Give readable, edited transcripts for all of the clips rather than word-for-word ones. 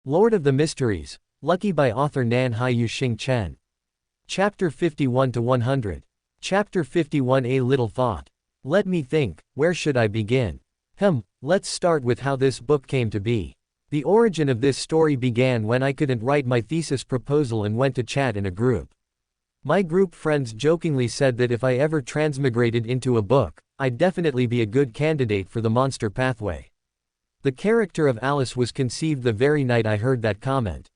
Lord of the Mysteries, Lucky by author Nan Haiyu Xing Chen. Chapter 51-100. Chapter 51. A Little Thought. Let me think, where should I begin? Let's start with how this book came to be. The origin of this story began when I couldn't write my thesis proposal and went to chat in a group. My group friends jokingly said that if I ever transmigrated into a book, I'd definitely be a good candidate for the monster pathway. The character of Alice was conceived the very night I heard that comment.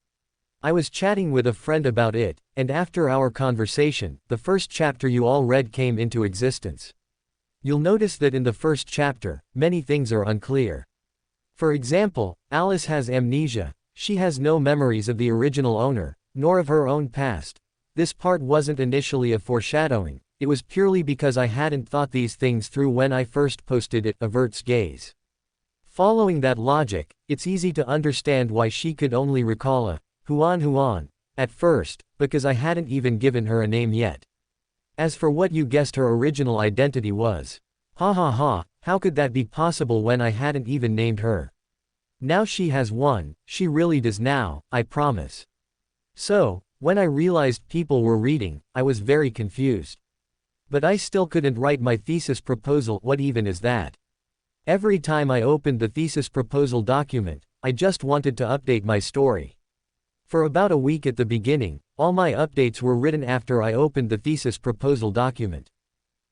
I was chatting with a friend about it, and after our conversation, the first chapter you all read came into existence. You'll notice that in the first chapter, many things are unclear. For example, Alice has amnesia. She has no memories of the original owner, nor of her own past. This part wasn't initially a foreshadowing, it was purely because I hadn't thought these things through when I first posted it. Averts gaze. Following that logic, it's easy to understand why she could only recall a Huan at first, because I hadn't even given her a name yet. As for what you guessed her original identity was, how could that be possible when I hadn't even named her? Now she has one, she really does now, I promise. So, when I realized people were reading, I was very confused. But I still couldn't write my thesis proposal. What even is that? Every time I opened the thesis proposal document, I just wanted to update my story. For about a week at the beginning, all my updates were written after I opened the thesis proposal document.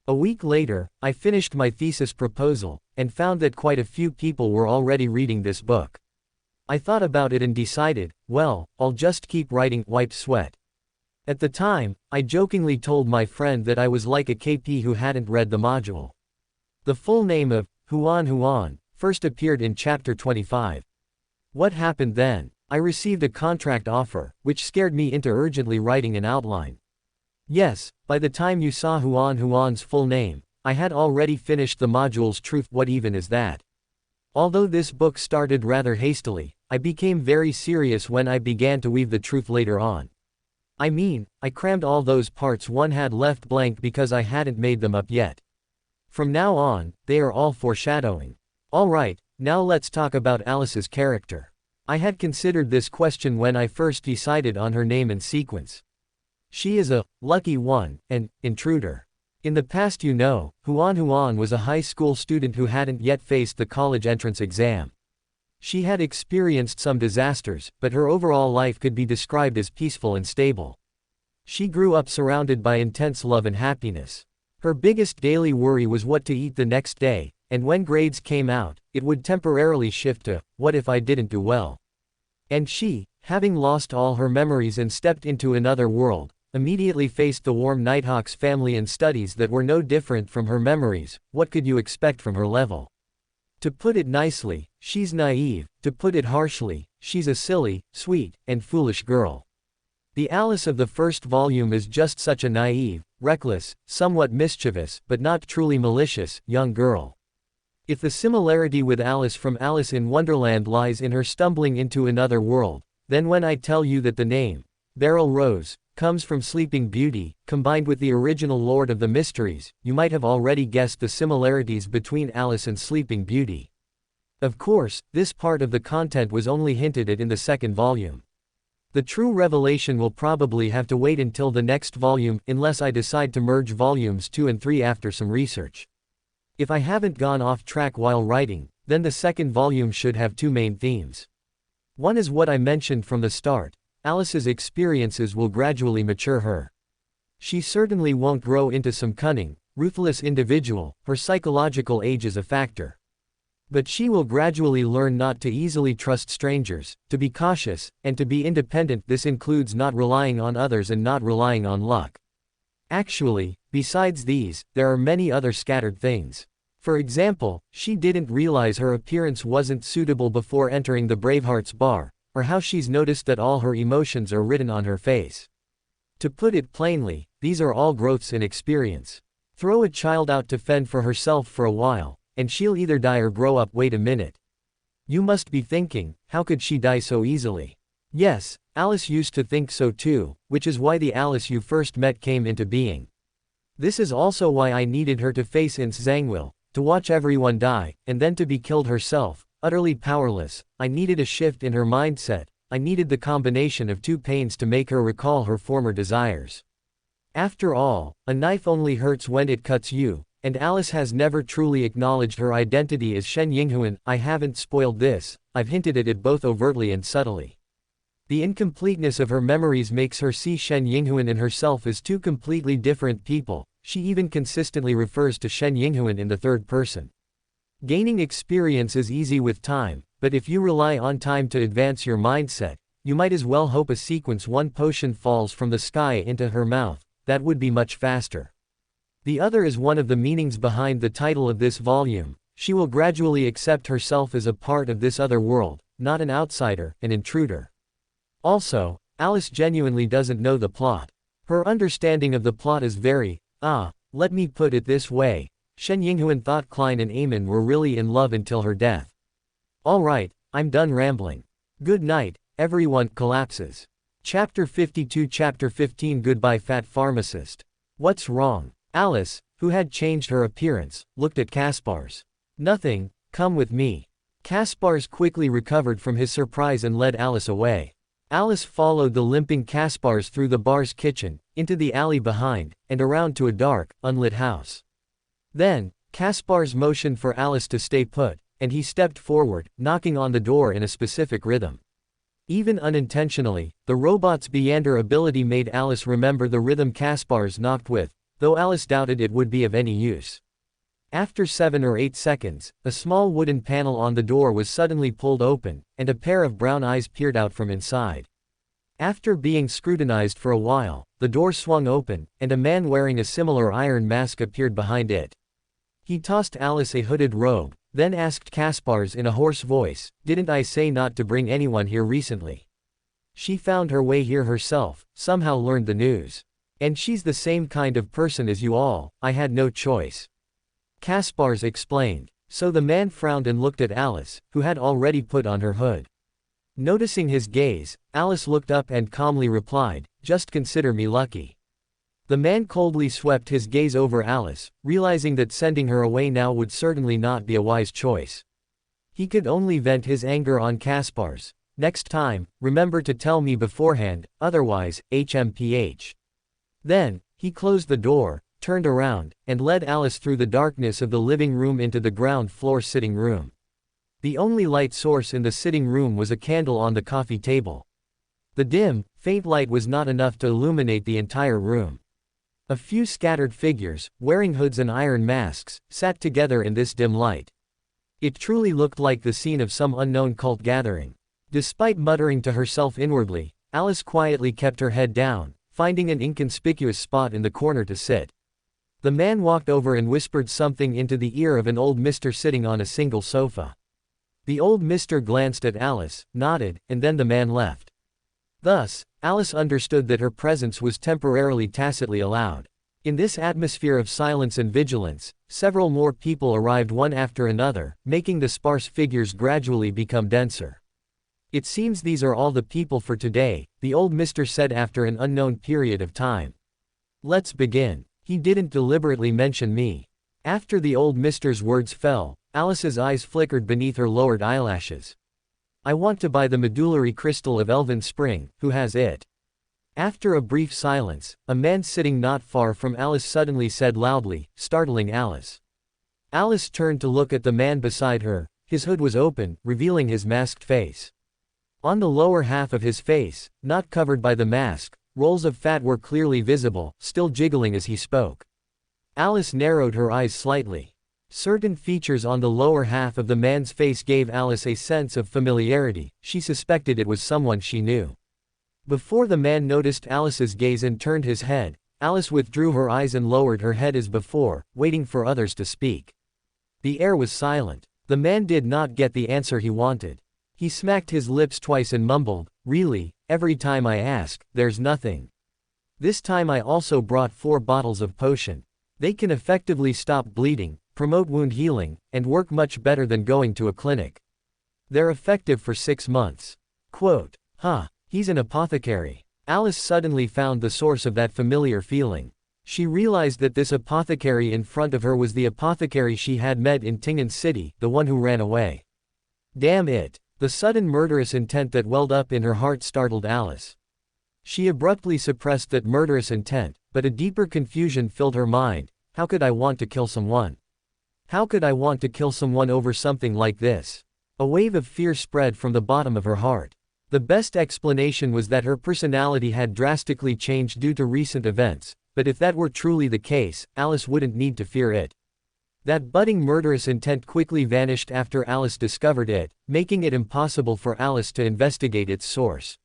A week later, I finished my thesis proposal, and found that quite a few people were already reading this book. I thought about it and decided, well, I'll just keep writing. Wipe sweat. At the time, I jokingly told my friend that I was like a KP who hadn't read the module. The full name of Huan first appeared in chapter 25. What happened then? I received a contract offer, which scared me into urgently writing an outline. Yes, by the time you saw Huan's full name, I had already finished the module's truth. What even is that? Although this book started rather hastily, I became very serious when I began to weave the truth later on. I mean, I crammed all those parts one had left blank because I hadn't made them up yet. From now on, they are all foreshadowing. Alright, now let's talk about Alice's character. I had considered this question when I first decided on her name and sequence. She is a lucky one, an intruder. In the past, Huan was a high school student who hadn't yet faced the college entrance exam. She had experienced some disasters, but her overall life could be described as peaceful and stable. She grew up surrounded by intense love and happiness. Her biggest daily worry was what to eat the next day, and when grades came out, it would temporarily shift to, what if I didn't do well? And she, having lost all her memories and stepped into another world, immediately faced the warm Nighthawk's family and studies that were no different from her memories. What could you expect from her level? To put it nicely, she's naive. To put it harshly, she's a silly, sweet, and foolish girl. The Alice of the first volume is just such a naive, reckless, somewhat mischievous, but not truly malicious, young girl. If the similarity with Alice from Alice in Wonderland lies in her stumbling into another world, then when I tell you that the name, Beryl Rose, comes from Sleeping Beauty, combined with the original Lord of the Mysteries, you might have already guessed the similarities between Alice and Sleeping Beauty. Of course, this part of the content was only hinted at in the second volume. The true revelation will probably have to wait until the next volume, unless I decide to merge volumes 2 and 3 after some research. If I haven't gone off track while writing, then the second volume should have 2 main themes. One is what I mentioned from the start. Alice's experiences will gradually mature her. She certainly won't grow into some cunning, ruthless individual. Her psychological age is a factor. But she will gradually learn not to easily trust strangers, to be cautious, and to be independent. This includes not relying on others and not relying on luck. Actually, besides these, there are many other scattered things. For example, she didn't realize her appearance wasn't suitable before entering the Bravehearts bar, or how she's noticed that all her emotions are written on her face. To put it plainly, these are all growths in experience. Throw a child out to fend for herself for a while, and she'll either die or grow up. Wait a minute. You must be thinking, how could she die so easily? Yes, Alice used to think so too, which is why the Alice you first met came into being. This is also why I needed her to face Ince Zangwill, to watch everyone die, and then to be killed herself, utterly powerless. I needed a shift in her mindset, I needed the combination of two pains to make her recall her former desires. After all, a knife only hurts when it cuts you, and Alice has never truly acknowledged her identity as Shen Yinghuan. I haven't spoiled this, I've hinted at it both overtly and subtly. The incompleteness of her memories makes her see Shen Yinghuan and herself as two completely different people. She even consistently refers to Shen Yinghuan in the third person. Gaining experience is easy with time, but if you rely on time to advance your mindset, you might as well hope a sequence 1 potion falls from the sky into her mouth. That would be much faster. The other is one of the meanings behind the title of this volume. She will gradually accept herself as a part of this other world, not an outsider, an intruder. Also, Alice genuinely doesn't know the plot. Her understanding of the plot is let me put it this way. Shen Yinghuan thought Klein and Eamon were really in love until her death. Alright, I'm done rambling. Good night, everyone. Collapses. Chapter 52. Chapter 15. Goodbye, fat pharmacist. What's wrong? Alice, who had changed her appearance, looked at Kaspars. Nothing, come with me. Kaspars quickly recovered from his surprise and led Alice away. Alice followed the limping Kaspars through the bar's kitchen, into the alley behind, and around to a dark, unlit house. Then, Kaspars motioned for Alice to stay put, and he stepped forward, knocking on the door in a specific rhythm. Even unintentionally, the robot's Beyander ability made Alice remember the rhythm Kaspars knocked with, though Alice doubted it would be of any use. After 7 or 8 seconds, a small wooden panel on the door was suddenly pulled open, and a pair of brown eyes peered out from inside. After being scrutinized for a while, the door swung open, and a man wearing a similar iron mask appeared behind it. He tossed Alice a hooded robe, then asked Kaspars in a hoarse voice, "Didn't I say not to bring anyone here recently? She found her way here herself, somehow learned the news. And she's the same kind of person as you all, I had no choice." Kaspars explained. So the man frowned and looked at Alice, who had already put on her hood. Noticing his gaze, Alice looked up and calmly replied, "Just consider me lucky." The man coldly swept his gaze over Alice, realizing that sending her away now would certainly not be a wise choice. He could only vent his anger on Kaspars. "Next time, remember to tell me beforehand, otherwise, HMPH. Then, he closed the door, turned around, and led Alice through the darkness of the living room into the ground floor sitting room. The only light source in the sitting room was a candle on the coffee table. The dim, faint light was not enough to illuminate the entire room. A few scattered figures, wearing hoods and iron masks, sat together in this dim light. It truly looked like the scene of some unknown cult gathering. Despite muttering to herself inwardly, Alice quietly kept her head down, finding an inconspicuous spot in the corner to sit. The man walked over and whispered something into the ear of an old mister sitting on a single sofa. The old mister glanced at Alice, nodded, and then the man left. Thus, Alice understood that her presence was temporarily tacitly allowed. In this atmosphere of silence and vigilance, several more people arrived one after another, making the sparse figures gradually become denser. "It seems these are all the people for today," the old mister said after an unknown period of time. "Let's begin. He didn't deliberately mention me." After the old mister's words fell, Alice's eyes flickered beneath her lowered eyelashes. "I want to buy the medullary crystal of Elven Spring, who has it?" After a brief silence, a man sitting not far from Alice suddenly said loudly, startling Alice. Alice turned to look at the man beside her. His hood was open, revealing his masked face. On the lower half of his face, not covered by the mask, rolls of fat were clearly visible, still jiggling as he spoke. Alice narrowed her eyes slightly. Certain features on the lower half of the man's face gave Alice a sense of familiarity. She suspected it was someone she knew. Before the man noticed Alice's gaze and turned his head, Alice withdrew her eyes and lowered her head as before, waiting for others to speak. The air was silent. The man did not get the answer he wanted. He smacked his lips twice and mumbled, "Really, every time I ask, there's nothing. This time I also brought 4 bottles of potion. They can effectively stop bleeding, promote wound healing, and work much better than going to a clinic. They're effective for 6 months. Quote, he's an apothecary. Alice suddenly found the source of that familiar feeling. She realized that this apothecary in front of her was the apothecary she had met in Tingen City, the one who ran away. Damn it. The sudden murderous intent that welled up in her heart startled Alice. She abruptly suppressed that murderous intent, but a deeper confusion filled her mind. How could I want to kill someone? How could I want to kill someone over something like this? A wave of fear spread from the bottom of her heart. The best explanation was that her personality had drastically changed due to recent events, but if that were truly the case, Alice wouldn't need to fear it. That budding murderous intent quickly vanished after Alice discovered it, making it impossible for Alice to investigate its source.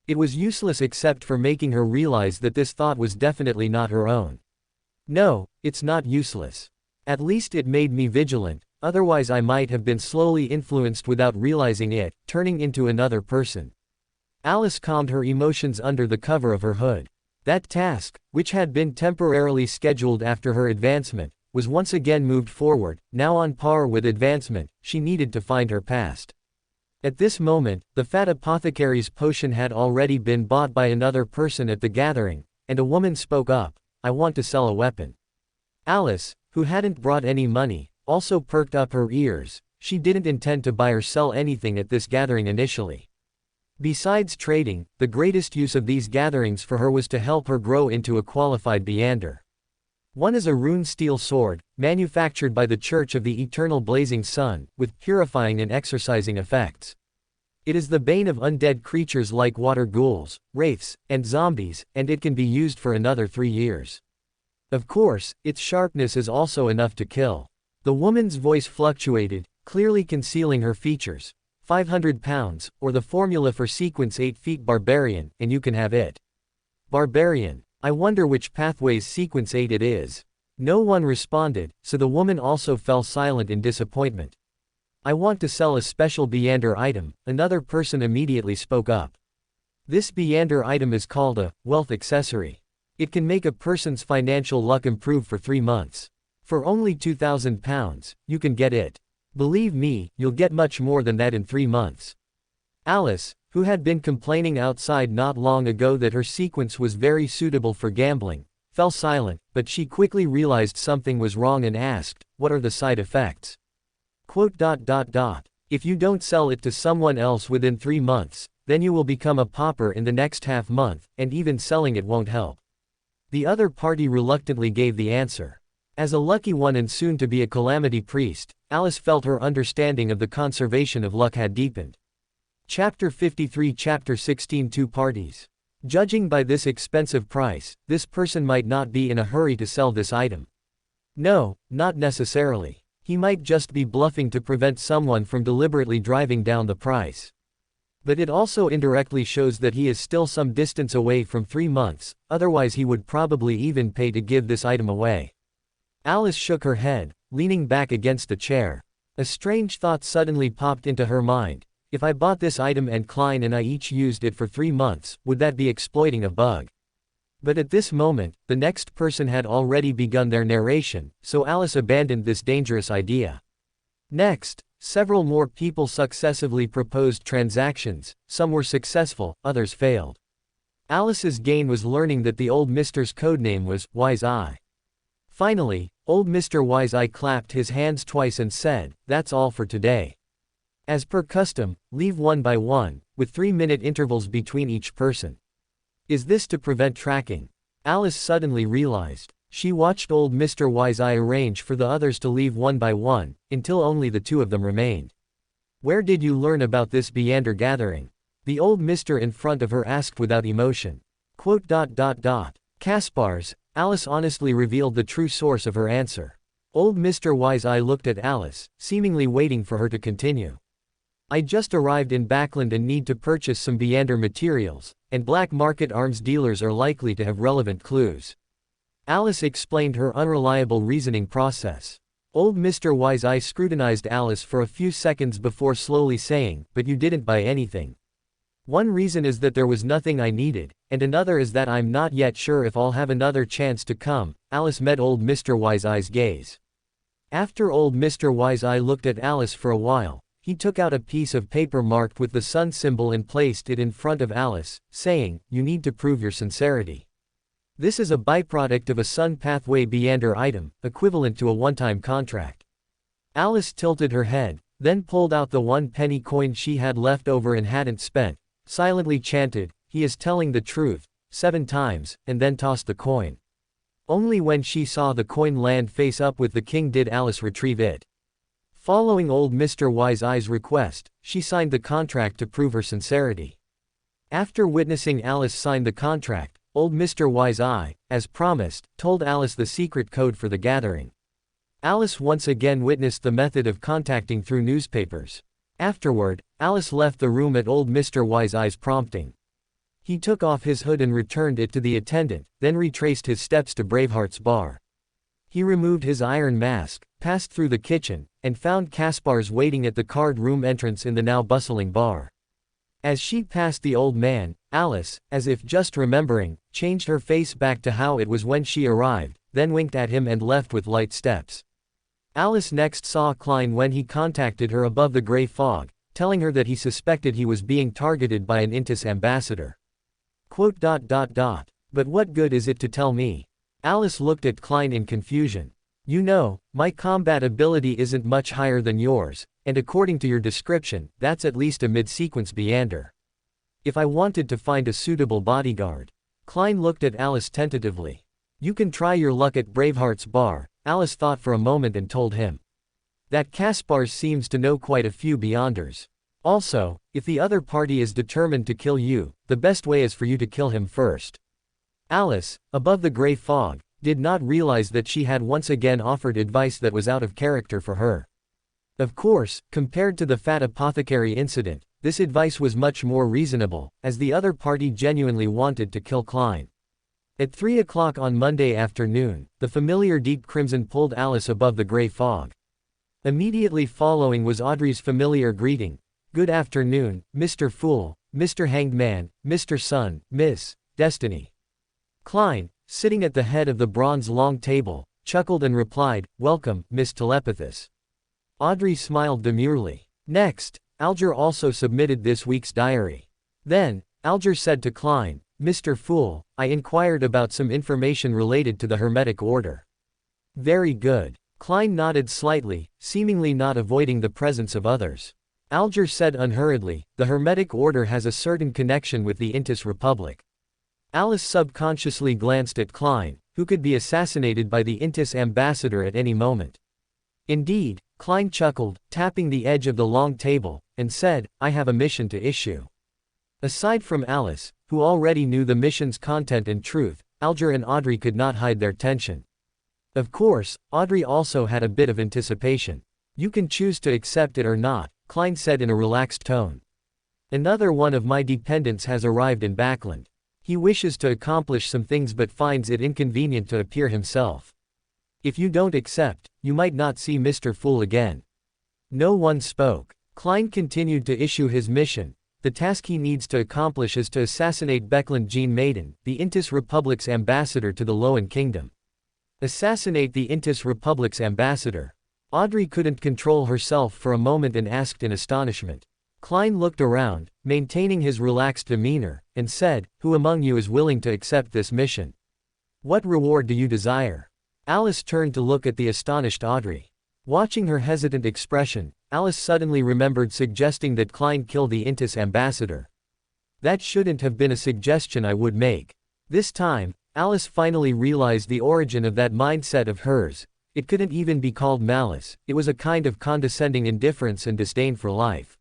It was useless except for making her realize that this thought was definitely not her own. No, it's not useless. At least it made me vigilant, otherwise I might have been slowly influenced without realizing it, turning into another person. Alice calmed her emotions under the cover of her hood. That task, which had been temporarily scheduled after her advancement, was once again moved forward. Now on par with advancement, she needed to find her past. At this moment, the fat apothecary's potion had already been bought by another person at the gathering, and a woman spoke up. I want to sell a weapon. Alice, who hadn't brought any money, also perked up her ears. She didn't intend to buy or sell anything at this gathering initially. Besides trading, the greatest use of these gatherings for her was to help her grow into a qualified Beander. One is a rune steel sword, manufactured by the Church of the Eternal Blazing Sun, with purifying and exorcising effects. It is the bane of undead creatures like water ghouls, wraiths, and zombies, and it can be used for another 3 years. Of course, its sharpness is also enough to kill. The woman's voice fluctuated, clearly concealing her features. 500 pounds, or the formula for sequence 8 feet barbarian, and you can have it. Barbarian. I wonder which pathway's sequence 8 it is. No one responded, so the woman also fell silent in disappointment. I want to sell a special Beander item, another person immediately spoke up. This Beander item is called a wealth accessory. It can make a person's financial luck improve for 3 months. For only 2,000 pounds, you can get it. Believe me, you'll get much more than that in 3 months. Alice, who had been complaining outside not long ago that her sequence was very suitable for gambling, fell silent, but she quickly realized something was wrong and asked, what are the side effects? If you don't sell it to someone else within 3 months, then you will become a pauper in the next half month, and even selling it won't help. The other party reluctantly gave the answer. As a lucky one and soon to be a calamity priest, Alice felt her understanding of the conservation of luck had deepened. Chapter 53 Chapter 16 Two parties. Judging by this expensive price, this person might not be in a hurry to sell this item. No, not necessarily. He might just be bluffing to prevent someone from deliberately driving down the price. But it also indirectly shows that he is still some distance away from 3 months, otherwise he would probably even pay to give this item away. Alice shook her head, leaning back against a chair. A strange thought suddenly popped into her mind. If I bought this item and Klein and I each used it for 3 months, would that be exploiting a bug? But at this moment, the next person had already begun their narration, so Alice abandoned this dangerous idea. Next, several more people successively proposed transactions. Some were successful, others failed. Alice's gain was learning that the old Mister's codename was Wise Eye. Finally, old Mr. Wise Eye clapped his hands twice and said, "That's all for today. As per custom, leave one by one, with 3-minute intervals between each person." Is this to prevent tracking? Alice suddenly realized. She watched old Mr. Wise Eye arrange for the others to leave one by one, until only the 2 of them remained. Where did you learn about this Beander gathering? The old Mister in front of her asked without emotion. Kaspar's. Alice honestly revealed the true source of her answer. Old Mr. Wise Eye looked at Alice, seemingly waiting for her to continue. I just arrived in Backland and need to purchase some Beander materials, and black market arms dealers are likely to have relevant clues. Alice explained her unreliable reasoning process. Old Mr. Wise Eye scrutinized Alice for a few seconds before slowly saying, "But you didn't buy anything." "One reason is that there was nothing I needed, and another is that I'm not yet sure if I'll have another chance to come." Alice met old Mr. Wise Eye's gaze. After old Mr. Wise Eye looked at Alice for a while, he took out a piece of paper marked with the sun symbol and placed it in front of Alice, saying, "You need to prove your sincerity. This is a byproduct of a Sun Pathway Beander item, equivalent to a one-time contract." Alice tilted her head, then pulled out the 1 penny coin she had left over and hadn't spent, silently chanted, "He is telling the truth," 7 times, and then tossed the coin. Only when she saw the coin land face up with the king did Alice retrieve it. Following old Mr. Wise-Eye's request, she signed the contract to prove her sincerity. After witnessing Alice sign the contract, old Mr. Wise-Eye, as promised, told Alice the secret code for the gathering. Alice once again witnessed the method of contacting through newspapers. Afterward, Alice left the room at old Mr. Wise-Eye's prompting. He took off his hood and returned it to the attendant, then retraced his steps to Braveheart's bar. He removed his iron mask, passed through the kitchen, and found Caspar's waiting at the card room entrance in the now bustling bar. As she passed the old man, Alice, as if just remembering, changed her face back to how it was when she arrived, then winked at him and left with light steps. Alice next saw Klein when he contacted her above the gray fog, telling her that he suspected he was being targeted by an Intis ambassador. But what good is it to tell me? Alice looked at Klein in confusion. You know, my combat ability isn't much higher than yours, and according to your description, that's at least a mid-sequence Beander. If I wanted to find a suitable bodyguard. Klein looked at Alice tentatively. You can try your luck at Braveheart's bar, Alice thought for a moment and told him. That Caspars seems to know quite a few Beyonders. Also, if the other party is determined to kill you, the best way is for you to kill him first. Alice, above the gray fog, did not realize that she had once again offered advice that was out of character for her. Of course, compared to the fat apothecary incident, this advice was much more reasonable, as the other party genuinely wanted to kill Klein. At 3 o'clock on Monday afternoon, the familiar deep crimson pulled Alice above the gray fog. Immediately following was Audrey's familiar greeting. Good afternoon, Mr. Fool, Mr. Hanged Man, Mr. Sun, Miss Destiny. Klein, sitting at the head of the bronze long table, chuckled and replied, Welcome, Miss Telepathis. Audrey smiled demurely. Next, Alger also submitted this week's diary. Then, Alger said to Klein, Mr. Fool, I inquired about some information related to the Hermetic Order. Very good. Klein nodded slightly, seemingly not avoiding the presence of others. Alger said unhurriedly, the Hermetic Order has a certain connection with the Intis Republic. Alice subconsciously glanced at Klein, who could be assassinated by the Intis ambassador at any moment. Indeed, Klein chuckled, tapping the edge of the long table, and said, I have a mission to issue. Aside from Alice, who already knew the mission's content and truth, Alger and Audrey could not hide their tension. Of course, Audrey also had a bit of anticipation. You can choose to accept it or not, Klein said in a relaxed tone. Another one of my dependents has arrived in Backland. He wishes to accomplish some things but finds it inconvenient to appear himself. If you don't accept, you might not see Mr. Fool again. No one spoke. Klein continued to issue his mission. The task he needs to accomplish is to assassinate Beckland Jean Maiden, the Intis Republic's ambassador to the Loan Kingdom. Assassinate the Intis Republic's ambassador. Audrey couldn't control herself for a moment and asked in astonishment. Klein looked around, maintaining his relaxed demeanor, and said, Who among you is willing to accept this mission? What reward do you desire? Alice turned to look at the astonished Audrey. Watching her hesitant expression, Alice suddenly remembered suggesting that Klein kill the Intis ambassador. That shouldn't have been a suggestion I would make. This time, Alice finally realized the origin of that mindset of hers. It couldn't even be called malice, it was a kind of condescending indifference and disdain for life.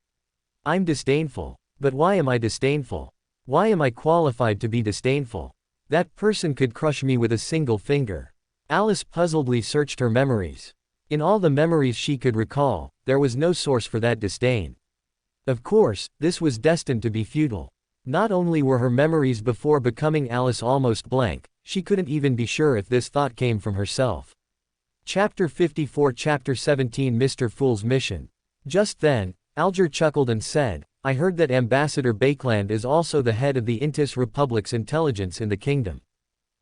I'm disdainful. But why am I disdainful? Why am I qualified to be disdainful? That person could crush me with a single finger. Alice puzzledly searched her memories. In all the memories she could recall, there was no source for that disdain. Of course, this was destined to be futile. Not only were her memories before becoming Alice almost blank, she couldn't even be sure if this thought came from herself. Chapter 54 Chapter 17 Mr. Fool's Mission. Just then, Alger chuckled and said, I heard that Ambassador Bakeland is also the head of the Intis Republic's intelligence in the kingdom.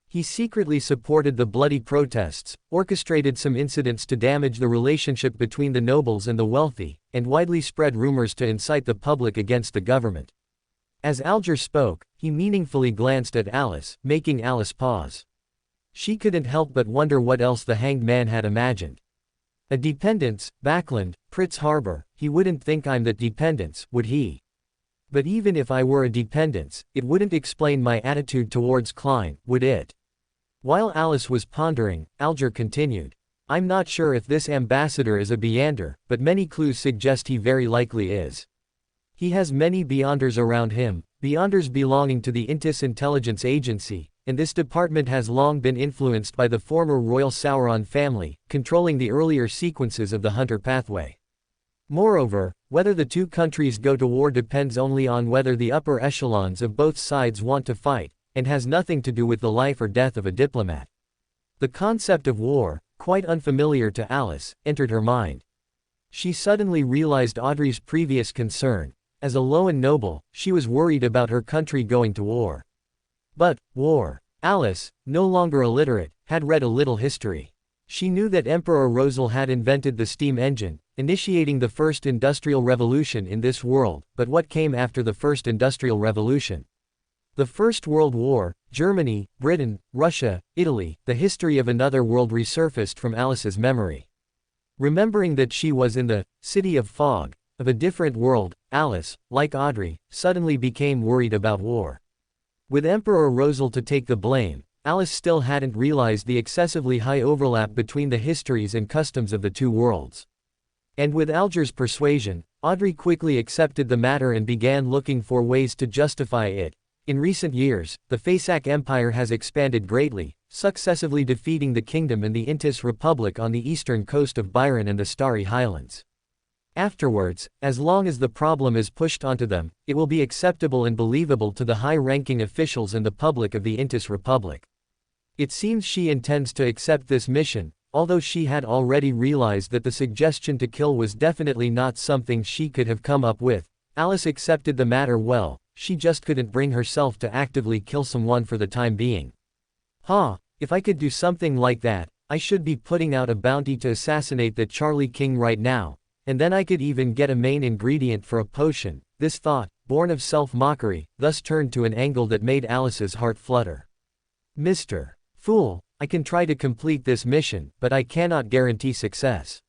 He secretly supported the bloody protests, orchestrated some incidents to damage the relationship between the nobles and the wealthy, and widely spread rumors to incite the public against the government. As Alger spoke, he meaningfully glanced at Alice, making Alice pause. She couldn't help but wonder what else the hanged man had imagined. A dependence, Backland, Pritz Harbor, he wouldn't think I'm that dependence, would he? But even if I were a dependence, it wouldn't explain my attitude towards Klein, would it? While Alice was pondering, Alger continued. I'm not sure if this ambassador is a Beyonder, but many clues suggest he very likely is. He has many Beyonders around him, Beyonders belonging to the Intis Intelligence Agency, and this department has long been influenced by the former Royal Sauron family, controlling the earlier sequences of the Hunter pathway. Moreover, whether the two countries go to war depends only on whether the upper echelons of both sides want to fight, and has nothing to do with the life or death of a diplomat. The concept of war, quite unfamiliar to Alice, entered her mind. She suddenly realized Audrey's previous concern. As a Loan noble, she was worried about her country going to war. But, war. Alice, no longer illiterate, had read a little history. She knew that Emperor Rosal had invented the steam engine, initiating the first industrial revolution in this world, but what came after the first industrial revolution? The First World War, Germany, Britain, Russia, Italy, the history of another world resurfaced from Alice's memory. Remembering that she was in the city of fog, of a different world, Alice, like Audrey, suddenly became worried about war. With Emperor Rosal to take the blame, Alice still hadn't realized the excessively high overlap between the histories and customs of the two worlds. And with Alger's persuasion, Audrey quickly accepted the matter and began looking for ways to justify it. In recent years, the Faesak Empire has expanded greatly, successively defeating the kingdom and the Intis Republic on the eastern coast of Byron and the Starry Highlands. Afterwards, as long as the problem is pushed onto them, it will be acceptable and believable to the high-ranking officials and the public of the Intis Republic. It seems she intends to accept this mission, although she had already realized that the suggestion to kill was definitely not something she could have come up with. Alice accepted the matter well, she just couldn't bring herself to actively kill someone for the time being. If I could do something like that, I should be putting out a bounty to assassinate the Charlie King right now. And then I could even get a main ingredient for a potion. This thought, born of self-mockery, thus turned to an angle that made Alice's heart flutter. Mr. Fool, I can try to complete this mission, but I cannot guarantee success.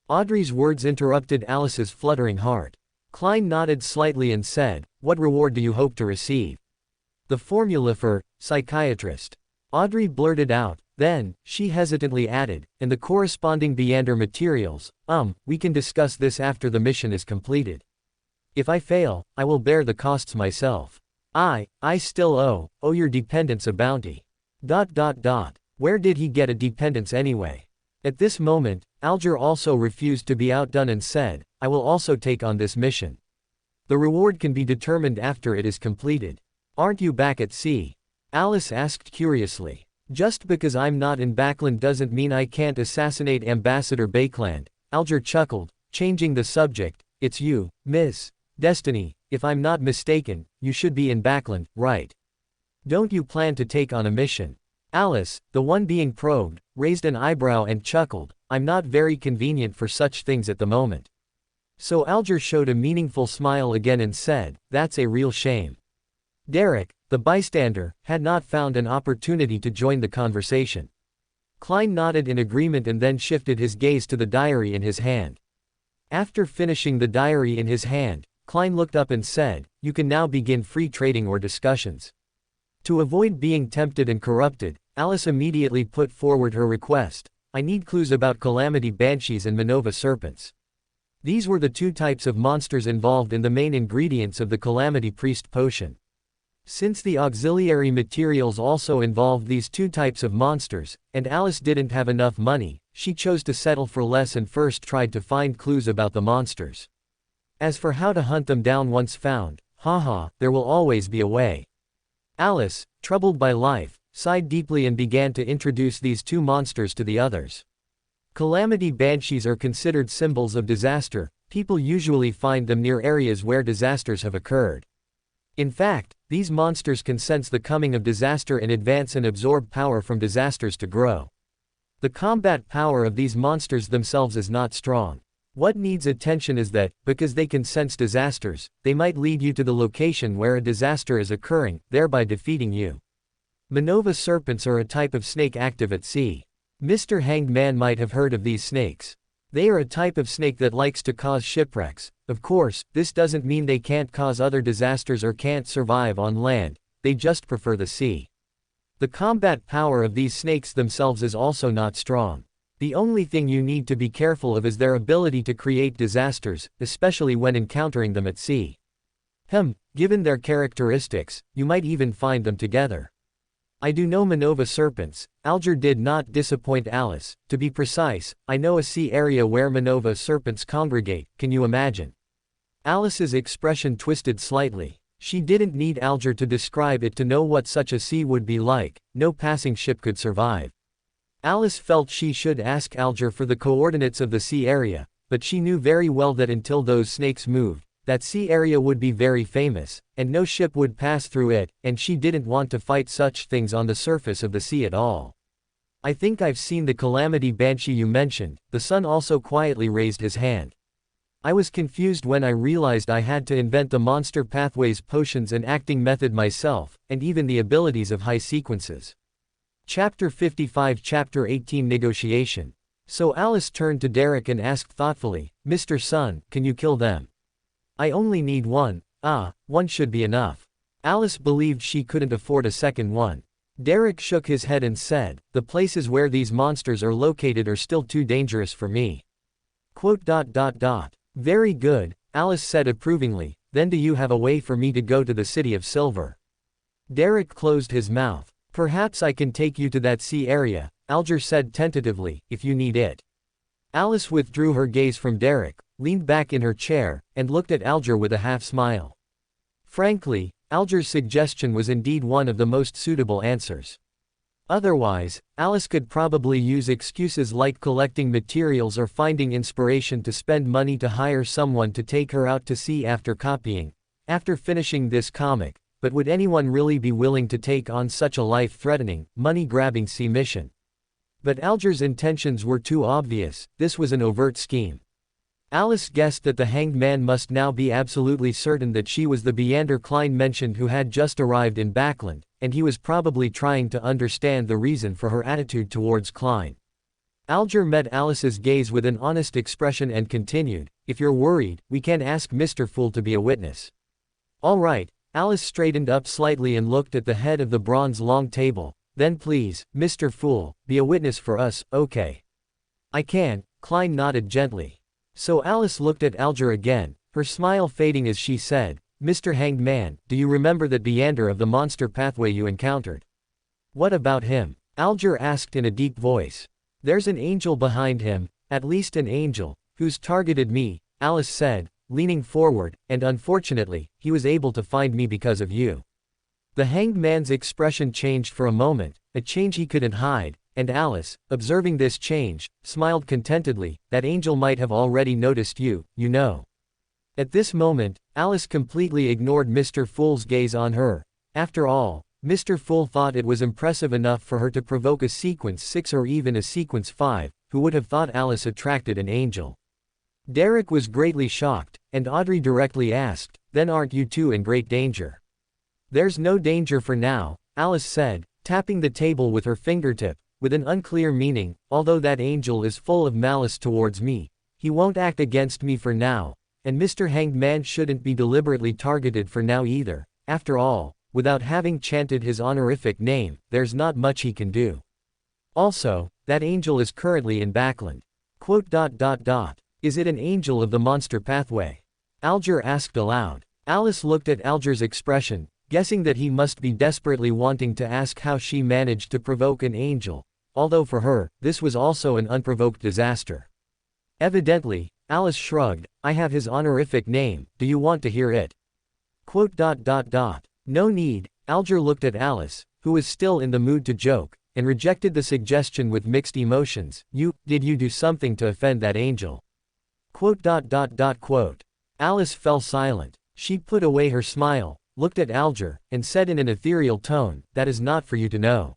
Audrey's words interrupted Alice's fluttering heart. Klein nodded slightly and said, what reward do you hope to receive? The formula for psychiatrist. Audrey blurted out. Then, she hesitantly added, and the corresponding Beyonder materials. We can discuss this after the mission is completed. If I fail, I will bear the costs myself. I still owe your dependents a bounty. Where did he get a dependence anyway? At this moment, Alger also refused to be outdone and said, I will also take on this mission. The reward can be determined after it is completed. Aren't you back at sea? Alice asked curiously. Just because I'm not in Backland doesn't mean I can't assassinate Ambassador Bakeland, Alger chuckled, changing the subject. It's you, Miss Destiny, if I'm not mistaken, you should be in Backland, right? Don't you plan to take on a mission? Alice, the one being probed, raised an eyebrow and chuckled. I'm not very convenient for such things at the moment. So Alger showed a meaningful smile again and said, that's a real shame. Derek, the bystander, had not found an opportunity to join the conversation. Klein nodded in agreement and then shifted his gaze to the diary in his hand. After finishing the diary in his hand, Klein looked up and said, you can now begin free trading or discussions. To avoid being tempted and corrupted, Alice immediately put forward her request. I need clues about Calamity Banshees and Minova Serpents. These were the two types of monsters involved in the main ingredients of the Calamity Priest potion. Since the auxiliary materials also involved these two types of monsters, and Alice didn't have enough money, she chose to settle for less and first tried to find clues about the monsters. As for how to hunt them down once found, there will always be a way. Alice, troubled by life, sighed deeply and began to introduce these two monsters to the others. Calamity Banshees are considered symbols of disaster. People usually find them near areas where disasters have occurred. In fact, these monsters can sense the coming of disaster in advance and absorb power from disasters to grow. The combat power of these monsters themselves is not strong. What needs attention is that, because they can sense disasters, they might lead you to the location where a disaster is occurring, thereby defeating you. Minova serpents are a type of snake active at sea. Mr. Hanged Man might have heard of these snakes. They are a type of snake that likes to cause shipwrecks. Of course, this doesn't mean they can't cause other disasters or can't survive on land, they just prefer the sea. The combat power of these snakes themselves is also not strong. The only thing you need to be careful of is their ability to create disasters, especially when encountering them at sea. Given their characteristics, you might even find them together. I do know Manova serpents. Alger did not disappoint Alice. To be precise, I know a sea area where Manova serpents congregate. Can you imagine? Alice's expression twisted slightly. She didn't need Alger to describe it to know what such a sea would be like. No passing ship could survive. Alice felt she should ask Alger for the coordinates of the sea area, but she knew very well that until those snakes moved, that sea area would be very famous, and no ship would pass through it, and she didn't want to fight such things on the surface of the sea at all. I think I've seen the Calamity Banshee you mentioned. The son also quietly raised his hand. I was confused when I realized I had to invent the monster pathways potions and acting method myself, and even the abilities of high sequences. Chapter 55 Chapter 18 Negotiation. So Alice turned to Derek and asked thoughtfully, Mr. Sun, can you kill them? I only need one. One should be enough. Alice believed she couldn't afford a second one. Derek shook his head and said, the places where these monsters are located are still too dangerous for me. Very good, Alice said approvingly, then do you have a way for me to go to the City of Silver? Derek closed his mouth. Perhaps I can take you to that sea area, Alger said tentatively, if you need it. Alice withdrew her gaze from Derek, leaned back in her chair, and looked at Alger with a half-smile. Frankly, Alger's suggestion was indeed one of the most suitable answers. Otherwise, Alice could probably use excuses like collecting materials or finding inspiration to spend money to hire someone to take her out to sea after copying. After finishing this comic, but would anyone really be willing to take on such a life-threatening, money-grabbing sea mission? But Alger's intentions were too obvious. This was an overt scheme. Alice guessed that the hanged man must now be absolutely certain that she was the Beander Klein mentioned who had just arrived in Backland, and he was probably trying to understand the reason for her attitude towards Klein. Alger met Alice's gaze with an honest expression and continued, if you're worried, we can ask Mr. Fool to be a witness. All right, Alice straightened up slightly and looked at the head of the bronze long table. Then please, Mr. Fool, be a witness for us, okay? I can, Klein nodded gently. So Alice looked at Alger again, her smile fading as she said, Mr. Hanged Man, do you remember that Beander of the monster pathway you encountered? What about him? Alger asked in a deep voice. There's an angel behind him, at least an angel, who's targeted me, Alice said, leaning forward, and unfortunately, he was able to find me because of you. The hanged man's expression changed for a moment, a change he couldn't hide, and Alice, observing this change, smiled contentedly. That angel might have already noticed you, you know. At this moment, Alice completely ignored Mr. Fool's gaze on her. After all, Mr. Fool thought it was impressive enough for her to provoke a sequence 6 or even a sequence 5, who would have thought Alice attracted an angel? Derek was greatly shocked, and Audrey directly asked, then aren't you two in great danger? There's no danger for now, Alice said, tapping the table with her fingertip, with an unclear meaning, although that angel is full of malice towards me, he won't act against me for now, and Mr. Hanged Man shouldn't be deliberately targeted for now either. After all, without having chanted his honorific name, there's not much he can do. Also, that angel is currently in Backland. Is it an angel of the monster pathway? Alger asked aloud. Alice looked at Alger's expression, guessing that he must be desperately wanting to ask how she managed to provoke an angel, although for her, this was also an unprovoked disaster. Evidently, Alice shrugged, I have his honorific name, do you want to hear it? No need, Alger looked at Alice, who was still in the mood to joke, and rejected the suggestion with mixed emotions. Did you do something to offend that angel? Alice fell silent. She put away her smile, looked at Alger, and said in an ethereal tone, that is not for you to know.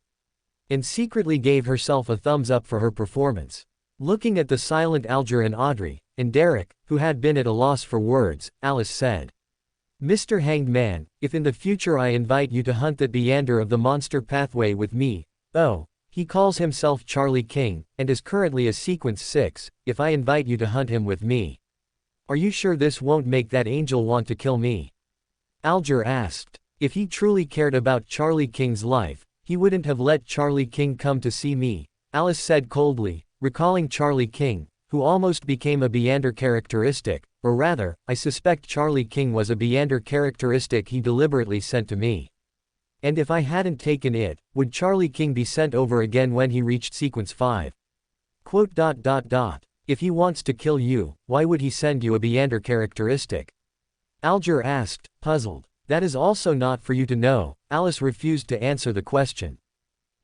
And secretly gave herself a thumbs up for her performance. Looking at the silent Alger and Audrey, and Derek, who had been at a loss for words, Alice said, Mr. Hanged Man, if in the future I invite you to hunt that Beander of the monster pathway with me, He calls himself Charlie King, and is currently a Sequence 6, if I invite you to hunt him with me. Are you sure this won't make that angel want to kill me? Alger asked. If he truly cared about Charlie King's life, he wouldn't have let Charlie King come to see me, Alice said coldly, recalling Charlie King, who almost became a Beander characteristic, or rather, I suspect Charlie King was a Beander characteristic he deliberately sent to me. And if I hadn't taken it, would Charlie King be sent over again when he reached Sequence 5? If he wants to kill you, why would he send you a Beander characteristic? Alger asked, puzzled. That is also not for you to know, Alice refused to answer the question.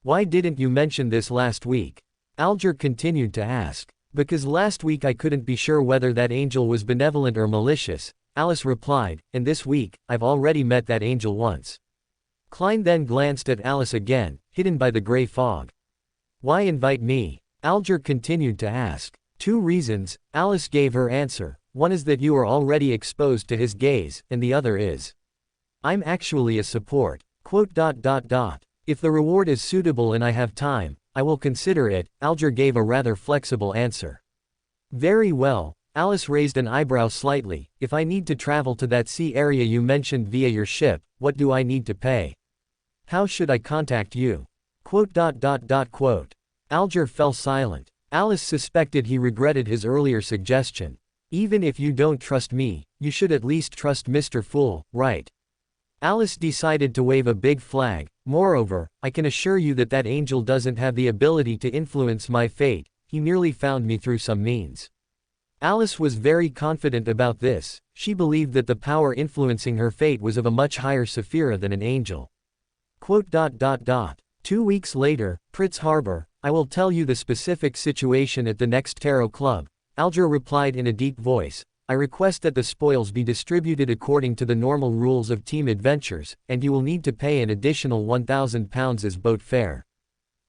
Why didn't you mention this last week? Alger continued to ask. Because last week I couldn't be sure whether that angel was benevolent or malicious, Alice replied, and this week, I've already met that angel once. Klein then glanced at Alice again, hidden by the gray fog. Why invite me? Alger continued to ask. 2 reasons, Alice gave her answer. One is that you are already exposed to his gaze, and the other is, I'm actually a support. If the reward is suitable and I have time, I will consider it, Alger gave a rather flexible answer. Very well, Alice raised an eyebrow slightly. If I need to travel to that sea area you mentioned via your ship, what do I need to pay? How should I contact you? Alger fell silent. Alice suspected he regretted his earlier suggestion. Even if you don't trust me, you should at least trust Mr. Fool, right? Alice decided to wave a big flag. Moreover, I can assure you that that angel doesn't have the ability to influence my fate, he merely found me through some means. Alice was very confident about this. She believed that the power influencing her fate was of a much higher Sephira than an angel. 2 weeks later, Pritz Harbor, I will tell you the specific situation at the next tarot club, Alger replied in a deep voice. I request that the spoils be distributed according to the normal rules of team adventures, and you will need to pay an additional £1,000 as boat fare.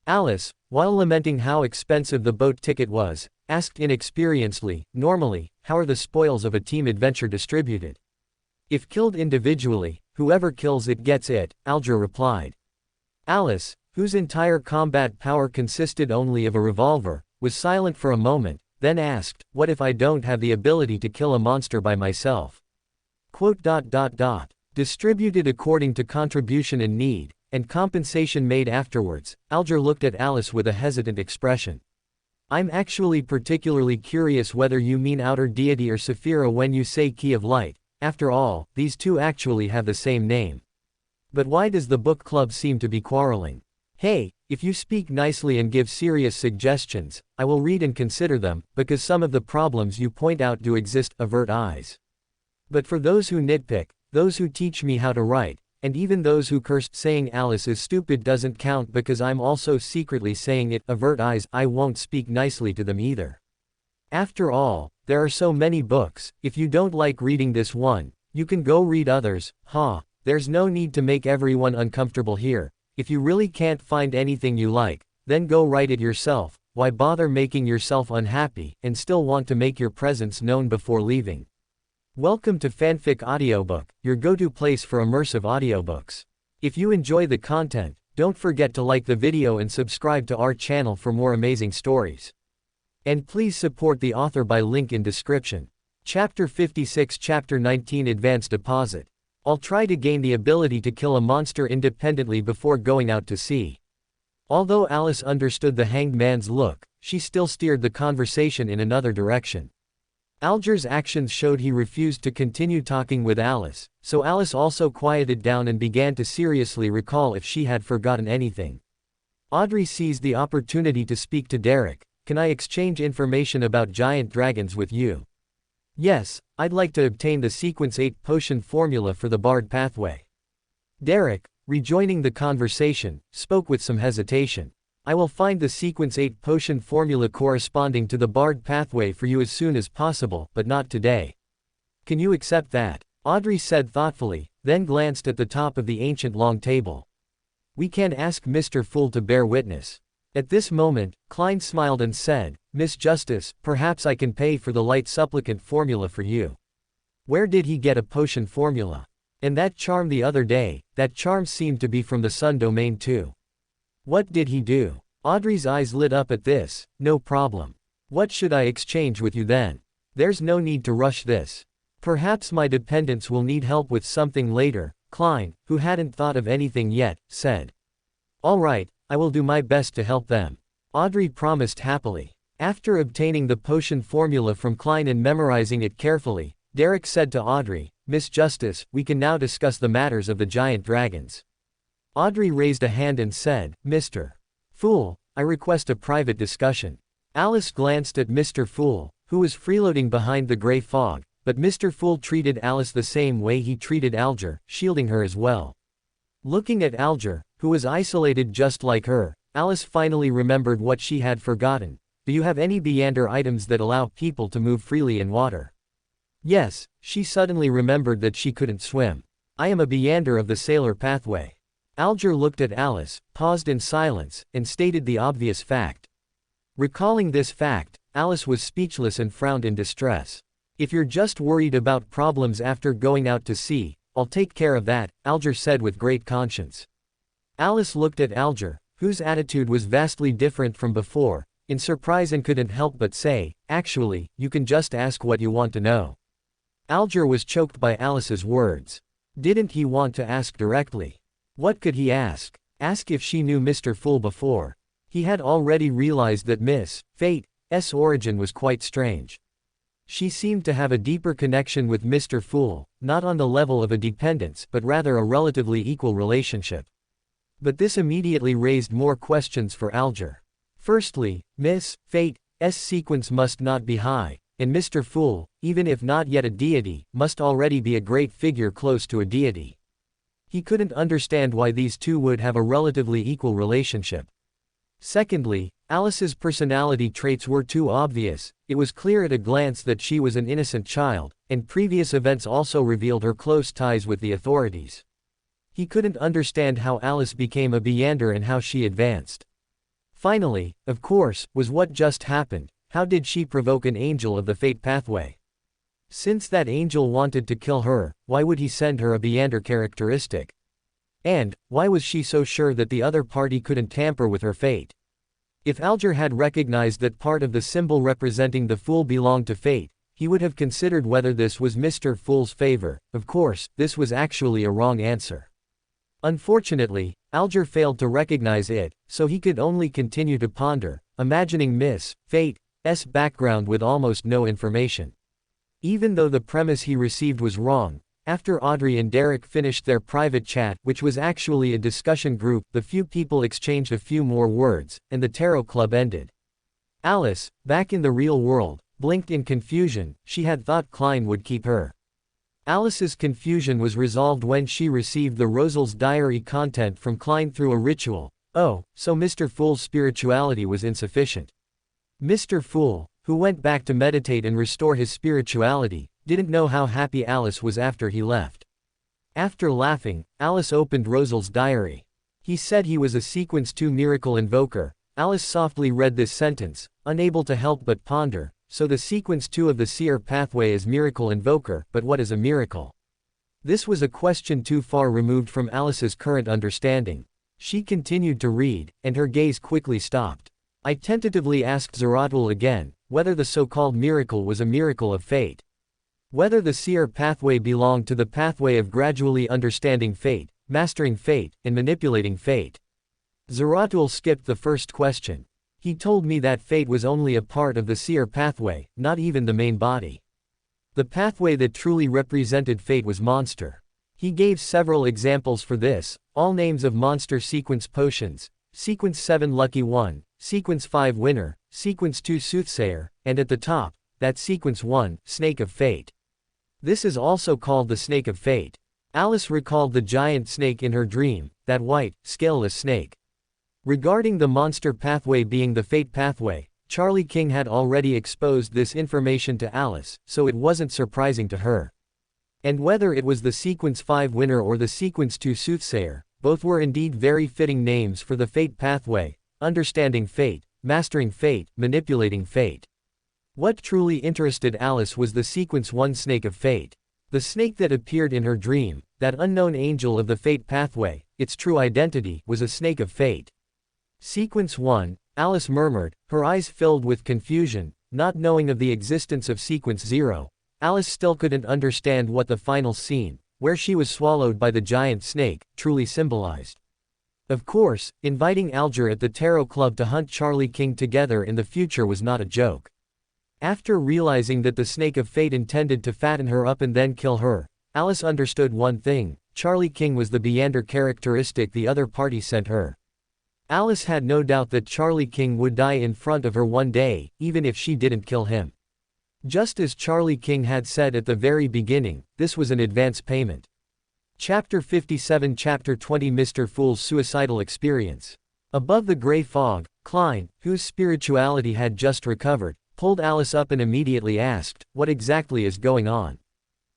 Alice, while lamenting how expensive the boat ticket was, asked inexperiencedly, normally, how are the spoils of a team adventure distributed? If killed individually, whoever kills it gets it, Alger replied. Alice, whose entire combat power consisted only of a revolver, was silent for a moment, then asked, what if I don't have the ability to kill a monster by myself? Distributed according to contribution and need, and compensation made afterwards, Alger looked at Alice with a hesitant expression. I'm actually particularly curious whether you mean outer deity or Sephira when you say key of light. After all, these two actually have the same name. But why does the book club seem to be quarreling? Hey, if you speak nicely and give serious suggestions, I will read and consider them, because some of the problems you point out do exist, avert eyes. But for those who nitpick, those who teach me how to write, and even those who cursed saying Alice is stupid doesn't count because I'm also secretly saying it, avert eyes, I won't speak nicely to them either. After all, there are so many books, if you don't like reading this one, you can go read others, there's no need to make everyone uncomfortable here. If you really can't find anything you like, then go write it yourself. Why bother making yourself unhappy, and still want to make your presence known before leaving? Welcome to Fanfic Audiobook, your go-to place for immersive audiobooks. If you enjoy the content, don't forget to like the video and subscribe to our channel for more amazing stories. And please support the author by link in description. Chapter 56 Chapter 19 Advanced Deposit. I'll try to gain the ability to kill a monster independently before going out to sea. Although Alice understood the hanged man's look, she still steered the conversation in another direction. Alger's actions showed he refused to continue talking with Alice, so Alice also quieted down and began to seriously recall if she had forgotten anything. Audrey seized the opportunity to speak to Derek. Can I exchange information about giant dragons with you? Yes, I'd like to obtain the Sequence 8 potion formula for the Bard pathway. Derek, rejoining the conversation, spoke with some hesitation. I will find the Sequence 8 potion formula corresponding to the Bard pathway for you as soon as possible, but not today. Can you accept that? Audrey said thoughtfully, then glanced at the top of the ancient long table. We can ask Mr. Fool to bear witness. At this moment, Klein smiled and said, Miss Justice, perhaps I can pay for the light supplicant formula for you. Where did he get a potion formula? And that charm the other day, that charm seemed to be from the Sun domain too. What did he do? Audrey's eyes lit up at this. No problem. What should I exchange with you then? There's no need to rush this. Perhaps my dependents will need help with something later, Klein, who hadn't thought of anything yet, said. All right, I will do my best to help them. Audrey promised happily. After obtaining the potion formula from Klein and memorizing it carefully, Derek said to Audrey, Miss Justice, we can now discuss the matters of the giant dragons. Audrey raised a hand and said, Mr. Fool, I request a private discussion. Alice glanced at Mr. Fool, who was freeloading behind the gray fog, but Mr. Fool treated Alice the same way he treated Alger, shielding her as well. Looking at Alger, who was isolated just like her, Alice finally remembered what she had forgotten. Do you have any Beander items that allow people to move freely in water? Yes, she suddenly remembered that she couldn't swim. I am a Beander of the sailor pathway. Alger looked at Alice, paused in silence, and stated the obvious fact. Recalling this fact, Alice was speechless and frowned in distress. If you're just worried about problems after going out to sea, I'll take care of that, Alger said with great conscience. Alice looked at Alger, whose attitude was vastly different from before, in surprise and couldn't help but say, actually, you can just ask what you want to know. Alger was choked by Alice's words. Didn't he want to ask directly? What could he ask? Ask if she knew Mr. Fool before. He had already realized that Miss Fate's origin was quite strange. She seemed to have a deeper connection with Mr. Fool, not on the level of a dependence but rather a relatively equal relationship. But this immediately raised more questions for Alger. Firstly, Miss Fate's sequence must not be high, and Mr. Fool, even if not yet a deity, must already be a great figure close to a deity. He couldn't understand why these two would have a relatively equal relationship. Secondly, Alice's personality traits were too obvious. It was clear at a glance that she was an innocent child, and previous events also revealed her close ties with the authorities. He couldn't understand how Alice became a Beander and how she advanced. Finally, of course, was what just happened. How did she provoke an angel of the fate pathway? Since that angel wanted to kill her, why would he send her a Beander characteristic? And, why was she so sure that the other party couldn't tamper with her fate? If Alger had recognized that part of the symbol representing the Fool belonged to fate, he would have considered whether this was Mr. Fool's favor. Of course, this was actually a wrong answer. Unfortunately, Alger failed to recognize it, so he could only continue to ponder, imagining Miss Fate's background with almost no information. Even though the premise he received was wrong, after Audrey and Derek finished their private chat, which was actually a discussion group, the few people exchanged a few more words, and the tarot club ended. Alice, back in the real world, blinked in confusion. She had thought Klein would keep her. Alice's confusion was resolved when she received the Rosal's diary content from Klein through a ritual. Oh, so Mr. Fool's spirituality was insufficient. Mr. Fool, who went back to meditate and restore his spirituality, didn't know how happy Alice was after he left. After laughing, Alice opened Rosal's diary. He said he was a Sequence 2 miracle invoker. Alice softly read this sentence, unable to help but ponder. So the Sequence 2 of the seer pathway is miracle invoker, but what is a miracle? This was a question too far removed from Alice's current understanding. She continued to read, and her gaze quickly stopped. I tentatively asked Zeratul again, whether the so-called miracle was a miracle of fate. Whether the seer pathway belonged to the pathway of gradually understanding fate, mastering fate, and manipulating fate. Zeratul skipped the first question. He told me that fate was only a part of the seer pathway, not even the main body. The pathway that truly represented fate was monster. He gave several examples for this, all names of monster sequence potions: Sequence 7 Lucky 1, Sequence 5 Winner, Sequence 2 Soothsayer, and at the top, that Sequence 1, Snake of Fate. This is also called the Snake of Fate. Alice recalled the giant snake in her dream, that white, scaleless snake. Regarding the monster pathway being the fate pathway, Charlie King had already exposed this information to Alice, so it wasn't surprising to her. And whether it was the Sequence 5 Winner or the Sequence 2 Soothsayer, both were indeed very fitting names for the fate pathway: understanding fate, mastering fate, manipulating fate. What truly interested Alice was the Sequence 1 Snake of Fate. The snake that appeared in her dream, that unknown angel of the fate pathway, its true identity, was a snake of fate. Sequence 1, Alice murmured, her eyes filled with confusion, not knowing of the existence of Sequence 0. Alice still couldn't understand what the final scene, where she was swallowed by the giant snake, truly symbolized. Of course, inviting Alger at the Tarot Club to hunt Charlie King together in the future was not a joke. After realizing that the snake of fate intended to fatten her up and then kill her, Alice understood one thing: Charlie King was the Beander characteristic the other party sent her. Alice had no doubt that Charlie King would die in front of her one day, even if she didn't kill him. Just as Charlie King had said at the very beginning, this was an advance payment. Chapter 57 Chapter 20 Mr. Fool's Suicidal Experience. Above the gray fog, Klein, whose spirituality had just recovered, pulled Alice up and immediately asked, "What exactly is going on?"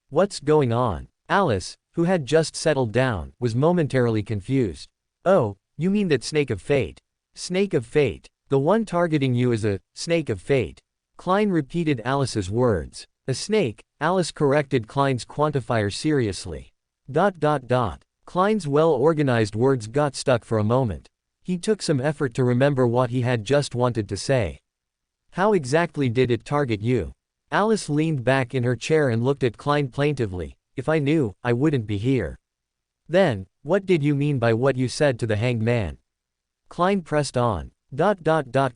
"What's going on?" Alice, who had just settled down, was momentarily confused. "Oh, you mean that snake of fate?" "Snake of fate. The one targeting you is a snake of fate." Klein repeated Alice's words. "A snake," Alice corrected Klein's quantifier seriously. Klein's well-organized words got stuck for a moment. He took some effort to remember what he had just wanted to say. "How exactly did it target you?" Alice leaned back in her chair and looked at Klein plaintively. "If I knew, I wouldn't be here." "Then, what did you mean by what you said to the hanged man?" Klein pressed on.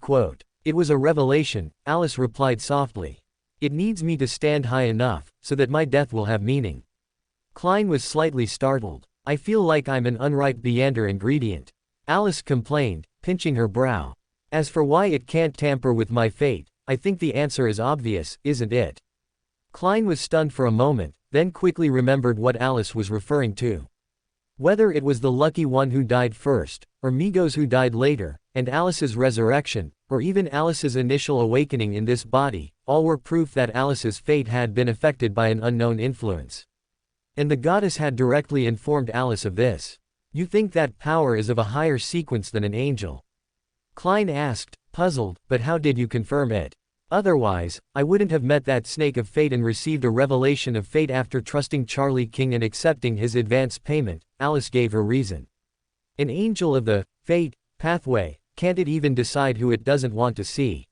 Quote, "It was a revelation," Alice replied softly. "It needs me to stand high enough, so that my death will have meaning." Klein was slightly startled. "I feel like I'm an unripe Beander ingredient," Alice complained, pinching her brow. "As for why it can't tamper with my fate, I think the answer is obvious, isn't it?" Klein was stunned for a moment, then quickly remembered what Alice was referring to. Whether it was the lucky one who died first, or Migos who died later, and Alice's resurrection, or even Alice's initial awakening in this body, all were proof that Alice's fate had been affected by an unknown influence. And the goddess had directly informed Alice of this. "You think that power is of a higher sequence than an angel?" Klein asked, puzzled, "But how did you confirm it? Otherwise, I wouldn't have met that snake of fate and received a revelation of fate after trusting Charlie King and accepting his advance payment." Alice gave her reason. "An angel of the fate pathway, can't it even decide who it doesn't want to see?"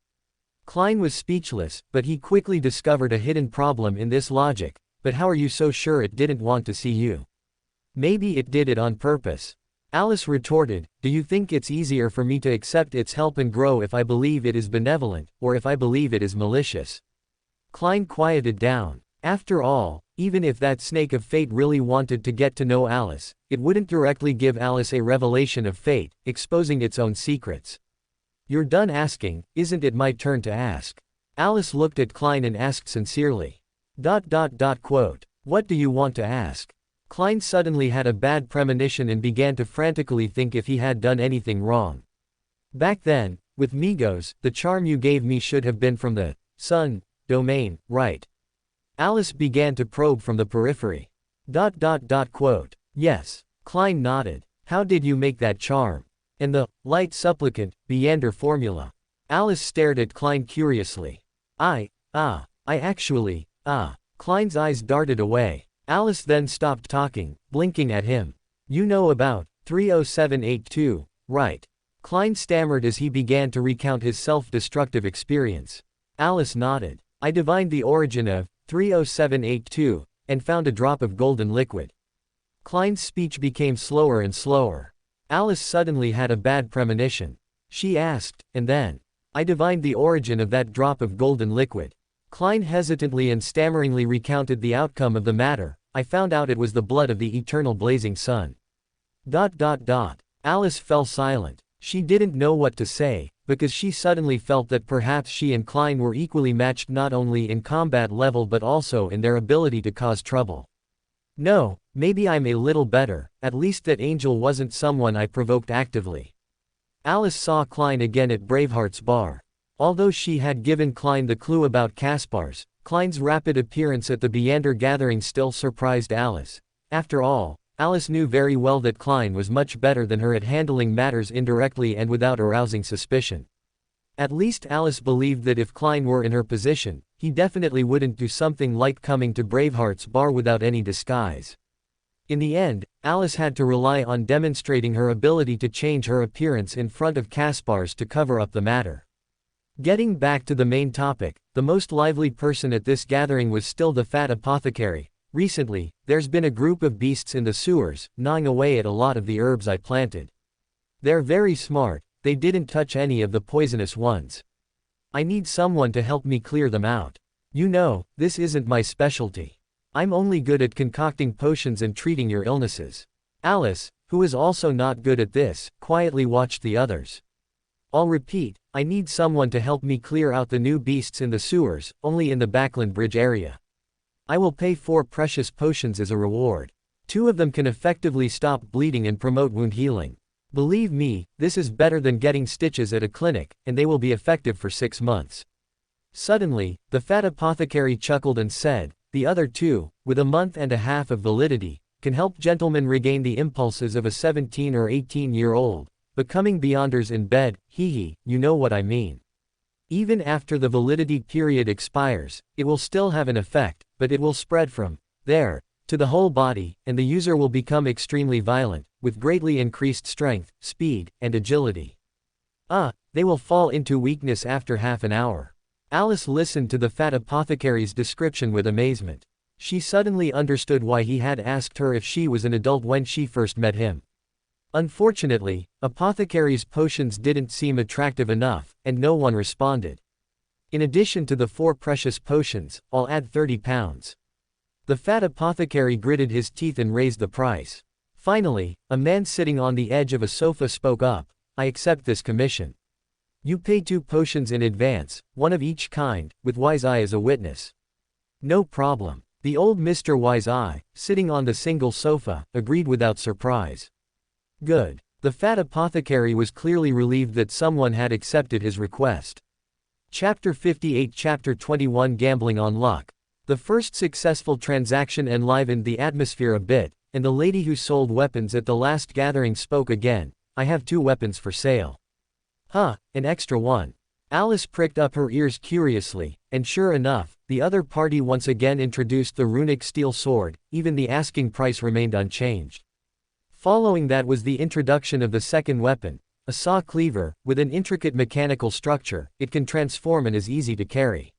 Klein was speechless, but he quickly discovered a hidden problem in this logic. "But how are you so sure it didn't want to see you?" "Maybe it did it on purpose." Alice retorted, "Do you think it's easier for me to accept its help and grow if I believe it is benevolent, or if I believe it is malicious?" Klein quieted down. After all, even if that snake of fate really wanted to get to know Alice, it wouldn't directly give Alice a revelation of fate, exposing its own secrets. "You're done asking, isn't it my turn to ask?" Alice looked at Klein and asked sincerely. Quote, "What do you want to ask?" Klein suddenly had a bad premonition and began to frantically think if he had done anything wrong. "Back then, with Migos, the charm you gave me should have been from the sun domain, right?" Alice began to probe from the periphery. Quote, "Yes." Klein nodded. "How did you make that charm? And the light supplicant, Beander formula?" Alice stared at Klein curiously. I actually, Klein's eyes darted away. Alice then stopped talking, blinking at him. "You know about 30782, right?" Klein stammered as he began to recount his self-destructive experience. Alice nodded. "I divined the origin of 30782, and found a drop of golden liquid." Klein's speech became slower and slower. Alice suddenly had a bad premonition. She asked, "And then?" "I divined the origin of that drop of golden liquid." Klein hesitantly and stammeringly recounted the outcome of the matter. "I found out it was the blood of the eternal blazing sun." Alice fell silent. She didn't know what to say, because she suddenly felt that perhaps she and Klein were equally matched not only in combat level but also in their ability to cause trouble. "No, maybe I'm a little better, at least that angel wasn't someone I provoked actively." Alice saw Klein again at Braveheart's bar. Although she had given Klein the clue about Kaspar's, Klein's rapid appearance at the Beander gathering still surprised Alice. After all, Alice knew very well that Klein was much better than her at handling matters indirectly and without arousing suspicion. At least Alice believed that if Klein were in her position, he definitely wouldn't do something like coming to Braveheart's bar without any disguise. In the end, Alice had to rely on demonstrating her ability to change her appearance in front of Caspars to cover up the matter. Getting back to the main topic, the most lively person at this gathering was still the fat apothecary. Recently, there's been a group of beasts in the sewers, gnawing away at a lot of the herbs I planted. They're very smart, they didn't touch any of the poisonous ones. I need someone to help me clear them out. You know, this isn't my specialty. I'm only good at concocting potions and treating your illnesses. Alice, who is also not good at this, quietly watched the others. I'll repeat, I need someone to help me clear out the new beasts in the sewers, only in the Backland Bridge area. I will pay 4 precious potions as a reward. 2 of them can effectively stop bleeding and promote wound healing. Believe me, this is better than getting stitches at a clinic, and they will be effective for 6 months. Suddenly, the fat apothecary chuckled and said, the other 2, with a month and a half of validity, can help gentlemen regain the impulses of a 17 or 18-year-old, becoming beyonders in bed, hee, you know what I mean. Even after the validity period expires, it will still have an effect, but it will spread from there to the whole body, and the user will become extremely violent, with greatly increased strength, speed, and agility. They will fall into weakness after half an hour. Alice listened to the fat apothecary's description with amazement. She suddenly understood why he had asked her if she was an adult when she first met him. Unfortunately, Apothecary's potions didn't seem attractive enough, and no one responded. In addition to the 4 precious potions, I'll add 30 pounds. The fat apothecary gritted his teeth and raised the price. Finally, a man sitting on the edge of a sofa spoke up, I accept this commission. You pay 2 potions in advance, 1 of each kind, with Wise Eye as a witness. No problem. The old Mr. Wise Eye, sitting on the single sofa, agreed without surprise. Good. The fat apothecary was clearly relieved that someone had accepted his request. Chapter 58 Chapter 21 Gambling on Luck. The first successful transaction enlivened the atmosphere a bit, and the lady who sold weapons at the last gathering spoke again, I have 2 weapons for sale. An extra one. Alice pricked up her ears curiously, and sure enough, the other party once again introduced the runic steel sword, even the asking price remained unchanged. Following that was the introduction of the second weapon, a saw cleaver, with an intricate mechanical structure, it can transform and is easy to carry.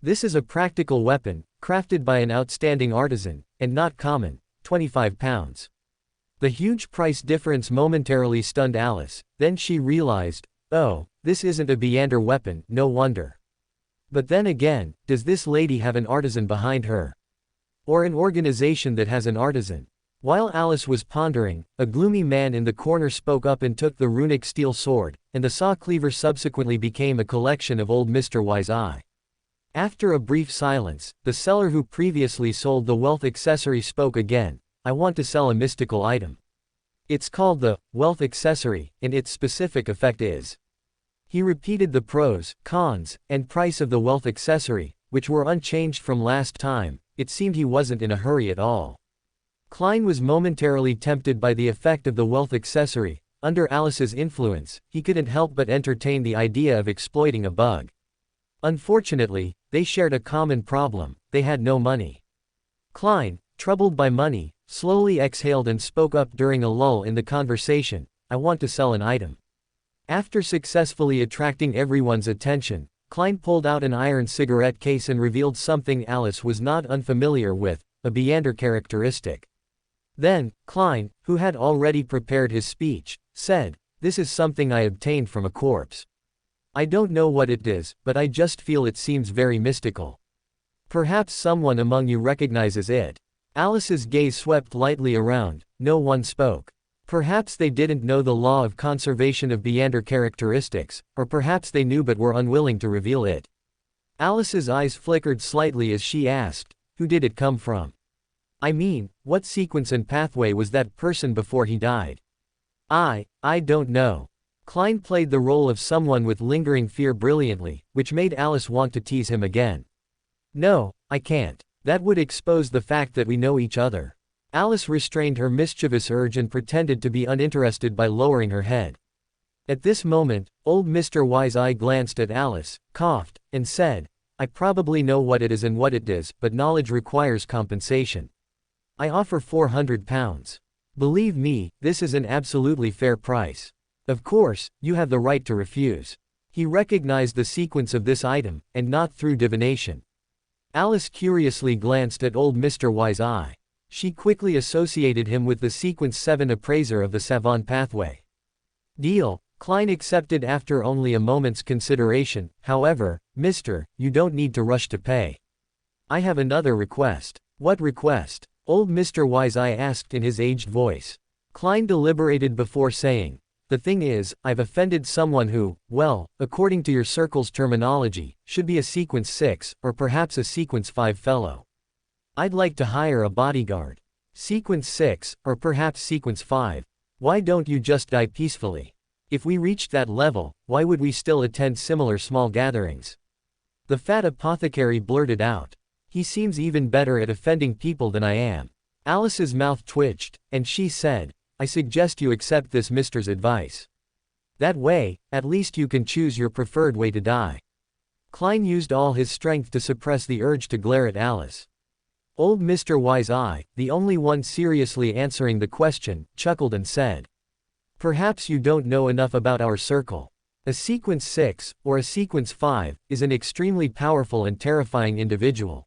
This is a practical weapon, crafted by an outstanding artisan, and not common, 25 pounds. The huge price difference momentarily stunned Alice, then she realized, oh, this isn't a Beander weapon, no wonder. But then again, does this lady have an artisan behind her? Or an organization that has an artisan? While Alice was pondering, a gloomy man in the corner spoke up and took the runic steel sword, and the saw cleaver subsequently became a collection of old Mr. Wise Eye. After a brief silence, the seller who previously sold the wealth accessory spoke again, I want to sell a mystical item. It's called the wealth accessory, and its specific effect is. He repeated the pros, cons, and price of the wealth accessory, which were unchanged from last time. It seemed he wasn't in a hurry at all. Klein was momentarily tempted by the effect of the wealth accessory. Under Alice's influence, he couldn't help but entertain the idea of exploiting a bug. Unfortunately, they shared a common problem, they had no money. Klein, troubled by money, slowly exhaled and spoke up during a lull in the conversation, I want to sell an item. After successfully attracting everyone's attention, Klein pulled out an iron cigarette case and revealed something Alice was not unfamiliar with, a Beander characteristic. Then, Klein, who had already prepared his speech, said, this is something I obtained from a corpse. I don't know what it is, but I just feel it seems very mystical. Perhaps someone among you recognizes it. Alice's gaze swept lightly around, no one spoke. Perhaps they didn't know the law of conservation of Beander characteristics, or perhaps they knew but were unwilling to reveal it. Alice's eyes flickered slightly as she asked, who did it come from? I mean, what sequence and pathway was that person before he died? I don't know. Klein played the role of someone with lingering fear brilliantly, which made Alice want to tease him again. No, I can't. That would expose the fact that we know each other. Alice restrained her mischievous urge and pretended to be uninterested by lowering her head. At this moment, old Mr. Wise Eye glanced at Alice, coughed, and said, I probably know what it is and what it does, but knowledge requires compensation. I offer 400 pounds. Believe me, this is an absolutely fair price. Of course, you have the right to refuse. He recognized the sequence of this item, and not through divination. Alice curiously glanced at old Mr. Wise-Eye. She quickly associated him with the sequence 7 appraiser of the Savant pathway. Deal. Klein accepted after only a moment's consideration. However, mister, you don't need to rush to pay. I have another request. What request? Old Mr. Wise-Eye asked in his aged voice. Klein deliberated before saying, the thing is, I've offended someone who, well, according to your circle's terminology, should be a sequence 6, or perhaps a sequence 5 fellow. I'd like to hire a bodyguard. Sequence 6, or perhaps sequence 5. Why don't you just die peacefully? If we reached that level, why would we still attend similar small gatherings? The fat apothecary blurted out. He seems even better at offending people than I am. Alice's mouth twitched, and she said, I suggest you accept this mister's advice. That way, at least you can choose your preferred way to die. Klein used all his strength to suppress the urge to glare at Alice. Old Mr. Wise-Eye, the only one seriously answering the question, chuckled and said, perhaps you don't know enough about our circle. A sequence 6, or a sequence 5, is an extremely powerful and terrifying individual.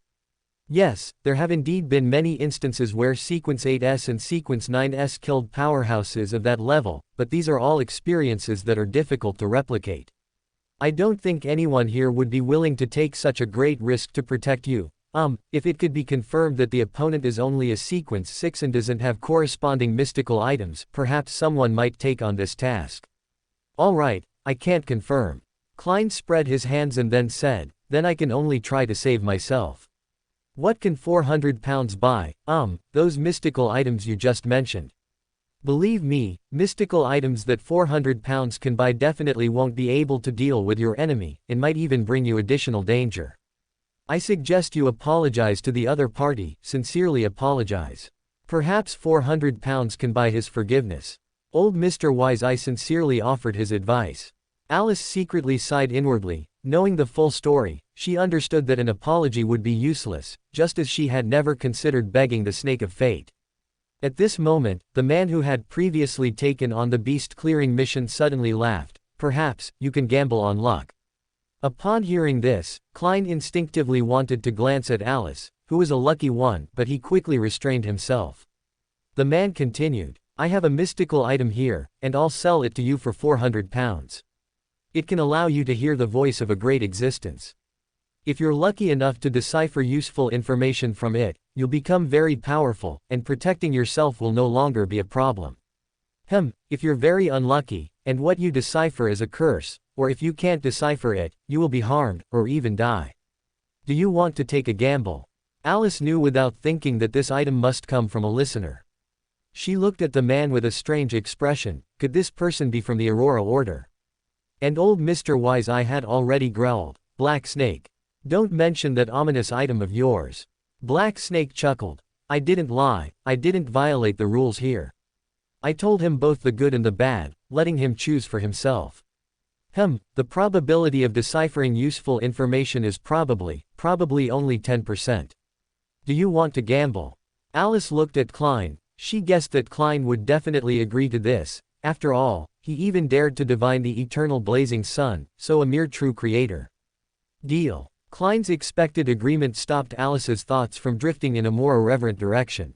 Yes, there have indeed been many instances where sequence 8s and sequence 9s killed powerhouses of that level, but these are all experiences that are difficult to replicate. I don't think anyone here would be willing to take such a great risk to protect you. If it could be confirmed that the opponent is only a sequence 6 and doesn't have corresponding mystical items, perhaps someone might take on this task. All right, I can't confirm. Klein spread his hands and then said, then I can only try to save myself. What can 400 pounds buy? Those mystical items you just mentioned. Believe me, mystical items that 400 pounds can buy definitely won't be able to deal with your enemy, and might even bring you additional danger. I suggest you apologize to the other party, sincerely apologize. Perhaps 400 pounds can buy his forgiveness. Old Mr. Wise-Eye sincerely offered his advice. Alice secretly sighed inwardly. Knowing the full story, she understood that an apology would be useless, just as she had never considered begging the snake of fate. At this moment, the man who had previously taken on the beast-clearing mission suddenly laughed. Perhaps, you can gamble on luck. Upon hearing this, Klein instinctively wanted to glance at Alice, who was a lucky one, but he quickly restrained himself. The man continued, I have a mystical item here, and I'll sell it to you for 400 pounds. It can allow you to hear the voice of a great existence. If you're lucky enough to decipher useful information from it, you'll become very powerful, and protecting yourself will no longer be a problem. If you're very unlucky, and what you decipher is a curse, or if you can't decipher it, you will be harmed, or even die. Do you want to take a gamble? Alice knew without thinking that this item must come from a listener. She looked at the man with a strange expression. Could this person be from the Aurora Order? And old Mr. Wise-Eye had already growled, Black Snake. Don't mention that ominous item of yours. Black Snake chuckled. I didn't lie, I didn't violate the rules here. I told him both the good and the bad, letting him choose for himself. The probability of deciphering useful information is probably only 10%. Do you want to gamble? Alice looked at Klein. She guessed that Klein would definitely agree to this. After all, he even dared to divine the eternal blazing sun, so a mere true creator. Deal. Klein's expected agreement stopped Alice's thoughts from drifting in a more irreverent direction.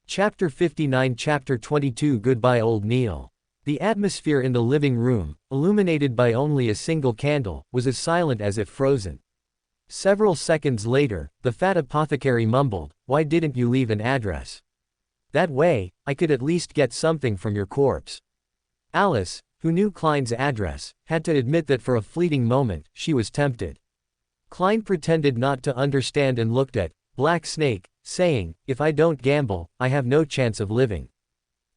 Chapter 59 Chapter 22 Goodbye Old Neil. The atmosphere in the living room, illuminated by only a single candle, was as silent as if frozen. Several seconds later, the fat apothecary mumbled, Why didn't you leave an address? That way, I could at least get something from your corpse. Alice, who knew Klein's address, had to admit that for a fleeting moment, she was tempted. Klein pretended not to understand and looked at Black Snake, saying, If I don't gamble, I have no chance of living.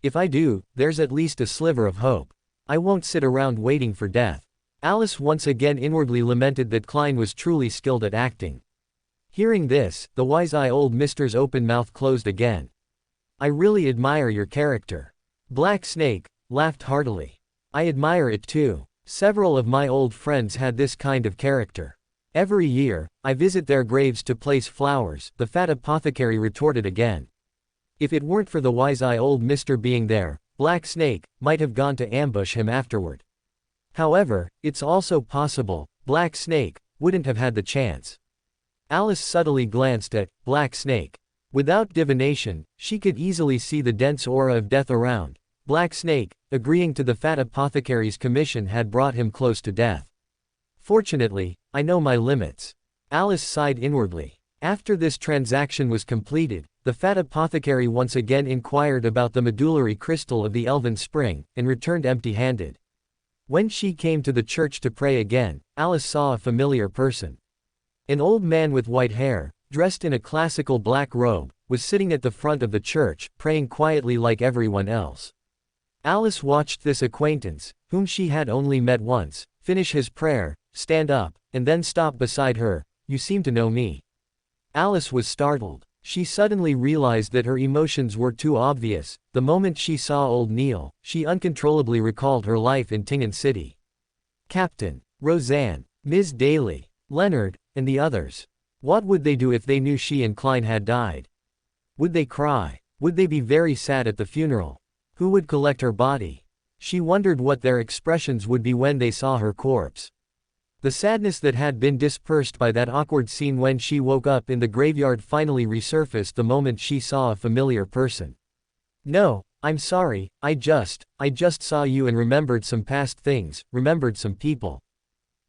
If I do, there's at least a sliver of hope. I won't sit around waiting for death. Alice once again inwardly lamented that Klein was truly skilled at acting. Hearing this, the wise-eye old mister's open mouth closed again. I really admire your character. Black Snake laughed heartily. I admire it too. Several of my old friends had this kind of character. Every year, I visit their graves to place flowers, the fat apothecary retorted again. If it weren't for the wise-eye old mister being there, Black Snake might have gone to ambush him afterward. However, it's also possible Black Snake wouldn't have had the chance. Alice subtly glanced at Black Snake. Without divination, she could easily see the dense aura of death around. Black Snake, agreeing to the fat apothecary's commission, had brought him close to death. Fortunately, I know my limits. Alice sighed inwardly. After this transaction was completed, the fat apothecary once again inquired about the medullary crystal of the elven spring, and returned empty-handed. When she came to the church to pray again, Alice saw a familiar person. An old man with white hair, dressed in a classical black robe, was sitting at the front of the church, praying quietly like everyone else. Alice watched this acquaintance, whom she had only met once, finish his prayer, stand up, and then stop beside her. "You seem to know me." Alice was startled. She suddenly realized that her emotions were too obvious. The moment she saw old Neil, she uncontrollably recalled her life in Tingen City. Captain, Roseanne, Ms. Daly, Leonard, and the others. What would they do if they knew she and Klein had died? Would they cry? Would they be very sad at the funeral? Who would collect her body? She wondered what their expressions would be when they saw her corpse. The sadness that had been dispersed by that awkward scene when she woke up in the graveyard finally resurfaced the moment she saw a familiar person. "No, I'm sorry, I just saw you and remembered some past things, remembered some people."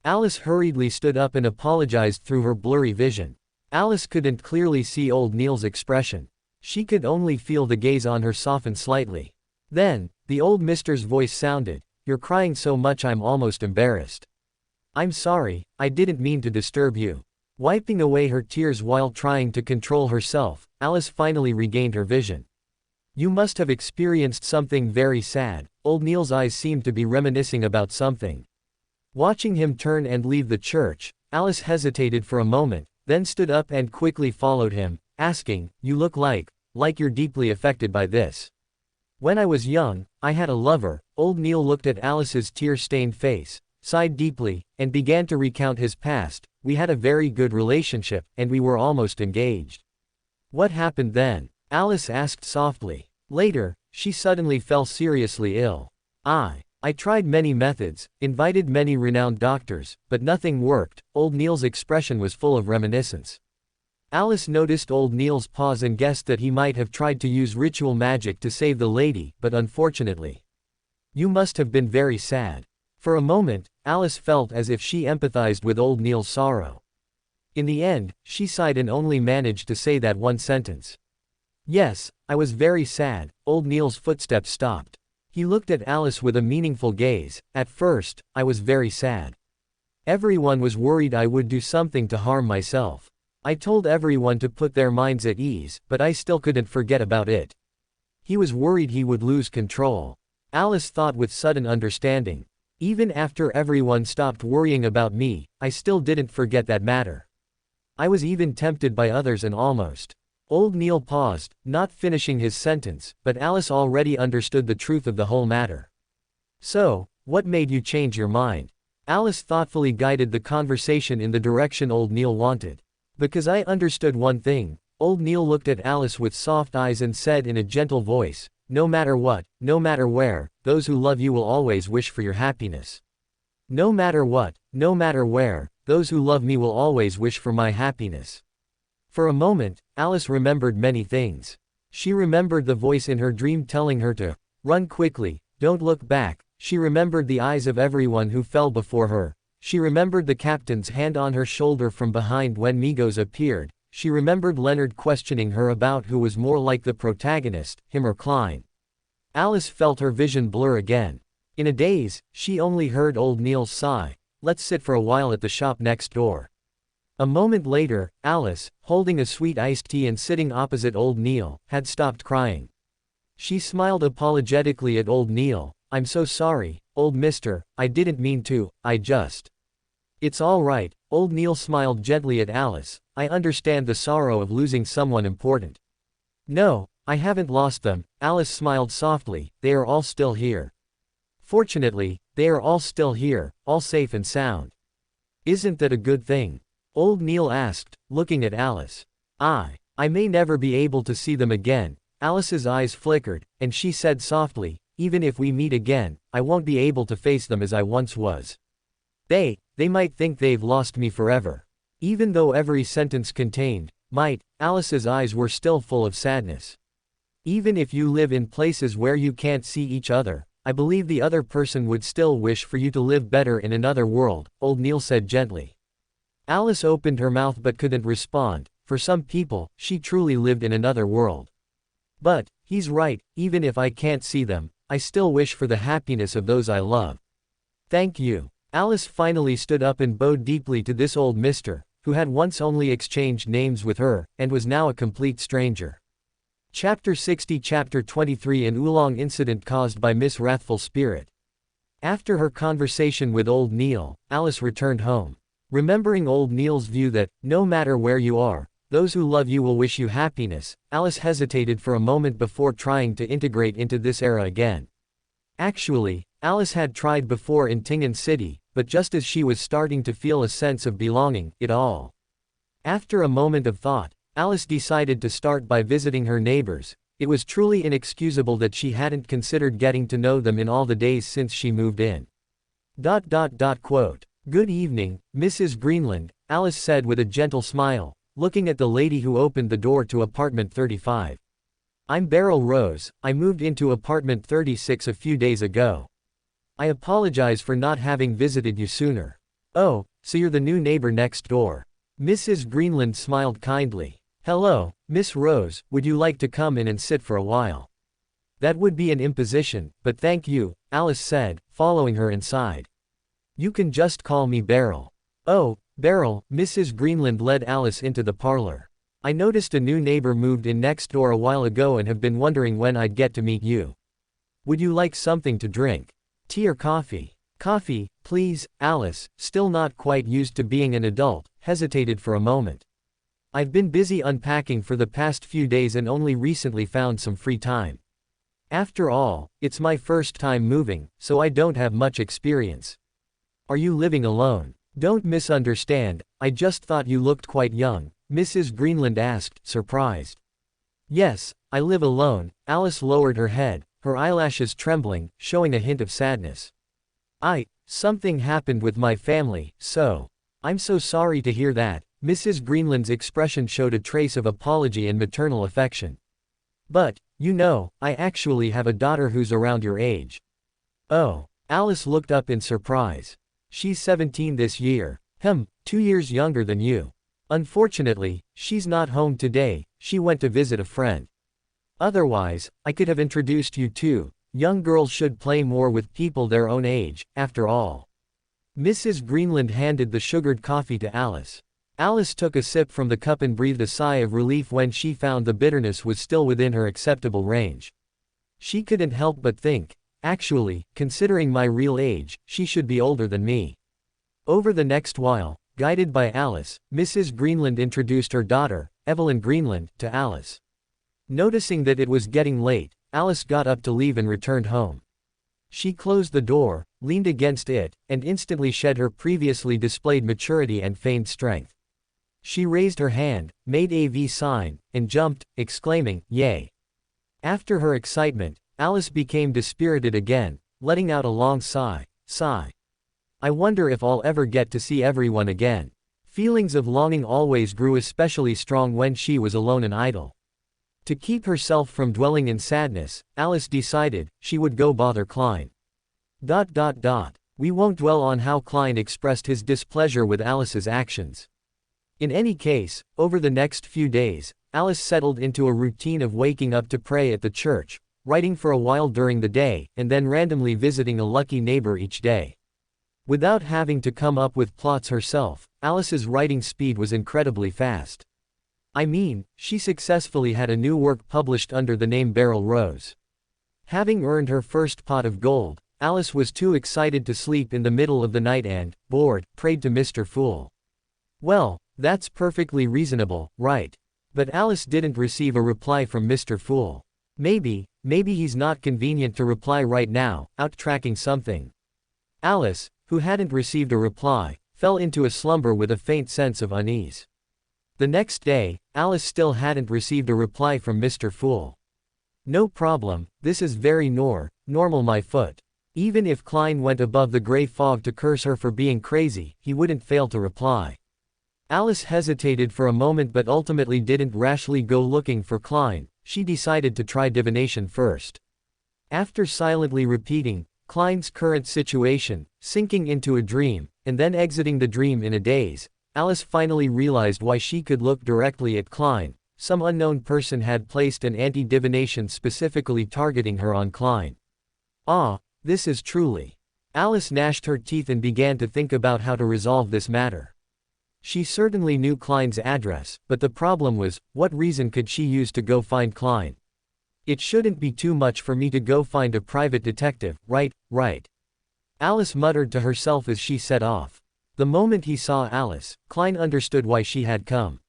Alice hurriedly stood up and apologized through her blurry vision. Alice couldn't clearly see old Neil's expression. She could only feel the gaze on her soften slightly. Then, the old mister's voice sounded, "You're crying so much I'm almost embarrassed." "I'm sorry, I didn't mean to disturb you." Wiping away her tears while trying to control herself, Alice finally regained her vision. "You must have experienced something very sad." Old Neil's eyes seemed to be reminiscing about something. Watching him turn and leave the church, Alice hesitated for a moment, then stood up and quickly followed him, asking, "You look like you're deeply affected by this." "When I was young, I had a lover." Old Neil looked at Alice's tear-stained face, sighed deeply, and began to recount his past. "We had a very good relationship, and we were almost engaged." "What happened then?" Alice asked softly. Later, she suddenly fell seriously ill. I tried many methods, invited many renowned doctors, but nothing worked." Old Neil's expression was full of reminiscence. Alice noticed old Neil's pause and guessed that he might have tried to use ritual magic to save the lady, but unfortunately. "You must have been very sad." For a moment, Alice felt as if she empathized with old Neil's sorrow. In the end, she sighed and only managed to say that one sentence. "Yes, I was very sad." Old Neil's footsteps stopped. He looked at Alice with a meaningful gaze. "At first, I was very sad. Everyone was worried I would do something to harm myself. I told everyone to put their minds at ease, but I still couldn't forget about it." He was worried he would lose control. Alice thought with sudden understanding. "Even after everyone stopped worrying about me, I still didn't forget that matter. I was even tempted by others and almost." Old Neil paused, not finishing his sentence, but Alice already understood the truth of the whole matter. "So, what made you change your mind?" Alice thoughtfully guided the conversation in the direction old Neil wanted. "Because I understood one thing." Old Neil looked at Alice with soft eyes and said in a gentle voice, "No matter what, no matter where, those who love you will always wish for your happiness. No matter what, no matter where, those who love me will always wish for my happiness." For a moment, Alice remembered many things. She remembered the voice in her dream telling her to run quickly, don't look back. She remembered the eyes of everyone who fell before her. She remembered the captain's hand on her shoulder from behind when Migos appeared. She remembered Leonard questioning her about who was more like the protagonist, him or Klein. Alice felt her vision blur again. In a daze, she only heard old Neil's sigh, "Let's sit for a while at the shop next door." A moment later, Alice, holding a sweet iced tea and sitting opposite old Neil, had stopped crying. She smiled apologetically at old Neil. "I'm so sorry, old mister, I didn't mean to, I just." "It's all right." Old Neil smiled gently at Alice. "I understand the sorrow of losing someone important." "No, I haven't lost them." Alice smiled softly. "They are all still here. Fortunately, they are all still here, all safe and sound." "Isn't that a good thing?" Old Neil asked, looking at Alice. I may never be able to see them again." Alice's eyes flickered, and she said softly, even if we meet again, I won't be able to face them as I once was. They might think they've lost me forever. Even though every sentence contained, might, Alice's eyes were still full of sadness. Even if you live in places where you can't see each other, I believe the other person would still wish for you to live better in another world, old Neil said gently. Alice opened her mouth but couldn't respond. For some people, she truly lived in another world. But, he's right, even if I can't see them, I still wish for the happiness of those I love. Thank you. Alice finally stood up and bowed deeply to this old mister, who had once only exchanged names with her, and was now a complete stranger. Chapter 60 Chapter 23 An oolong incident caused by Miss Wrathful Spirit. After her conversation with old Neil, Alice returned home. Remembering old Neil's view that, no matter where you are, those who love you will wish you happiness, Alice hesitated for a moment before trying to integrate into this era again. Actually, Alice had tried before in Tingen City, but just as she was starting to feel a sense of belonging, it all. After a moment of thought, Alice decided to start by visiting her neighbors. It was truly inexcusable that she hadn't considered getting to know them in all the days since she moved in. Quote. Good evening, Mrs. Greenland, Alice said with a gentle smile, looking at the lady who opened the door to apartment 35. I'm Beryl Rose, I moved into apartment 36 a few days ago. I apologize for not having visited you sooner. Oh, so you're the new neighbor next door. Mrs. Greenland smiled kindly. Hello, Miss Rose, would you like to come in and sit for a while? That would be an imposition, but thank you, Alice said, following her inside. You can just call me Beryl. Oh, Beryl, Mrs. Greenland led Alice into the parlor. I noticed a new neighbor moved in next door a while ago and have been wondering when I'd get to meet you. Would you like something to drink? Tea or coffee? Coffee, please, Alice, still not quite used to being an adult, hesitated for a moment. I've been busy unpacking for the past few days and only recently found some free time. After all, it's my first time moving, so I don't have much experience. Are you living alone? Don't misunderstand, I just thought you looked quite young, Mrs. Greenland asked, surprised. Yes, I live alone, Alice lowered her head, her eyelashes trembling, showing a hint of sadness. Something happened with my family, so. I'm so sorry to hear that. Mrs. Greenland's expression showed a trace of apology and maternal affection. But, you know, I actually have a daughter who's around your age. Oh, Alice looked up in surprise. She's 17 this year. 2 years younger than you. Unfortunately, she's not home today, she went to visit a friend. Otherwise, I could have introduced you too. Young girls should play more with people their own age, after all. Mrs. Greenland handed the sugared coffee to Alice. Alice took a sip from the cup and breathed a sigh of relief when she found the bitterness was still within her acceptable range. She couldn't help but think, actually, considering my real age, she should be older than me. Over the next while, guided by Alice, Mrs. Greenland introduced her daughter, Evelyn Greenland, to Alice. Noticing that it was getting late, Alice got up to leave and returned home. She closed the door, leaned against it, and instantly shed her previously displayed maturity and feigned strength. She raised her hand, made a V sign, and jumped, exclaiming, "Yay!" After her excitement, Alice became dispirited again, letting out a long sigh. I wonder if I'll ever get to see everyone again. Feelings of longing always grew especially strong when she was alone and idle. To keep herself from dwelling in sadness, Alice decided she would go bother Klein. We won't dwell on how Klein expressed his displeasure with Alice's actions. In any case, over the next few days, Alice settled into a routine of waking up to pray at the church, writing for a while during the day, and then randomly visiting a lucky neighbor each day. Without having to come up with plots herself, Alice's writing speed was incredibly fast. I mean, she successfully had a new work published under the name Beryl Rose. Having earned her first pot of gold, Alice was too excited to sleep in the middle of the night and, bored, prayed to Mr. Fool. Well, that's perfectly reasonable, right? But Alice didn't receive a reply from Mr. Fool. Maybe he's not convenient to reply right now, out tracking something. Alice, who hadn't received a reply, fell into a slumber with a faint sense of unease. The next day, Alice still hadn't received a reply from Mr. Fool. No problem, this is very normal my foot. Even if Klein went above the gray fog to curse her for being crazy, he wouldn't fail to reply. Alice hesitated for a moment but ultimately didn't rashly go looking for Klein. She decided to try divination first. After silently repeating Klein's current situation, sinking into a dream, and then exiting the dream in a daze, Alice finally realized why she could look directly at Klein. Some unknown person had placed an anti-divination specifically targeting her on Klein. Ah, this is truly. Alice gnashed her teeth and began to think about how to resolve this matter. She certainly knew Klein's address, but the problem was, what reason could she use to go find Klein? It shouldn't be too much for me to go find a private detective, right? Alice muttered to herself as she set off. The moment he saw Alice, Klein understood why she had come.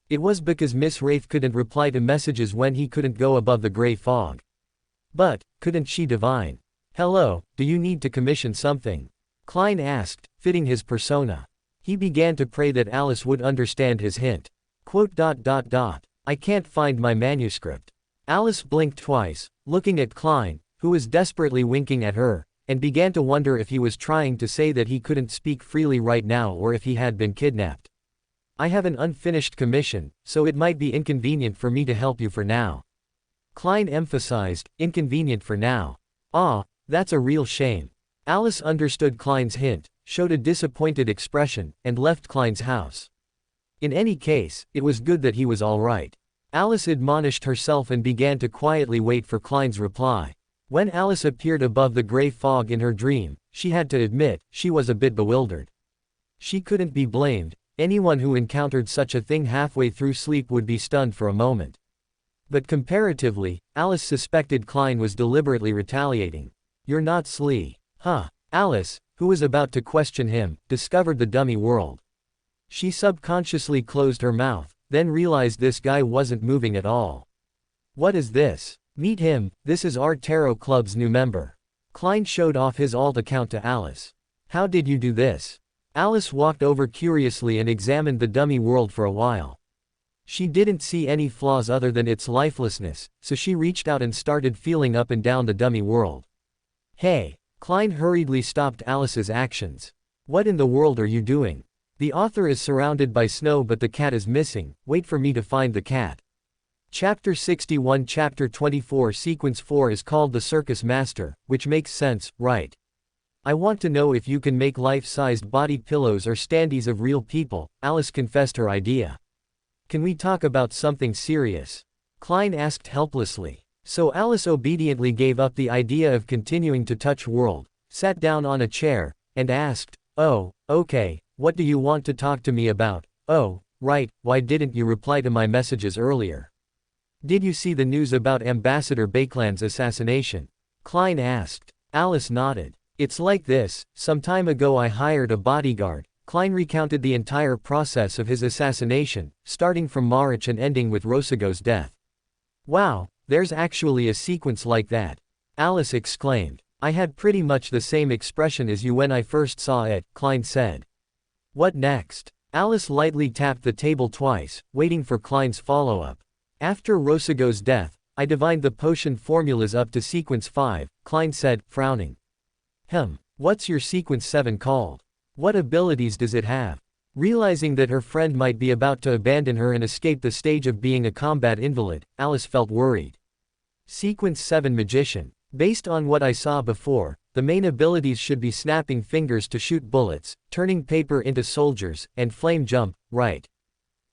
It was because Miss Wraith couldn't reply to messages when he couldn't go above the gray fog. But, couldn't she divine? Hello, do you need to commission something? Klein asked, fitting his persona. He began to pray that Alice would understand his hint. I can't find my manuscript. Alice blinked twice, looking at Klein, who was desperately winking at her, and began to wonder if he was trying to say that he couldn't speak freely right now or if he had been kidnapped. I have an unfinished commission, so it might be inconvenient for me to help you for now. Klein emphasized, inconvenient for now. Ah, that's a real shame. Alice understood Klein's hint, showed a disappointed expression, and left Klein's house. In any case, it was good that he was all right. Alice admonished herself and began to quietly wait for Klein's reply. When Alice appeared above the gray fog in her dream, she had to admit, she was a bit bewildered. She couldn't be blamed. Anyone who encountered such a thing halfway through sleep would be stunned for a moment. But comparatively, Alice suspected Klein was deliberately retaliating. You're not Slee. Huh. Alice, who was about to question him, discovered the dummy world. She subconsciously closed her mouth, then realized this guy wasn't moving at all. What is this? Meet him, this is our Tarot Club's new member. Klein showed off his alt account to Alice. How did you do this? Alice walked over curiously and examined the dummy world for a while. She didn't see any flaws other than its lifelessness, so she reached out and started feeling up and down the dummy world. Hey! Klein hurriedly stopped Alice's actions. What in the world are you doing? The author is surrounded by snow but the cat is missing, wait for me to find the cat. Chapter 61 Chapter 24 Sequence 4 is called The Circus Master, which makes sense, right? I want to know if you can make life-sized body pillows or standees of real people, Alice confessed her idea. Can we talk about something serious? Klein asked helplessly. So Alice obediently gave up the idea of continuing to touch world, sat down on a chair, and asked, oh, okay, what do you want to talk to me about? Oh, right, why didn't you reply to my messages earlier? Did you see the news about Ambassador Bakeland's assassination? Klein asked. Alice nodded. It's like this, some time ago I hired a bodyguard. Klein recounted the entire process of his assassination, starting from Marich and ending with Rosago's death. Wow, there's actually a sequence like that. Alice exclaimed. I had pretty much the same expression as you when I first saw it, Klein said. What next? Alice lightly tapped the table twice, waiting for Klein's follow-up. After Rosago's death, I divined the potion formulas up to sequence 5, Klein said, frowning. What's your sequence 7 called? What abilities does it have? Realizing that her friend might be about to abandon her and escape the stage of being a combat invalid, Alice felt worried. Sequence 7 Magician. Based on what I saw before, the main abilities should be snapping fingers to shoot bullets, turning paper into soldiers, and flame jump, right?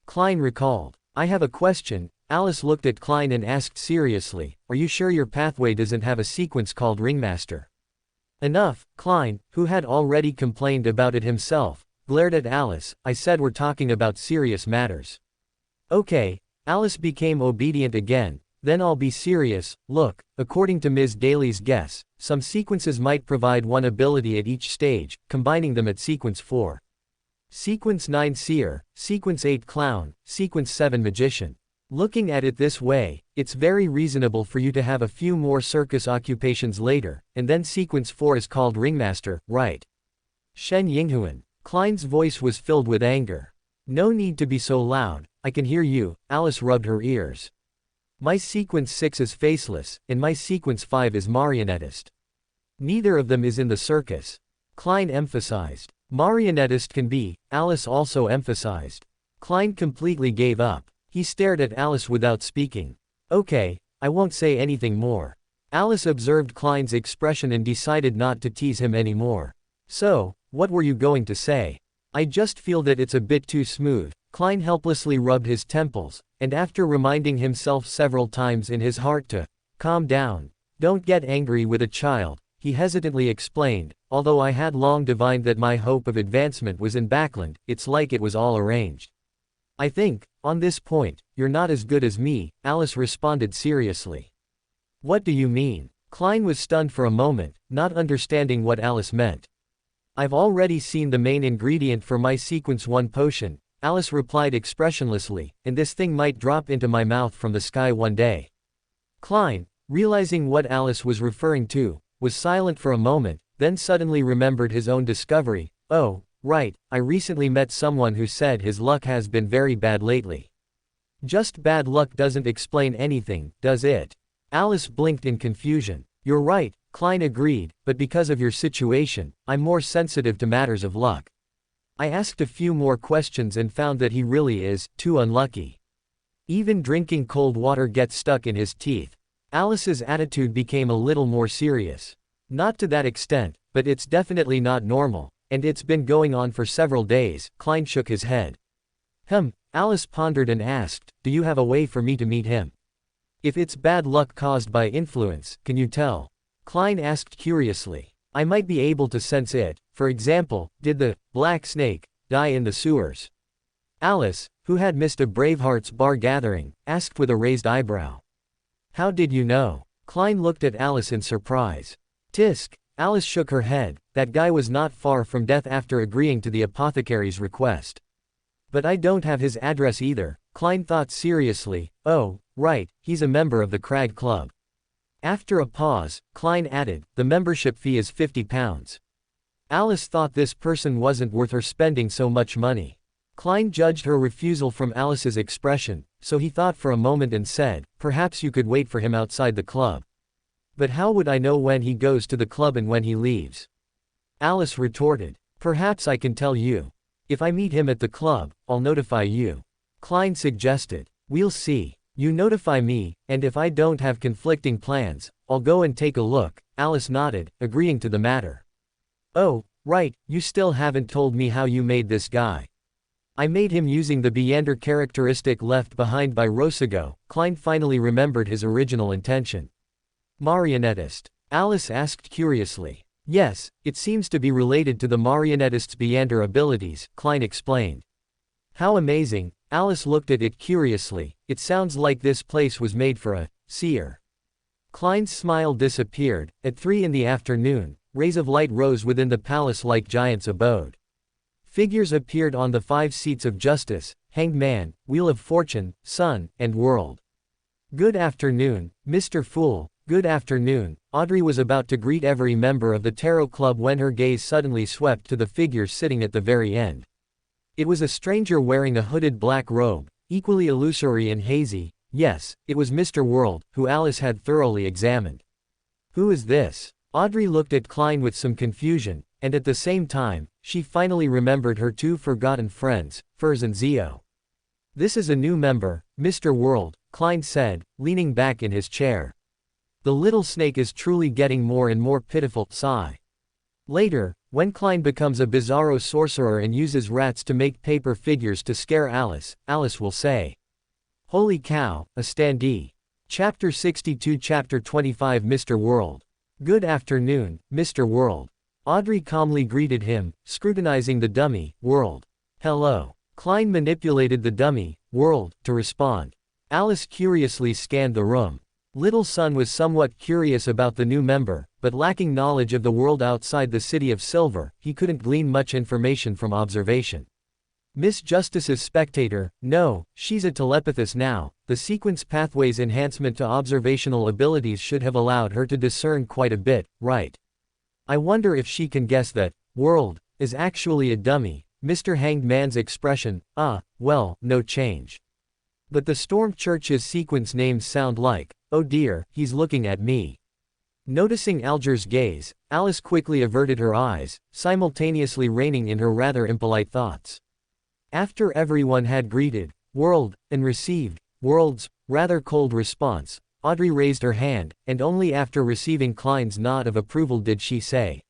Klein recalled. I have a question. Alice looked at Klein and asked seriously, are you sure your pathway doesn't have a sequence called Ringmaster? Enough, Klein, who had already complained about it himself, glared at Alice. I said we're talking about serious matters. Okay, Alice became obedient again, then I'll be serious. Look, according to Ms. Daly's guess, some sequences might provide one ability at each stage, combining them at sequence 4. Sequence 9 Seer, sequence 8 Clown, sequence 7 Magician. Looking at it this way, it's very reasonable for you to have a few more circus occupations later, and then sequence 4 is called Ringmaster, right? Shen Yinghuan. Klein's voice was filled with anger. No need to be so loud, I can hear you. Alice rubbed her ears. My sequence 6 is faceless, and my sequence 5 is marionettist. Neither of them is in the circus. Klein emphasized. Marionettist can be, Alice also emphasized. Klein completely gave up. He stared at Alice without speaking. Okay, I won't say anything more. Alice observed Klein's expression and decided not to tease him anymore. So, what were you going to say? I just feel that it's a bit too smooth. Klein helplessly rubbed his temples, and after reminding himself several times in his heart to calm down, don't get angry with a child, he hesitantly explained, although I had long divined that my hope of advancement was in Backland, it's like it was all arranged. I think, on this point, you're not as good as me, Alice responded seriously. What do you mean? Klein was stunned for a moment, not understanding what Alice meant. I've already seen the main ingredient for my sequence 1 potion, Alice replied expressionlessly, and this thing might drop into my mouth from the sky one day. Klein, realizing what Alice was referring to, was silent for a moment, then suddenly remembered his own discovery. Oh, right, I recently met someone who said his luck has been very bad lately. Just bad luck doesn't explain anything, does it? Alice blinked in confusion. You're right, Klein agreed, but because of your situation, I'm more sensitive to matters of luck. I asked a few more questions and found that he really is too unlucky. Even drinking cold water gets stuck in his teeth. Alice's attitude became a little more serious. Not to that extent, but it's definitely not normal, and it's been going on for several days. Klein shook his head. Alice pondered and asked, do you have a way for me to meet him? If it's bad luck caused by influence, can you tell? Klein asked curiously. I might be able to sense it. For example, did the black snake die in the sewers? Alice, who had missed a Bravehearts bar gathering, asked with a raised eyebrow. How did you know? Klein looked at Alice in surprise. Tisk, Alice shook her head. That guy was not far from death after agreeing to the apothecary's request. But I don't have his address either, Klein thought seriously. Oh, right, he's a member of the Crag Club. After a pause, Klein added, the membership fee is £50. Alice thought this person wasn't worth her spending so much money. Klein judged her refusal from Alice's expression, so he thought for a moment and said, perhaps you could wait for him outside the club. But how would I know when he goes to the club and when he leaves? Alice retorted, perhaps I can tell you. If I meet him at the club, I'll notify you. Klein suggested, we'll see. You notify me, and if I don't have conflicting plans, I'll go and take a look. Alice nodded, agreeing to the matter. Oh, right, you still haven't told me how you made this guy. I made him using the Beander characteristic left behind by Rosago. Klein finally remembered his original intention. Marionettist? Alice asked curiously. Yes, it seems to be related to the marionettist's Beander abilities, Klein explained. How amazing, Alice looked at it curiously. It sounds like this place was made for a seer. Klein's smile disappeared. At 3 in the afternoon, rays of light rose within the palace-like giant's abode. Figures appeared on the 5 seats of justice, Hanged Man, Wheel of Fortune, Sun, and World. Good afternoon, Mr. Fool. Good afternoon. Audrey was about to greet every member of the Tarot Club when her gaze suddenly swept to the figure sitting at the very end. It was a stranger wearing a hooded black robe, equally illusory and hazy. Yes, it was Mr. World, who Alice had thoroughly examined. Who is this? Audrey looked at Klein with some confusion, and at the same time, she finally remembered her 2 forgotten friends, Furs and Zio. This is a new member, Mr. World, Klein said, leaning back in his chair. The little snake is truly getting more and more pitiful. Sigh. Later, when Klein becomes a bizarro sorcerer and uses rats to make paper figures to scare Alice, Alice will say, holy cow, a standee. Chapter 62 Chapter 25 Mr. World. Good afternoon, Mr. World. Audrey calmly greeted him, scrutinizing the dummy, World. Hello. Klein manipulated the dummy, World, to respond. Alice curiously scanned the room. Little Sun was somewhat curious about the new member, but lacking knowledge of the world outside the City of Silver, he couldn't glean much information from observation. Miss Justice's spectator, no, she's a telepathist now. The sequence pathways enhancement to observational abilities should have allowed her to discern quite a bit, right? I wonder if she can guess that, World, is actually a dummy. Mr. Hanged Man's expression, well, no change. But the Storm Church's sequence names sound like, oh dear, he's looking at me. Noticing Alger's gaze, Alice quickly averted her eyes, simultaneously reining in her rather impolite thoughts. After everyone had greeted, whirled, and received, whirled's, rather cold response, Audrey raised her hand, and only after receiving Klein's nod of approval did she say,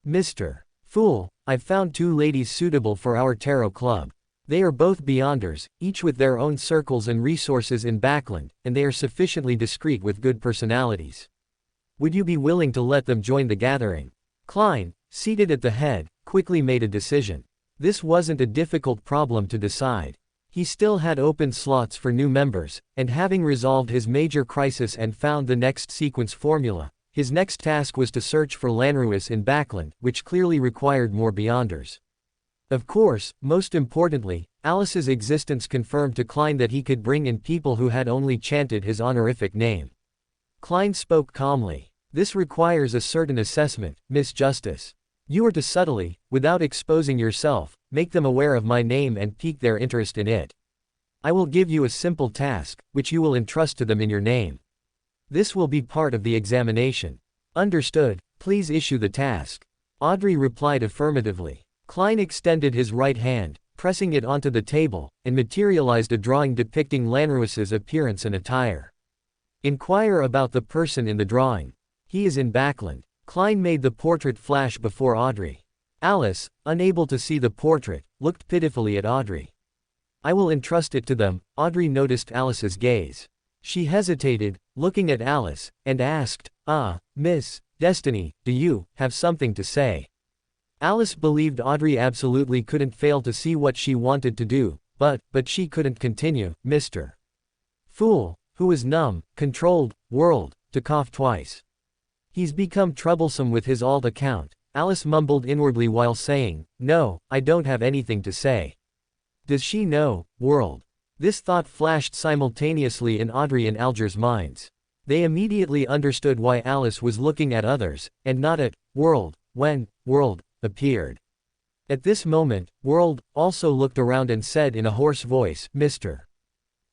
Mr. Fool, I've found 2 ladies suitable for our tarot club. They are both beyonders, each with their own circles and resources in Backland, and they are sufficiently discreet with good personalities. Would you be willing to let them join the gathering? Klein, seated at the head, quickly made a decision. This wasn't a difficult problem to decide. He still had open slots for new members, and having resolved his major crisis and found the next sequence formula, his next task was to search for Lanruis in Backland, which clearly required more beyonders. Of course, most importantly, Alice's existence confirmed to Klein that he could bring in people who had only chanted his honorific name. Klein spoke calmly. This requires a certain assessment, Miss Justice. You are to subtly, without exposing yourself, make them aware of my name and pique their interest in it. I will give you a simple task, which you will entrust to them in your name. This will be part of the examination. Understood, please issue the task. Audrey replied affirmatively. Klein extended his right hand, pressing it onto the table, and materialized a drawing depicting Lanruis's appearance and attire. Inquire about the person in the drawing. He is in Backland. Klein made the portrait flash before Audrey. Alice, unable to see the portrait, looked pitifully at Audrey. I will entrust it to them. Audrey noticed Alice's gaze. She hesitated, looking at Alice, and asked, Miss Destiny, do you have something to say? Alice believed Audrey absolutely couldn't fail to see what she wanted to do, but she couldn't continue. Mr. Fool, who is numb, controlled, whirled, to cough twice. He's become troublesome with his alt account, Alice mumbled inwardly while saying, no, I don't have anything to say. Does she know, whirled? This thought flashed simultaneously in Audrey and Alger's minds. They immediately understood why Alice was looking at others, and not at whirled, when whirled appeared. At this moment, whirled also looked around and said in a hoarse voice, Mr.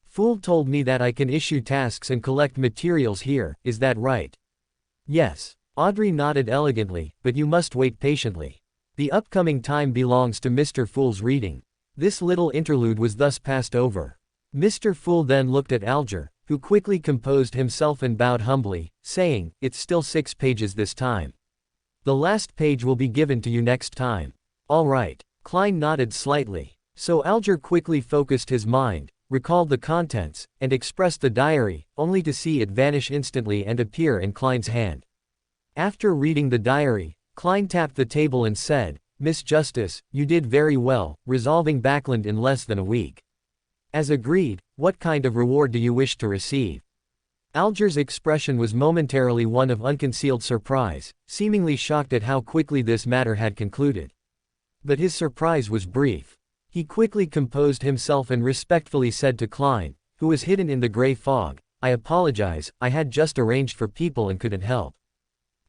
Fool told me that I can issue tasks and collect materials here, is that right? Yes. Audrey nodded elegantly, but you must wait patiently. The upcoming time belongs to Mr. Fool's reading. This little interlude was thus passed over. Mr. Fool then looked at Alger, who quickly composed himself and bowed humbly, saying, it's still 6 pages this time. The last page will be given to you next time. All right. Klein nodded slightly. So Alger quickly focused his mind, recalled the contents, and expressed the diary, only to see it vanish instantly and appear in Klein's hand. After reading the diary, Klein tapped the table and said, Miss Justice, you did very well, resolving Backland in less than a week. As agreed, what kind of reward do you wish to receive? Alger's expression was momentarily one of unconcealed surprise, seemingly shocked at how quickly this matter had concluded. But his surprise was brief. He quickly composed himself and respectfully said to Klein, who was hidden in the gray fog, I apologize, I had just arranged for people and couldn't help.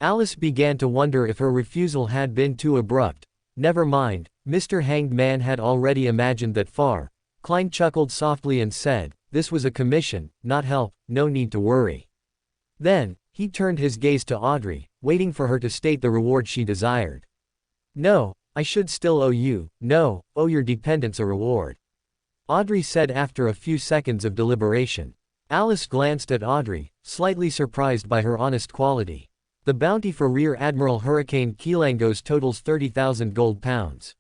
Alice began to wonder if her refusal had been too abrupt. Never mind, Mr. Hanged Man had already imagined that far. Klein chuckled softly and said, this was a commission, not help, no need to worry. Then, he turned his gaze to Audrey, waiting for her to state the reward she desired. No, I should still owe you, no, owe your dependents a reward. Audrey said after a few seconds of deliberation. Alice glanced at Audrey, slightly surprised by her honest quality. The bounty for Rear Admiral Hurricane Keelangos totals 30,000 gold pounds.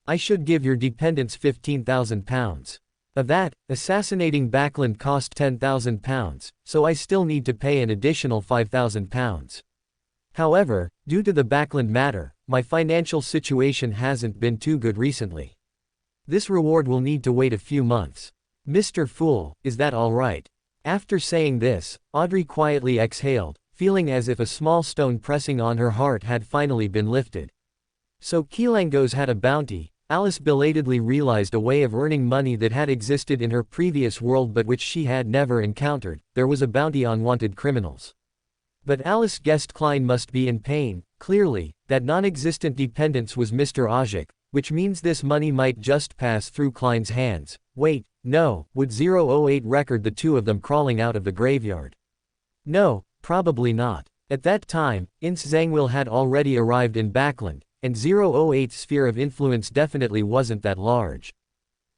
I should give your dependents 15,000 pounds. Of that, assassinating Backland cost 10,000 pounds, so I still need to pay an additional 5,000 pounds. However, due to the Backland matter, my financial situation hasn't been too good recently. This reward will need to wait a few months. Mr. Fool, is that all right? After saying this, Audrey quietly exhaled, feeling as if a small stone pressing on her heart had finally been lifted. So Keelangos had a bounty. Alice belatedly realized a way of earning money that had existed in her previous world but which she had never encountered. There was a bounty on wanted criminals. But Alice guessed Klein must be in pain. Clearly, that non-existent dependence was Mr. Ojik, which means this money might just pass through Klein's hands. Wait, no, would 008 record the two of them crawling out of the graveyard? No, probably not. At that time, Ins Zhangwil had already arrived in Backland, and 008's sphere of influence definitely wasn't that large.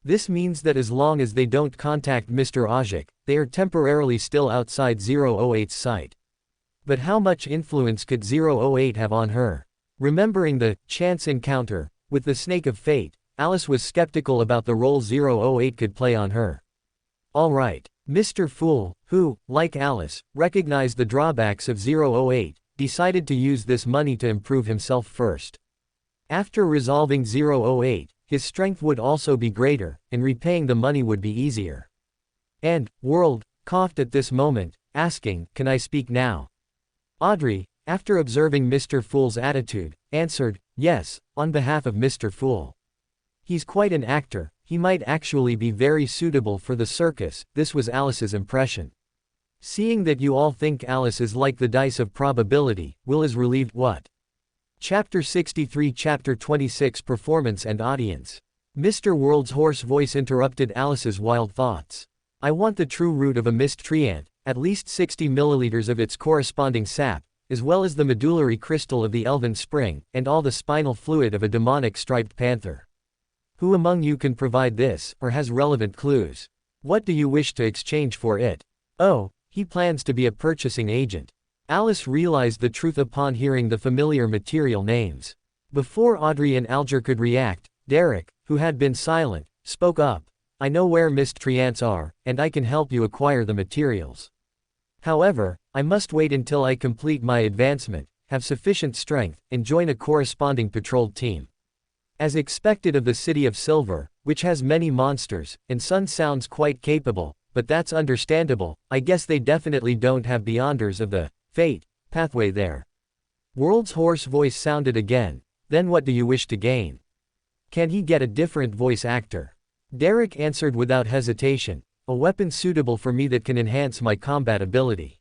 This means that as long as they don't contact Mr. Ojik, they are temporarily still outside 008's sight. But how much influence could 008 have on her? Remembering the chance encounter with the Snake of Fate, Alice was skeptical about the role 008 could play on her. Alright, Mr. Fool, who, like Alice, recognized the drawbacks of 008, decided to use this money to improve himself first. After resolving 008, his strength would also be greater, and repaying the money would be easier. And, World, coughed at this moment, asking, "Can I speak now?" Audrey, after observing Mr. Fool's attitude, answered, "Yes, on behalf of Mr. Fool. He's quite an actor, he might actually be very suitable for the circus." This was Alice's impression. Seeing that you all think Alice is like the dice of probability, Will is relieved. What? Chapter 63 Chapter 26 Performance and Audience. Mr. World's hoarse voice interrupted Alice's wild thoughts. "I want the true root of a mist treant, at least 60 milliliters of its corresponding sap, as well as the medullary crystal of the elven spring, and all the spinal fluid of a demonic striped panther. Who among you can provide this, or has relevant clues? What do you wish to exchange for it?" Oh, he plans to be a purchasing agent. Alice realized the truth upon hearing the familiar material names. Before Audrey and Alger could react, Derek, who had been silent, spoke up. "I know where mist treants are, and I can help you acquire the materials. However, I must wait until I complete my advancement, have sufficient strength, and join a corresponding patrol team. As expected of the City of Silver, which has many monsters, and Sun sounds quite capable, but that's understandable. I guess they definitely don't have Beyonders of the Fate pathway there." World's hoarse voice sounded again. "Then what do you wish to gain? Can he get a different voice actor?" Derek answered without hesitation. "A weapon suitable for me that can enhance my combat ability."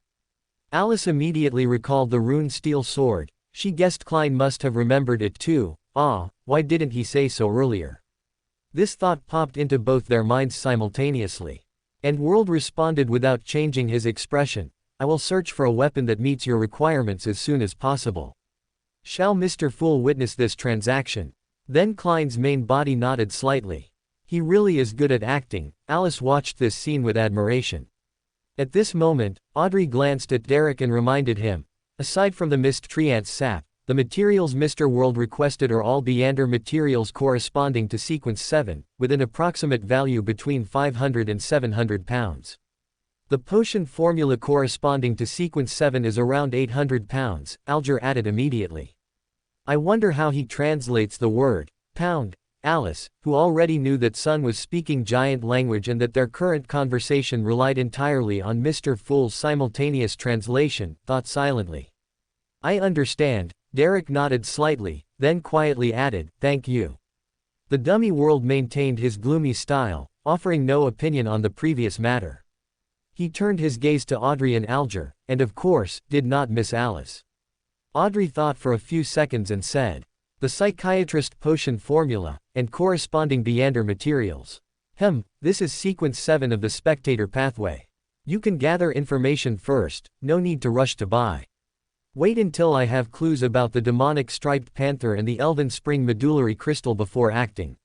Alice immediately recalled the rune steel sword. She guessed Klein must have remembered it too. Why didn't he say so earlier? This thought popped into both their minds simultaneously. And World responded without changing his expression. "I will search for a weapon that meets your requirements as soon as possible." Shall Mr. Fool witness this transaction? Then Klein's main body nodded slightly. He really is good at acting. Alice watched this scene with admiration. At this moment, Audrey glanced at Derek and reminded him, aside from the mist treant's sap, the materials Mr. World requested are all Beander materials corresponding to Sequence 7, with an approximate value between 500 and 700 pounds. The potion formula corresponding to Sequence 7 is around 800 pounds, Alger added immediately. "I wonder how he translates the word pound." Alice, who already knew that Sun was speaking giant language and that their current conversation relied entirely on Mr. Fool's simultaneous translation, thought silently. "I understand." Derek nodded slightly, then quietly added, "Thank you." The dummy World maintained his gloomy style, offering no opinion on the previous matter. He turned his gaze to Audrey and Alger, and of course, did not miss Alice. Audrey thought for a few seconds and said, "The psychiatrist potion formula, and corresponding Beander materials. This is Sequence 7 of the Spectator pathway. You can gather information first, no need to rush to buy. Wait until I have clues about the demonic striped panther and the elven spring medullary crystal before acting.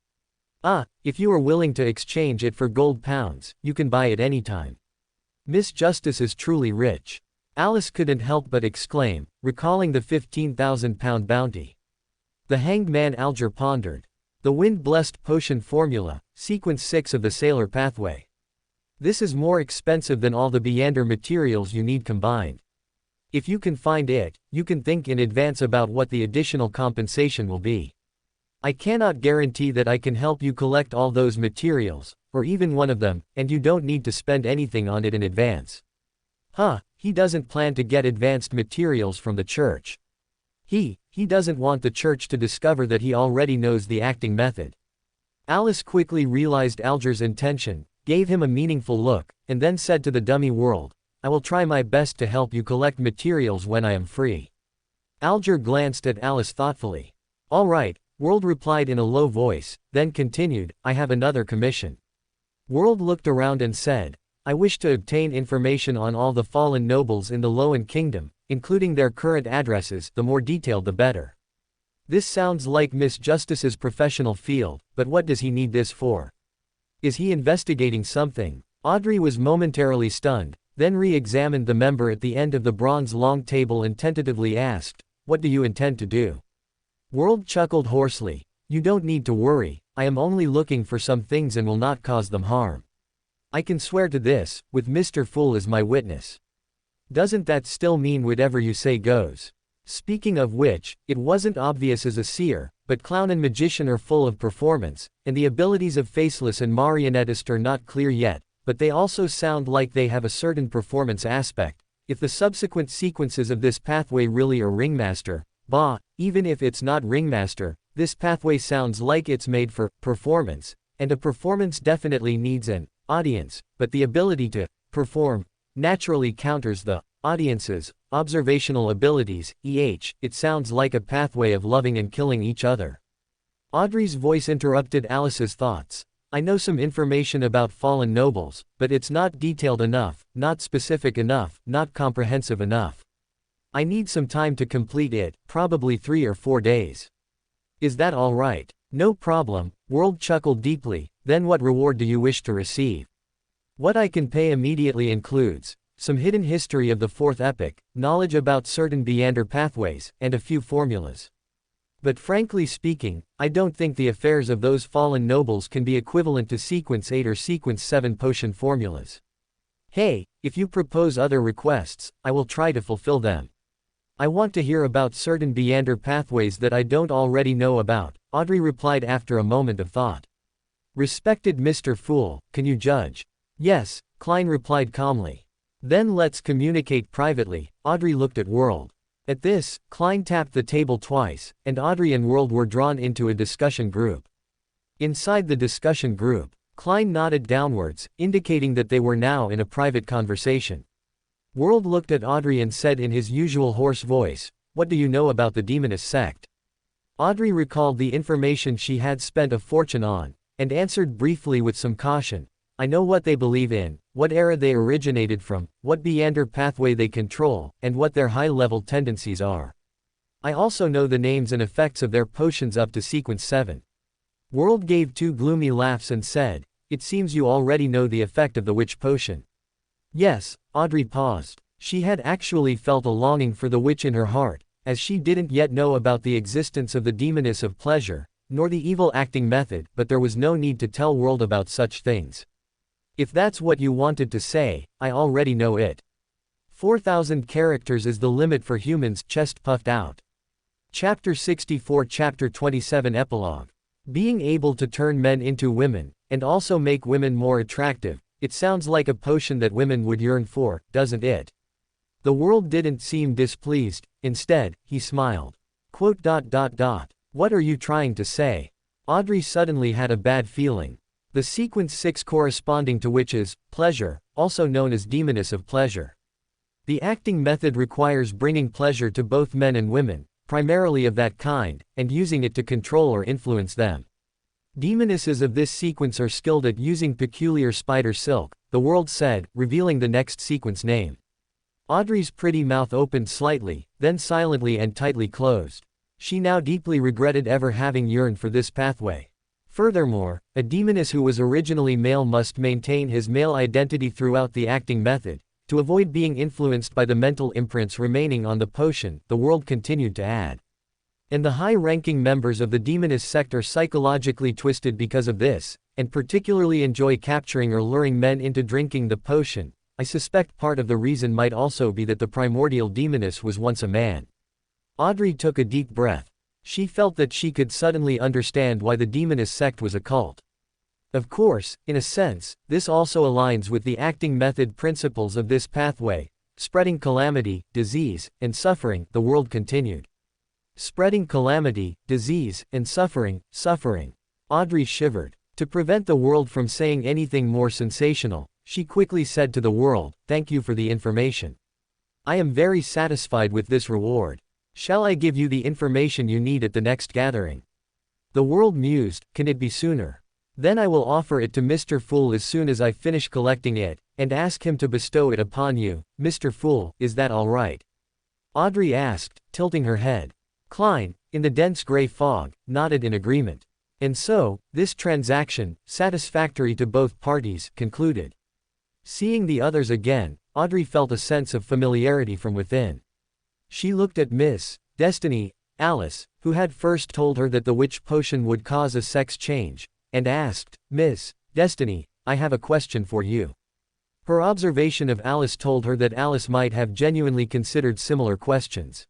If you are willing to exchange it for gold pounds, you can buy it anytime. Miss Justice is truly rich." Alice couldn't help but exclaim, recalling the 15,000-pound bounty. The hanged man Alger pondered. The wind-blessed potion formula, Sequence 6 of the Sailor pathway. This is more expensive than all the Beander materials you need combined. If you can find it, you can think in advance about what the additional compensation will be. I cannot guarantee that I can help you collect all those materials, or even one of them, and you don't need to spend anything on it in advance. He doesn't plan to get advanced materials from the church. He doesn't want the church to discover that he already knows the acting method. Alice quickly realized Alger's intention, gave him a meaningful look, and then said to the dummy World, "I will try my best to help you collect materials when I am free." Alger glanced at Alice thoughtfully. "All right, World replied in a low voice, then continued, I have another commission. World looked around and said, I wish to obtain information on all the fallen nobles in the Loan Kingdom, including their current addresses, the more detailed the better. This sounds like Miss Justice's professional field, but what does he need this for? Is he investigating something? Audrey was momentarily stunned, then re-examined the member at the end of the bronze long table and tentatively asked, what do you intend to do? World chuckled hoarsely. You don't need to worry, I am only looking for some things and will not cause them harm. I can swear to this, with Mr. Fool as my witness. Doesn't that still mean whatever you say goes? Speaking of which, it wasn't obvious as a seer, but clown and magician are full of performance, and the abilities of faceless and marionettist are not clear yet, but they also sound like they have a certain performance aspect. If the subsequent sequences of this pathway really are ringmaster, even if it's not ringmaster, this pathway sounds like it's made for performance, and a performance definitely needs an audience, but the ability to perform naturally counters the audience's observational abilities. It sounds like a pathway of loving and killing each other. Audrey's voice interrupted Alice's thoughts. I know some information about fallen nobles, but it's not detailed enough, not specific enough, not comprehensive enough. I need some time to complete it, probably 3 or 4 days. Is that all right? No problem, World chuckled deeply. Then what reward do you wish to receive? What I can pay immediately includes some hidden history of the fourth epoch, knowledge about certain Beander pathways, and a few formulas. But frankly speaking, I don't think the affairs of those fallen nobles can be equivalent to Sequence 8 or Sequence 7 potion formulas. Hey, if you propose other requests, I will try to fulfill them. I want to hear about certain Beander pathways that I don't already know about, Audrey replied after a moment of thought. Respected Mr. Fool, can you judge? Yes, Klein replied calmly. Then let's communicate privately, Audrey looked at World. At this, Klein tapped the table twice, and Audrey and World were drawn into a discussion group. Inside the discussion group, Klein nodded downwards, indicating that they were now in a private conversation. World looked at Audrey and said in his usual hoarse voice, what do you know about the demonist sect? Audrey recalled the information she had spent a fortune on, and answered briefly with some caution. I know what they believe in, what era they originated from, what Beander pathway they control, and what their high-level tendencies are. I also know the names and effects of their potions up to Sequence 7. World gave 2 gloomy laughs and said, it seems you already know the effect of the witch potion. Yes, Audrey paused. She had actually felt a longing for the witch in her heart, as she didn't yet know about the existence of the demoness of pleasure, nor the evil acting method, but there was no need to tell World about such things. If that's what you wanted to say, I already know it. 4,000 characters is the limit for humans, chest puffed out. Chapter 64 Chapter 27 Epilogue. Being able to turn men into women, and also make women more attractive, it sounds like a potion that women would yearn for, doesn't it? The World didn't seem displeased, instead, he smiled. What are you trying to say? Audrey suddenly had a bad feeling. The Sequence 6 corresponding to which is pleasure, also known as demoness of pleasure. The acting method requires bringing pleasure to both men and women, primarily of that kind, and using it to control or influence them. Demonesses of this sequence are skilled at using peculiar spider silk, the World said, revealing the next sequence name. Audrey's pretty mouth opened slightly, then silently and tightly closed. She now deeply regretted ever having yearned for this pathway. Furthermore, a demoness who was originally male must maintain his male identity throughout the acting method, to avoid being influenced by the mental imprints remaining on the potion, the World continued to add. And the high-ranking members of the demoness sect are psychologically twisted because of this, and particularly enjoy capturing or luring men into drinking the potion. I suspect part of the reason might also be that the primordial demoness was once a man. Audrey took a deep breath. She felt that she could suddenly understand why the demoness sect was a cult. Of course, in a sense, this also aligns with the acting method principles of this pathway, spreading calamity, disease, and suffering, the World continued. Spreading calamity, disease, and suffering. Audrey shivered. To prevent the World from saying anything more sensational, she quickly said to the World, thank you for the information. I am very satisfied with this reward. Shall I give you the information you need at the next gathering? The world mused, can it be sooner? Then I will offer it to Mr. Fool as soon as I finish collecting it, and ask him to bestow it upon you, Mr. Fool, is that all right? Audrey asked, tilting her head. Klein, in the dense gray fog, nodded in agreement. And so, this transaction, satisfactory to both parties, concluded. Seeing the others again, Audrey felt a sense of familiarity from within. She looked at Miss Destiny, Alice, who had first told her that the witch potion would cause a sex change, and asked, Miss Destiny, I have a question for you. Her observation of Alice told her that Alice might have genuinely considered similar questions.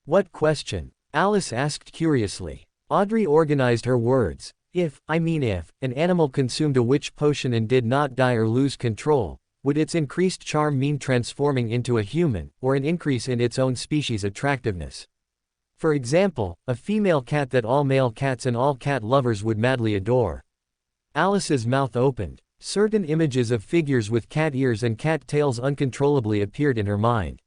What question? Alice asked curiously. Audrey organized her words. If an animal consumed a witch potion and did not die or lose control, would its increased charm mean transforming into a human, or an increase in its own species' attractiveness? For example, a female cat that all male cats and all cat lovers would madly adore. Alice's mouth opened. Certain images of figures with cat ears and cat tails uncontrollably appeared in her mind.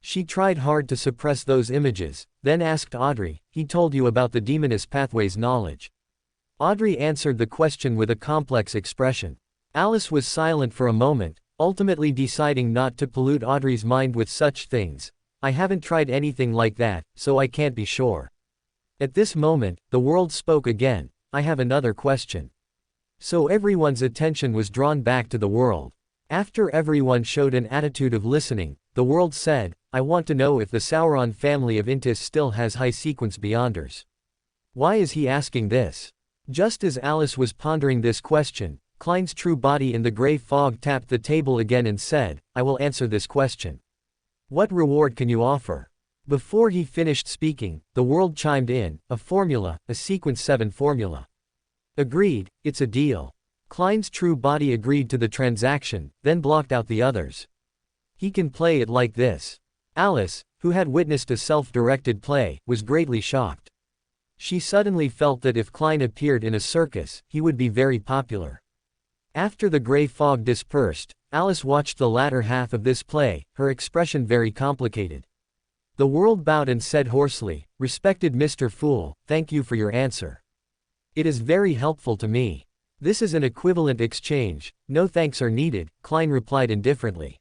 She tried hard to suppress those images, then asked Audrey, he told you about the demoness pathways knowledge? Audrey answered the question with a complex expression. Alice was silent for a moment, ultimately deciding not to pollute Audrey's mind with such things. I haven't tried anything like that, so I can't be sure. At this moment, the world spoke again. I have another question. So everyone's attention was drawn back to the world. After everyone showed an attitude of listening, the world said, I want to know if the Sauron family of Intis still has high-sequence beyonders. Why is he asking this? Just as Alice was pondering this question, Klein's true body in the gray fog tapped the table again and said, I will answer this question. What reward can you offer? Before he finished speaking, the world chimed in, a formula, a sequence 7 formula. Agreed, it's a deal. Klein's true body agreed to the transaction, then blocked out the others. He can play it like this. Alice, who had witnessed a self-directed play, was greatly shocked. She suddenly felt that if Klein appeared in a circus, he would be very popular. After the gray fog dispersed, Alice watched the latter half of this play, her expression very complicated. The world bowed and said hoarsely, Respected Mr. Fool, thank you for your answer. It is very helpful to me. This is an equivalent exchange, no thanks are needed, Klein replied indifferently.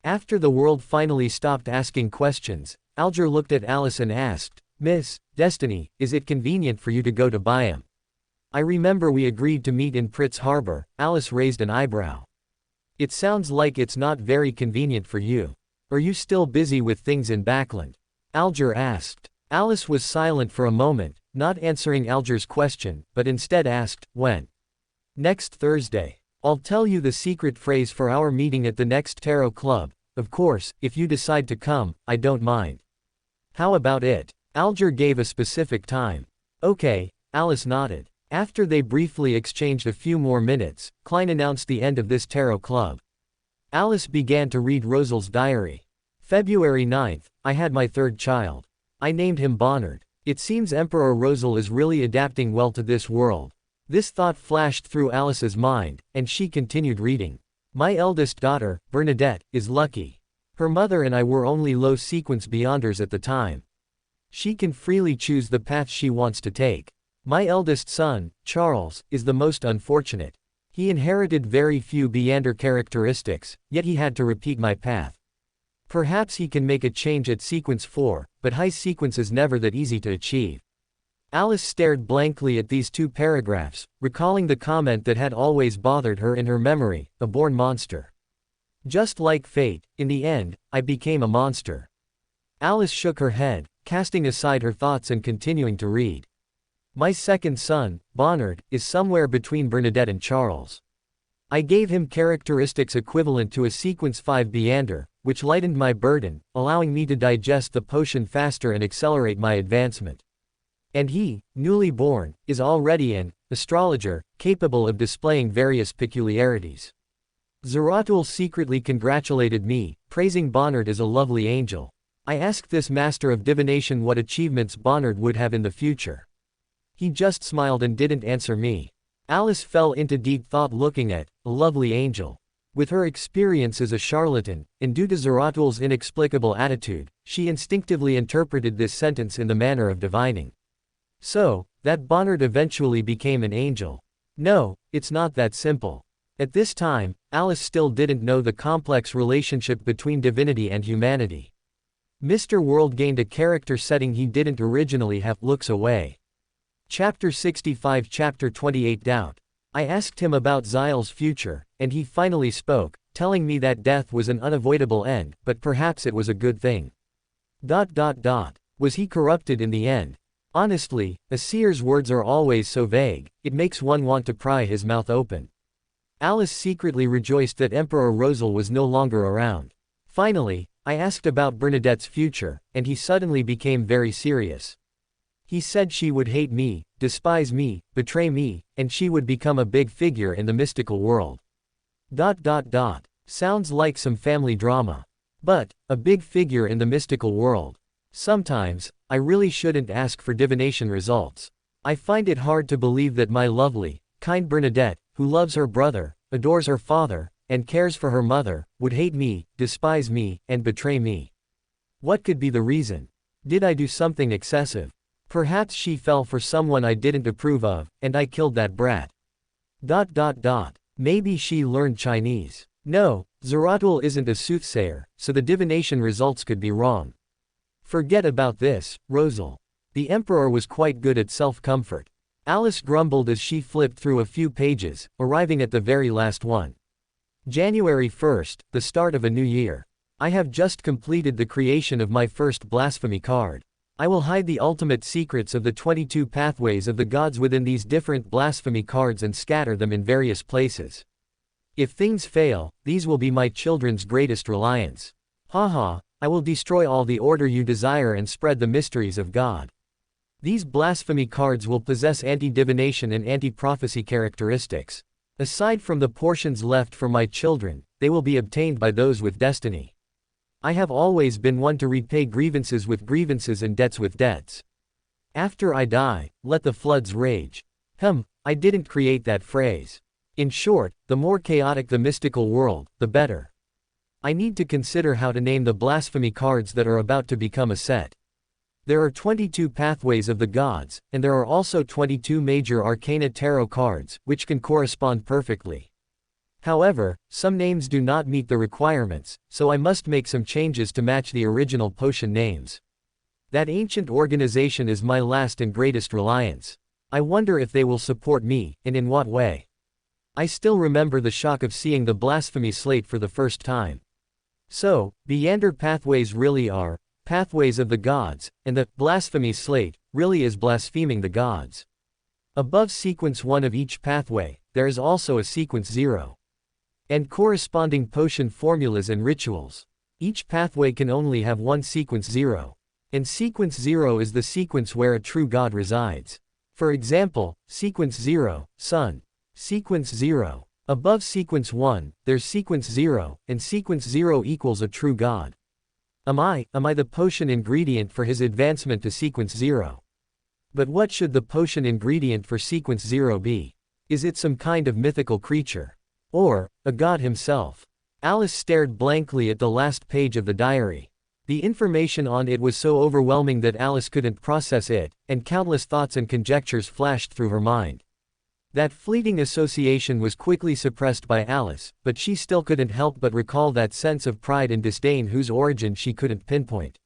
After the world finally stopped asking questions, Alger looked at Alice and asked, Miss Destiny, is it convenient for you to go to Byam? I remember we agreed to meet in Pritz Harbor. Alice raised an eyebrow. It sounds like it's not very convenient for you. Are you still busy with things in Backland? Alger asked. Alice was silent for a moment, not answering Alger's question, but instead asked, when? Next Thursday. I'll tell you the secret phrase for our meeting at the next Tarot Club. Of course, if you decide to come, I don't mind. How about it? Alger gave a specific time. Okay, Alice nodded. After they briefly exchanged a few more minutes, Klein announced the end of this Tarot Club. Alice began to read Rosal's diary. February 9th, I had my third child. I named him Bonnard. It seems Emperor Rosal is really adapting well to this world. This thought flashed through Alice's mind, and she continued reading. My eldest daughter, Bernadette, is lucky. Her mother and I were only low-sequence beyonders at the time. She can freely choose the path she wants to take. My eldest son, Charles, is the most unfortunate. He inherited very few Beyander characteristics, yet he had to repeat my path. Perhaps he can make a change at sequence 4, but high sequence is never that easy to achieve. Alice stared blankly at these two paragraphs, recalling the comment that had always bothered her in her memory, a born monster. Just like fate, in the end, I became a monster. Alice shook her head, casting aside her thoughts and continuing to read. My second son, Bonnard, is somewhere between Bernadette and Charles. I gave him characteristics equivalent to a sequence 5 Beyander, which lightened my burden, allowing me to digest the potion faster and accelerate my advancement. And he, newly born, is already an astrologer, capable of displaying various peculiarities. Zeratul secretly congratulated me, praising Bonnard as a lovely angel. I asked this master of divination what achievements Bonnard would have in the future. He just smiled and didn't answer me. Alice fell into deep thought looking at a lovely angel. With her experience as a charlatan, and due to Zeratul's inexplicable attitude, she instinctively interpreted this sentence in the manner of divining. So, That Bonnard eventually became an angel. No, it's not that simple. At this time, Alice still didn't know the complex relationship between divinity and humanity. Mr. World gained a character setting he didn't originally have. Looks away. Chapter 65 Chapter 28 Doubt. I asked him about Xyl's future, and he finally spoke, telling me that death was an unavoidable end, but perhaps it was a good thing. Was he corrupted in the end? Honestly, a seer's words are always so vague, it makes one want to pry his mouth open. Alice secretly rejoiced that Emperor Rosal was no longer around. Finally, I asked about Bernadette's future, and he suddenly became very serious. He said she would hate me, despise me, betray me, and she would become a big figure in the mystical world. Sounds like some family drama. But, a big figure in the mystical world. Sometimes, I really shouldn't ask for divination results. I find it hard to believe that my lovely, kind Bernadette, who loves her brother, adores her father, and cares for her mother, would hate me, despise me, and betray me. What could be the reason? Did I do something excessive? Perhaps she fell for someone I didn't approve of, and I killed that brat. Maybe she learned Chinese. No, Zeratul isn't a soothsayer, so the divination results could be wrong. Forget about this, Rosal. The Emperor was quite good at self-comfort. Alice grumbled as she flipped through a few pages, arriving at the very last one. January 1st, the start of a new year. I have just completed the creation of my first blasphemy card. I will hide the ultimate secrets of the 22 pathways of the gods within these different blasphemy cards and scatter them in various places. If things fail, these will be my children's greatest reliance. Haha, I will destroy all the order you desire and spread the mysteries of God. These blasphemy cards will possess anti-divination and anti-prophecy characteristics. Aside from the portions left for my children, they will be obtained by those with destiny. I have always been one to repay grievances with grievances and debts with debts. After I die, let the floods rage. I didn't create that phrase. In short, the more chaotic the mystical world, the better. I need to consider how to name the blasphemy cards that are about to become a set. There are 22 pathways of the gods, and there are also 22 major arcana tarot cards, which can correspond perfectly. However, some names do not meet the requirements, so I must make some changes to match the original potion names. That ancient organization is my last and greatest reliance. I wonder if they will support me, and in what way. I still remember the shock of seeing the blasphemy slate for the first time. So, Beander pathways really are pathways of the gods, and the blasphemy slate really is blaspheming the gods. Above sequence 1 of each pathway, there is also a sequence 0. And corresponding potion formulas and rituals. Each pathway can only have one sequence 0. And sequence 0 is the sequence where a true god resides. For example, sequence 0, Sun. Sequence 0. Above sequence 1, there's sequence 0, and sequence 0 equals a true god. Am I the potion ingredient for his advancement to sequence 0? But what should the potion ingredient for sequence 0 be? Is it some kind of mythical creature? Or, a god himself? Alice stared blankly at the last page of the diary. The information on it was so overwhelming that Alice couldn't process it, and countless thoughts and conjectures flashed through her mind. That fleeting association was quickly suppressed by Alice, but she still couldn't help but recall that sense of pride and disdain whose origin she couldn't pinpoint.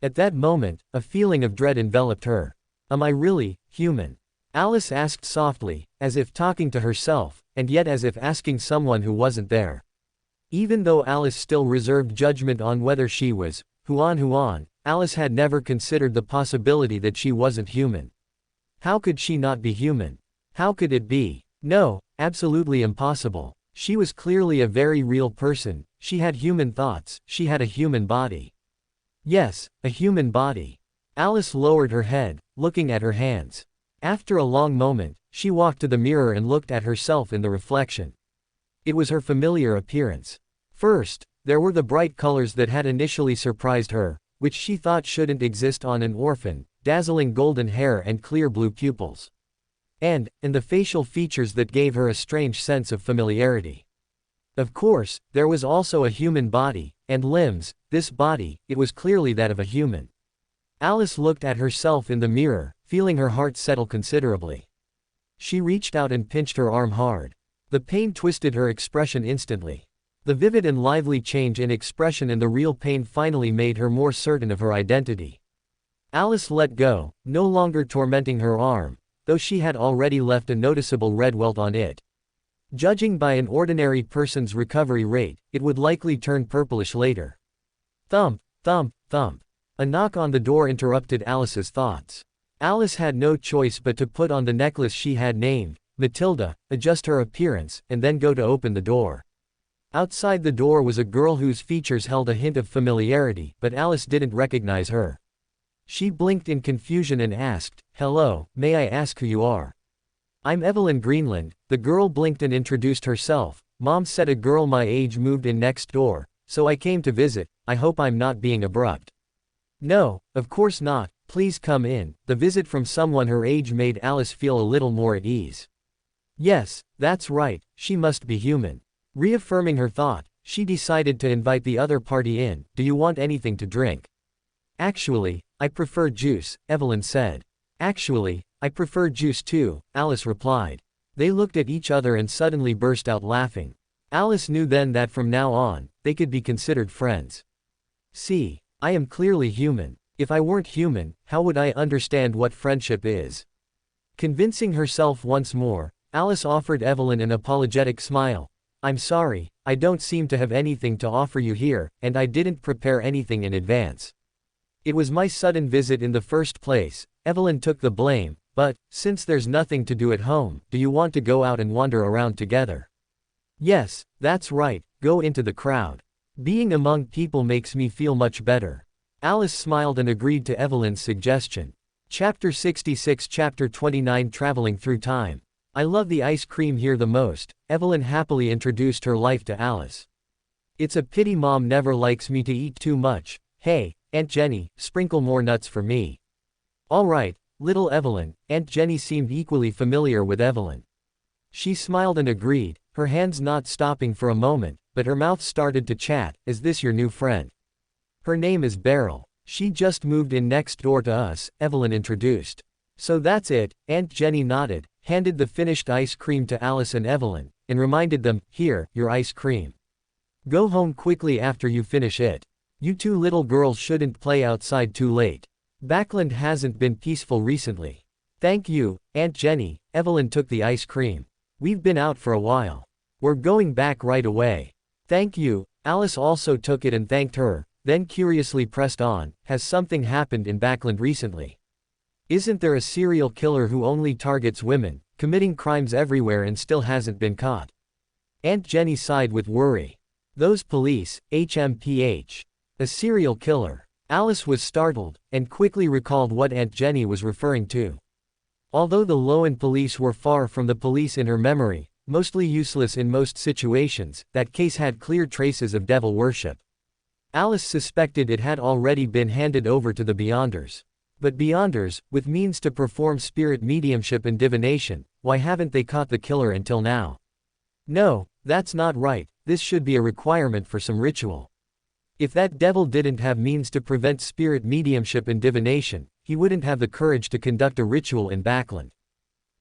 At that moment, a feeling of dread enveloped her. Am I really human? Alice asked softly, as if talking to herself, and yet as if asking someone who wasn't there. Even though Alice still reserved judgment on whether she was Huan, Alice had never considered the possibility that she wasn't human. How could she not be human? How could it be? No, absolutely impossible. She was clearly a very real person, she had human thoughts, she had a human body. Yes, a human body. Alice lowered her head, looking at her hands. After a long moment, she walked to the mirror and looked at herself in the reflection. It was her familiar appearance. First, there were the bright colors that had initially surprised her, which she thought shouldn't exist on an orphan, dazzling golden hair and clear blue pupils. And the facial features that gave her a strange sense of familiarity. Of course, there was also a human body, and limbs. This body, it was clearly that of a human. Alice looked at herself in the mirror, feeling her heart settle considerably. She reached out and pinched her arm hard. The pain twisted her expression instantly. The vivid and lively change in expression and the real pain finally made her more certain of her identity. Alice let go, no longer tormenting her arm, though she had already left a noticeable red welt on it. Judging by an ordinary person's recovery rate, it would likely turn purplish later. Thump, thump, thump. A knock on the door interrupted Alice's thoughts. Alice had no choice but to put on the necklace she had named Matilda, adjust her appearance, and then go to open the door. Outside the door was a girl whose features held a hint of familiarity, but Alice didn't recognize her. She blinked in confusion and asked, "Hello, may I ask who you are?" "I'm Evelyn Greenland." The girl blinked and introduced herself. "Mom said a girl my age moved in next door, so I came to visit. I hope I'm not being abrupt." "No, of course not, please come in." The visit from someone her age made Alice feel a little more at ease. Yes, that's right, she must be human. Reaffirming her thought, she decided to invite the other party in. "Do you want anything to drink?" "Actually, I prefer juice," Evelyn said. "Actually, I prefer juice too," Alice replied. They looked at each other and suddenly burst out laughing. Alice knew then that from now on, they could be considered friends. "See, I am clearly human. If I weren't human, how would I understand what friendship is?" Convincing herself once more, Alice offered Evelyn an apologetic smile. "I'm sorry, I don't seem to have anything to offer you here, and I didn't prepare anything in advance. It was my sudden visit in the first place." Evelyn took the blame, "But, since there's nothing to do at home, do you want to go out and wander around together?" "Yes, that's right, go into the crowd. Being among people makes me feel much better." Alice smiled and agreed to Evelyn's suggestion. Chapter 66 Chapter 29 Traveling Through Time. "I love the ice cream here the most," Evelyn happily introduced her life to Alice. "It's a pity Mom never likes me to eat too much. Hey, Aunt Jenny, sprinkle more nuts for me." "All right, little Evelyn." Aunt Jenny seemed equally familiar with Evelyn. She smiled and agreed, her hands not stopping for a moment, but her mouth started to chat. "Is this your new friend?" "Her name is Beryl. She just moved in next door to us," Evelyn introduced. "So that's it." Aunt Jenny nodded, handed the finished ice cream to Alice and Evelyn, and reminded them, "Here, your ice cream. Go home quickly after you finish it. You two little girls shouldn't play outside too late. Backland hasn't been peaceful recently." "Thank you, Aunt Jenny." Evelyn took the ice cream. "We've been out for a while. We're going back right away." "Thank you." Alice also took it and thanked her, then curiously pressed on, "Has something happened in Backland recently? Isn't there a serial killer who only targets women, committing crimes everywhere and still hasn't been caught?" Aunt Jenny sighed with worry. "Those police, HMPH. A serial killer." Alice was startled, and quickly recalled what Aunt Jenny was referring to. Although the Loan police were far from the police in her memory, mostly useless in most situations, that case had clear traces of devil worship. Alice suspected it had already been handed over to the Beyonders. But Beyonders, with means to perform spirit mediumship and divination, why haven't they caught the killer until now? "No, that's not right, this should be a requirement for some ritual. If that devil didn't have means to prevent spirit mediumship and divination, he wouldn't have the courage to conduct a ritual in Backland.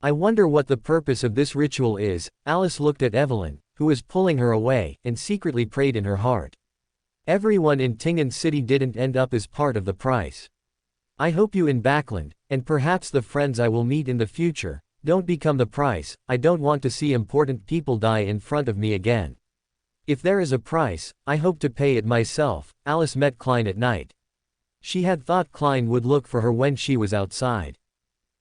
I wonder what the purpose of this ritual is." Alice looked at Evelyn, who was pulling her away, and secretly prayed in her heart. Everyone in Tingen City didn't end up as part of the price. "I hope you in Backland, and perhaps the friends I will meet in the future, don't become the price. I don't want to see important people die in front of me again. If there is a price, I hope to pay it myself." Alice met Klein at night. She had thought Klein would look for her when she was outside.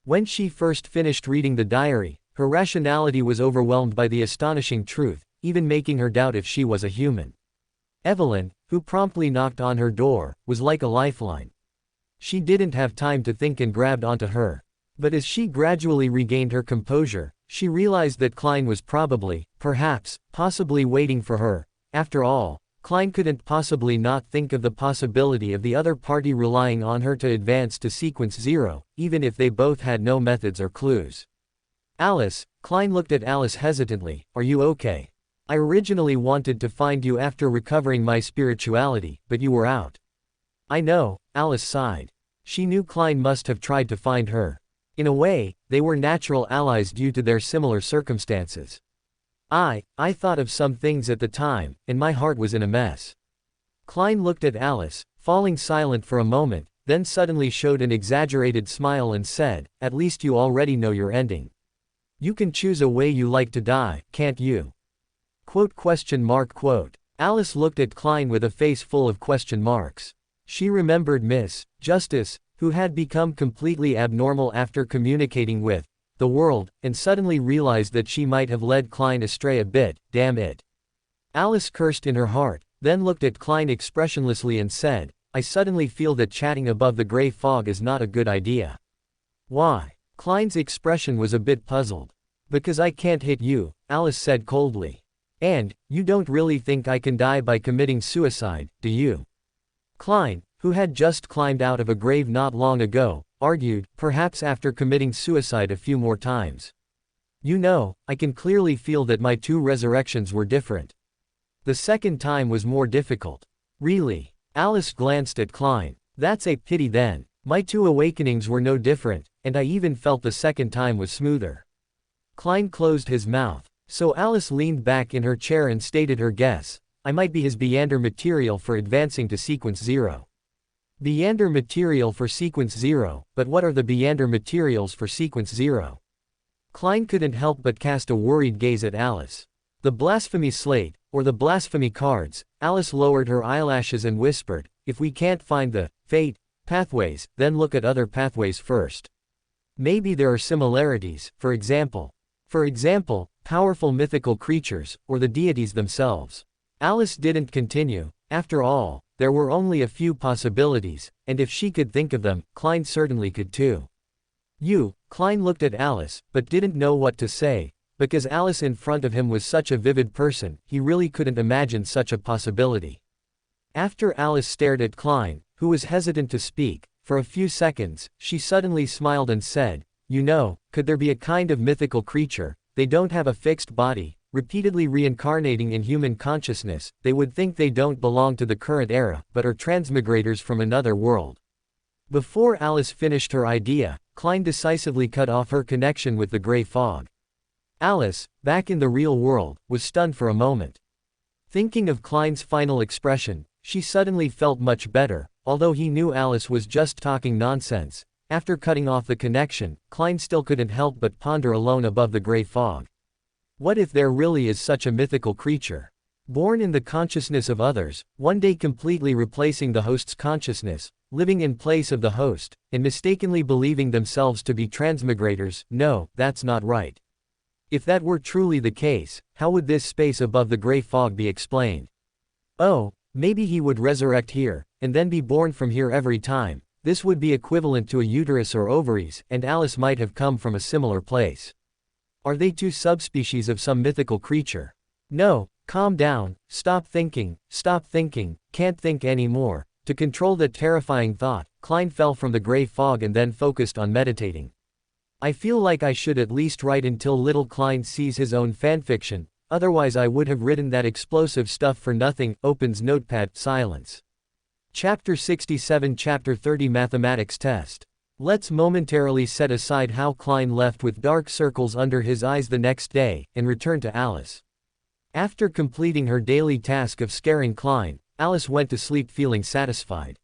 When she first finished reading the diary, her rationality was overwhelmed by the astonishing truth, even making her doubt if she was a human. Evelyn, who promptly knocked on her door, was like a lifeline. She didn't have time to think and grabbed onto her. But as she gradually regained her composure, she realized that Klein was probably, perhaps, possibly waiting for her. After all, Klein couldn't possibly not think of the possibility of the other party relying on her to advance to sequence 0, even if they both had no methods or clues. "Alice," Klein looked at Alice hesitantly, "are you okay? I originally wanted to find you after recovering my spirituality, but you were out." "I know," Alice sighed. She knew Klein must have tried to find her. In a way, they were natural allies due to their similar circumstances. I thought of some things at the time, and my heart was in a mess. Klein looked at Alice, falling silent for a moment, then suddenly showed an exaggerated smile and said, "At least you already know your ending. You can choose a way you like to die, can't you?" Quote. Alice looked at Klein with a face full of question marks. She remembered Miss Justice, who had become completely abnormal after communicating with the world, and suddenly realized that she might have led Klein astray a bit. Damn it. Alice cursed in her heart, then looked at Klein expressionlessly and said, "I suddenly feel that chatting above the gray fog is not a good idea." "Why?" Klein's expression was a bit puzzled. "Because I can't hit you," Alice said coldly. "And, you don't really think I can die by committing suicide, do you?" Klein, who had just climbed out of a grave not long ago, argued, perhaps after committing suicide a few more times. "You know, I can clearly feel that my 2 resurrections were different. The second time was more difficult." "Really?" Alice glanced at Klein. "That's a pity then. My 2 awakenings were no different, and I even felt the second time was smoother." Klein closed his mouth. So Alice leaned back in her chair and stated her guess, "I might be his Beander material for advancing to Sequence 0. Beander material for Sequence 0, but what are the Beander materials for Sequence 0? Klein couldn't help but cast a worried gaze at Alice. "The blasphemy slate, or the blasphemy cards." Alice lowered her eyelashes and whispered, "If we can't find the fate pathways, then look at other pathways first. Maybe there are similarities, for example, powerful mythical creatures, or the deities themselves." Alice didn't continue. After all, there were only a few possibilities, and if she could think of them, Klein certainly could too. Klein looked at Alice, but didn't know what to say, because Alice in front of him was such a vivid person, he really couldn't imagine such a possibility. After Alice stared at Klein, who was hesitant to speak, for a few seconds, she suddenly smiled and said, "You know, could there be a kind of mythical creature, they don't have a fixed body, repeatedly reincarnating in human consciousness, they would think they don't belong to the current era, but are transmigrators from another world." Before Alice finished her idea, Klein decisively cut off her connection with the gray fog. Alice, back in the real world, was stunned for a moment. Thinking of Klein's final expression, she suddenly felt much better, although he knew Alice was just talking nonsense. After cutting off the connection, Klein still couldn't help but ponder alone above the gray fog. What if there really is such a mythical creature? Born in the consciousness of others, one day completely replacing the host's consciousness, living in place of the host, and mistakenly believing themselves to be transmigrators? No, that's not right. If that were truly the case, how would this space above the gray fog be explained? Oh, maybe he would resurrect here, and then be born from here every time. This would be equivalent to a uterus or ovaries, and Alice might have come from a similar place. Are they 2 subspecies of some mythical creature? No, calm down, stop thinking, can't think anymore. To control that terrifying thought, Klein fell from the gray fog and then focused on meditating. "I feel like I should at least write until little Klein sees his own fanfiction, otherwise I would have written that explosive stuff for nothing." Opens notepad. Silence. Chapter 67 Chapter 30 Mathematics Test. Let's momentarily set aside how Klein left with dark circles under his eyes the next day, and return to Alice. After completing her daily task of scaring Klein, Alice went to sleep feeling satisfied.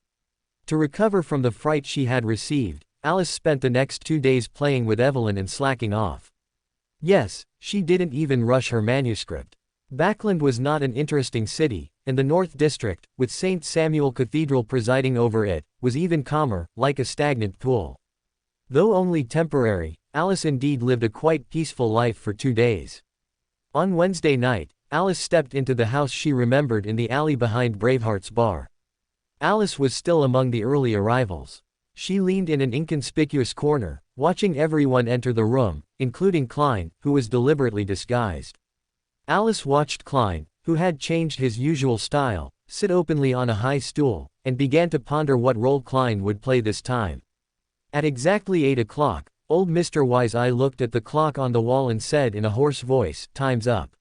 To recover from the fright she had received, Alice spent the next 2 days playing with Evelyn and slacking off. Yes, she didn't even rush her manuscript. Backland was not an interesting city, and the North District, with St. Samuel Cathedral presiding over it, was even calmer, like a stagnant pool. Though only temporary, Alice indeed lived a quite peaceful life for 2 days. On Wednesday night, Alice stepped into the house she remembered in the alley behind Braveheart's bar. Alice was still among the early arrivals. She leaned in an inconspicuous corner, watching everyone enter the room, including Klein, who was deliberately disguised. Alice watched Klein, who had changed his usual style, sit openly on a high stool, and began to ponder what role Klein would play this time. At exactly 8 o'clock, old Mr. Wise-Eye looked at the clock on the wall and said in a hoarse voice, "Time's up.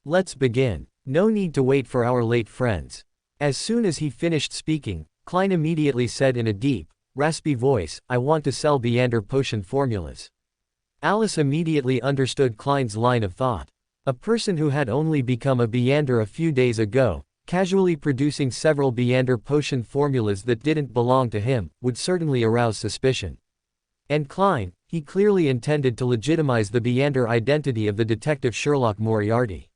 Let's begin. No need to wait for our late friends." As soon as he finished speaking, Klein immediately said in a deep, raspy voice, I want to sell Beander potion formulas. Alice immediately understood Klein's line of thought. A person who had only become a Beander a few days ago, casually producing several Beander potion formulas that didn't belong to him, would certainly arouse suspicion. And Klein, he clearly intended to legitimize the Beander identity of the detective Sherlock Moriarty.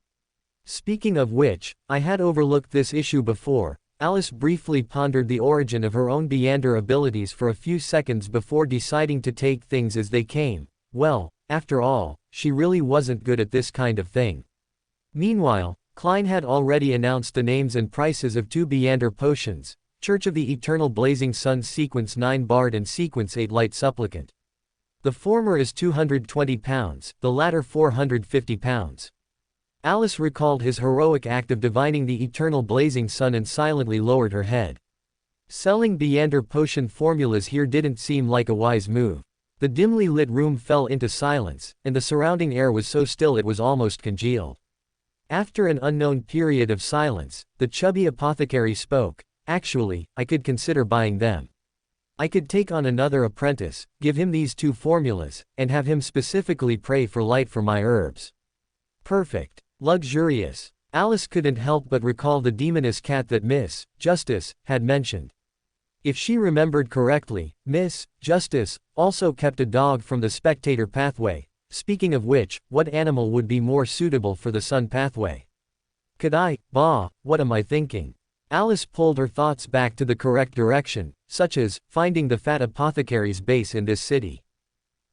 Speaking of which, I had overlooked this issue before. Alice briefly pondered the origin of her own Beander abilities for a few seconds before deciding to take things as they came. Well, after all, she really wasn't good at this kind of thing. Meanwhile, Klein had already announced the names and prices of 2 Beander potions, Church of the Eternal Blazing Sun Sequence 9 Bard and Sequence 8 Light Supplicant. The former is £220, the latter £450. Alice recalled his heroic act of divining the eternal blazing sun and silently lowered her head. Selling Beander potion formulas here didn't seem like a wise move. The dimly lit room fell into silence, and the surrounding air was so still it was almost congealed. After an unknown period of silence, the chubby apothecary spoke. Actually, I could consider buying them. I could take on another apprentice, give him these 2 formulas, and have him specifically pray for light for my herbs. Perfect. Luxurious. Alice couldn't help but recall the demoness cat that Miss Justice had mentioned. If she remembered correctly, Miss Justice also kept a dog from the spectator pathway. Speaking of which, what animal would be more suitable for the sun pathway? What am I thinking? Alice pulled her thoughts back to the correct direction, such as finding the fat apothecary's base in this city.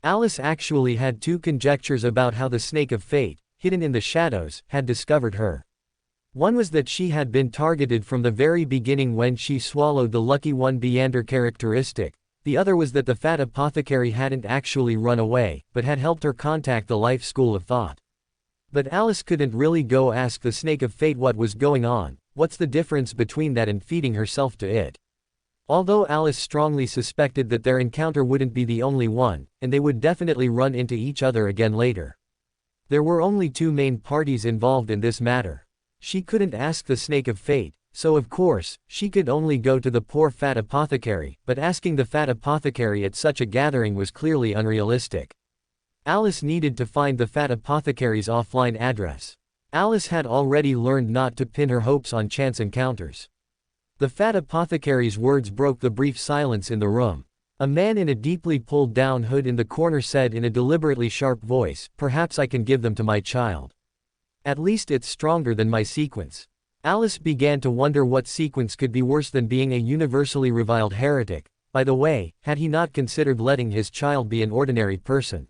Alice actually had 2 conjectures about how the Snake of Fate, hidden in the shadows, had discovered her. One was that she had been targeted from the very beginning when she swallowed the Lucky One Beander characteristic. The other was that the fat apothecary hadn't actually run away, but had helped her contact the life school of thought. But Alice couldn't really go ask the Snake of Fate what was going on. What's the difference between that and feeding herself to it? Although Alice strongly suspected that their encounter wouldn't be the only one, and they would definitely run into each other again later. There were only 2 main parties involved in this matter. She couldn't ask the Snake of Fate, so of course, she could only go to the poor fat apothecary, but asking the fat apothecary at such a gathering was clearly unrealistic. Alice needed to find the fat apothecary's offline address. Alice had already learned not to pin her hopes on chance encounters. The fat apothecary's words broke the brief silence in the room. A man in a deeply pulled down hood in the corner said in a deliberately sharp voice, perhaps I can give them to my child. At least it's stronger than my sequence. Alice began to wonder what sequence could be worse than being a universally reviled heretic. By the way, had he not considered letting his child be an ordinary person?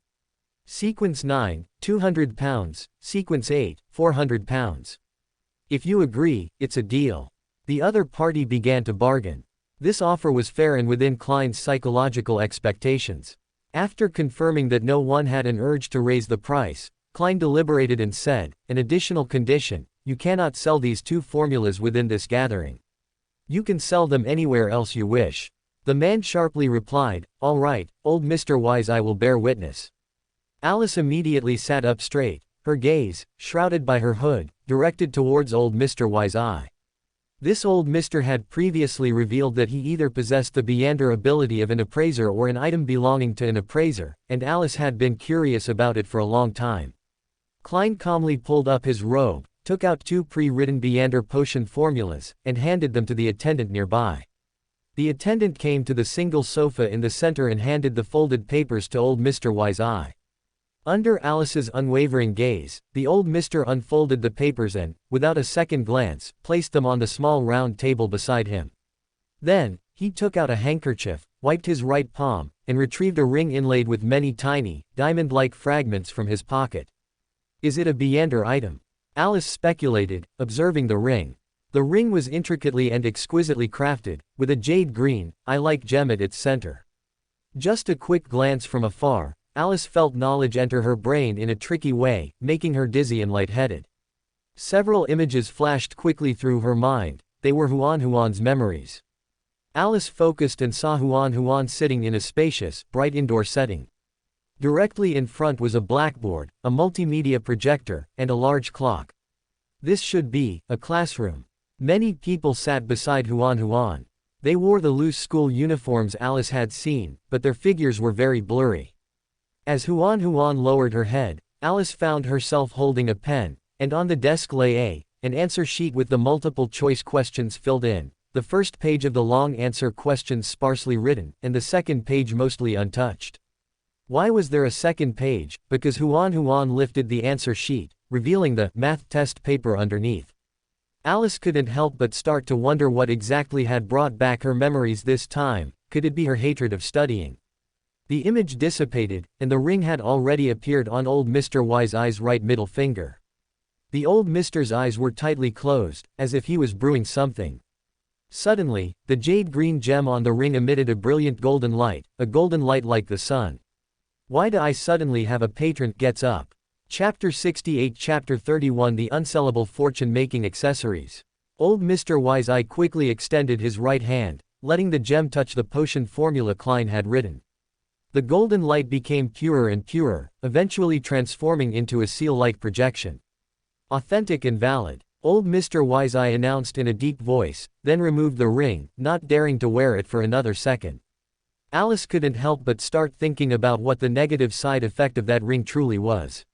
Sequence 9, £200, Sequence 8, £400. If you agree, it's a deal. The other party began to bargain. This offer was fair and within Klein's psychological expectations. After confirming that no one had an urge to raise the price, Klein deliberated and said, an additional condition, you cannot sell these 2 formulas within this gathering. You can sell them anywhere else you wish. The man sharply replied, all right, old Mr. Wise, I will bear witness. Alice immediately sat up straight, her gaze, shrouded by her hood, directed towards old Mr. Wise Eye. This old Mr. had previously revealed that he either possessed the Beander ability of an appraiser or an item belonging to an appraiser, and Alice had been curious about it for a long time. Klein calmly pulled up his robe, took out 2 pre-written Beander potion formulas, and handed them to the attendant nearby. The attendant came to the single sofa in the center and handed the folded papers to old Mr. Wise Eye. Under Alice's unwavering gaze, the old Mr. unfolded the papers and, without a second glance, placed them on the small round table beside him. Then, he took out a handkerchief, wiped his right palm, and retrieved a ring inlaid with many tiny, diamond-like fragments from his pocket. Is it a Beander item? Alice speculated, observing the ring. The ring was intricately and exquisitely crafted, with a jade green, eye-like gem at its center. Just a quick glance from afar, Alice felt knowledge enter her brain in a tricky way, making her dizzy and lightheaded. Several images flashed quickly through her mind. They were Huan's memories. Alice focused and saw Huan sitting in a spacious, bright indoor setting. Directly in front was a blackboard, a multimedia projector, and a large clock. This should be a classroom. Many people sat beside Huan. They wore the loose school uniforms Alice had seen, but their figures were very blurry. As Huan lowered her head, Alice found herself holding a pen, and on the desk lay an answer sheet with the multiple choice questions filled in, the first page of the long answer questions sparsely written, and the second page mostly untouched. Why was there a second page? Because Huan lifted the answer sheet, revealing the math test paper underneath. Alice couldn't help but start to wonder what exactly had brought back her memories this time. Could it be her hatred of studying? The image dissipated, and the ring had already appeared on old Mr. Wise-Eye's right middle finger. The old Mister's eyes were tightly closed, as if he was brewing something. Suddenly, the jade-green gem on the ring emitted a brilliant golden light, a golden light like the sun. Why do I suddenly have a patron? Gets up. Chapter 68 Chapter 31 The Unsellable Fortune-Making Accessories. Old Mr. Wise-Eye quickly extended his right hand, letting the gem touch the potion formula Klein had written. The golden light became purer and purer, eventually transforming into a seal-like projection. Authentic and valid, old Mr. Wise-Eye announced in a deep voice, then removed the ring, not daring to wear it for another second. Alice couldn't help but start thinking about what the negative side effect of that ring truly was.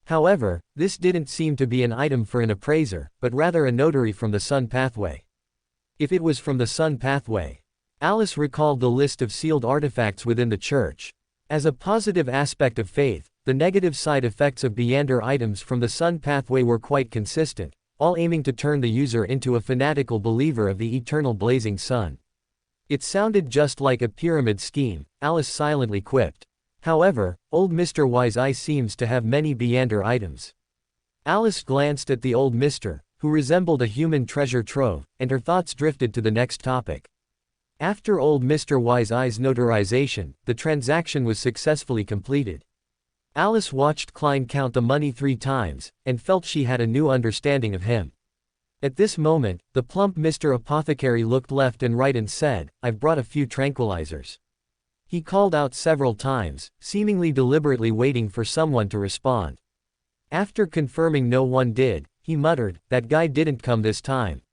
However, this didn't seem to be an item for an appraiser, but rather a notary from the Sun Pathway. If it was from the Sun Pathway, Alice recalled the list of sealed artifacts within the church. As a positive aspect of faith, the negative side effects of Beyonder items from the Sun Pathway were quite consistent, all aiming to turn the user into a fanatical believer of the eternal blazing sun. It sounded just like a pyramid scheme, Alice silently quipped. However, old Mr. Wise-Eye seems to have many Beyonder items. Alice glanced at the old mister, who resembled a human treasure trove, and her thoughts drifted to the next topic. After old Mr. Wise-Eye's notarization, the transaction was successfully completed. Alice watched Klein count the money 3 times, and felt she had a new understanding of him. At this moment, the plump Mr. Apothecary looked left and right and said, "I've brought a few tranquilizers." He called out several times, seemingly deliberately waiting for someone to respond. After confirming no one did, he muttered, "That guy didn't come this time.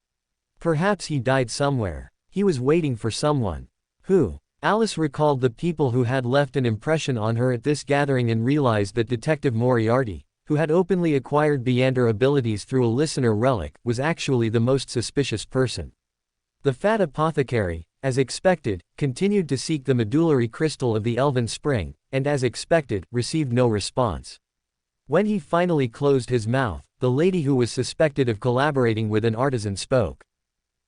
Perhaps he died somewhere. He was waiting for someone." Who? Alice recalled the people who had left an impression on her at this gathering and realized that Detective Moriarty, who had openly acquired Beyonder abilities through a listener relic, was actually the most suspicious person. The fat apothecary, as expected, continued to seek the medullary crystal of the Elven Spring, and as expected, received no response. When he finally closed his mouth, the lady who was suspected of collaborating with an artisan spoke.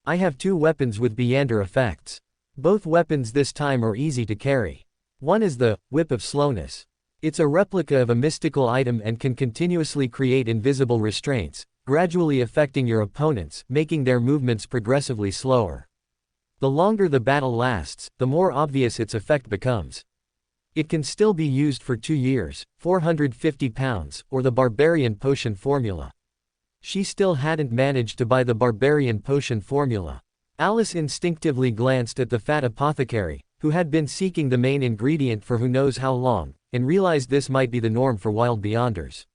"I have 2 weapons with Beyonder effects. Both weapons this time are easy to carry. One is the Whip of Slowness. It's a replica of a mystical item and can continuously create invisible restraints, gradually affecting your opponents, making their movements progressively slower. The longer the battle lasts, the more obvious its effect becomes. It can still be used for 2 years, 450 pounds, or the Barbarian Potion Formula." She still hadn't managed to buy the Barbarian Potion Formula. Alice instinctively glanced at the fat apothecary, who had been seeking the main ingredient for who knows how long, and realized this might be the norm for wild Beyonders.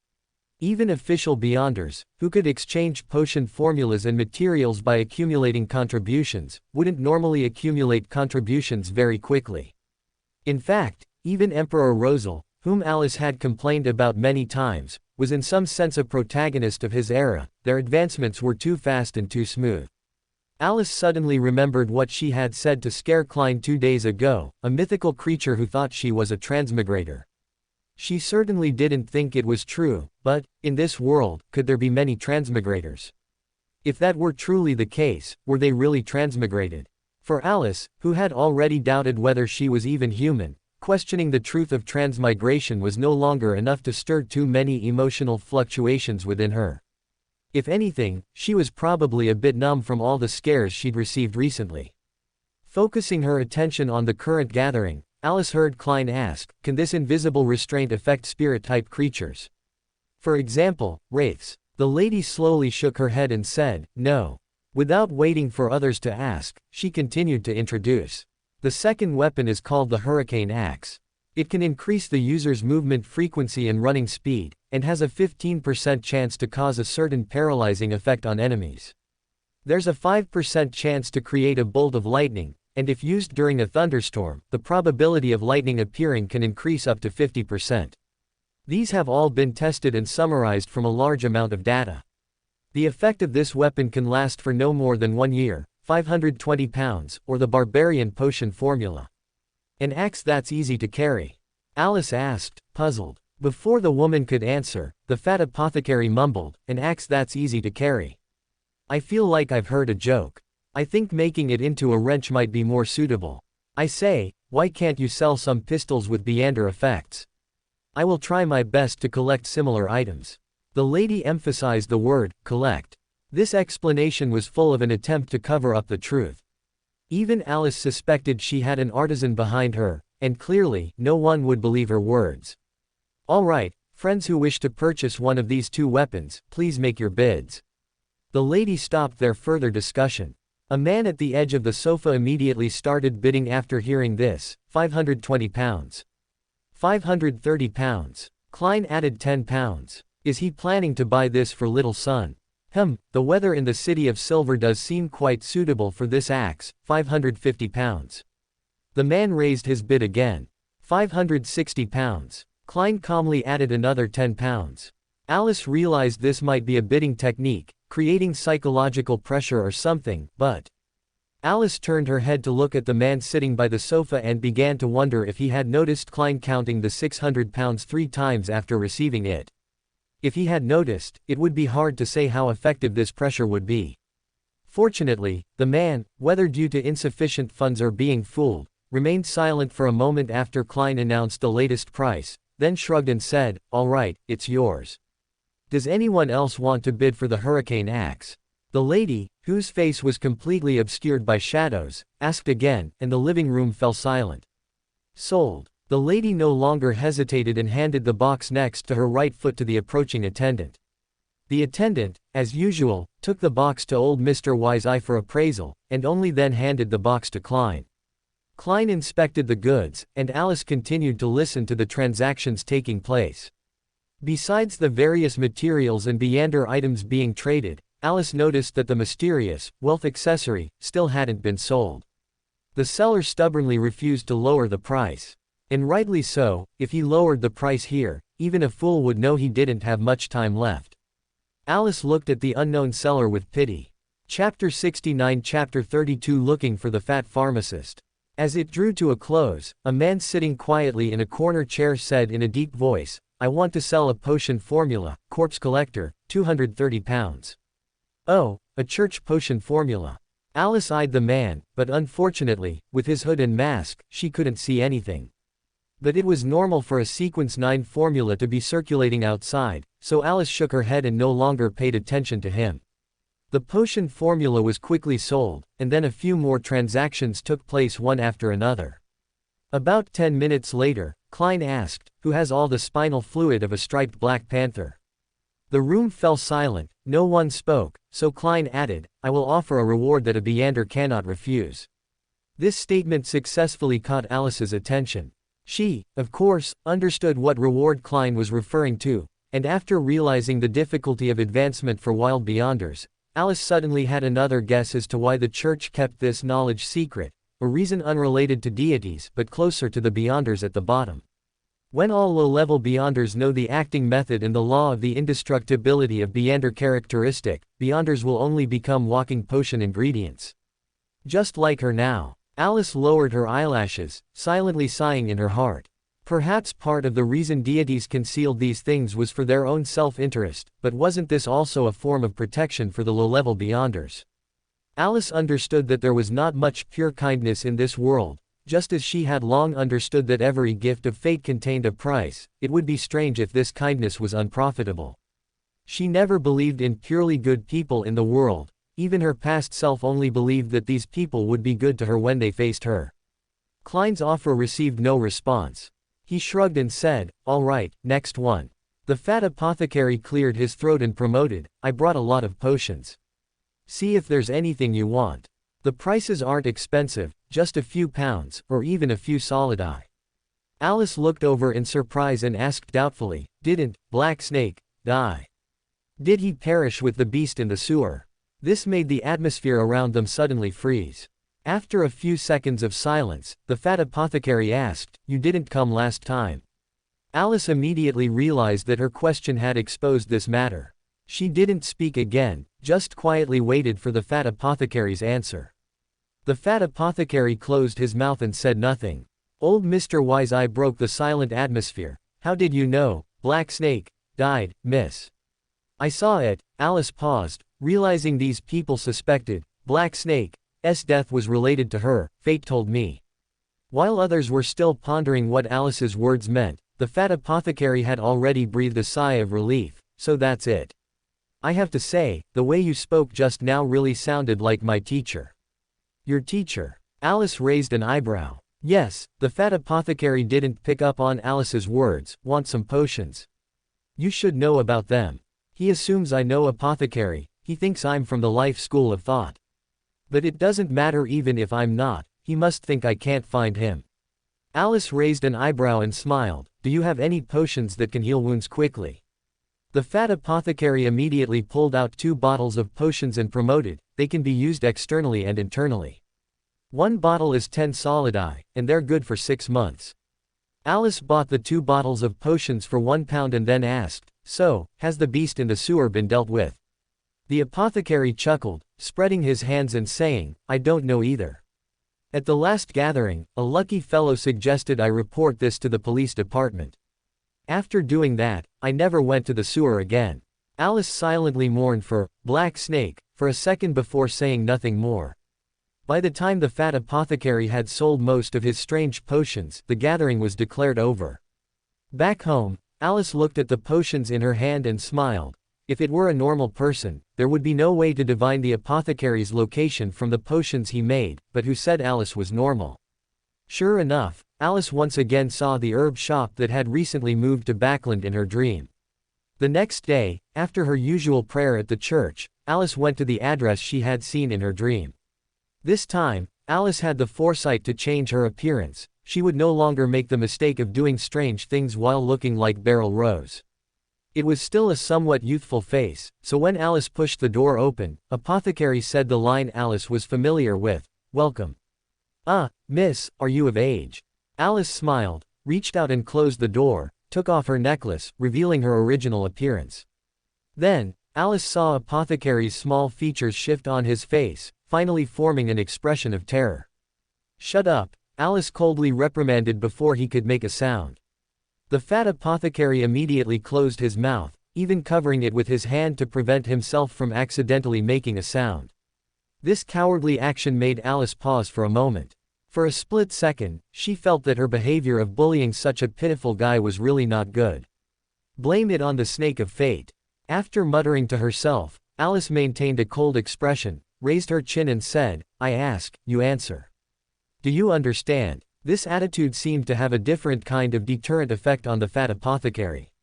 Even official Beyonders, who could exchange potion formulas and materials by accumulating contributions, wouldn't normally accumulate contributions very quickly. In fact, even Emperor Rosal, whom Alice had complained about many times, was in some sense a protagonist of his era. Their advancements were too fast and too smooth. Alice suddenly remembered what she had said to Scare Klein 2 days ago, a mythical creature who thought she was a transmigrator. She certainly didn't think it was true, but, in this world, could there be many transmigrators? If that were truly the case, were they really transmigrated? For Alice, who had already doubted whether she was even human, questioning the truth of transmigration was no longer enough to stir too many emotional fluctuations within her. If anything, she was probably a bit numb from all the scares she'd received recently. Focusing her attention on the current gathering, Alice heard Klein ask, "Can this invisible restraint affect spirit-type creatures? For example, wraiths?" The lady slowly shook her head and said, "No." Without waiting for others to ask, she continued to introduce. The second weapon is called the Hurricane Axe. It can increase the user's movement frequency and running speed, and has a 15% chance to cause a certain paralyzing effect on enemies. There's a 5% chance to create a bolt of lightning, and if used during a thunderstorm, the probability of lightning appearing can increase up to 50%. These have all been tested and summarized from a large amount of data. The effect of this weapon can last for no more than 1 year, 520 pounds, or the barbarian potion formula. An axe that's easy to carry? Alice asked, puzzled. Before the woman could answer, the fat apothecary mumbled, an axe that's easy to carry. I feel like I've heard a joke. I think making it into a wrench might be more suitable. I say, why can't you sell some pistols with Beander effects? I will try my best to collect similar items. The lady emphasized the word, collect. This explanation was full of an attempt to cover up the truth. Even Alice suspected she had an artisan behind her, and clearly, no one would believe her words. All right, friends who wish to purchase one of these 2 weapons, please make your bids. The lady stopped their further discussion. A man at the edge of the sofa immediately started bidding after hearing this, 520 pounds. 530 pounds. Klein added 10 pounds. Is he planning to buy this for little son? The weather in the city of Silver does seem quite suitable for this axe, 550 pounds. The man raised his bid again. 560 pounds. Klein calmly added another 10 pounds. Alice realized this might be a bidding technique, creating psychological pressure or something, but Alice turned her head to look at the man sitting by the sofa and began to wonder if he had noticed Klein counting the 600 pounds 3 times after receiving it. If he had noticed, it would be hard to say how effective this pressure would be. Fortunately, the man, whether due to insufficient funds or being fooled, remained silent for a moment after Klein announced the latest price, then shrugged and said, all right, it's yours. Does anyone else want to bid for the hurricane axe? The lady, whose face was completely obscured by shadows, asked again, and the living room fell silent. Sold. The lady no longer hesitated and handed the box next to her right foot to the approaching attendant. The attendant, as usual, took the box to old Mr. Wise-Eye for appraisal, and only then handed the box to Klein. Klein inspected the goods, and Alice continued to listen to the transactions taking place. Besides the various materials and Beander items being traded, Alice noticed that the mysterious, wealth accessory, still hadn't been sold. The seller stubbornly refused to lower the price. And rightly so, if he lowered the price here, even a fool would know he didn't have much time left. Alice looked at the unknown seller with pity. Chapter 69 Chapter 32 Looking for the Fat Pharmacist. As it drew to a close, a man sitting quietly in a corner chair said in a deep voice, I want to sell a potion formula, corpse collector, 230 pounds. Oh, a church potion formula. Alice eyed the man, but unfortunately, with his hood and mask, she couldn't see anything. But it was normal for a sequence 9 formula to be circulating outside, so Alice shook her head and no longer paid attention to him. The potion formula was quickly sold, and then a few more transactions took place one after another. About 10 minutes later, Klein asked, who has all the spinal fluid of a striped black panther? The room fell silent, no one spoke, so Klein added, I will offer a reward that a Beander cannot refuse. This statement successfully caught Alice's attention. She, of course, understood what reward Klein was referring to, and after realizing the difficulty of advancement for wild Beyonders, Alice suddenly had another guess as to why the church kept this knowledge secret, a reason unrelated to deities but closer to the Beyonders at the bottom. When all low-level Beyonders know the acting method and the law of the indestructibility of Beander characteristic, Beyonders will only become walking potion ingredients. Just like her now. Alice lowered her eyelashes, silently sighing in her heart. Perhaps part of the reason deities concealed these things was for their own self-interest, but wasn't this also a form of protection for the low-level Beyonders? Alice understood that there was not much pure kindness in this world, just as she had long understood that every gift of fate contained a price. It would be strange if this kindness was unprofitable. She never believed in purely good people in the world. Even her past self only believed that these people would be good to her when they faced her. Klein's offer received no response. He shrugged and said, all right, next one. The fat apothecary cleared his throat and promoted, I brought a lot of potions. See if there's anything you want. The prices aren't expensive, just a few pounds, or even a few solidi. Alice looked over in surprise and asked doubtfully, didn't Black Snake die? Did he perish with the beast in the sewer? This made the atmosphere around them suddenly freeze. After a few seconds of silence, the fat apothecary asked, "You didn't come last time." Alice immediately realized that her question had exposed this matter. She didn't speak again, just quietly waited for the fat apothecary's answer. The fat apothecary closed his mouth and said nothing. Old Mr. Wise-Eye broke the silent atmosphere. "How did you know? Black Snake died, miss." "I saw it." Alice paused, realizing these people suspected Black Snake's death was related to her. "Fate told me." While others were still pondering what Alice's words meant, the fat apothecary had already breathed a sigh of relief. "So that's it. I have to say, the way you spoke just now really sounded like my teacher." "Your teacher?" Alice raised an eyebrow. "Yes." The fat apothecary didn't pick up on Alice's words. "Want some potions? You should know about them. He assumes I know apothecary, he thinks I'm from the life school of thought. But it doesn't matter even if I'm not, he must think I can't find him." Alice raised an eyebrow and smiled. "Do you have any potions that can heal wounds quickly?" The fat apothecary immediately pulled out 2 bottles of potions and promoted, "They can be used externally and internally. 1 bottle is 10 solidi, and they're good for 6 months. Alice bought the 2 bottles of potions for £1 and then asked, "So, has the beast in the sewer been dealt with?" The apothecary chuckled, spreading his hands and saying, "I don't know either. At the last gathering, a lucky fellow suggested I report this to the police department. After doing that, I never went to the sewer again." Alice silently mourned for Black Snake for a second before saying nothing more. By the time the fat apothecary had sold most of his strange potions, the gathering was declared over. Back home, Alice looked at the potions in her hand and smiled. If it were a normal person, there would be no way to divine the apothecary's location from the potions he made, but who said Alice was normal? Sure enough, Alice once again saw the herb shop that had recently moved to Backland in her dream. The next day, after her usual prayer at the church, Alice went to the address she had seen in her dream. This time, Alice had the foresight to change her appearance. She would no longer make the mistake of doing strange things while looking like Beryl Rose. It was still a somewhat youthful face, so when Alice pushed the door open, Apothecary said the line Alice was familiar with, "Welcome." Miss, are you of age?" Alice smiled, reached out and closed the door, took off her necklace, revealing her original appearance. Then, Alice saw Apothecary's small features shift on his face, finally forming an expression of terror. "Shut up," Alice coldly reprimanded before he could make a sound. The fat apothecary immediately closed his mouth, even covering it with his hand to prevent himself from accidentally making a sound. This cowardly action made Alice pause for a moment. For a split second, she felt that her behavior of bullying such a pitiful guy was really not good. Blame it on the snake of fate. After muttering to herself, Alice maintained a cold expression, raised her chin and said, "I ask, you answer. Do you understand?" This attitude seemed to have a different kind of deterrent effect on the fat apothecary.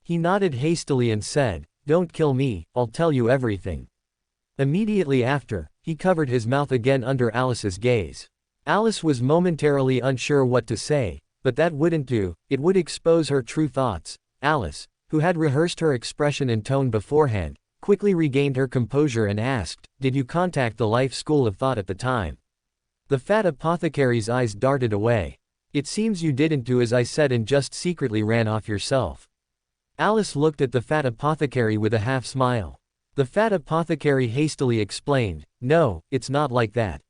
He nodded hastily and said, "Don't kill me, I'll tell you everything." Immediately after, he covered his mouth again under Alice's gaze. Alice was momentarily unsure what to say, but that wouldn't do, it would expose her true thoughts. Alice, who had rehearsed her expression and tone beforehand, quickly regained her composure and asked, "Did you contact the life school of thought at the time?" The fat apothecary's eyes darted away. "It seems you didn't do as I said and just secretly ran off yourself." Alice looked at the fat apothecary with a half-smile. The fat apothecary hastily explained, "No, it's not like that.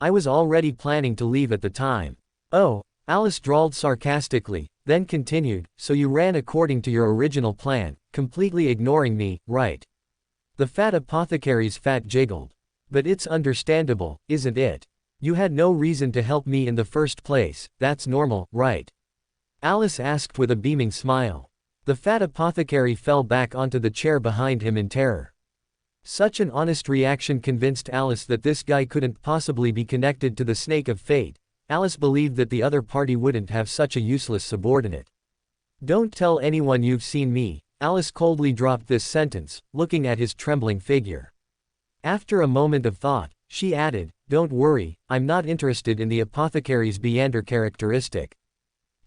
I was already planning to leave at the time." "Oh," Alice drawled sarcastically, then continued, "So you ran according to your original plan, completely ignoring me, right?" The fat apothecary's fat jiggled. "But it's understandable, isn't it? You had no reason to help me in the first place, that's normal, right?" Alice asked with a beaming smile. The fat apothecary fell back onto the chair behind him in terror. Such an honest reaction convinced Alice that this guy couldn't possibly be connected to the snake of fate. Alice believed that the other party wouldn't have such a useless subordinate. "Don't tell anyone you've seen me." Alice coldly dropped this sentence, looking at his trembling figure. After a moment of thought, she added, "Don't worry, I'm not interested in the apothecary's Beander characteristic.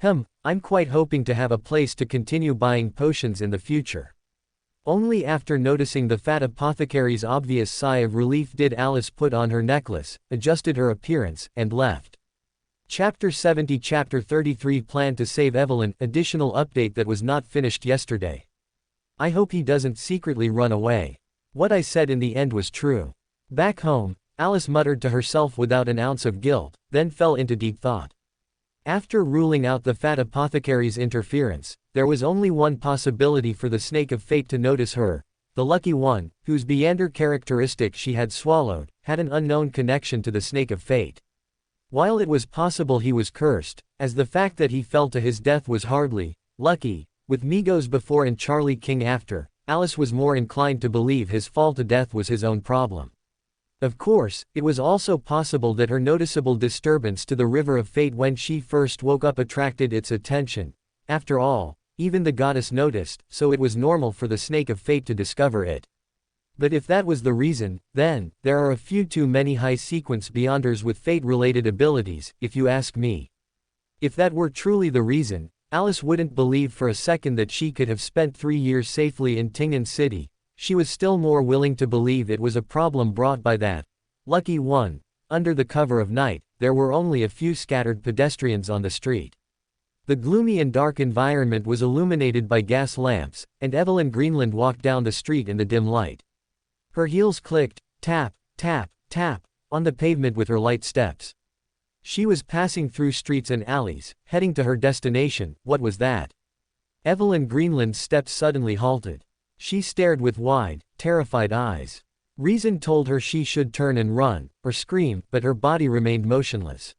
I'm quite hoping to have a place to continue buying potions in the future." Only after noticing the fat apothecary's obvious sigh of relief did Alice put on her necklace, adjusted her appearance, and left. Chapter 70 Chapter 33 Plan to save Evelyn. Additional update that was not finished yesterday. I hope he doesn't secretly run away. What I said in the end was true. Back home, Alice muttered to herself without an ounce of guilt, then fell into deep thought. After ruling out the fat apothecary's interference, there was only one possibility for the snake of fate to notice her. The lucky one, whose Beander characteristic she had swallowed, had an unknown connection to the snake of fate. While it was possible he was cursed, as the fact that he fell to his death was hardly lucky, with Migos before and Charlie King after, Alice was more inclined to believe his fall to death was his own problem. Of course, it was also possible that her noticeable disturbance to the river of fate when she first woke up attracted its attention. After all, even the goddess noticed, so it was normal for the snake of fate to discover it. But if that was the reason, then, there are a few too many high-sequence Beyonders with fate-related abilities, if you ask me. If that were truly the reason, Alice wouldn't believe for a second that she could have spent 3 years safely in Tingen City. She was still more willing to believe it was a problem brought by that lucky one. Under the cover of night, there were only a few scattered pedestrians on the street. The gloomy and dark environment was illuminated by gas lamps, and Evelyn Greenland walked down the street in the dim light. Her heels clicked, tap, tap, tap, on the pavement with her light steps. She was passing through streets and alleys, heading to her destination. What was that? Evelyn Greenland's steps suddenly halted. She stared with wide, terrified eyes. Reason told her she should turn and run, or scream, but her body remained motionless.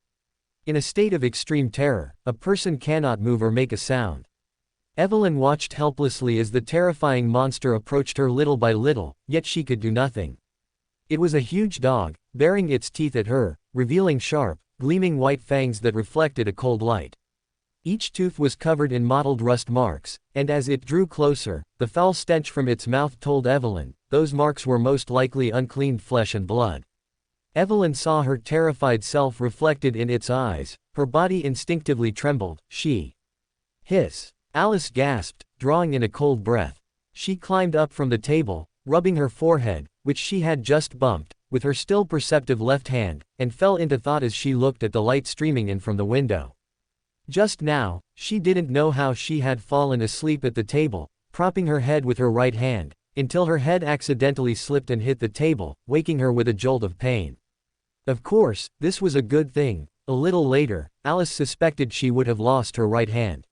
In a state of extreme terror, a person cannot move or make a sound. Evelyn watched helplessly as the terrifying monster approached her little by little, yet she could do nothing. It was a huge dog, baring its teeth at her, revealing sharp, gleaming white fangs that reflected a cold light. Each tooth was covered in mottled rust marks, and as it drew closer, the foul stench from its mouth told Evelyn, those marks were most likely uncleaned flesh and blood. Evelyn saw her terrified self reflected in its eyes, her body instinctively trembled. She hiss. Alice gasped, drawing in a cold breath. She climbed up from the table, rubbing her forehead, which she had just bumped, with her still perceptive left hand, and fell into thought as she looked at the light streaming in from the window. Just now, she didn't know how she had fallen asleep at the table, propping her head with her right hand, until her head accidentally slipped and hit the table, waking her with a jolt of pain. Of course, this was a good thing. A little later, Alice suspected she would have lost her right hand.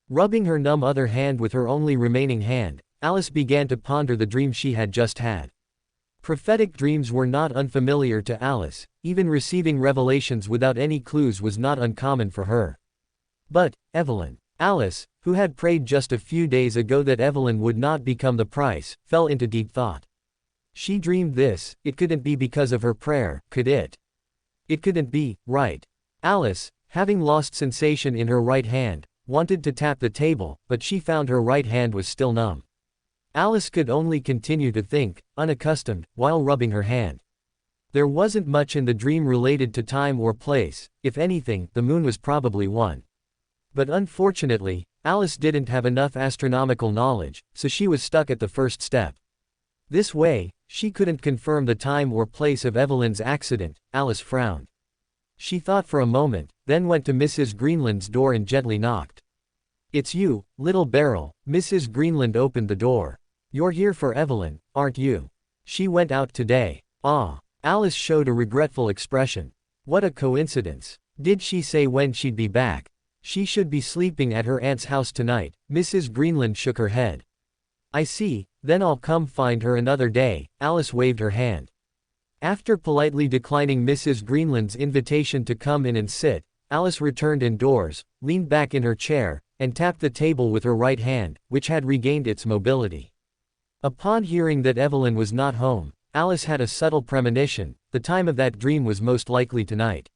Rubbing her numb other hand with her only remaining hand, Alice began to ponder the dream she had just had. Prophetic dreams were not unfamiliar to Alice, even receiving revelations without any clues was not uncommon for her. But, Evelyn. Alice, who had prayed just a few days ago that Evelyn would not become the price, fell into deep thought. She dreamed this. It couldn't be because of her prayer, could it? It couldn't be, right? Alice, having lost sensation in her right hand, wanted to tap the table, but she found her right hand was still numb. Alice could only continue to think, unaccustomed, while rubbing her hand. There wasn't much in the dream related to time or place. If anything, the moon was probably one. But unfortunately, Alice didn't have enough astronomical knowledge, so she was stuck at the first step. This way, she couldn't confirm the time or place of Evelyn's accident. Alice frowned. She thought for a moment, then went to Mrs. Greenland's door and gently knocked. "It's you, little Beryl." Mrs. Greenland opened the door. "You're here for Evelyn, aren't you? She went out today." "Ah." Alice showed a regretful expression. "What a coincidence. Did she say when she'd be back?" "She should be sleeping at her aunt's house tonight." Mrs. Greenland shook her head. "I see, then I'll come find her another day." Alice waved her hand. After politely declining Mrs. Greenland's invitation to come in and sit, Alice returned indoors, leaned back in her chair, and tapped the table with her right hand, which had regained its mobility. Upon hearing that Evelyn was not home, Alice had a subtle premonition. The time of that dream was most likely tonight.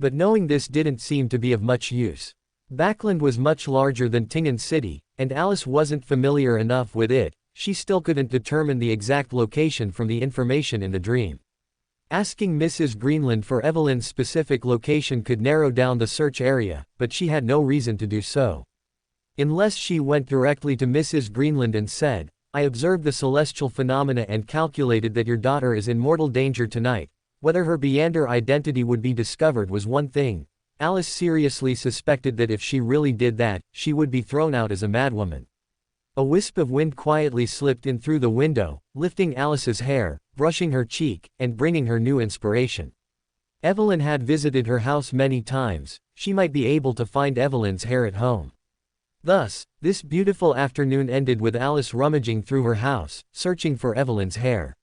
But knowing this didn't seem to be of much use. Backland was much larger than Tingen City, and Alice wasn't familiar enough with it. She still couldn't determine the exact location from the information in the dream. Asking Mrs. Greenland for Evelyn's specific location could narrow down the search area, but she had no reason to do so. Unless she went directly to Mrs. Greenland and said, I observed the celestial phenomena and calculated that your daughter is in mortal danger tonight. Whether her Beyonder identity would be discovered was one thing. Alice seriously suspected that if she really did that, she would be thrown out as a madwoman. A wisp of wind quietly slipped in through the window, lifting Alice's hair, brushing her cheek, and bringing her new inspiration. Evelyn had visited her house many times. She might be able to find Evelyn's hair at home. Thus, this beautiful afternoon ended with Alice rummaging through her house, searching for Evelyn's hair.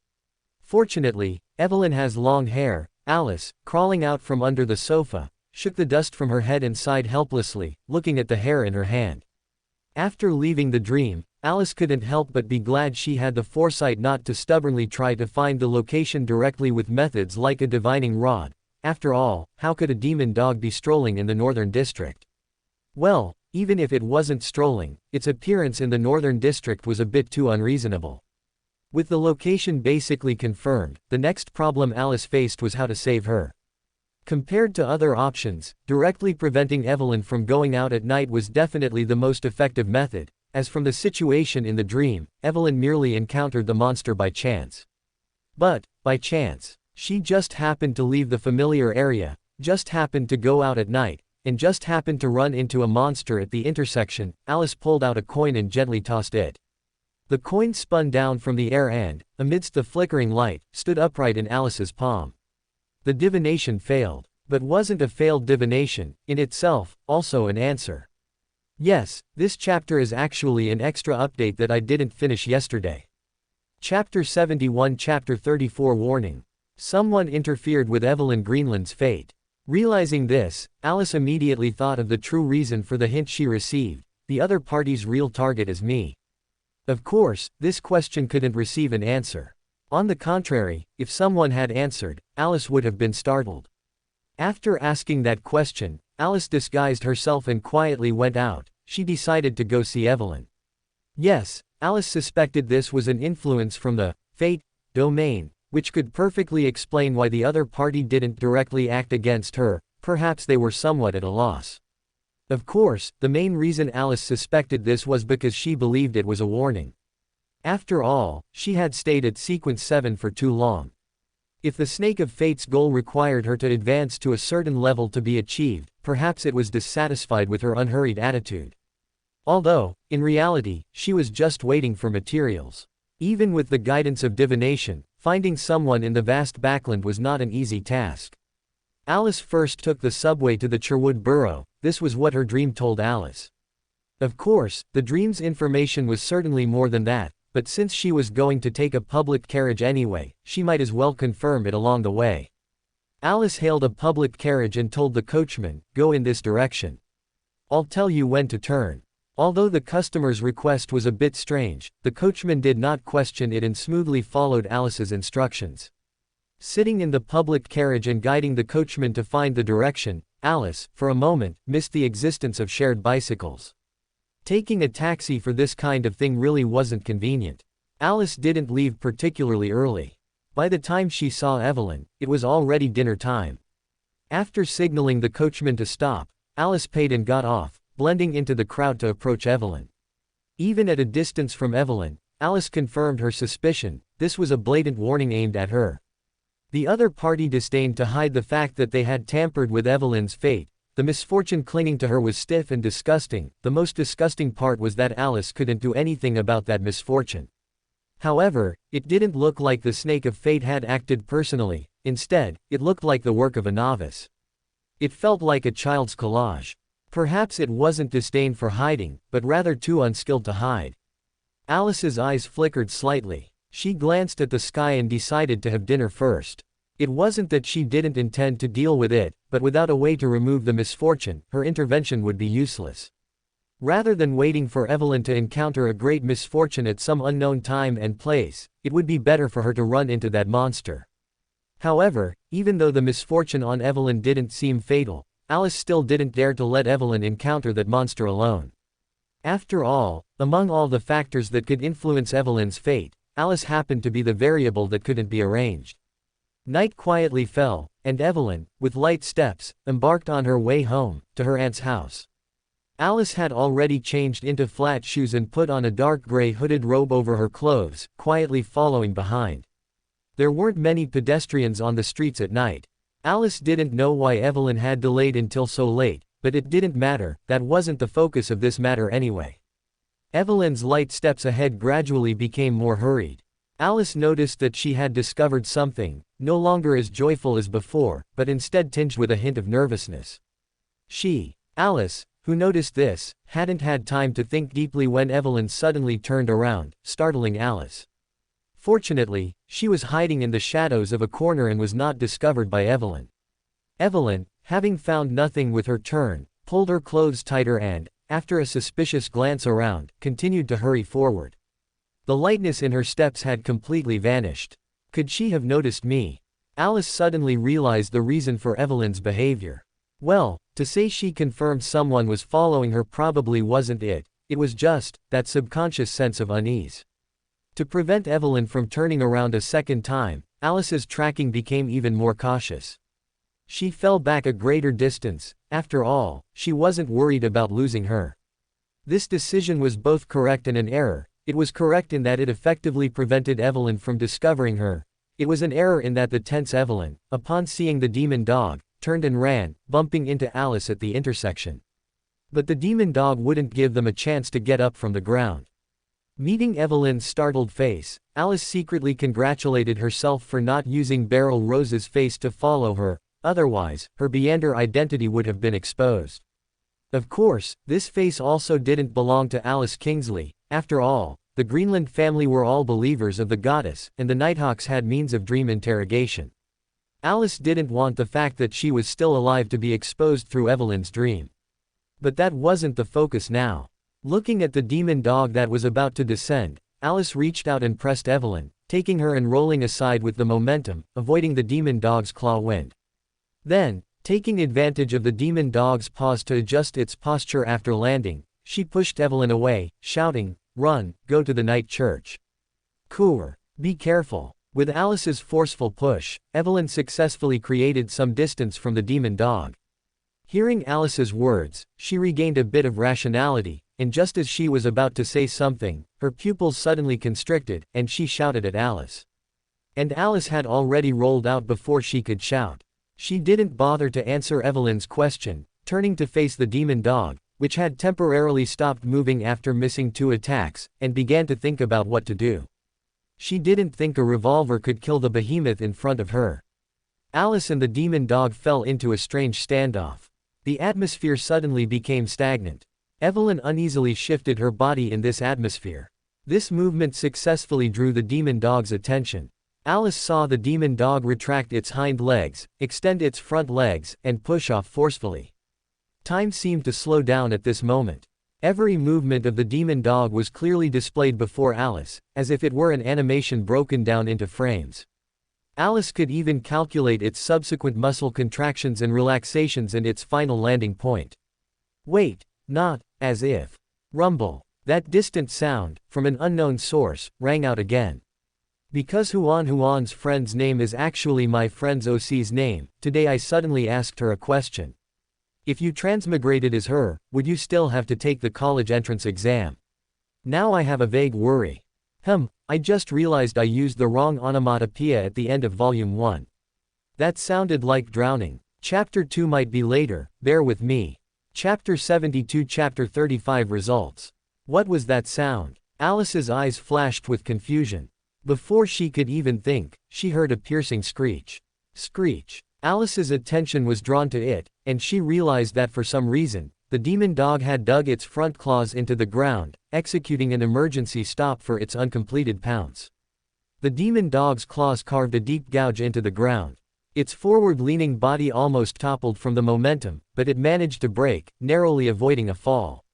Fortunately, Evelyn has long hair. Alice, crawling out from under the sofa, shook the dust from her head and sighed helplessly, looking at the hair in her hand. After leaving the dream, Alice couldn't help but be glad she had the foresight not to stubbornly try to find the location directly with methods like a divining rod. After all, how could a demon dog be strolling in the Northern District? Well, even if it wasn't strolling, its appearance in the Northern District was a bit too unreasonable. With the location basically confirmed, the next problem Alice faced was how to save her. Compared to other options, directly preventing Evelyn from going out at night was definitely the most effective method, as from the situation in the dream, Evelyn merely encountered the monster by chance. But, by chance, she just happened to leave the familiar area, just happened to go out at night, and just happened to run into a monster at the intersection. Alice pulled out a coin and gently tossed it. The coin spun down from the air and, amidst the flickering light, stood upright in Alice's palm. The divination failed, but wasn't a failed divination, in itself, also an answer. Yes, this chapter is actually an extra update that I didn't finish yesterday. Chapter 71 Chapter 34 Warning. Someone interfered with Evelyn Greenland's fate. Realizing this, Alice immediately thought of the true reason for the hint she received. The other party's real target is me. Of course, this question couldn't receive an answer. On the contrary, if someone had answered, Alice would have been startled. After asking that question, Alice disguised herself and quietly went out. She decided to go see Evelyn. Yes, Alice suspected this was an influence from the fate domain, which could perfectly explain why the other party didn't directly act against her. Perhaps they were somewhat at a loss. Of course, the main reason Alice suspected this was because she believed it was a warning. After all, she had stayed at Sequence 7 for too long. If the Snake of Fate's goal required her to advance to a certain level to be achieved, perhaps it was dissatisfied with her unhurried attitude. Although, in reality, she was just waiting for materials. Even with the guidance of divination, finding someone in the vast backland was not an easy task. Alice first took the subway to the Cherwood Borough. This was what her dream told Alice. Of course, the dream's information was certainly more than that, but since she was going to take a public carriage anyway, she might as well confirm it along the way. Alice hailed a public carriage and told the coachman, "Go in this direction. I'll tell you when to turn." Although the customer's request was a bit strange, the coachman did not question it and smoothly followed Alice's instructions. Sitting in the public carriage and guiding the coachman to find the direction, Alice, for a moment, missed the existence of shared bicycles. Taking a taxi for this kind of thing really wasn't convenient. Alice didn't leave particularly early. By the time she saw Evelyn, it was already dinner time. After signaling the coachman to stop, Alice paid and got off, blending into the crowd to approach Evelyn. Even at a distance from Evelyn, Alice confirmed her suspicion. This was a blatant warning aimed at her. The other party disdained to hide the fact that they had tampered with Evelyn's fate. The misfortune clinging to her was stiff and disgusting. The most disgusting part was that Alice couldn't do anything about that misfortune. However, it didn't look like the Snake of Fate had acted personally. Instead, it looked like the work of a novice. It felt like a child's collage. Perhaps it wasn't disdain for hiding, but rather too unskilled to hide. Alice's eyes flickered slightly. She glanced at the sky and decided to have dinner first. It wasn't that she didn't intend to deal with it, but without a way to remove the misfortune, her intervention would be useless. Rather than waiting for Evelyn to encounter a great misfortune at some unknown time and place, it would be better for her to run into that monster. However, even though the misfortune on Evelyn didn't seem fatal, Alice still didn't dare to let Evelyn encounter that monster alone. After all, among all the factors that could influence Evelyn's fate, Alice happened to be the variable that couldn't be arranged. Night quietly fell, and Evelyn, with light steps, embarked on her way home, to her aunt's house. Alice had already changed into flat shoes and put on a dark gray hooded robe over her clothes, quietly following behind. There weren't many pedestrians on the streets at night. Alice didn't know why Evelyn had delayed until so late, but it didn't matter, that wasn't the focus of this matter anyway. Evelyn's light steps ahead gradually became more hurried. Alice noticed that she had discovered something, no longer as joyful as before, but instead tinged with a hint of nervousness. Alice, who noticed this, hadn't had time to think deeply when Evelyn suddenly turned around, startling Alice. Fortunately, she was hiding in the shadows of a corner and was not discovered by Evelyn. Evelyn, having found nothing with her turn, pulled her clothes tighter and, after a suspicious glance around, continued to hurry forward. The lightness in her steps had completely vanished. Could she have noticed me? Alice suddenly realized the reason for Evelyn's behavior. Well, to say she confirmed someone was following her probably wasn't it, it was just that subconscious sense of unease. To prevent Evelyn from turning around a second time, Alice's tracking became even more cautious. She fell back a greater distance. After all, she wasn't worried about losing her. This decision was both correct and an error. It was correct in that it effectively prevented Evelyn from discovering her. It was an error in that the tense Evelyn, upon seeing the demon dog, turned and ran, bumping into Alice at the intersection. But the demon dog wouldn't give them a chance to get up from the ground. Meeting Evelyn's startled face, Alice secretly congratulated herself for not using Beryl Rose's face to follow her, otherwise, her Beander identity would have been exposed. Of course, this face also didn't belong to Alice Kingsley. After all, the Greenland family were all believers of the goddess, and the Nighthawks had means of dream interrogation. Alice didn't want the fact that she was still alive to be exposed through Evelyn's dream. But that wasn't the focus now. Looking at the demon dog that was about to descend, Alice reached out and pressed Evelyn, taking her and rolling aside with the momentum, avoiding the demon dog's claw wind. Then, taking advantage of the demon dog's pause to adjust its posture after landing, she pushed Evelyn away, shouting, "Run, go to the night church. Cooler. Be careful." With Alice's forceful push, Evelyn successfully created some distance from the demon dog. Hearing Alice's words, she regained a bit of rationality, and just as she was about to say something, her pupils suddenly constricted, and she shouted at Alice. And Alice had already rolled out before she could shout. She didn't bother to answer Evelyn's question, turning to face the demon dog, which had temporarily stopped moving after missing 2 attacks, and began to think about what to do. She didn't think a revolver could kill the behemoth in front of her. Alice and the demon dog fell into a strange standoff. The atmosphere suddenly became stagnant. Evelyn uneasily shifted her body in this atmosphere. This movement successfully drew the demon dog's attention. Alice saw the demon dog retract its hind legs, extend its front legs, and push off forcefully. Time seemed to slow down at this moment. Every movement of the demon dog was clearly displayed before Alice, as if it were an animation broken down into frames. Alice could even calculate its subsequent muscle contractions and relaxations and its final landing point. Wait, not, as if. Rumble. That distant sound, from an unknown source, rang out again. Because Huan's friend's name is actually my friend's OC's name, today I suddenly asked her a question. If you transmigrated as her, would you still have to take the college entrance exam? Now I have a vague worry. I just realized I used the wrong onomatopoeia at the end of Volume 1. That sounded like drowning. Chapter 2 might be later, bear with me. Chapter 72 Chapter 35 Results. What was that sound? Alice's eyes flashed with confusion. Before she could even think, she heard a piercing screech. Screech. Alice's attention was drawn to it, and she realized that for some reason, the demon dog had dug its front claws into the ground, executing an emergency stop for its uncompleted pounce. The demon dog's claws carved a deep gouge into the ground. Its forward-leaning body almost toppled from the momentum, but it managed to break, narrowly avoiding a fall.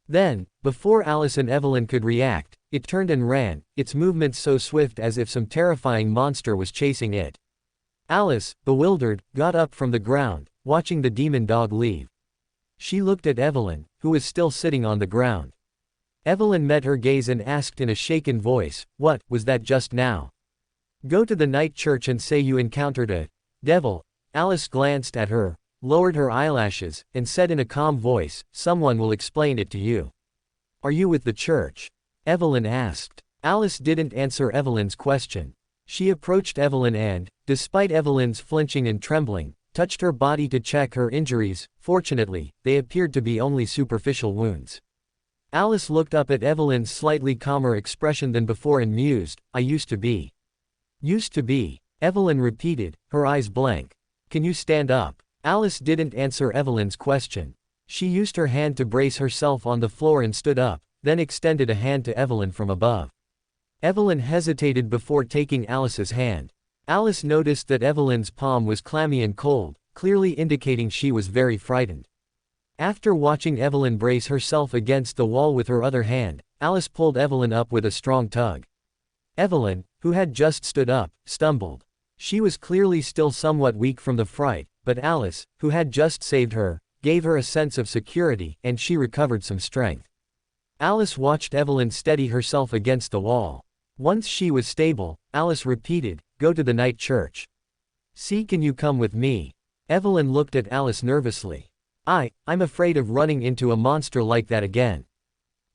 Then, before Alice and Evelyn could react, it turned and ran, its movements so swift as if some terrifying monster was chasing it. Alice, bewildered, got up from the ground, watching the demon dog leave. She looked at Evelyn, who was still sitting on the ground. Evelyn met her gaze and asked in a shaken voice, "What was that just now?" "Go to the night church and say you encountered a devil." Alice glanced at her, lowered her eyelashes, and said in a calm voice, "Someone will explain it to you." "Are you with the church?" Evelyn asked. Alice didn't answer Evelyn's question. She approached Evelyn and, despite Evelyn's flinching and trembling, touched her body to check her injuries. Fortunately, they appeared to be only superficial wounds. Alice looked up at Evelyn's slightly calmer expression than before and mused, "I used to be." "Used to be," Evelyn repeated, her eyes blank. "Can you stand up?" Alice didn't answer Evelyn's question. She used her hand to brace herself on the floor and stood up, then extended a hand to Evelyn from above. Evelyn hesitated before taking Alice's hand. Alice noticed that Evelyn's palm was clammy and cold, clearly indicating she was very frightened. After watching Evelyn brace herself against the wall with her other hand, Alice pulled Evelyn up with a strong tug. Evelyn, who had just stood up, stumbled. She was clearly still somewhat weak from the fright, but Alice, who had just saved her, gave her a sense of security, and she recovered some strength. Alice watched Evelyn steady herself against the wall. Once she was stable, Alice repeated, "Go to the night church." "See, can you come with me?" Evelyn looked at Alice nervously. I'm afraid of running into a monster like that again."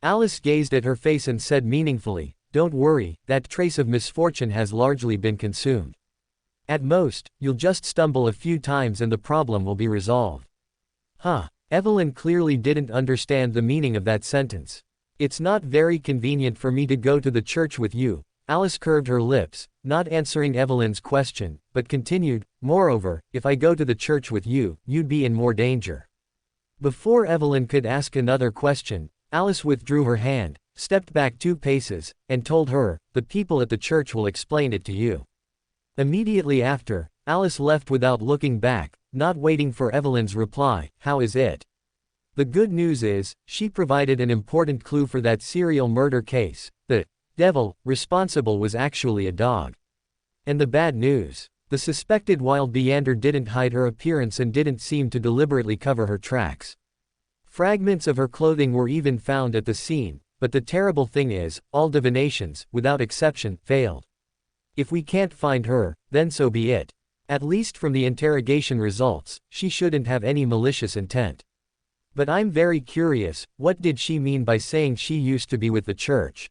Alice gazed at her face and said meaningfully, "Don't worry, that trace of misfortune has largely been consumed. At most, you'll just stumble a few times and the problem will be resolved." Huh. Evelyn clearly didn't understand the meaning of that sentence. "It's not very convenient for me to go to the church with you." Alice curved her lips, not answering Evelyn's question, but continued, "Moreover, if I go to the church with you, you'd be in more danger." Before Evelyn could ask another question, Alice withdrew her hand, stepped back 2 paces, and told her, "The people at the church will explain it to you." Immediately after, Alice left without looking back, not waiting for Evelyn's reply, "How is it?" The good news is, she provided an important clue for that serial murder case. The devil responsible was actually a dog. And the bad news, the suspected wild Beander didn't hide her appearance and didn't seem to deliberately cover her tracks. Fragments of her clothing were even found at the scene, but the terrible thing is, all divinations, without exception, failed. If we can't find her, then so be it. At least from the interrogation results, she shouldn't have any malicious intent. But I'm very curious, what did she mean by saying she used to be with the church?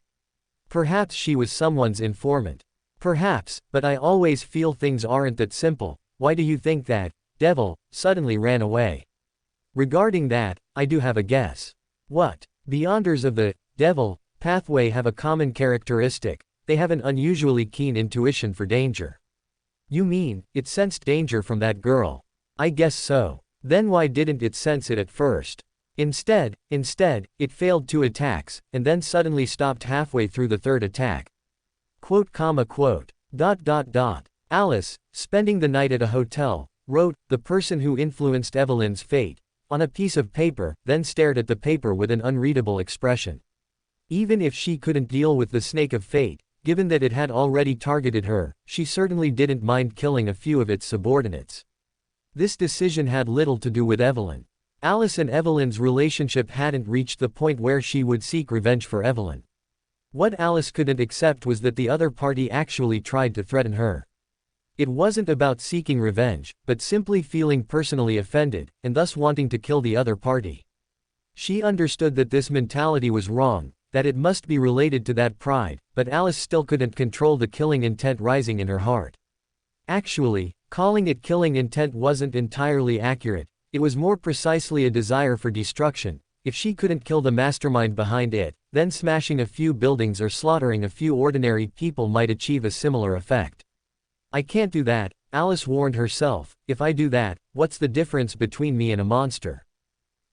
Perhaps she was someone's informant. Perhaps, but I always feel things aren't that simple. Why do you think that devil suddenly ran away? Regarding that, I do have a guess. What? Beyonders of the devil pathway have a common characteristic. They have an unusually keen intuition for danger. You mean, it sensed danger from that girl? I guess so. Then why didn't it sense it at first? Instead, it failed 2 attacks, and then suddenly stopped halfway through the 3rd attack. Quote. Alice, spending the night at a hotel, wrote, "The person who influenced Evelyn's fate," on a piece of paper, then stared at the paper with an unreadable expression. Even if she couldn't deal with the snake of fate, given that it had already targeted her, she certainly didn't mind killing a few of its subordinates. This decision had little to do with Evelyn. Alice and Evelyn's relationship hadn't reached the point where she would seek revenge for Evelyn. What Alice couldn't accept was that the other party actually tried to threaten her. It wasn't about seeking revenge, but simply feeling personally offended, and thus wanting to kill the other party. She understood that this mentality was wrong, that it must be related to that pride, but Alice still couldn't control the killing intent rising in her heart. Actually, calling it killing intent wasn't entirely accurate, it was more precisely a desire for destruction. If she couldn't kill the mastermind behind it, then smashing a few buildings or slaughtering a few ordinary people might achieve a similar effect. I can't do that, Alice warned herself. If I do that, what's the difference between me and a monster?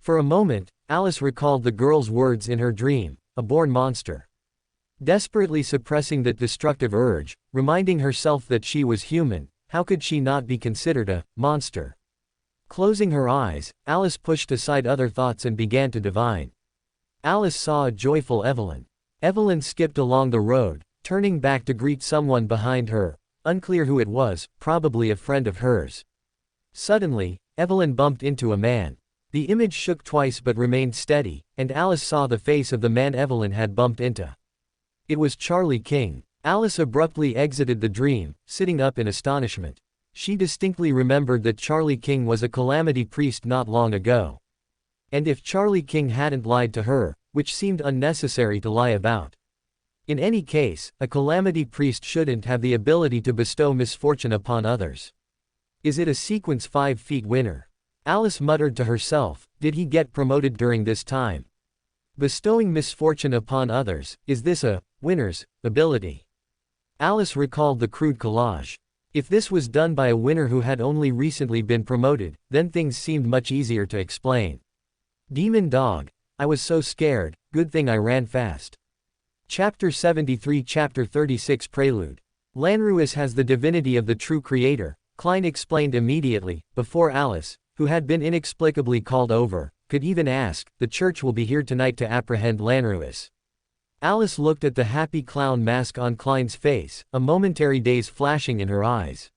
For a moment, Alice recalled the girl's words in her dream, a born monster. Desperately suppressing that destructive urge, reminding herself that she was human, how could she not be considered a monster? Closing her eyes, Alice pushed aside other thoughts and began to divine. Alice saw a joyful Evelyn. Evelyn skipped along the road, turning back to greet someone behind her, unclear who it was, probably a friend of hers. Suddenly, Evelyn bumped into a man. The image shook twice but remained steady, and Alice saw the face of the man Evelyn had bumped into. It was Charlie King. Alice abruptly exited the dream, sitting up in astonishment. She distinctly remembered that Charlie King was a calamity priest not long ago. And if Charlie King hadn't lied to her, which seemed unnecessary to lie about. In any case, a calamity priest shouldn't have the ability to bestow misfortune upon others. Is it a sequence 5 feet winner? Alice muttered to herself, did he get promoted during this time? Bestowing misfortune upon others, is this a winner's ability? Alice recalled the crude collage. If this was done by a winner who had only recently been promoted, then things seemed much easier to explain. Demon dog. I was so scared, good thing I ran fast. Chapter 73 Chapter 36 Prelude. Lanruis has the divinity of the true creator, Klein explained immediately, before Alice, who had been inexplicably called over, could even ask. The church will be here tonight to apprehend Lanruis. Alice looked at the happy clown mask on Klein's face, a momentary daze flashing in her eyes.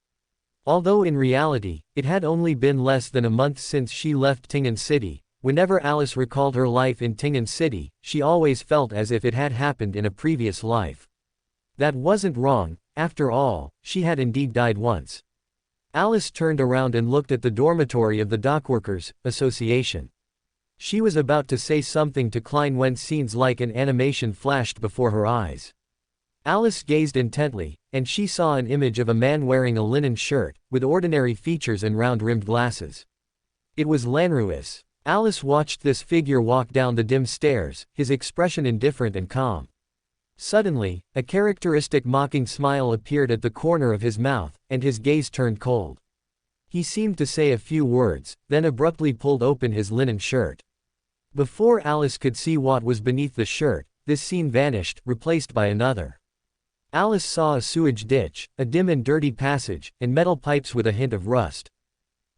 Although in reality, it had only been less than a month since she left Tingen City, whenever Alice recalled her life in Tingen City, she always felt as if it had happened in a previous life. That wasn't wrong, after all, she had indeed died once. Alice turned around and looked at the dormitory of the Dockworkers Association. She was about to say something to Klein when scenes like an animation flashed before her eyes. Alice gazed intently, and she saw an image of a man wearing a linen shirt, with ordinary features and round-rimmed glasses. It was Lanruis. Alice watched this figure walk down the dim stairs, his expression indifferent and calm. Suddenly, a characteristic mocking smile appeared at the corner of his mouth, and his gaze turned cold. He seemed to say a few words, then abruptly pulled open his linen shirt. Before Alice could see what was beneath the shirt, this scene vanished, replaced by another. Alice saw a sewage ditch, a dim and dirty passage, and metal pipes with a hint of rust.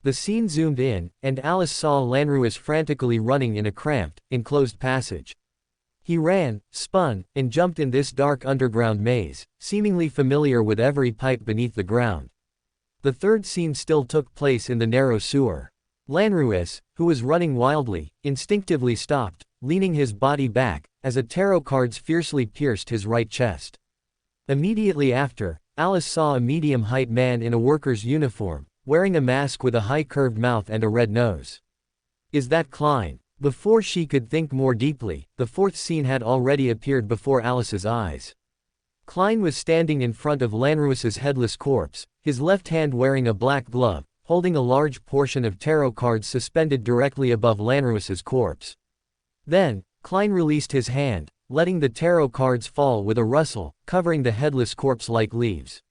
The scene zoomed in, and Alice saw Lanruis frantically running in a cramped, enclosed passage. He ran, spun, and jumped in this dark underground maze, seemingly familiar with every pipe beneath the ground. The third scene still took place in the narrow sewer. Lanruis, who was running wildly, instinctively stopped, leaning his body back, as a tarot cards fiercely pierced his right chest. Immediately after, Alice saw a medium-height man in a worker's uniform, wearing a mask with a high-curved mouth and a red nose. Is that Klein? Before she could think more deeply, the fourth scene had already appeared before Alice's eyes. Klein was standing in front of Lanruis's headless corpse, his left hand wearing a black glove, holding a large portion of tarot cards suspended directly above Lanruis's corpse. Then, Klein released his hand, letting the tarot cards fall with a rustle, covering the headless corpse like leaves.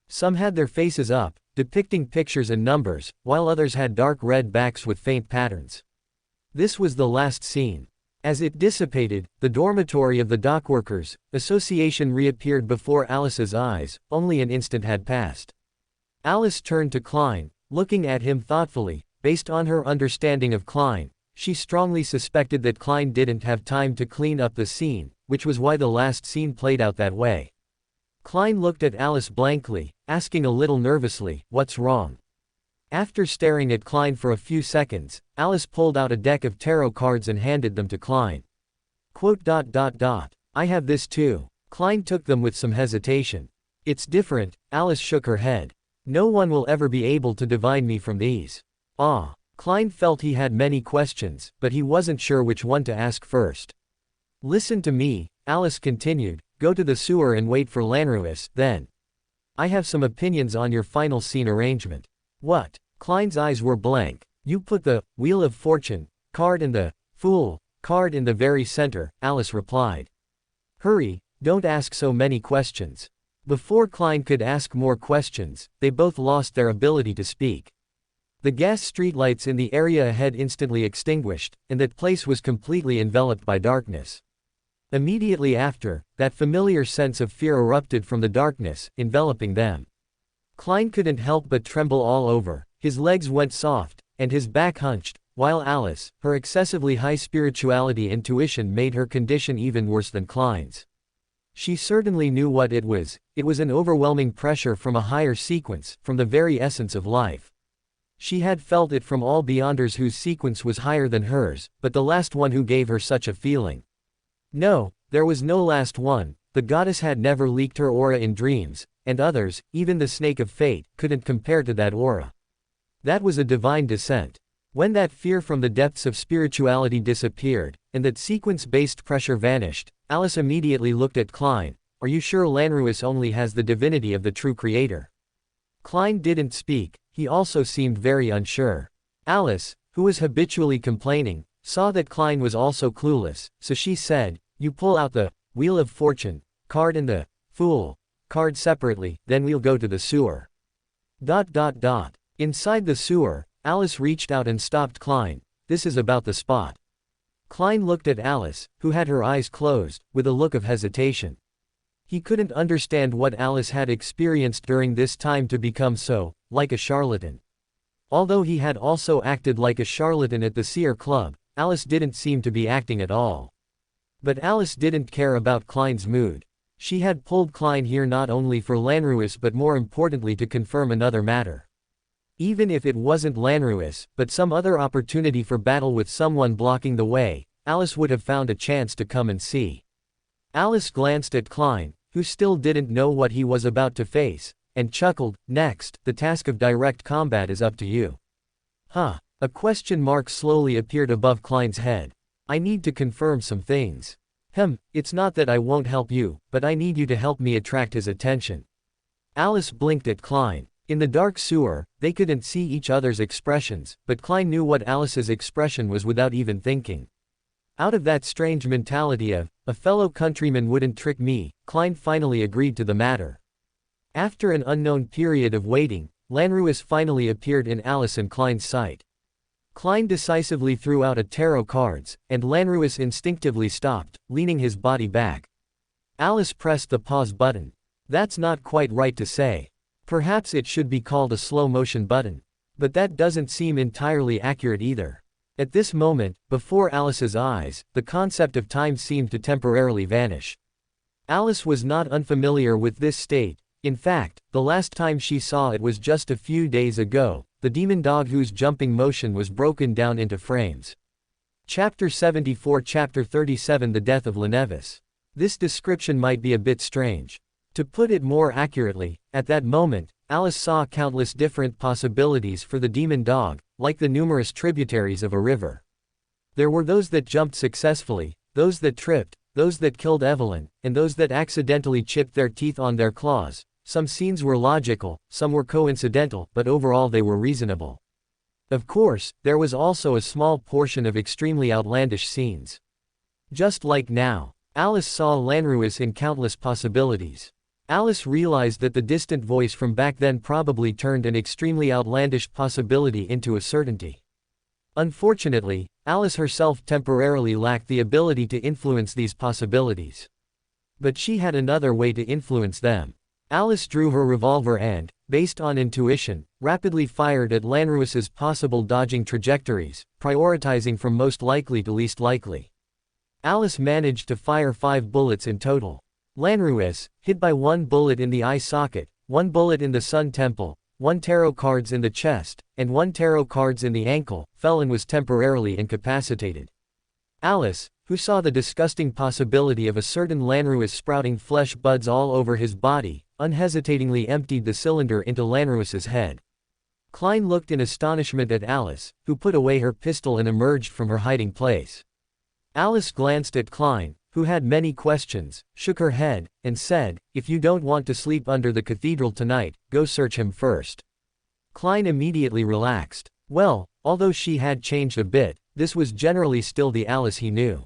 Some had their faces up, depicting pictures and numbers, while others had dark red backs with faint patterns. This was the last scene. As it dissipated, the dormitory of the Dockworkers Association reappeared before Alice's eyes. Only an instant had passed. Alice turned to Klein, looking at him thoughtfully. Based on her understanding of Klein, she strongly suspected that Klein didn't have time to clean up the scene, which was why the last scene played out that way. Klein looked at Alice blankly, asking a little nervously, "What's wrong?" After staring at Klein for a few seconds, Alice pulled out a deck of tarot cards and handed them to Klein. "I have this too." Klein took them with some hesitation. "It's different," Alice shook her head. "No one will ever be able to divine me from these." Ah. Klein felt he had many questions, but he wasn't sure which one to ask first. "Listen to me," Alice continued, "go to the sewer and wait for Lanruis, then. I have some opinions on your final scene arrangement." "What?" Klein's eyes were blank. "You put the Wheel of Fortune card and the Fool card in the very center," Alice replied. "Hurry, don't ask so many questions." Before Klein could ask more questions, they both lost their ability to speak. The gas streetlights in the area ahead instantly extinguished, and that place was completely enveloped by darkness. Immediately after, that familiar sense of fear erupted from the darkness, enveloping them. Klein couldn't help but tremble all over, his legs went soft, and his back hunched, while Alice, her excessively high spirituality intuition made her condition even worse than Klein's. She certainly knew what it was an overwhelming pressure from a higher sequence, from the very essence of life. She had felt it from all beyonders whose sequence was higher than hers, but the last one who gave her such a feeling. No, there was no last one. The goddess had never leaked her aura in dreams, and others, even the snake of fate, couldn't compare to that aura. That was a divine descent. When that fear from the depths of spirituality disappeared, and that sequence-based pressure vanished, Alice immediately looked at Klein. Are you sure Lanruis only has the divinity of the true creator? Klein didn't speak, he also seemed very unsure. Alice, who was habitually complaining, saw that Klein was also clueless, so she said, you pull out the Wheel of Fortune card and the Fool card separately, then we'll go to the sewer. Inside the sewer, Alice reached out and stopped Klein. This is about the spot. Klein looked at Alice, who had her eyes closed, with a look of hesitation. He couldn't understand what Alice had experienced during this time to become so, like a charlatan. Although he had also acted like a charlatan at the Seer Club, Alice didn't seem to be acting at all. But Alice didn't care about Klein's mood. She had pulled Klein here not only for Lanruis but more importantly to confirm another matter. Even if it wasn't Lanruis, but some other opportunity for battle with someone blocking the way, Alice would have found a chance to come and see. Alice glanced at Klein, who still didn't know what he was about to face, and chuckled. Next, the task of direct combat is up to you. Huh. A question mark slowly appeared above Klein's head. I need to confirm some things. It's not that I won't help you, but I need you to help me attract his attention. Alice blinked at Klein. In the dark sewer, they couldn't see each other's expressions, but Klein knew what Alice's expression was without even thinking. Out of that strange mentality of, a fellow countryman wouldn't trick me, Klein finally agreed to the matter. After an unknown period of waiting, Lanruis finally appeared in Alice and Klein's sight. Klein decisively threw out a tarot cards, and Lanruis instinctively stopped, leaning his body back. Alice pressed the pause button. That's not quite right to say. Perhaps it should be called a slow motion button. But that doesn't seem entirely accurate either. At this moment, before Alice's eyes, the concept of time seemed to temporarily vanish. Alice was not unfamiliar with this state. In fact, the last time she saw it was just a few days ago, the demon dog whose jumping motion was broken down into frames. Chapter 74 Chapter 37 The Death of Lenevis. This description might be a bit strange. To put it more accurately, at that moment, Alice saw countless different possibilities for the demon dog, like the numerous tributaries of a river. There were those that jumped successfully, those that tripped, those that killed Evelyn, and those that accidentally chipped their teeth on their claws. Some scenes were logical, some were coincidental, but overall they were reasonable. Of course, there was also a small portion of extremely outlandish scenes. Just like now, Alice saw Lanruis in countless possibilities. Alice realized that the distant voice from back then probably turned an extremely outlandish possibility into a certainty. Unfortunately, Alice herself temporarily lacked the ability to influence these possibilities. But she had another way to influence them. Alice drew her revolver and, based on intuition, rapidly fired at Lanruis's possible dodging trajectories, prioritizing from most likely to least likely. Alice managed to fire 5 bullets in total. Lanruis, hit by 1 bullet in the eye socket, 1 bullet in the sun temple, 1 tarot cards in the chest, and 1 tarot cards in the ankle, fell and was temporarily incapacitated. Alice, who saw the disgusting possibility of a certain Lanruis sprouting flesh buds all over his body, unhesitatingly emptied the cylinder into Lanruis's head. Klein looked in astonishment at Alice, who put away her pistol and emerged from her hiding place. Alice glanced at Klein, who had many questions, shook her head, and said, "If you don't want to sleep under the cathedral tonight, go search him first." Klein immediately relaxed. Well, although she had changed a bit, this was generally still the Alice he knew.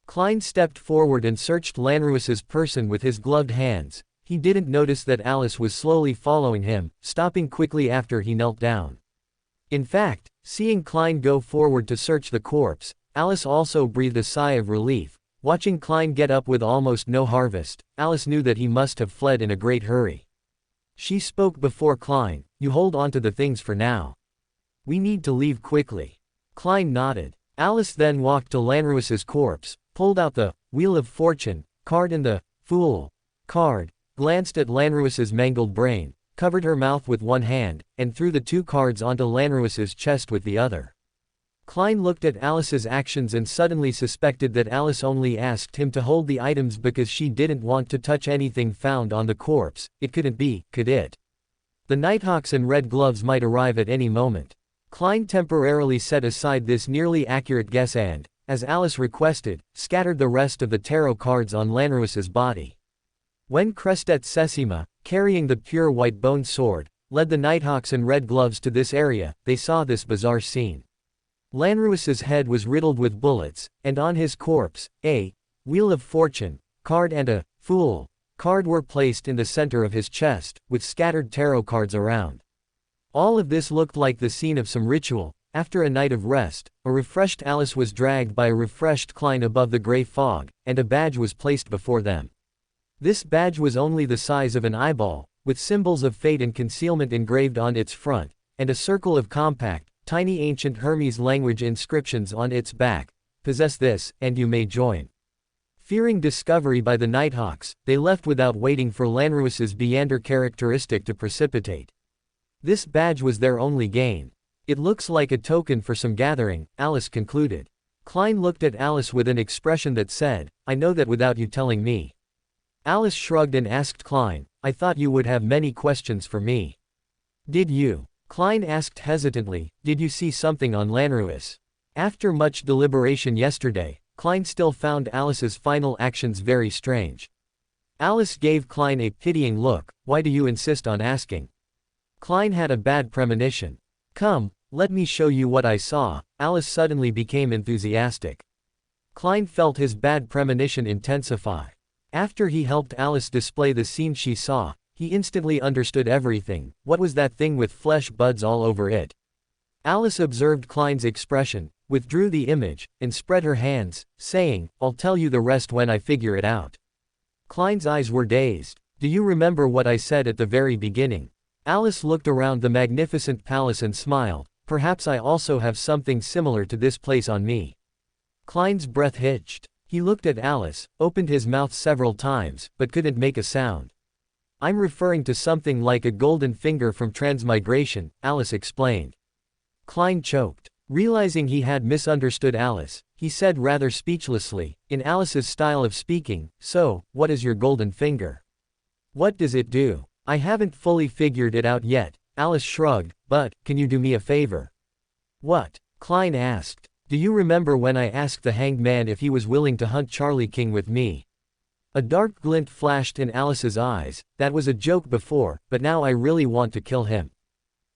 Klein stepped forward and searched Lanruis's person with his gloved hands. He didn't notice that Alice was slowly following him, stopping quickly after he knelt down. In fact, seeing Klein go forward to search the corpse, Alice also breathed a sigh of relief. Watching Klein get up with almost no harvest, Alice knew that he must have fled in a great hurry. She spoke before Klein, "You hold on to the things for now. We need to leave quickly." Klein nodded. Alice then walked to Lanruis's corpse, pulled out the Wheel of Fortune card and the Fool card, glanced at Lanruis's mangled brain, covered her mouth with one hand, and threw the 2 cards onto Lanruis's chest with the other. Klein looked at Alice's actions and suddenly suspected that Alice only asked him to hold the items because she didn't want to touch anything found on the corpse. It couldn't be, could it? The Nighthawks and Red Gloves might arrive at any moment. Klein temporarily set aside this nearly accurate guess and, as Alice requested, scattered the rest of the tarot cards on Lanruis's body. When Crestet Sessima, carrying the pure white bone sword, led the Nighthawks and Red Gloves to this area, they saw this bizarre scene. Lanruis's head was riddled with bullets, and on his corpse, a Wheel of Fortune card and a Fool card were placed in the center of his chest, with scattered tarot cards around. All of this looked like the scene of some ritual. After a night of rest, a refreshed Alice was dragged by a refreshed Klein above the gray fog, and a badge was placed before them. This badge was only the size of an eyeball, with symbols of fate and concealment engraved on its front, and a circle of compact, tiny ancient Hermes language inscriptions on its back. Possess this, and you may join. Fearing discovery by the Nighthawks, they left without waiting for Lanruis's Beander characteristic to precipitate. This badge was their only gain. It looks like a token for some gathering, Alice concluded. Klein looked at Alice with an expression that said, I know that without you telling me. Alice shrugged and asked Klein, I thought you would have many questions for me. Did you? Klein asked hesitantly, did you see something on Lanruis? After much deliberation yesterday, Klein still found Alice's final actions very strange. Alice gave Klein a pitying look, why do you insist on asking? Klein had a bad premonition. Come, let me show you what I saw. Alice suddenly became enthusiastic. Klein felt his bad premonition intensify. After he helped Alice display the scene she saw, he instantly understood everything. What was that thing with flesh buds all over it? Alice observed Klein's expression, withdrew the image, and spread her hands, saying, I'll tell you the rest when I figure it out. Klein's eyes were dazed. Do you remember what I said at the very beginning? Alice looked around the magnificent palace and smiled. Perhaps I also have something similar to this place on me. Klein's breath hitched. He looked at Alice, opened his mouth several times, but couldn't make a sound. I'm referring to something like a golden finger from Transmigration, Alice explained. Klein choked. Realizing he had misunderstood Alice, he said rather speechlessly, in Alice's style of speaking, so, what is your golden finger? What does it do? I haven't fully figured it out yet, Alice shrugged, but, can you do me a favor? What? Klein asked. Do you remember when I asked the hanged man if he was willing to hunt Charlie King with me? A dark glint flashed in Alice's eyes. That was a joke before, but now I really want to kill him.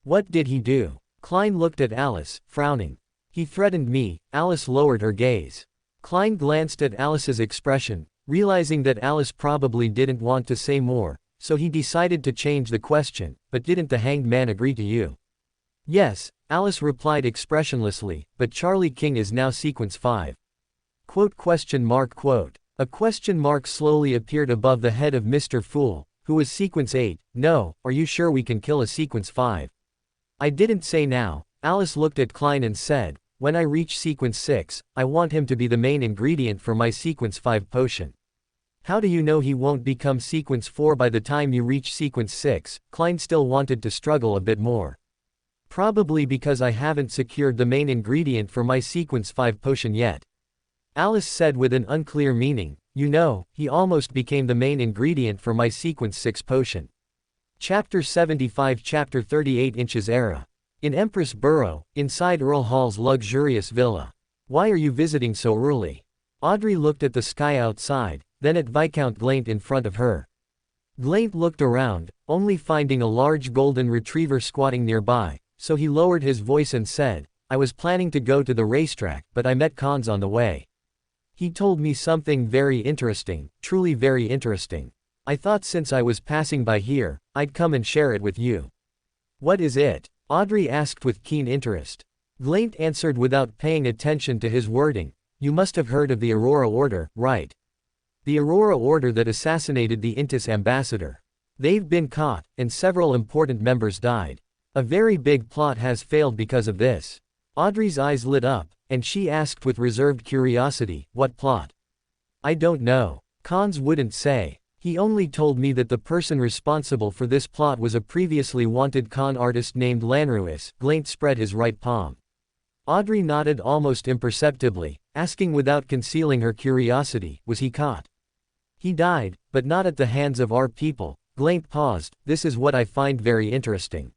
What did he do? Klein looked at Alice, frowning. He threatened me. Alice lowered her gaze. Klein glanced at Alice's expression, realizing that Alice probably didn't want to say more, so he decided to change the question, but didn't the hanged man agree to you? Yes, Alice replied expressionlessly, but Charlie King is now sequence 5. Quote? A question mark slowly appeared above the head of Mr. Fool, who was sequence 8. No, are you sure we can kill a sequence 5? I didn't say now. Alice looked at Klein and said, when I reach sequence 6, I want him to be the main ingredient for my sequence 5 potion. How do you know he won't become sequence 4 by the time you reach sequence 6? Klein still wanted to struggle a bit more. Probably because I haven't secured the main ingredient for my sequence 5 potion yet. Alice said with an unclear meaning, you know, he almost became the main ingredient for my sequence 6 potion. Chapter 75 Chapter 38 Inches Era. In Empress Borough, inside Earl Hall's luxurious villa. Why are you visiting so early? Audrey looked at the sky outside, then at Viscount Glaint in front of her. Glaint looked around, only finding a large golden retriever squatting nearby, so he lowered his voice and said, I was planning to go to the racetrack, but I met Cons on the way. He told me something very interesting, truly very interesting. I thought since I was passing by here, I'd come and share it with you. What is it? Audrey asked with keen interest. Glaint answered without paying attention to his wording, you must have heard of the Aurora Order, right? The Aurora Order that assassinated the Intis ambassador. They've been caught, and several important members died. A very big plot has failed because of this. Audrey's eyes lit up, and she asked with reserved curiosity, what plot? I don't know. Cons wouldn't say. He only told me that the person responsible for this plot was a previously wanted con artist named Lanruis. Glaint spread his right palm. Audrey nodded almost imperceptibly, asking without concealing her curiosity, was he caught? He died, but not at the hands of our people. Glaint paused, this is what I find very interesting.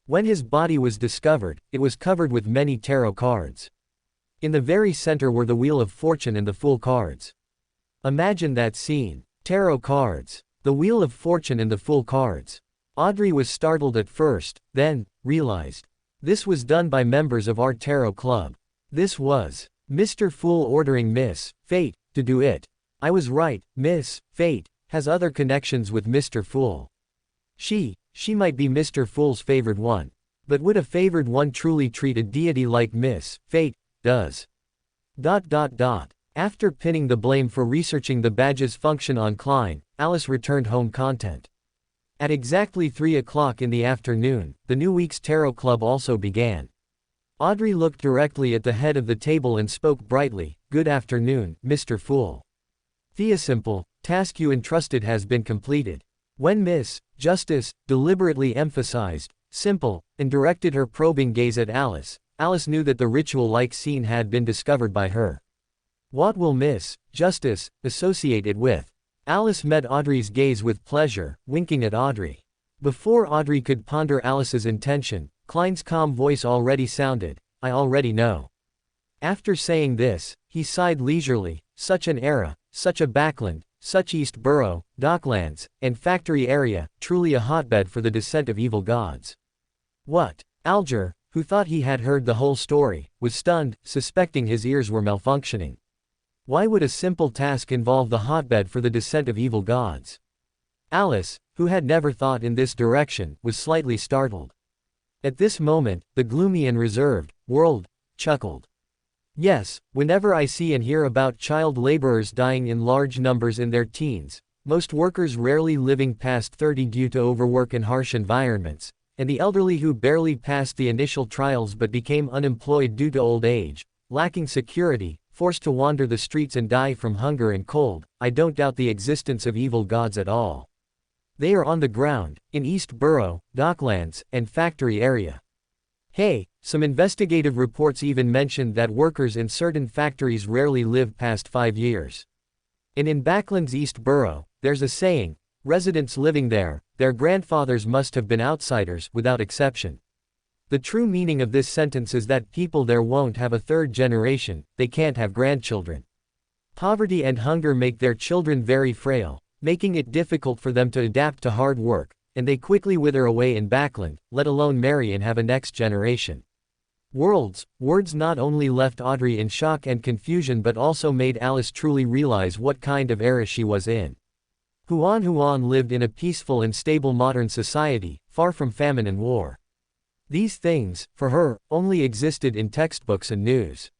When his body was discovered, it was covered with many tarot cards. In the very center were the Wheel of Fortune and the Fool cards. Imagine that scene. Tarot cards. The Wheel of Fortune and the Fool cards. Audrey was startled at first, then realized. This was done by members of our tarot club. This was Mr. Fool ordering Miss Fate to do it. I was right, Miss Fate has other connections with Mr. Fool. She might be Mr. Fool's favored one. But would a favored one truly treat a deity like Miss Fate does? After pinning the blame for researching the badge's function on Klein, Alice returned home content. At exactly 3 o'clock in the afternoon, the new week's tarot club also began. Audrey looked directly at the head of the table and spoke brightly, "Good afternoon, Mr. Fool. Theosimple, task you entrusted has been completed." When Miss Justice deliberately emphasized simple and directed her probing gaze at Alice, Alice knew that the ritual-like scene had been discovered by her. What will Miss Justice associate it with? Alice met Audrey's gaze with pleasure, winking at Audrey. Before Audrey could ponder Alice's intention, Klein's calm voice already sounded, "I already know." After saying this, he sighed leisurely, such an era, such a backland, such East Borough, docklands, and factory area, truly a hotbed for the descent of evil gods. What? Alger, who thought he had heard the whole story, was stunned, suspecting his ears were malfunctioning. Why would a simple task involve the hotbed for the descent of evil gods? Alice, who had never thought in this direction, was slightly startled. At this moment, the gloomy and reserved world chuckled. Yes, whenever I see and hear about child laborers dying in large numbers in their teens, most workers rarely living past 30 due to overwork and harsh environments, and the elderly who barely passed the initial trials but became unemployed due to old age, lacking security, forced to wander the streets and die from hunger and cold, I don't doubt the existence of evil gods at all. They are on the ground, in East Borough, docklands, and factory area. Hey, some investigative reports even mentioned that workers in certain factories rarely live past 5 years. And in Backland's East Borough, there's a saying, residents living there, their grandfathers must have been outsiders, without exception. The true meaning of this sentence is that people there won't have a third generation, they can't have grandchildren. Poverty and hunger make their children very frail, making it difficult for them to adapt to hard work, and they quickly wither away in Backland, let alone marry and have a next generation. Words not only left Audrey in shock and confusion but also made Alice truly realize what kind of era she was in. Huan lived in a peaceful and stable modern society, far from famine and war. These things, for her, only existed in textbooks and news.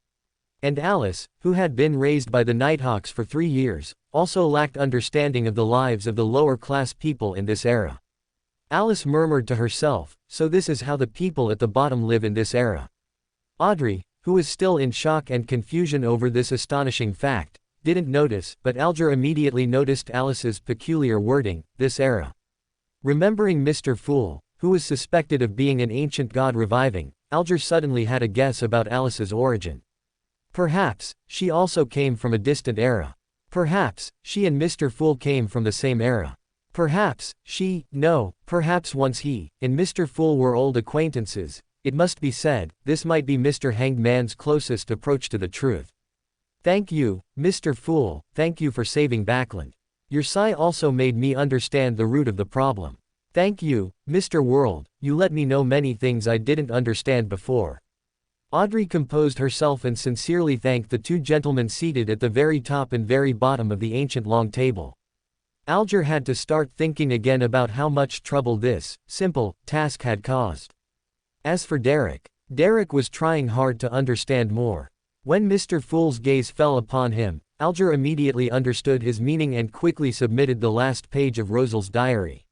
And Alice, who had been raised by the Nighthawks for 3 years, also lacked understanding of the lives of the lower-class people in this era. Alice murmured to herself, so this is how the people at the bottom live in this era. Audrey, who was still in shock and confusion over this astonishing fact, didn't notice, but Alger immediately noticed Alice's peculiar wording, this era. Remembering Mr. Fool, who was suspected of being an ancient god reviving, Alger suddenly had a guess about Alice's origin. Perhaps, she also came from a distant era. Perhaps, she and Mr. Fool came from the same era. Perhaps, perhaps once he and Mr. Fool were old acquaintances. It must be said, this might be Mr. Hanged Man's closest approach to the truth. Thank you, Mr. Fool, thank you for saving Backland. Your sigh also made me understand the root of the problem. Thank you, Mr. World, you let me know many things I didn't understand before. Audrey composed herself and sincerely thanked the 2 gentlemen seated at the very top and very bottom of the ancient long table. Alger had to start thinking again about how much trouble this simple task had caused. As for Derek was trying hard to understand more. When Mr. Fool's gaze fell upon him, Alger immediately understood his meaning and quickly submitted the last page of Rosal's diary.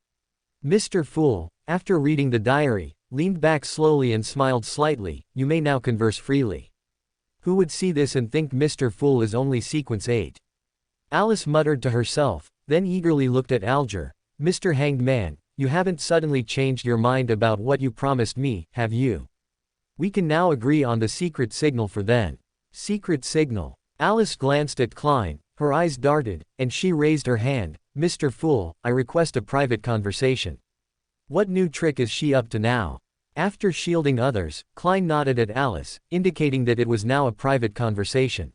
Mr. Fool, after reading the diary, leaned back slowly and smiled slightly, you may now converse freely. Who would see this and think Mr. Fool is only sequence 8? Alice muttered to herself, then eagerly looked at Alger. Mr. Hanged Man, you haven't suddenly changed your mind about what you promised me, have you? We can now agree on the secret signal for then. Secret signal. Alice glanced at Klein, her eyes darted, and she raised her hand. Mr. Fool, I request a private conversation. What new trick is she up to now? After shielding others, Klein nodded at Alice, indicating that it was now a private conversation.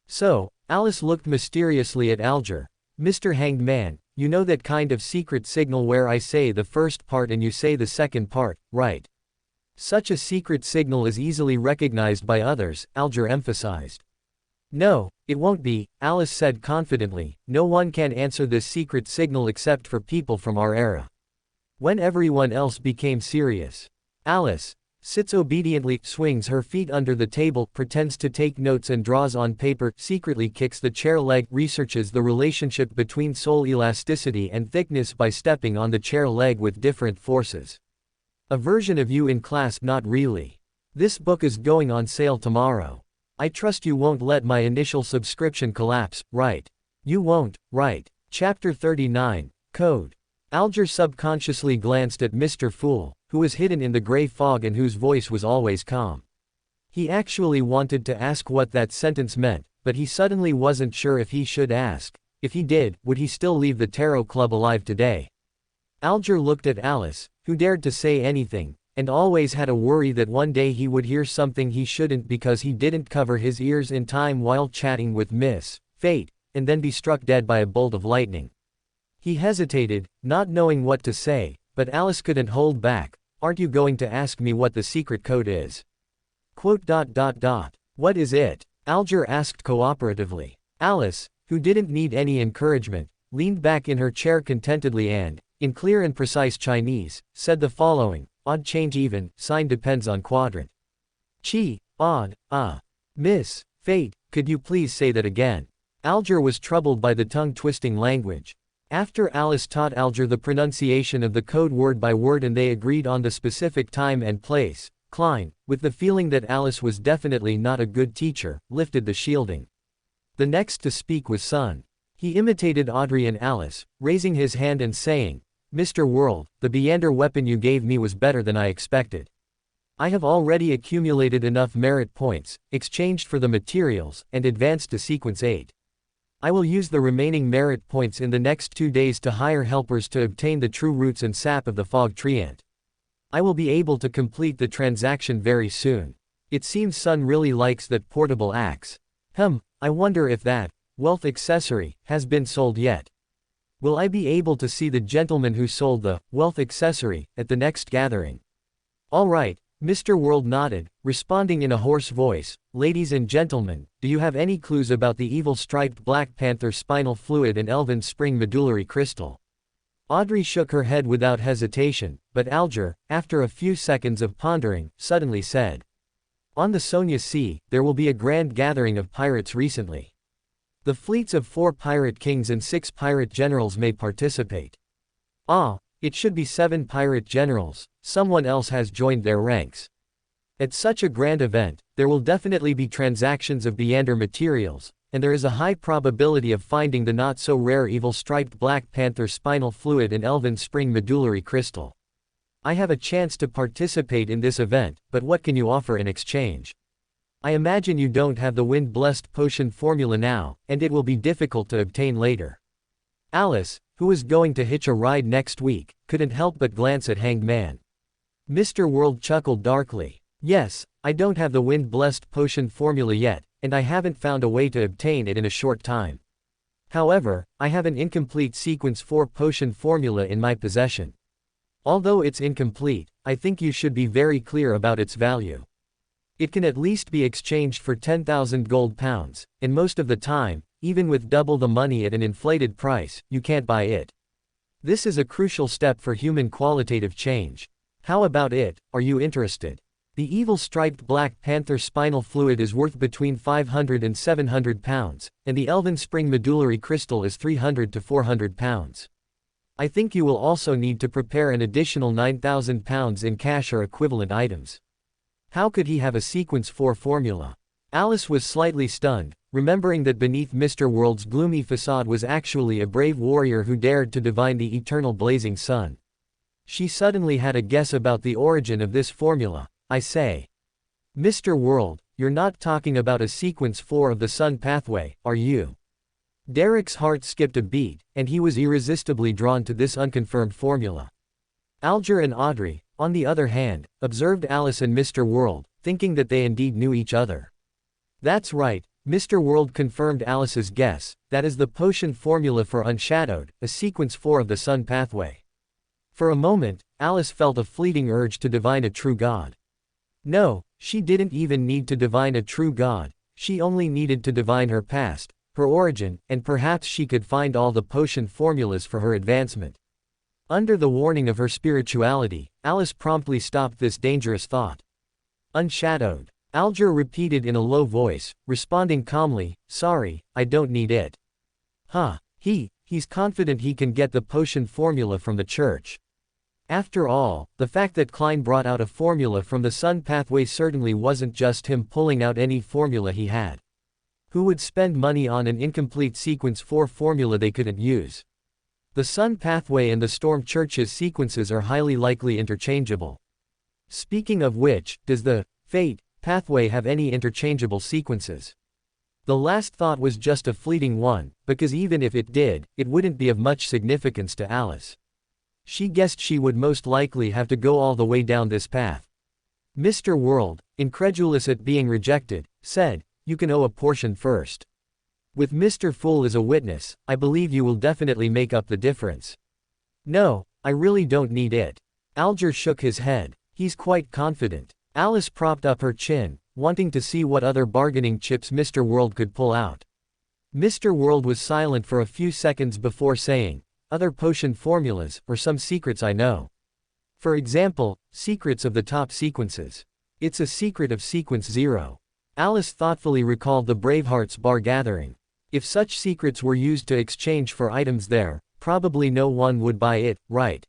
So, Alice looked mysteriously at Alger. Mr. Hanged Man, you know that kind of secret signal where I say the first part and you say the second part, right? Such a secret signal is easily recognized by others, Alger emphasized. No, it won't be, Alice said confidently. No one can answer this secret signal except for people from our era. When everyone else became serious. Alice sits obediently, swings her feet under the table, pretends to take notes and draws on paper, secretly kicks the chair leg, researches the relationship between soul elasticity and thickness by stepping on the chair leg with different forces. A version of you in class, not really. This book is going on sale tomorrow. I trust you won't let my initial subscription collapse, right? You won't, right? Chapter 39, Code. Alger subconsciously glanced at Mr. Fool, who was hidden in the gray fog and whose voice was always calm. He actually wanted to ask what that sentence meant, but he suddenly wasn't sure if he should ask. If he did, would he still leave the Tarot Club alive today? Alger looked at Alice, who dared to say anything, and always had a worry that one day he would hear something he shouldn't because he didn't cover his ears in time while chatting with Miss Fate, and then be struck dead by a bolt of lightning. He hesitated, not knowing what to say, but Alice couldn't hold back. Aren't you going to ask me what the secret code is? Quote. What is it? Alger asked cooperatively. Alice, who didn't need any encouragement, leaned back in her chair contentedly and, in clear and precise Chinese, said the following: odd change even, sign depends on quadrant. Chi, odd, Miss Fate, could you please say that again? Alger was troubled by the tongue-twisting language. After Alice taught Alger the pronunciation of the code word by word and they agreed on the specific time and place, Klein, with the feeling that Alice was definitely not a good teacher, lifted the shielding. The next to speak was Sun. He imitated Audrey and Alice, raising his hand and saying, Mr. World, the Beander weapon you gave me was better than I expected. I have already accumulated enough merit points, exchanged for the materials, and advanced to sequence 8. I will use the remaining merit points in the next 2 days to hire helpers to obtain the true roots and sap of the fog treant. I will be able to complete the transaction very soon. It seems Sun really likes that portable axe. I wonder if that wealth accessory has been sold yet. Will I be able to see the gentleman who sold the wealth accessory at the next gathering? All right, Mr. World nodded, responding in a hoarse voice. Ladies and gentlemen, do you have any clues about the evil striped Black Panther spinal fluid and Elven spring medullary crystal? Audrey shook her head without hesitation, but Alger, after a few seconds of pondering, suddenly said, on the Sonia Sea, there will be a grand gathering of pirates recently. The fleets of 4 pirate kings and 6 pirate generals may participate. It should be 7 pirate generals, someone else has joined their ranks. At such a grand event, there will definitely be transactions of Beander materials, and there is a high probability of finding the not-so-rare evil striped Black Panther spinal fluid and Elven spring medullary crystal. I have a chance to participate in this event, but what can you offer in exchange? I imagine you don't have the wind-blessed potion formula now, and it will be difficult to obtain later. Alice, who was going to hitch a ride next week, couldn't help but glance at Hanged Man. Mr. World chuckled darkly. Yes, I don't have the wind-blessed potion formula yet, and I haven't found a way to obtain it in a short time. However, I have an incomplete sequence 4 potion formula in my possession. Although it's incomplete, I think you should be very clear about its value. It can at least be exchanged for 10,000 gold pounds, and most of the time, even with double the money at an inflated price, you can't buy it. This is a crucial step for human qualitative change. How about it, are you interested? The evil striped Black Panther spinal fluid is worth between 500 and 700 pounds, and the Elven spring medullary crystal is 300 to 400 pounds. I think you will also need to prepare an additional 9,000 pounds in cash or equivalent items. How could he have a sequence 4 formula? Alice was slightly stunned, remembering that beneath Mr. World's gloomy facade was actually a brave warrior who dared to divine the eternal blazing sun. She suddenly had a guess about the origin of this formula. I say. Mr. World, you're not talking about a sequence 4 of the Sun pathway, are you? Derek's heart skipped a beat, and he was irresistibly drawn to this unconfirmed formula. Alger and Audrey, on the other hand, observed Alice and Mr. World, thinking that they indeed knew each other. That's right, Mr. World confirmed Alice's guess, that is the potion formula for Unshadowed, a sequence 4 of the Sun pathway. For a moment, Alice felt a fleeting urge to divine a true god. No, she didn't even need to divine a true god, she only needed to divine her past, her origin, and perhaps she could find all the potion formulas for her advancement. Under the warning of her spirituality, Alice promptly stopped this dangerous thought. Unshadowed. Alger repeated in a low voice, responding calmly, sorry, I don't need it. Huh, he's confident he can get the potion formula from the church. After all, the fact that Klein brought out a formula from the Sun pathway certainly wasn't just him pulling out any formula he had. Who would spend money on an incomplete sequence 4 formula they couldn't use? The Sun pathway and the Storm Church's sequences are highly likely interchangeable. Speaking of which, does the Fate pathway have any interchangeable sequences? The last thought was just a fleeting one, because even if it did, it wouldn't be of much significance to Alice. She guessed she would most likely have to go all the way down this path. Mr. World, incredulous at being rejected, said, you can owe a portion first. With Mr. Fool as a witness, I believe you will definitely make up the difference. No, I really don't need it. Alger shook his head. He's quite confident. Alice propped up her chin, wanting to see what other bargaining chips Mr. World could pull out. Mr. World was silent for a few seconds before saying, other potion formulas, or some secrets I know. For example, secrets of the top sequences. It's a secret of sequence 0. Alice thoughtfully recalled the Bravehearts bar gathering. If such secrets were used to exchange for items there, probably no one would buy it, right?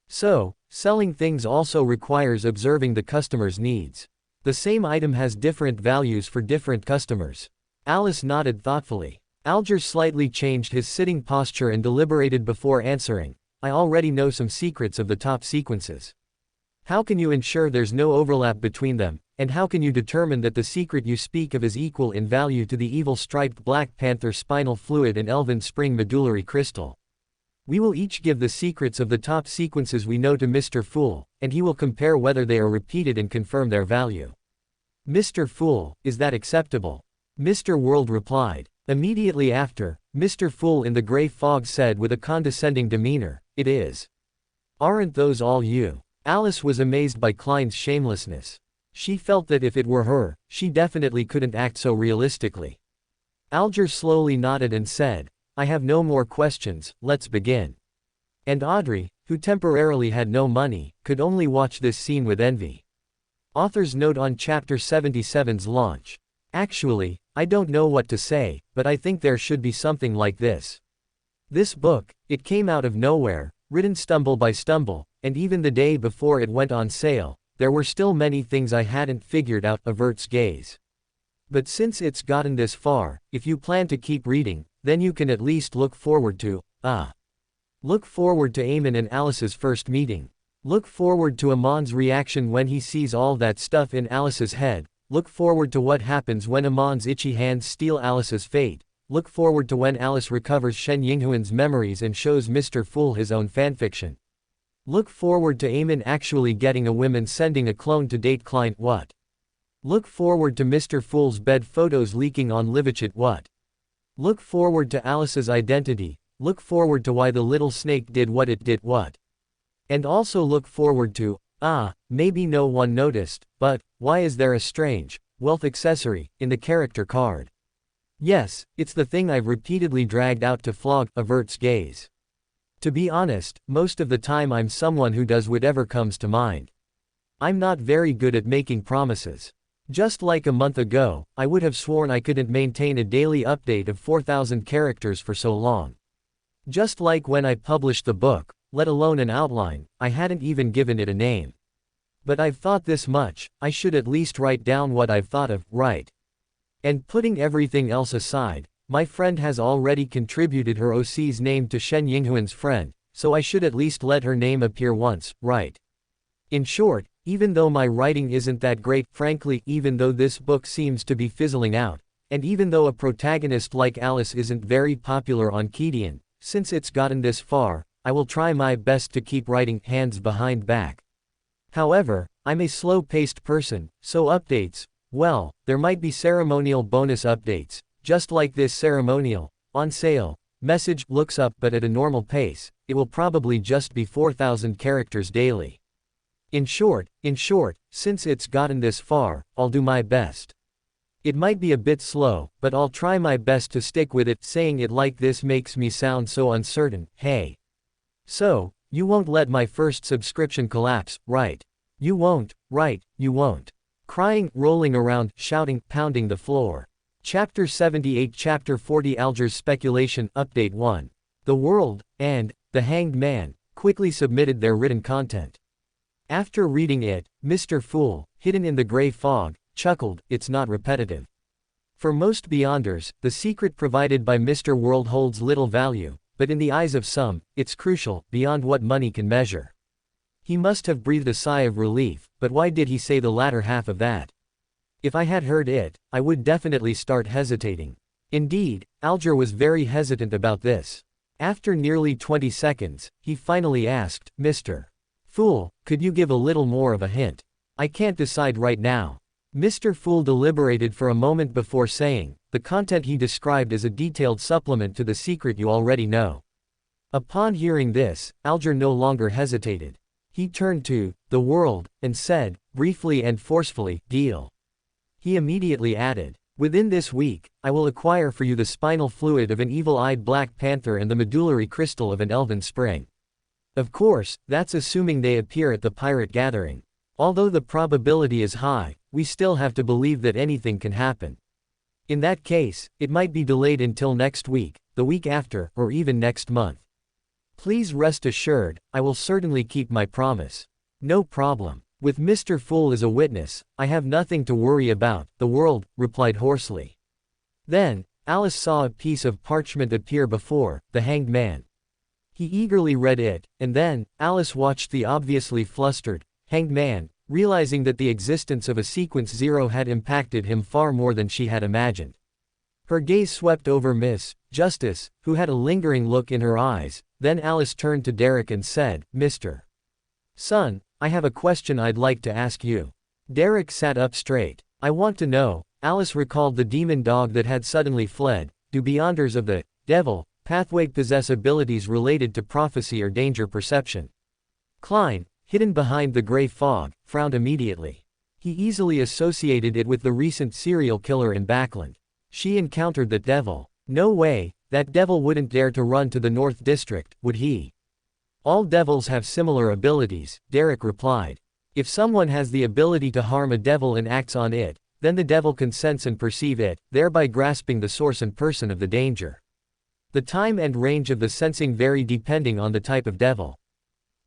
So, selling things also requires observing the customer's needs. The same item has different values for different customers. Alice nodded thoughtfully. Alger slightly changed his sitting posture and deliberated before answering, I already know some secrets of the top sequences. How can you ensure there's no overlap between them, and how can you determine that the secret you speak of is equal in value to the evil striped Black Panther spinal fluid and Elven Spring medullary crystal? We will each give the secrets of the top sequences we know to Mr. Fool, and he will compare whether they are repeated and confirm their value. Mr. Fool, is that acceptable? Mr. World replied. Immediately after, Mr. Fool in the gray fog said with a condescending demeanor, it is. Aren't those all you? Alice was amazed by Klein's shamelessness. She felt that if it were her, she definitely couldn't act so realistically. Alger slowly nodded and said, I have no more questions, let's begin. And Audrey, who temporarily had no money, could only watch this scene with envy. Author's note on Chapter 77's launch. Actually, I don't know what to say, but I think there should be something like this. This book, it came out of nowhere, written stumble by stumble, and even the day before it went on sale, there were still many things I hadn't figured out, averts gaze. But since it's gotten this far, if you plan to keep reading, then you can at least look forward to, Look forward to Eamon and Alice's first meeting. Look forward to Amon's reaction when he sees all that stuff in Alice's head. Look forward to what happens when Amon's itchy hands steal Alice's fate. Look forward to when Alice recovers Shen Yinghuan's memories and shows Mr. Fool his own fanfiction. Look forward to Eamon actually getting a woman sending a clone to date Klein. What? Look forward to Mr. Fool's bed photos leaking on Livichet. What? Look forward to Alice's identity. Look forward to why the little snake did what it did. What? And also look forward to, maybe no one noticed, but, why is there a strange, wealth accessory, in the character card? Yes, it's the thing I've repeatedly dragged out to flog, averts gaze. To be honest, most of the time I'm someone who does whatever comes to mind. I'm not very good at making promises. Just like a month ago, I would have sworn I couldn't maintain a daily update of 4,000 characters for so long. Just like when I published the book, let alone an outline, I hadn't even given it a name. But I've thought this much, I should at least write down what I've thought of, right? And putting everything else aside, my friend has already contributed her OC's name to Shen Yinghuan's friend, so I should at least let her name appear once, right? In short, Even though my writing isn't that great, frankly, even though this book seems to be fizzling out, and even though a protagonist like Alice isn't very popular on Kedian, since it's gotten this far, I will try my best to keep writing hands behind back. However, I'm a slow-paced person, so updates, well, there might be ceremonial bonus updates, just like this ceremonial, on sale, message looks up, but at a normal pace, it will probably just be 4,000 characters daily. In short, since it's gotten this far, I'll do my best. It might be a bit slow, but I'll try my best to stick with it. Saying it like this makes me sound so uncertain. Hey. So, you won't let my first subscription collapse, right? You won't, right, you won't. Crying, rolling around, shouting, pounding the floor. Chapter 78, Chapter 40, Alger's Speculation, Update 1. The World, and The Hanged Man, quickly submitted their written content. After reading it, Mr. Fool, hidden in the gray fog, chuckled. It's not repetitive. For most Beyonders, the secret provided by Mr. World holds little value, but in the eyes of some, it's crucial, beyond what money can measure. He must have breathed a sigh of relief, but why did he say the latter half of that? If I had heard it, I would definitely start hesitating. Indeed, Alger was very hesitant about this. After nearly 20 seconds, he finally asked, Mr. Fool, could you give a little more of a hint? I can't decide right now. Mr. Fool deliberated for a moment before saying, the content he described is a detailed supplement to the secret you already know. Upon hearing this, Alger no longer hesitated. He turned to the World, and said, briefly and forcefully, deal. He immediately added, within this week, I will acquire for you the spinal fluid of an evil-eyed black panther and the medullary crystal of an elven spring. Of course, that's assuming they appear at the pirate gathering. Although the probability is high, we still have to believe that anything can happen. In that case, it might be delayed until next week, the week after, or even next month. Please rest assured, I will certainly keep my promise. No problem. With Mr. Fool as a witness, I have nothing to worry about, the World replied hoarsely. Then, Alice saw a piece of parchment appear before the Hanged Man. He eagerly read it, and then, Alice watched the obviously flustered Hanged Man, realizing that the existence of a sequence 0 had impacted him far more than she had imagined. Her gaze swept over Miss Justice, who had a lingering look in her eyes. Then Alice turned to Derek and said, Mr. Son, I have a question I'd like to ask you. Derek sat up straight. I want to know, Alice recalled the demon dog that had suddenly fled. Do Beyonders of the Devil Pathway possess abilities related to prophecy or danger perception? Klein, hidden behind the gray fog, frowned immediately. He easily associated it with the recent serial killer in Backland. She encountered that devil. No way, that devil wouldn't dare to run to the North District, would he? All devils have similar abilities, Derek replied. If someone has the ability to harm a devil and acts on it, then the devil can sense and perceive it, thereby grasping the source and person of the danger. The time and range of the sensing vary depending on the type of devil.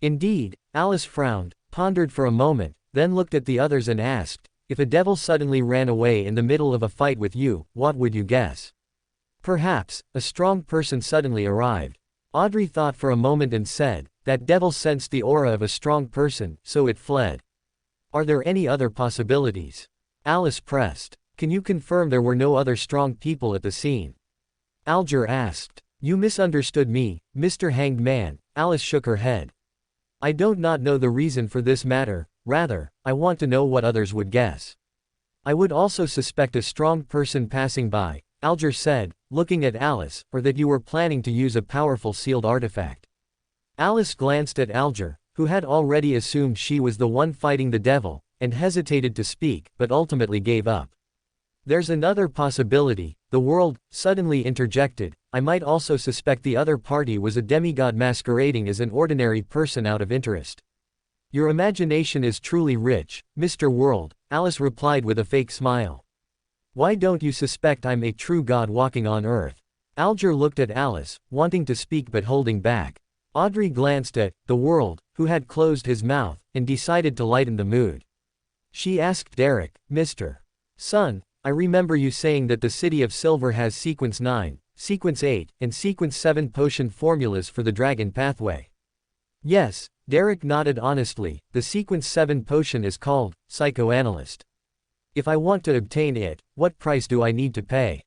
Indeed, Alice frowned, pondered for a moment, then looked at the others and asked, if a devil suddenly ran away in the middle of a fight with you, what would you guess? Perhaps, a strong person suddenly arrived. Audrey thought for a moment and said, that devil sensed the aura of a strong person, so it fled. Are there any other possibilities? Alice pressed. Can you confirm there were no other strong people at the scene? Alger asked. You misunderstood me, Mr. Hanged Man. Alice shook her head. I don't not know the reason for this matter, rather, I want to know what others would guess. I would also suspect a strong person passing by, Alger said, looking at Alice, or that you were planning to use a powerful sealed artifact. Alice glanced at Alger, who had already assumed she was the one fighting the devil, and hesitated to speak, but ultimately gave up. There's another possibility, the World suddenly interjected. I might also suspect the other party was a demigod masquerading as an ordinary person out of interest. Your imagination is truly rich, Mr. World, Alice replied with a fake smile. Why don't you suspect I'm a true god walking on earth? Alger looked at Alice, wanting to speak but holding back. Audrey glanced at the World, who had closed his mouth, and decided to lighten the mood. She asked Derek, Mr. Son, I remember you saying that the City of Silver has Sequence 9, Sequence 8, and Sequence 7 potion formulas for the Dragon Pathway. Yes, Derek nodded honestly. The Sequence 7 potion is called Psychoanalyst. If I want to obtain it, what price do I need to pay?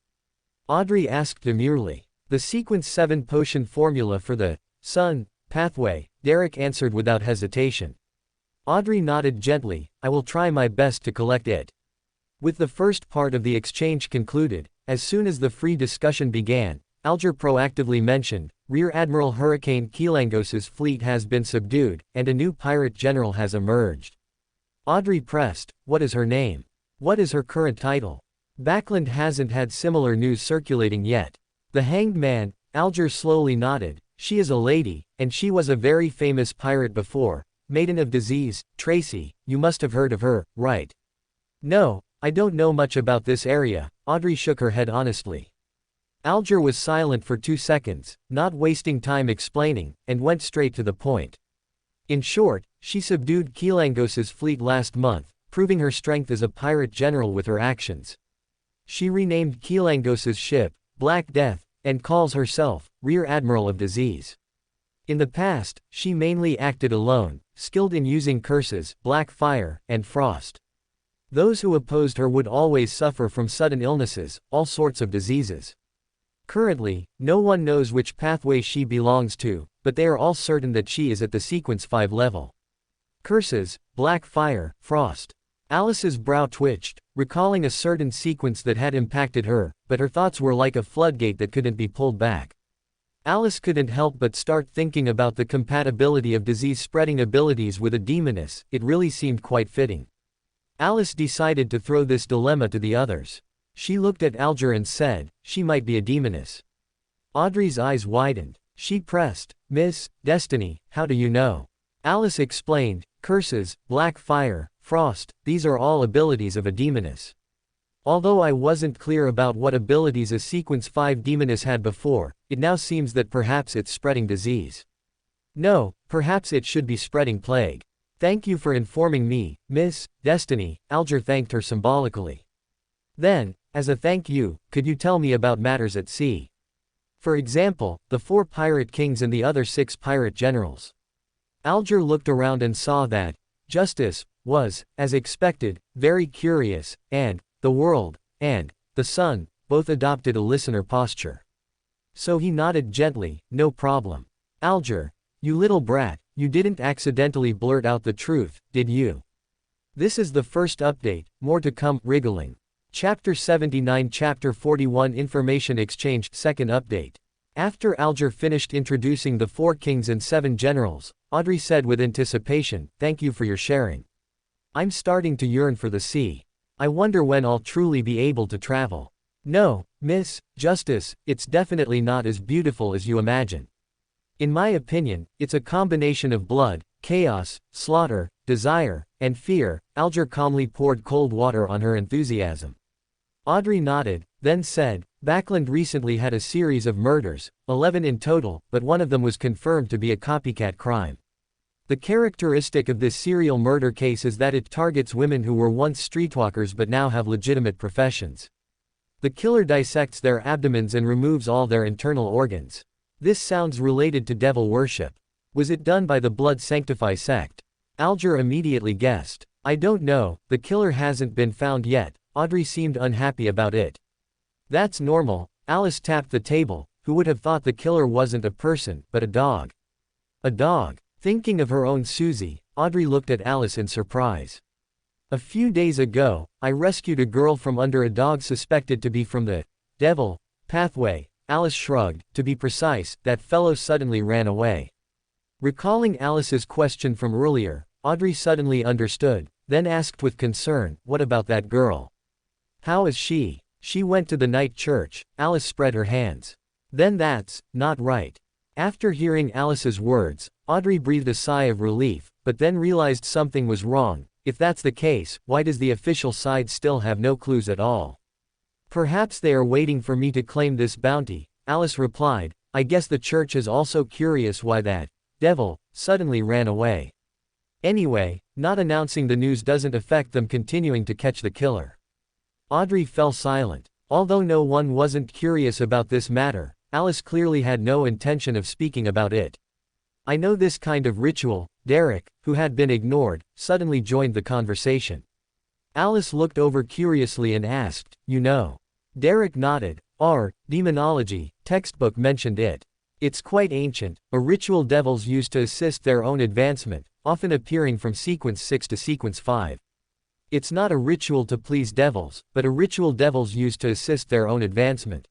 Audrey asked demurely. The Sequence 7 potion formula for the Sun pathway, Derek answered without hesitation. Audrey nodded gently. I will try my best to collect it. With the first part of the exchange concluded, as soon as the free discussion began, Alger proactively mentioned, Rear Admiral Hurricane Keelangos's fleet has been subdued, and a new pirate general has emerged. Audrey pressed, what is her name? What is her current title? Backlund hasn't had similar news circulating yet. The Hanged Man, Alger slowly nodded, she is a lady, and she was a very famous pirate before, Maiden of Disease, Tracy, you must have heard of her, right? No, I don't know much about this area, Audrey shook her head honestly. Alger was silent for 2 seconds, not wasting time explaining, and went straight to the point. In short, she subdued Keelangos's fleet last month, proving her strength as a pirate general with her actions. She renamed Keelangos's ship, Black Death, and calls herself, Rear Admiral of Disease. In the past, she mainly acted alone, skilled in using curses, black fire, and frost. Those who opposed her would always suffer from sudden illnesses, all sorts of diseases. Currently, no one knows which pathway she belongs to, but they are all certain that she is at the Sequence 5 level. Curses, black fire, frost. Alice's brow twitched, recalling a certain sequence that had impacted her, but her thoughts were like a floodgate that couldn't be pulled back. Alice couldn't help but start thinking about the compatibility of disease-spreading abilities with a demoness. It really seemed quite fitting. Alice decided to throw this dilemma to the others. She looked at Alger and said, she might be a demoness. Audrey's eyes widened. She pressed, Miss Destiny, how do you know? Alice explained, curses, black fire, frost, these are all abilities of a demoness. Although I wasn't clear about what abilities a Sequence 5 demoness had before, it now seems that perhaps it's spreading disease. No, perhaps it should be spreading plague. Thank you for informing me, Miss Destiny, Alger thanked her symbolically. Then, as a thank you, could you tell me about matters at sea? For example, the 4 pirate kings and the other 6 pirate generals. Alger looked around and saw that Justice was, as expected, very curious, and the world and the sun both adopted a listener posture. So he nodded gently, no problem. Alger, you little brat, you didn't accidentally blurt out the truth, did you? This is the first update, more to come, wriggling. Chapter 79 Chapter 41 Information Exchange Second Update. After Alger finished introducing the 4 kings and 7 generals, Audrey said with anticipation, thank you for your sharing. I'm starting to yearn for the sea. I wonder when I'll truly be able to travel. No, Miss Justice, it's definitely not as beautiful as you imagine. In my opinion, it's a combination of blood, chaos, slaughter, desire, and fear. Alger calmly poured cold water on her enthusiasm. Audrey nodded, then said, Backlund recently had a series of murders, 11 in total, but one of them was confirmed to be a copycat crime. The characteristic of this serial murder case is that it targets women who were once streetwalkers but now have legitimate professions. The killer dissects their abdomens and removes all their internal organs. This sounds related to devil worship. Was it done by the Blood Sanctify sect? Alger immediately guessed. I don't know, the killer hasn't been found yet. Audrey seemed unhappy about it. That's normal, Alice tapped the table. Who would have thought the killer wasn't a person, but a dog? A dog. Thinking of her own Susie, Audrey looked at Alice in surprise. A few days ago, I rescued a girl from under a dog suspected to be from the devil pathway. Alice shrugged. To be precise, that fellow suddenly ran away. Recalling Alice's question from earlier, Audrey suddenly understood, then asked with concern, what about that girl? How is she? She went to the night church. Alice spread her hands. Then that's not right. After hearing Alice's words, Audrey breathed a sigh of relief, but then realized something was wrong. If that's the case, why does the official side still have no clues at all? Perhaps they are waiting for me to claim this bounty, Alice replied. I guess the church is also curious why that devil suddenly ran away. Anyway, not announcing the news doesn't affect them continuing to catch the killer. Audrey fell silent. Although no one wasn't curious about this matter, Alice clearly had no intention of speaking about it. I know this kind of ritual, Derek, who had been ignored, suddenly joined the conversation. Alice looked over curiously and asked, "You know?" Derek nodded. "Our demonology textbook mentioned it. It's quite ancient, a ritual devils use to assist their own advancement, often appearing from sequence 6 to sequence 5. It's not a ritual to please devils, but a ritual devils use to assist their own advancement."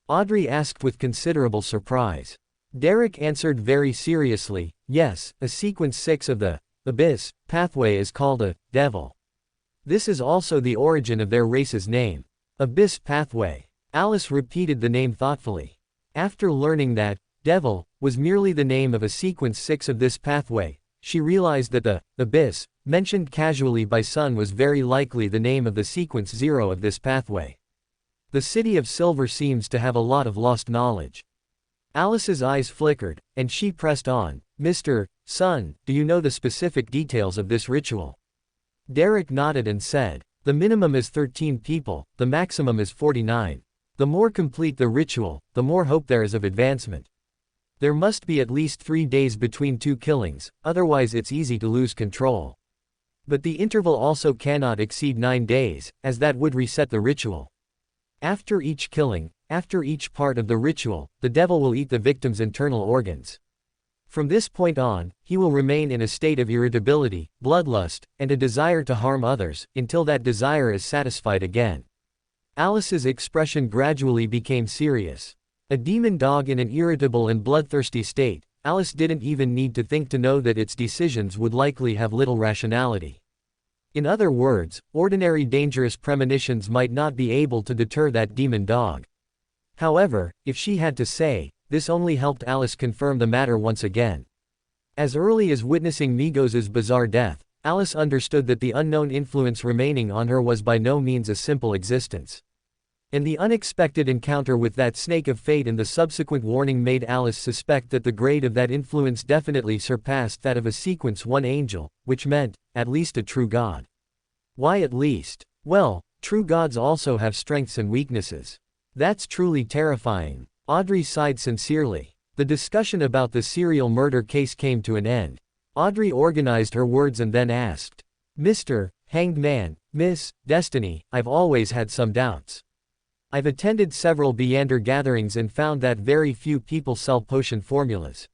Audrey asked with considerable surprise. Derek answered very seriously, "Yes, a sequence 6 of the abyss pathway is called a devil. This is also the origin of their race's name. Abyss pathway." Alice repeated the name thoughtfully. After learning that devil was merely the name of a sequence 6 of this pathway, she realized that the abyss mentioned casually by Sun was very likely the name of the sequence 0 of this pathway. The City of Silver seems to have a lot of lost knowledge. Alice's eyes flickered, and she pressed on, "Mr. Sun, do you know the specific details of this ritual?" Derek nodded and said, "The minimum is 13 people, the maximum is 49. The more complete the ritual, the more hope there is of advancement. There must be at least 3 days between 2 killings, otherwise it's easy to lose control. But the interval also cannot exceed 9 days, as that would reset the ritual. After each killing, after each part of the ritual, the devil will eat the victim's internal organs. From this point on, he will remain in a state of irritability, bloodlust, and a desire to harm others, until that desire is satisfied again." Alice's expression gradually became serious. A demon dog in an irritable and bloodthirsty state, Alice didn't even need to think to know that its decisions would likely have little rationality. In other words, ordinary dangerous premonitions might not be able to deter that demon dog. However, if she had to say, this only helped Alice confirm the matter once again. As early as witnessing Migos' bizarre death, Alice understood that the unknown influence remaining on her was by no means a simple existence. And the unexpected encounter with that snake of fate and the subsequent warning made Alice suspect that the grade of that influence definitely surpassed that of a sequence 1 angel, which meant, at least a true god. Why at least? Well, true gods also have strengths and weaknesses. That's truly terrifying. Audrey sighed sincerely. The discussion about the serial murder case came to an end. Audrey organized her words and then asked, "Mr. Hanged Man, Miss Destiny, I've always had some doubts. I've attended several Beander gatherings and found that very few people sell potion formulas.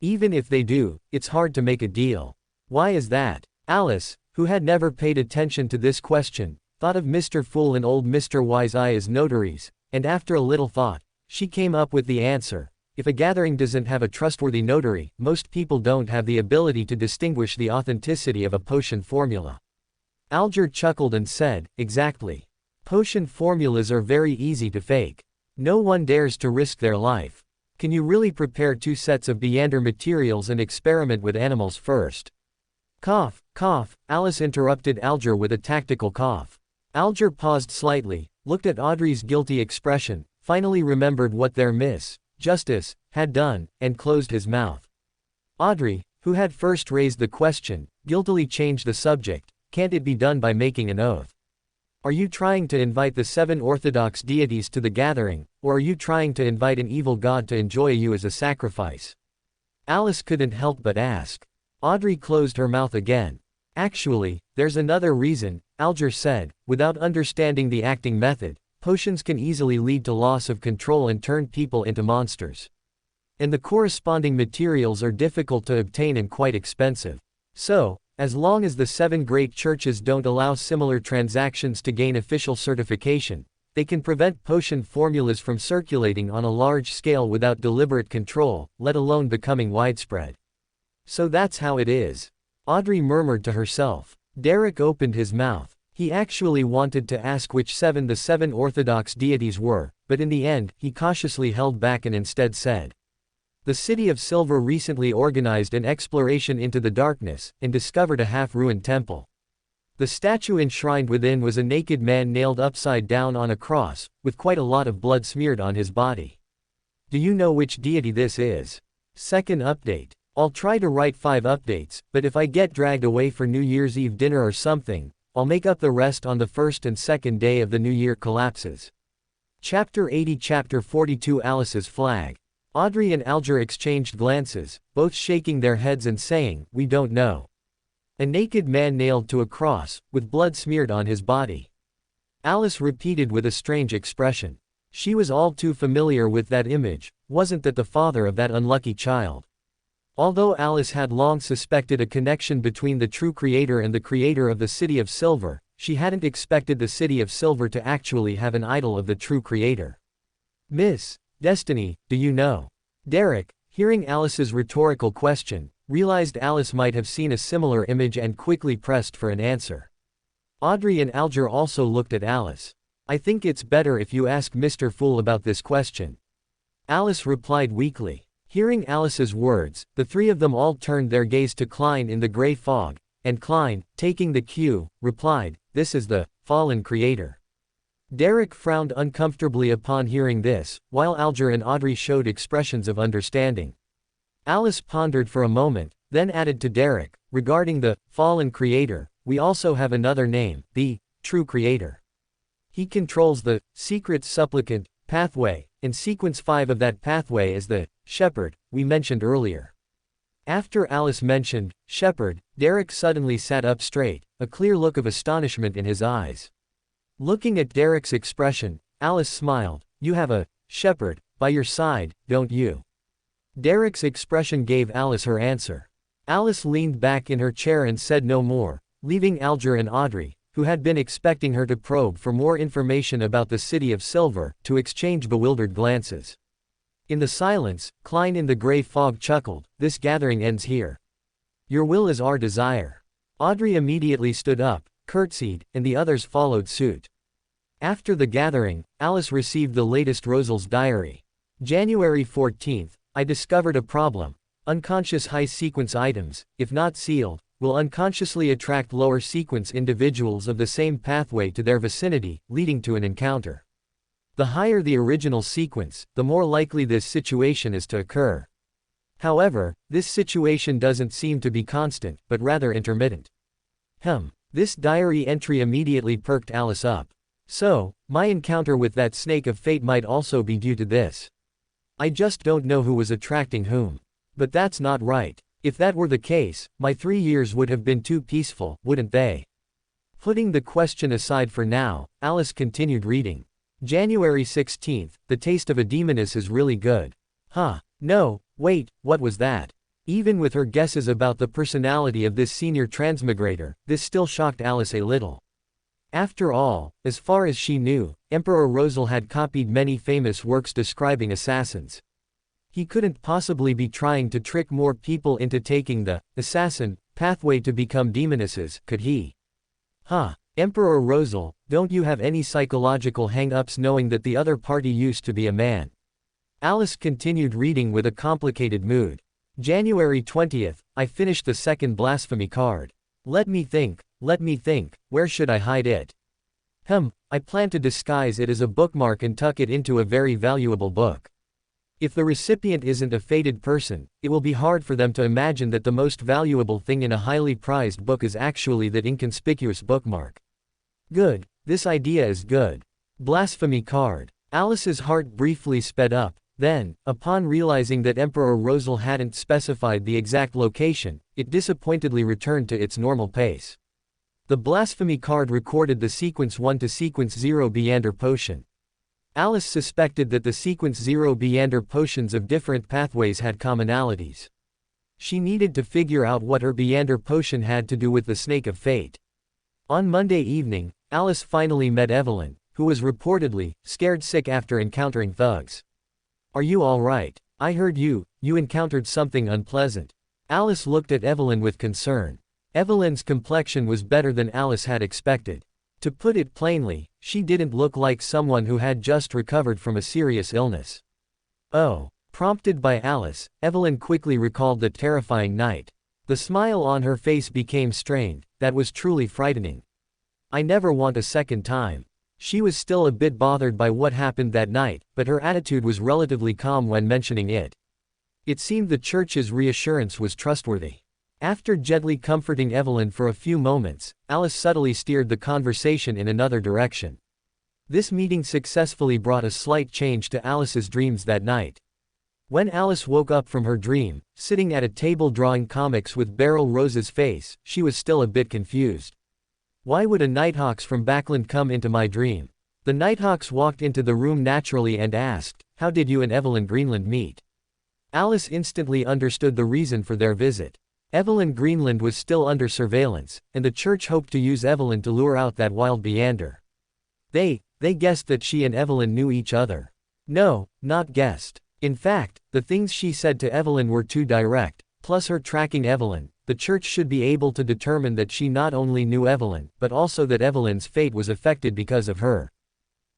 Even if they do, it's hard to make a deal. Why is that?" Alice, who had never paid attention to this question, thought of Mr. Fool and old Mr. Wise Eye as notaries, and after a little thought, she came up with the answer. If a gathering doesn't have a trustworthy notary, most people don't have the ability to distinguish the authenticity of a potion formula. Alger chuckled and said, "Exactly. Potion formulas are very easy to fake. No one dares to risk their life. Can you really prepare 2 sets of Beander materials and experiment with animals first?" Cough, cough, Alice interrupted Alger with a tactical cough. Alger paused slightly, looked at Audrey's guilty expression, finally remembered what their Miss Justice had done, and closed his mouth. Audrey, who had first raised the question, guiltily changed the subject. "Can't it be done by making an oath? Are you trying to invite the 7 orthodox deities to the gathering, or are you trying to invite an evil god to enjoy you as a sacrifice?" Alice couldn't help but ask. Audrey closed her mouth again. "Actually, there's another reason," Alger said, "without understanding the acting method, potions can easily lead to loss of control and turn people into monsters. And the corresponding materials are difficult to obtain and quite expensive. So, as long as the 7 great churches don't allow similar transactions to gain official certification, they can prevent potion formulas from circulating on a large scale without deliberate control, let alone becoming widespread. So that's how it is." Audrey murmured to herself. Derek opened his mouth. He actually wanted to ask which 7 the 7 orthodox deities were, but in the end, he cautiously held back and instead said, "The City of Silver recently organized an exploration into the darkness, and discovered a half-ruined temple. The statue enshrined within was a naked man nailed upside down on a cross, with quite a lot of blood smeared on his body. Do you know which deity this is? Second update. I'll try to write 5 updates, but if I get dragged away for New Year's Eve dinner or something, I'll make up the rest on the first and second day of the new year collapses." Chapter 80 Chapter 42 Alice's Flag. Audrey and Alger exchanged glances, both shaking their heads and saying, "We don't know." A naked man nailed to a cross, with blood smeared on his body. Alice repeated with a strange expression. She was all too familiar with that image. Wasn't that the father of that unlucky child? Although Alice had long suspected a connection between the true creator and the creator of the City of Silver, she hadn't expected the City of Silver to actually have an idol of the true creator. "Miss Destiny, do you know?" Derek, hearing Alice's rhetorical question, realized Alice might have seen a similar image and quickly pressed for an answer. Audrey and Alger also looked at Alice. "I think it's better if you ask Mr. Fool about this question," Alice replied weakly. Hearing Alice's words, the three of them all turned their gaze to Klein in the gray fog, and Klein, taking the cue, replied, "This is the fallen creator." Derek frowned uncomfortably upon hearing this, while Alger and Audrey showed expressions of understanding. Alice pondered for a moment, then added to Derek, "Regarding the fallen creator, we also have another name, the true creator. He controls the secret supplicant pathway, and sequence 5 of that pathway is the shepherd we mentioned earlier." After Alice mentioned shepherd, Derek suddenly sat up straight, a clear look of astonishment in his eyes. Looking at Derek's expression, Alice smiled. "You have a shepherd by your side, don't you?" Derek's expression gave Alice her answer. Alice leaned back in her chair and said no more, leaving Alger and Audrey, who had been expecting her to probe for more information about the City of Silver, to exchange bewildered glances. In the silence, Klein in the gray fog chuckled, "This gathering ends here. Your will is our desire." Audrey immediately stood up, curtsied, and the others followed suit. After the gathering, Alice received the latest Rosal's diary. January 14th, I discovered a problem. Unconscious high-sequence items, if not sealed, will unconsciously attract lower-sequence individuals of the same pathway to their vicinity, leading to an encounter. The higher the original sequence, the more likely this situation is to occur. However, this situation doesn't seem to be constant, but rather intermittent. This diary entry immediately perked Alice up. So, my encounter with that snake of fate might also be due to this. I just don't know who was attracting whom. But that's not right. If that were the case, my 3 years would have been too peaceful, wouldn't they? Putting the question aside for now, Alice continued reading. January 16th, the taste of a demoness is really good. No, wait, what was that? Even with her guesses about the personality of this senior transmigrator, this still shocked Alice a little. After all, as far as she knew, Emperor Rosal had copied many famous works describing assassins. He couldn't possibly be trying to trick more people into taking the assassin pathway to become demonesses, could he? Emperor Rosal, don't you have any psychological hang-ups knowing that the other party used to be a man? Alice continued reading with a complicated mood. January 20th, I finished the second blasphemy card. Let me think, where should I hide it? I plan to disguise it as a bookmark and tuck it into a very valuable book. If the recipient isn't a fated person, it will be hard for them to imagine that the most valuable thing in a highly prized book is actually that inconspicuous bookmark. Good, this idea is good. Blasphemy card. Alice's heart briefly sped up. Then, upon realizing that Emperor Rosal hadn't specified the exact location, it disappointedly returned to its normal pace. The blasphemy card recorded the sequence 1 to sequence 0 Beander potion. Alice suspected that the sequence 0 Beander potions of different pathways had commonalities. She needed to figure out what her Beander potion had to do with the Snake of Fate. On Monday evening, Alice finally met Evelyn, who was reportedly scared sick after encountering thugs. Are you all right? I heard you encountered something unpleasant. Alice looked at Evelyn with concern. Evelyn's complexion was better than Alice had expected. To put it plainly, she didn't look like someone who had just recovered from a serious illness. Oh. Prompted by Alice, Evelyn quickly recalled the terrifying night. The smile on her face became strained. That was truly frightening. I never want a second time. She was still a bit bothered by what happened that night, but her attitude was relatively calm when mentioning it. It seemed the church's reassurance was trustworthy. After gently comforting Evelyn for a few moments, Alice subtly steered the conversation in another direction. This meeting successfully brought a slight change to Alice's dreams that night. When Alice woke up from her dream, sitting at a table drawing comics with Beryl Rose's face, she was still a bit confused. Why would a Nighthawks from Backland come into my dream? The Nighthawks walked into the room naturally and asked, "How did you and Evelyn Greenland meet?" Alice instantly understood the reason for their visit. Evelyn Greenland was still under surveillance, and the church hoped to use Evelyn to lure out that wild Beander. They guessed that she and Evelyn knew each other. No, not guessed. In fact, the things she said to Evelyn were too direct, plus her tracking Evelyn. The church should be able to determine that she not only knew Evelyn, but also that Evelyn's fate was affected because of her.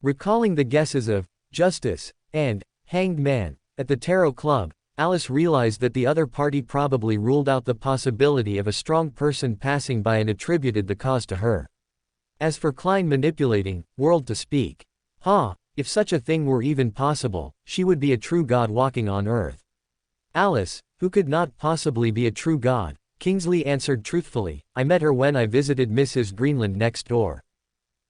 Recalling the guesses of Justice and Hanged Man at the Tarot Club, Alice realized that the other party probably ruled out the possibility of a strong person passing by and attributed the cause to her. As for Klein manipulating world to speak, if such a thing were even possible, she would be a true god walking on earth. Alice, who could not possibly be a true god, Kingsley answered truthfully, "I met her when I visited Mrs. Greenland next door."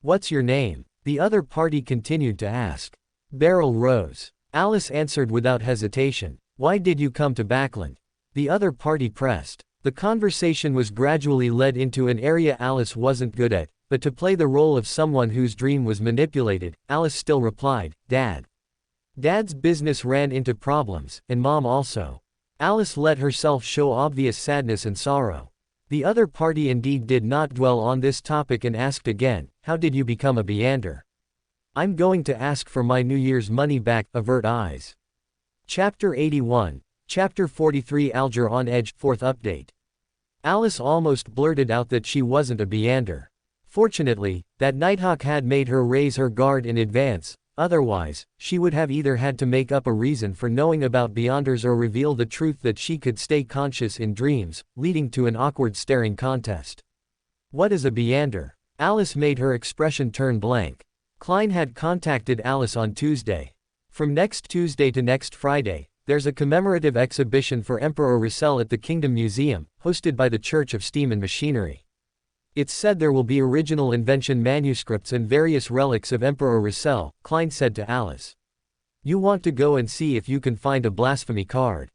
"What's your name?" the other party continued to ask. "Beryl Rose." Alice answered without hesitation. "Why did you come to Backland?" the other party pressed. The conversation was gradually led into an area Alice wasn't good at, but to play the role of someone whose dream was manipulated, Alice still replied, "Dad." Dad's business ran into problems, and Mom also. Alice let herself show obvious sadness and sorrow. The other party indeed did not dwell on this topic and asked again, "How did you become a Beander?" "I'm going to ask for my New Year's money back." Avert eyes. Chapter 81. Chapter 43 Alger on Edge. 4th update. Alice almost blurted out that she wasn't a Beander. Fortunately, that Nighthawk had made her raise her guard in advance, otherwise, she would have either had to make up a reason for knowing about Beanders or reveal the truth that she could stay conscious in dreams, leading to an awkward staring contest. What is a Beander? Alice made her expression turn blank. Klein had contacted Alice on Tuesday. From next Tuesday to next Friday, there's a commemorative exhibition for Emperor Russell at the Kingdom Museum, hosted by the Church of Steam and Machinery. It's said there will be original invention manuscripts and various relics of Emperor Russell, Klein said to Alice. "You want to go and see if you can find a blasphemy card."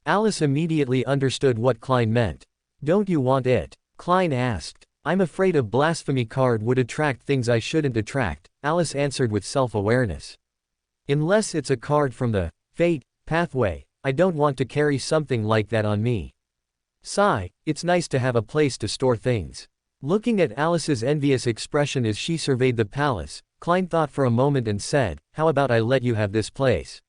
Alice immediately understood what Klein meant. "Don't you want it?" Klein asked. "I'm afraid a blasphemy card would attract things I shouldn't attract," Alice answered with self-awareness. "Unless it's a card from the fate pathway, I don't want to carry something like that on me." Sigh, it's nice to have a place to store things. Looking at Alice's envious expression as she surveyed the palace, Klein thought for a moment and said, "How about I let you have this place?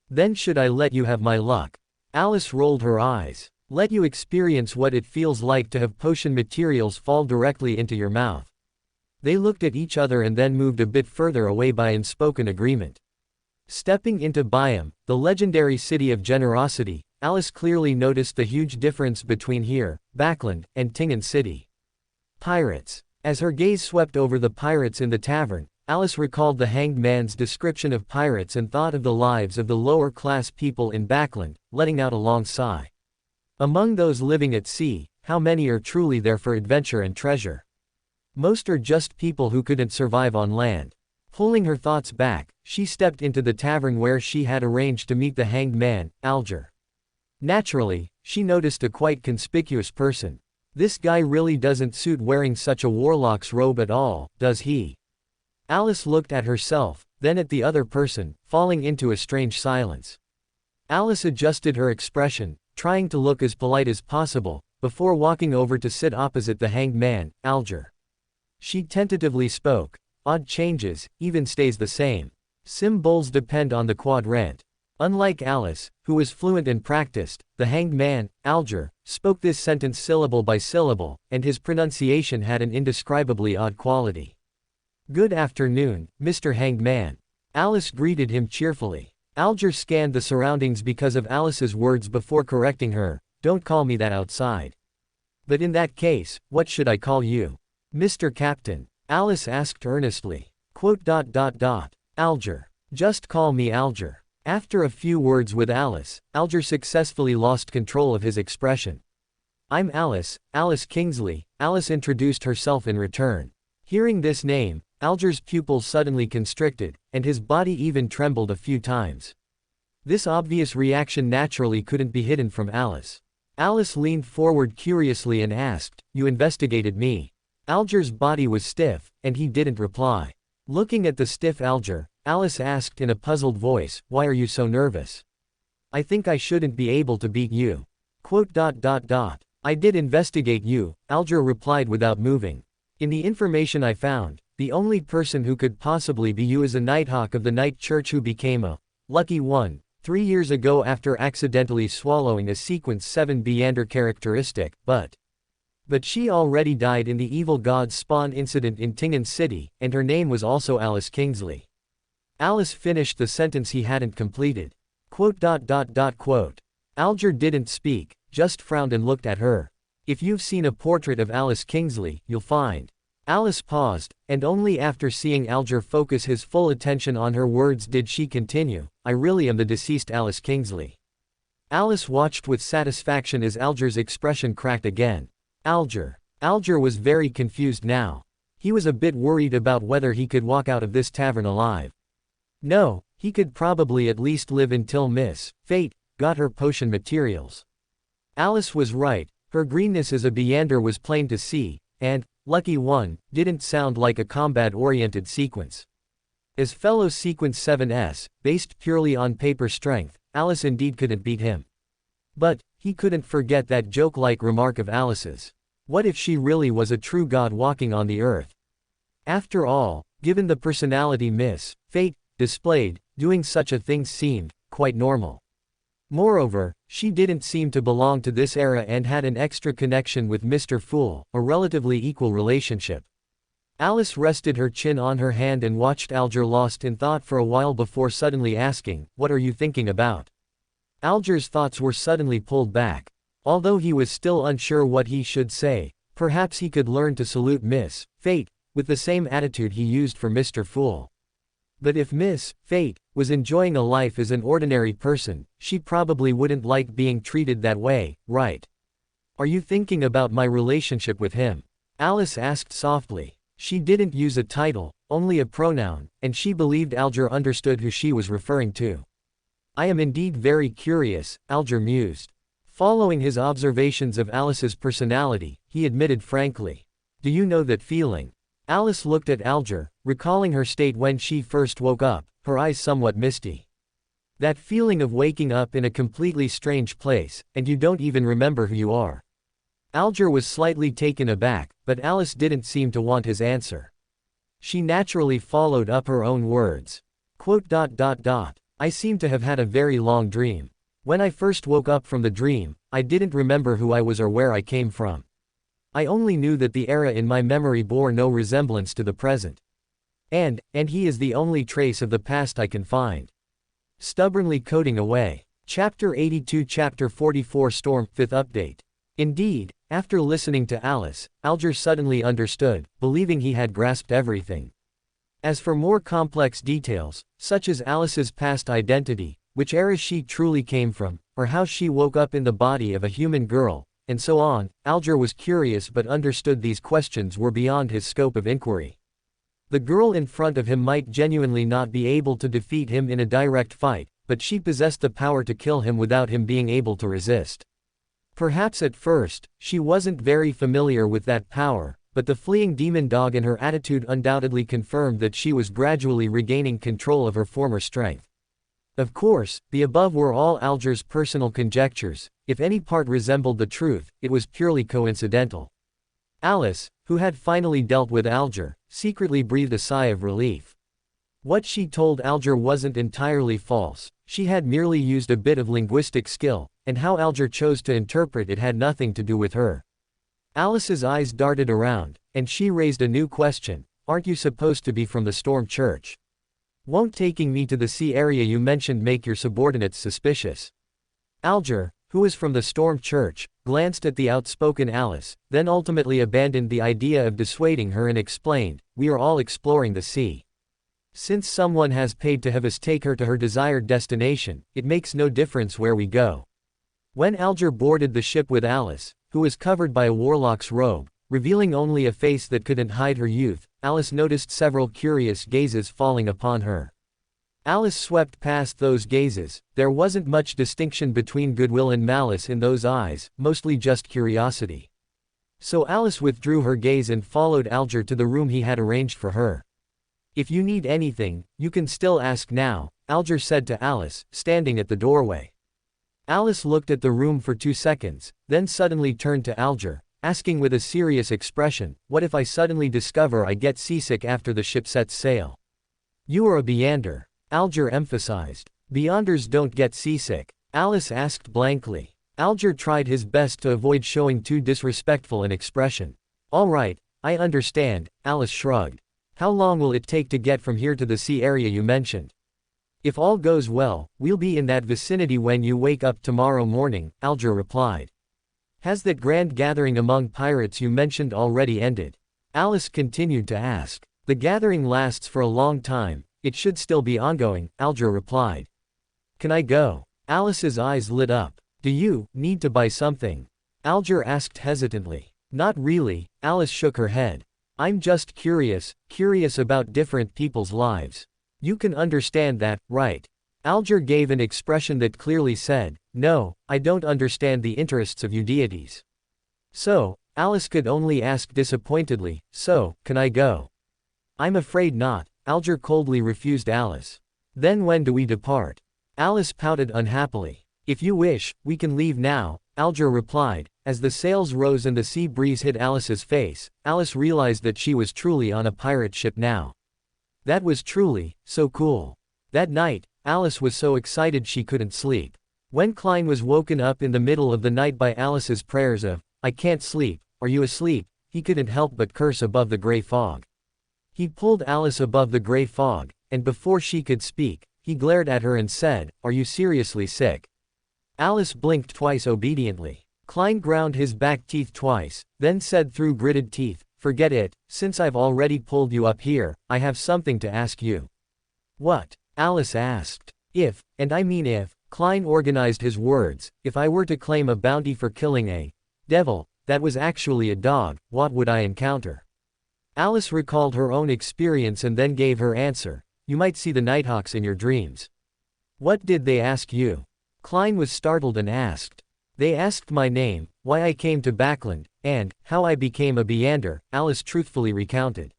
Then should I let you have my luck?" Alice rolled her eyes. "Let you experience what it feels like to have potion materials fall directly into your mouth." They looked at each other and then moved a bit further away by unspoken agreement. Stepping into Byam, the legendary city of generosity, Alice clearly noticed the huge difference between here, Backland, and Tingen City. Pirates. As her gaze swept over the pirates in the tavern, Alice recalled the Hanged Man's description of pirates and thought of the lives of the lower-class people in Backland, letting out a long sigh. Among those living at sea, how many are truly there for adventure and treasure? Most are just people who couldn't survive on land. Pulling her thoughts back, she stepped into the tavern where she had arranged to meet the Hanged Man, Alger. Naturally, she noticed a quite conspicuous person. This guy really doesn't suit wearing such a warlock's robe at all, does he? Alice looked at herself, then at the other person, falling into a strange silence. Alice adjusted her expression, trying to look as polite as possible, before walking over to sit opposite the Hanged Man, Alger. She tentatively spoke. "Odd changes, even stays the same. Symbols depend on the quadrant." Unlike Alice, who was fluent and practiced, the Hanged Man, Alger, spoke this sentence syllable by syllable, and his pronunciation had an indescribably odd quality. "Good afternoon, Mr. Hanged Man." Alice greeted him cheerfully. Alger scanned the surroundings because of Alice's words before correcting her, "Don't call me that outside." "But in that case, what should I call you?" "Mr. Captain," Alice asked earnestly. Alger. "Just call me Alger." After a few words with Alice, Alger successfully lost control of his expression. "I'm Alice, Alice Kingsley." Alice introduced herself in return. Hearing this name, Alger's pupils suddenly constricted, and his body even trembled a few times. This obvious reaction naturally couldn't be hidden from Alice. Alice leaned forward curiously and asked, "You investigated me?" Alger's body was stiff, and he didn't reply. Looking at the stiff Alger, Alice asked in a puzzled voice, "Why are you so nervous?" "I think I shouldn't be able to beat you." I did investigate you," Alger replied without moving. "In the information I found, the only person who could possibly be you is a Nighthawk of the Night Church who became a lucky one 3 years ago after accidentally swallowing a Sequence 7 Beander characteristic, but she already died in the Evil God's Spawn incident in Tingen City, and her name was also Alice Kingsley." Alice finished the sentence he hadn't completed. Alger didn't speak, just frowned and looked at her. "If you've seen a portrait of Alice Kingsley, you'll find." Alice paused, and only after seeing Alger focus his full attention on her words did she continue, "I really am the deceased Alice Kingsley." Alice watched with satisfaction as Alger's expression cracked again. Alger was very confused now. He was a bit worried about whether he could walk out of this tavern alive. No, he could probably at least live until Miss Fate got her potion materials. Alice was right, her greenness as a Beander was plain to see, and lucky one didn't sound like a combat-oriented sequence. As fellow Sequence 7s, based purely on paper strength, Alice indeed couldn't beat him. But he couldn't forget that joke-like remark of Alice's. What if she really was a true god walking on the earth? After all, given the personality Miss Fate displayed, doing such a thing seemed quite normal. Moreover, she didn't seem to belong to this era and had an extra connection with Mr. Fool, a relatively equal relationship. Alice rested her chin on her hand and watched Alger lost in thought for a while before suddenly asking, "What are you thinking about?" Alger's thoughts were suddenly pulled back. Although he was still unsure what he should say, perhaps he could learn to salute Miss Fate with the same attitude he used for Mr. Fool. But if Miss Fate was enjoying a life as an ordinary person, she probably wouldn't like being treated that way, right? "Are you thinking about my relationship with him?" Alice asked softly. She didn't use a title, only a pronoun, and she believed Alger understood who she was referring to. "I am indeed very curious," Alger mused. Following his observations of Alice's personality, he admitted frankly. "Do you know that feeling?" Alice looked at Alger, recalling her state when she first woke up, her eyes somewhat misty. "That feeling of waking up in a completely strange place, and you don't even remember who you are." Alger was slightly taken aback, but Alice didn't seem to want his answer. She naturally followed up her own words. "I seem to have had a very long dream. When I first woke up from the dream, I didn't remember who I was or where I came from. I only knew that the era in my memory bore no resemblance to the present. And he is the only trace of the past I can find." Stubbornly coding away. Chapter 82 Chapter 44 Storm 5th Update. Indeed, after listening to Alice, Alger suddenly understood, believing he had grasped everything. As for more complex details, such as Alice's past identity, which era she truly came from, or how she woke up in the body of a human girl, and so on, Alger was curious but understood these questions were beyond his scope of inquiry. The girl in front of him might genuinely not be able to defeat him in a direct fight, but she possessed the power to kill him without him being able to resist. Perhaps at first, she wasn't very familiar with that power, but the fleeing demon dog in her attitude undoubtedly confirmed that she was gradually regaining control of her former strength. Of course, the above were all Alger's personal conjectures. If any part resembled the truth, it was purely coincidental. Alice, who had finally dealt with Alger, secretly breathed a sigh of relief. What she told Alger wasn't entirely false, she had merely used a bit of linguistic skill, and how Alger chose to interpret it had nothing to do with her. Alice's eyes darted around, and she raised a new question, "Aren't you supposed to be from the Storm Church? Won't taking me to the sea area you mentioned make your subordinates suspicious?" Alger, who was from the Storm Church, glanced at the outspoken Alice, then ultimately abandoned the idea of dissuading her and explained, "We are all exploring the sea. Since someone has paid to have us take her to her desired destination, it makes no difference where we go." When Alger boarded the ship with Alice, who was covered by a warlock's robe, revealing only a face that couldn't hide her youth, Alice noticed several curious gazes falling upon her. Alice swept past those gazes. There wasn't much distinction between goodwill and malice in those eyes, mostly just curiosity. So Alice withdrew her gaze and followed Alger to the room he had arranged for her. "If you need anything, you can still ask now," Alger said to Alice, standing at the doorway. Alice looked at the room for 2 seconds, then suddenly turned to Alger, asking with a serious expression, "What if I suddenly discover I get seasick after the ship sets sail?" "You are a Beander," Alger emphasized. "Beyonders don't get seasick," Alice asked blankly. Alger tried his best to avoid showing too disrespectful an expression. "All right, I understand," Alice shrugged. "How long will it take to get from here to the sea area you mentioned?" "If all goes well, we'll be in that vicinity when you wake up tomorrow morning," Alger replied. "Has that grand gathering among pirates you mentioned already ended?" Alice continued to ask. "The gathering lasts for a long time. It should still be ongoing," Alger replied. "Can I go?" Alice's eyes lit up. "Do you need to buy something?" Alger asked hesitantly. "Not really," Alice shook her head. "I'm just curious about different people's lives. You can understand that, right?" Alger gave an expression that clearly said, "No, I don't understand the interests of you deities." "So," Alice could only ask disappointedly, "so, can I go?" "I'm afraid not," Alger coldly refused Alice. "Then when do we depart?" Alice pouted unhappily. "If you wish, we can leave now," Alger replied. As the sails rose and the sea breeze hit Alice's face, Alice realized that she was truly on a pirate ship now. That was truly so cool. That night, Alice was so excited she couldn't sleep. When Klein was woken up in the middle of the night by Alice's prayers of, "I can't sleep, are you asleep?" he couldn't help but curse above the gray fog. He pulled Alice above the gray fog, and before she could speak, he glared at her and said, "Are you seriously sick?" Alice blinked twice obediently. Klein ground his back teeth twice, then said through gritted teeth, "Forget it, since I've already pulled you up here, I have something to ask you." "What?" Alice asked. "If, and I mean if," Klein organized his words, "if I were to claim a bounty for killing a devil that was actually a dog, what would I encounter?" Alice recalled her own experience and then gave her answer, "You might see the Nighthawks in your dreams." "What did they ask you?" Klein was startled and asked. "They asked my name, why I came to Backland, and how I became a Beander," Alice truthfully recounted.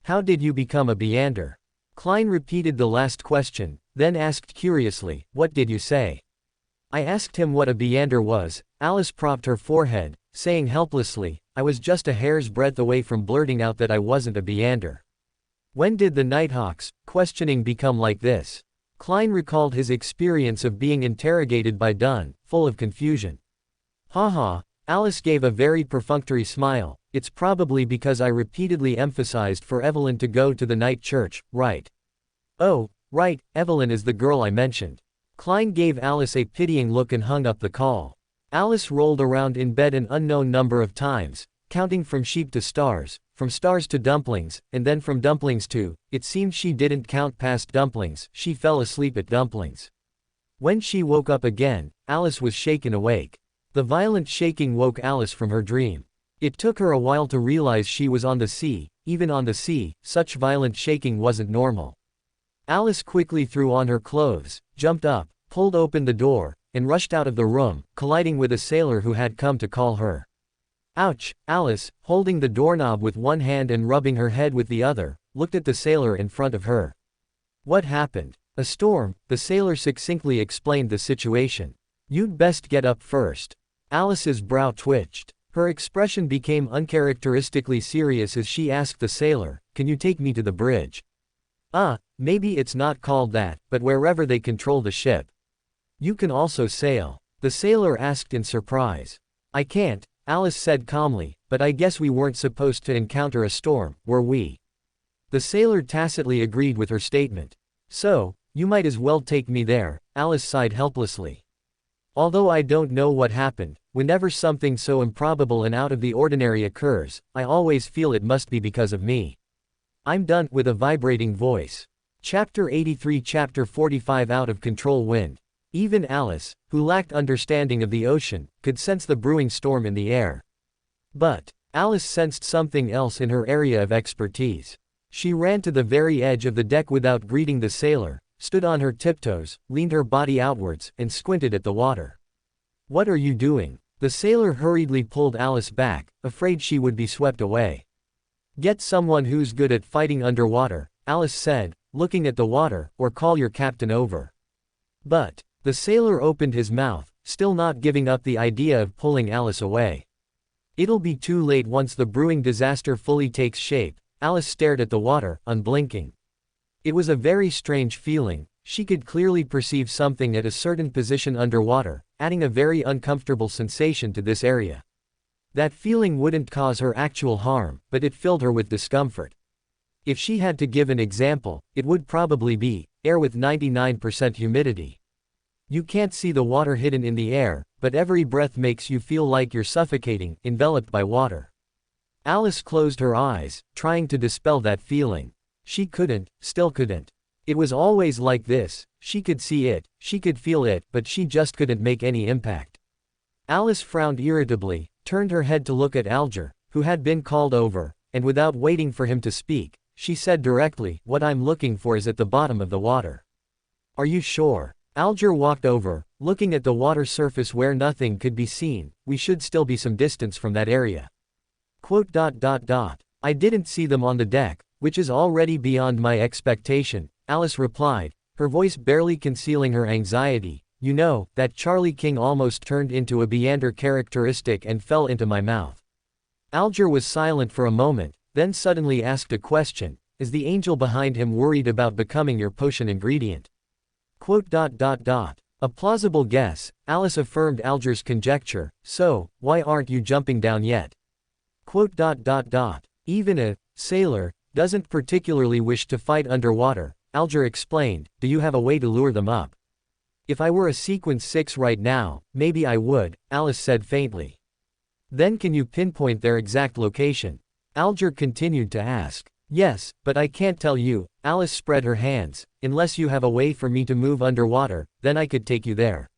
"How did you become a Beander?" Klein repeated the last question, then asked curiously, "What did you say?" "I asked him what a Beander was," Alice propped her forehead, saying helplessly, "I was just a hair's breadth away from blurting out that I wasn't a Beander." "When did the Nighthawks' questioning become like this?" Klein recalled his experience of being interrogated by Dunn, full of confusion. "Ha, Alice gave a very perfunctory smile. "It's probably because I repeatedly emphasized for Evelyn to go to the night church, right?" "Oh, right, Evelyn is the girl I mentioned." Klein gave Alice a pitying look and hung up the call. Alice rolled around in bed an unknown number of times, counting from sheep to stars, from stars to dumplings, and then from dumplings to, it seemed she didn't count past dumplings, she fell asleep at dumplings. When she woke up again, Alice was shaken awake. The violent shaking woke Alice from her dream. It took her a while to realize she was on the sea. Even on the sea, such violent shaking wasn't normal. Alice quickly threw on her clothes, jumped up, pulled open the door, and rushed out of the room, colliding with a sailor who had come to call her. "Ouch!" Alice, holding the doorknob with one hand and rubbing her head with the other, looked at the sailor in front of her. "What happened?" "A storm," the sailor succinctly explained the situation. "You'd best get up first." Alice's brow twitched. Her expression became uncharacteristically serious as she asked the sailor, "Can you take me to the bridge?" Maybe it's not called that, but wherever they control the ship." "You can also sail?" the sailor asked in surprise. "I can't," Alice said calmly, "but I guess we weren't supposed to encounter a storm, were we?" The sailor tacitly agreed with her statement. "So, you might as well take me there," Alice sighed helplessly. "Although I don't know what happened, whenever something so improbable and out of the ordinary occurs, I always feel it must be because of me. I'm done," with a vibrating voice. Chapter 83 Chapter 45 Out of Control Wind. Even Alice, who lacked understanding of the ocean, could sense the brewing storm in the air. But Alice sensed something else in her area of expertise. She ran to the very edge of the deck without greeting the sailor, stood on her tiptoes, leaned her body outwards, and squinted at the water. "What are you doing?" The sailor hurriedly pulled Alice back, afraid she would be swept away. "Get someone who's good at fighting underwater," Alice said, looking at the water, "or call your captain over." But the sailor opened his mouth, still not giving up the idea of pulling Alice away. "It'll be too late once the brewing disaster fully takes shape." Alice stared at the water, unblinking. It was a very strange feeling. She could clearly perceive something at a certain position underwater, adding a very uncomfortable sensation to this area. That feeling wouldn't cause her actual harm, but it filled her with discomfort. If she had to give an example, it would probably be air with 99% humidity. You can't see the water hidden in the air, but every breath makes you feel like you're suffocating, enveloped by water. Alice closed her eyes, trying to dispel that feeling. She couldn't, still couldn't. It was always like this. She could see it, she could feel it, but she just couldn't make any impact. Alice frowned irritably, turned her head to look at Alger, who had been called over, and without waiting for him to speak, she said directly, "What I'm looking for is at the bottom of the water." "Are you sure?" Alger walked over, looking at the water surface where nothing could be seen. "We should still be some distance from that area." "I didn't see them on the deck, which is already beyond my expectation," Alice replied, her voice barely concealing her anxiety. "You know, that Charlie King almost turned into a Beander characteristic and fell into my mouth." Alger was silent for a moment, then suddenly asked a question. "Is the angel behind him worried about becoming your potion ingredient?" A plausible guess, Alice affirmed Alger's conjecture. "So, why aren't you jumping down yet?" Even a sailor doesn't particularly wish to fight underwater, Alger explained. "Do you have a way to lure them up?" "If I were a Sequence 6 right now, maybe I would," Alice said faintly. "Then can you pinpoint their exact location?" Alger continued to ask. "Yes, but I can't tell you." Alice spread her hands. "Unless you have a way for me to move underwater, then I could take you there."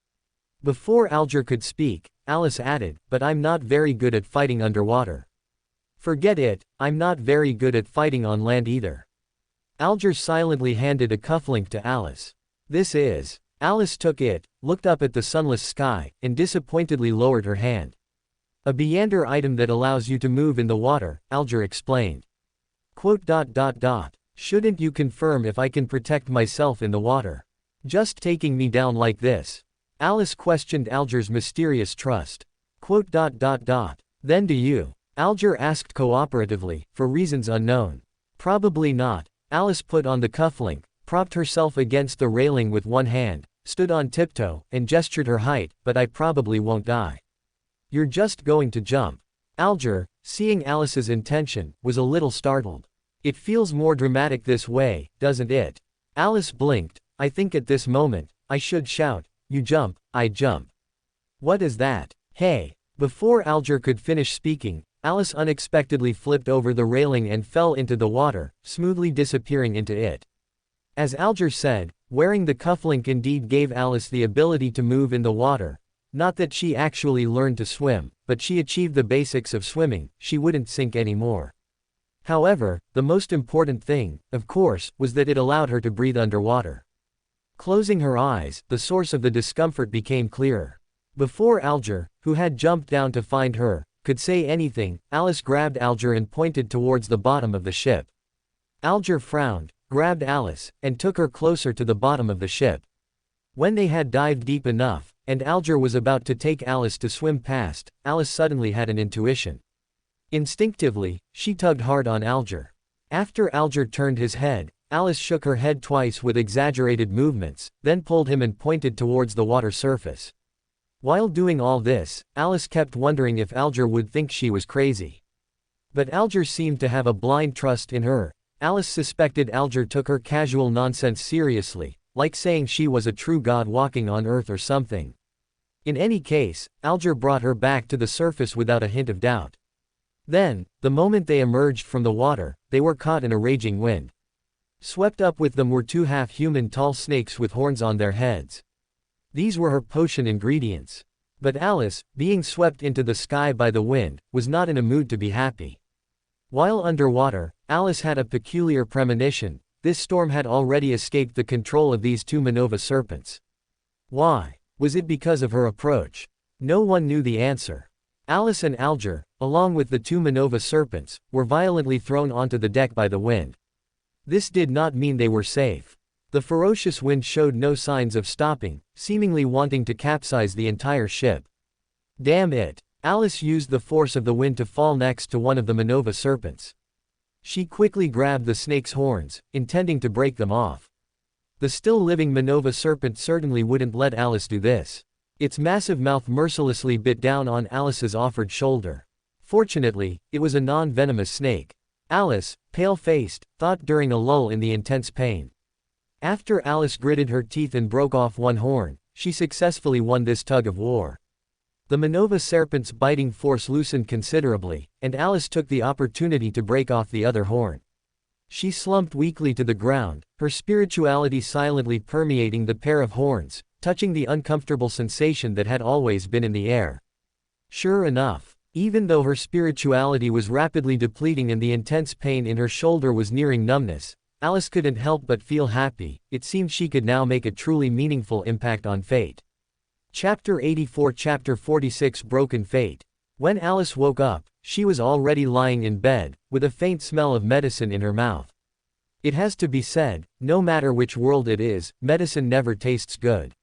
Before Alger could speak, Alice added, "But I'm not very good at fighting underwater." "Forget it, I'm not very good at fighting on land either." Alger silently handed a cufflink to Alice. "This is." Alice took it, looked up at the sunless sky, and disappointedly lowered her hand. "A Beander item that allows you to move in the water," Alger explained. "Shouldn't you confirm if I can protect myself in the water? Just taking me down like this?" Alice questioned Alger's mysterious trust. "Then do you?" Alger asked cooperatively, for reasons unknown. "Probably not." Alice put on the cufflink, propped herself against the railing with one hand, stood on tiptoe, and gestured her height, "But I probably won't die." "You're just going to jump." Alger, seeing Alice's intention, was a little startled. "It feels more dramatic this way, doesn't it?" Alice blinked. "I think at this moment, I should shout, 'You jump, I jump.'" "What is that?" "Hey!" Before Alger could finish speaking, Alice unexpectedly flipped over the railing and fell into the water, smoothly disappearing into it. As Alger said, wearing the cufflink indeed gave Alice the ability to move in the water. Not that she actually learned to swim, but she achieved the basics of swimming. She wouldn't sink anymore. However, the most important thing, of course, was that it allowed her to breathe underwater. Closing her eyes, the source of the discomfort became clearer. Before Alger, who had jumped down to find her, could say anything, Alice grabbed Alger and pointed towards the bottom of the ship. Alger frowned, grabbed Alice, and took her closer to the bottom of the ship. When they had dived deep enough, and Alger was about to take Alice to swim past, Alice suddenly had an intuition. Instinctively, she tugged hard on Alger. After Alger turned his head, Alice shook her head twice with exaggerated movements, then pulled him and pointed towards the water surface. While doing all this, Alice kept wondering if Alger would think she was crazy. But Alger seemed to have a blind trust in her. Alice suspected Alger took her casual nonsense seriously, like saying she was a true god walking on Earth or something. In any case, Alger brought her back to the surface without a hint of doubt. Then, the moment they emerged from the water, they were caught in a raging wind. Swept up with them were two half-human tall snakes with horns on their heads. These were her potion ingredients. But Alice, being swept into the sky by the wind, was not in a mood to be happy. While underwater, Alice had a peculiar premonition. this storm had already escaped the control of these two Manova serpents. Why? Was it because of her approach? No one knew the answer. Alice and Alger, along with the two Manova serpents, were violently thrown onto the deck by the wind. This did not mean they were safe. The ferocious wind showed no signs of stopping, seemingly wanting to capsize the entire ship. Damn it! Alice used the force of the wind to fall next to one of the Manova serpents. She quickly grabbed the snake's horns, intending to break them off. The still living Manova serpent certainly wouldn't let Alice do this. Its massive mouth mercilessly bit down on Alice's offered shoulder. Fortunately, it was a non-venomous snake. Alice, pale-faced, thought during a lull in the intense pain. After Alice gritted her teeth and broke off one horn, she successfully won this tug of war. The Manova serpent's biting force loosened considerably, and Alice took the opportunity to break off the other horn. She slumped weakly to the ground, her spirituality silently permeating the pair of horns, touching the uncomfortable sensation that had always been in the air. Sure enough, even though her spirituality was rapidly depleting and the intense pain in her shoulder was nearing numbness, Alice couldn't help but feel happy. It seemed she could now make a truly meaningful impact on fate. Chapter 84 Chapter 46 Broken Fate. When Alice woke up, she was already lying in bed, with a faint smell of medicine in her mouth. It has to be said, no matter which world it is, medicine never tastes good.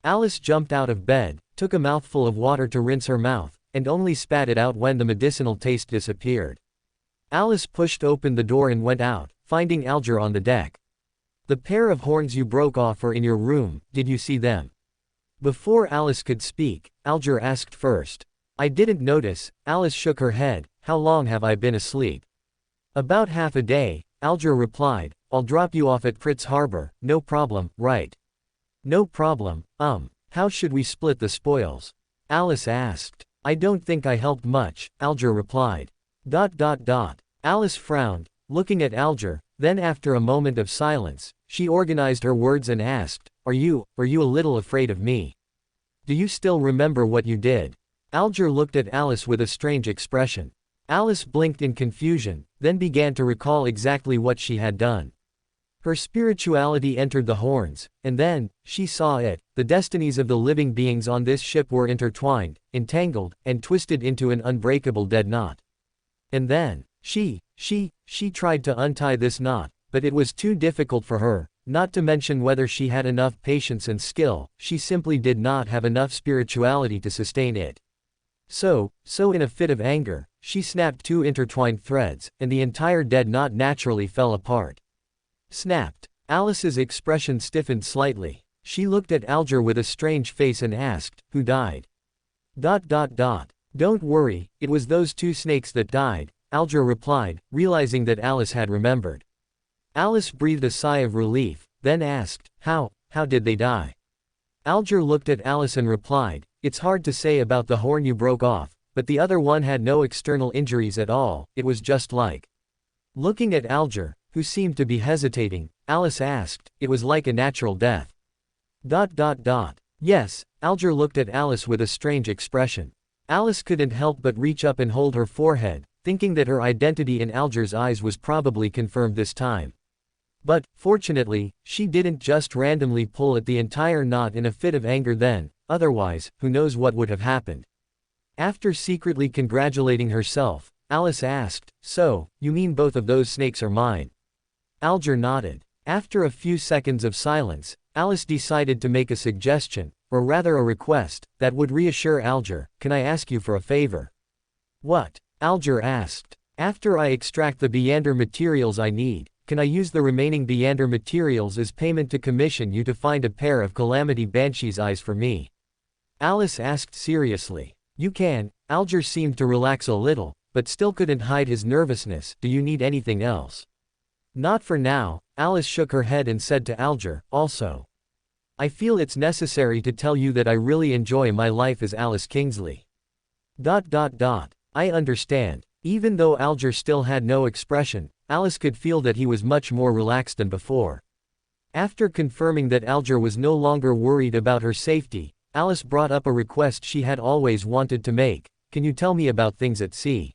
Alice jumped out of bed, took a mouthful of water to rinse her mouth, and only spat it out when the medicinal taste disappeared. Alice pushed open the door and went out, finding Alger on the deck. The pair of horns you broke off are in your room, did you see them? Before Alice could speak, Alger asked first. I didn't notice, Alice shook her head. How long have I been asleep? About half a day, Alger replied. I'll drop you off at Pritz Harbor, no problem, right? No problem. How should we split the spoils? Alice asked. I don't think I helped much, Alger replied. Alice frowned, looking at Alger, then after a moment of silence, she organized her words and asked, Are you a little afraid of me? Do you still remember what you did? Alger looked at Alice with a strange expression. Alice blinked in confusion, then began to recall exactly what she had done. Her spirituality entered the horns, and then, she saw it, the destinies of the living beings on this ship were intertwined, entangled, and twisted into an unbreakable dead knot. And then, she tried to untie this knot, but it was too difficult for her, not to mention whether she had enough patience and skill, she simply did not have enough spirituality to sustain it. So in a fit of anger, she snapped two intertwined threads, and the entire dead knot naturally fell apart. Snapped. Alice's expression stiffened slightly. She looked at Alger with a strange face and asked, Who died? Don't worry, it was those two snakes that died, Alger replied, realizing that Alice had remembered. Alice breathed a sigh of relief, then asked, How did they die? Alger looked at Alice and replied, It's hard to say about the horn you broke off, but the other one had no external injuries at all, it was just like. Looking at Alger, who seemed to be hesitating, Alice asked, It was like a natural death. Yes, Alger looked at Alice with a strange expression. Alice couldn't help but reach up and hold her forehead, thinking that her identity in Alger's eyes was probably confirmed this time. But, fortunately, she didn't just randomly pull at the entire knot in a fit of anger then, otherwise, who knows what would have happened. After secretly congratulating herself, Alice asked, So, you mean both of those snakes are mine? Alger nodded. After a few seconds of silence, Alice decided to make a suggestion, or rather a request, that would reassure Alger. Can I ask you for a favor? What? Alger asked. After I extract the Beander materials I need, can I use the remaining Beander materials as payment to commission you to find a pair of Calamity Banshee's eyes for me? Alice asked seriously. You can. Alger seemed to relax a little, but still couldn't hide his nervousness. Do you need anything else? Not for now, Alice shook her head and said to Alger, also. I feel it's necessary to tell you that I really enjoy my life as Alice Kingsley. I understand. Even though Alger still had no expression, Alice could feel that he was much more relaxed than before. After confirming that Alger was no longer worried about her safety, Alice brought up a request she had always wanted to make. Can you tell me about things at sea?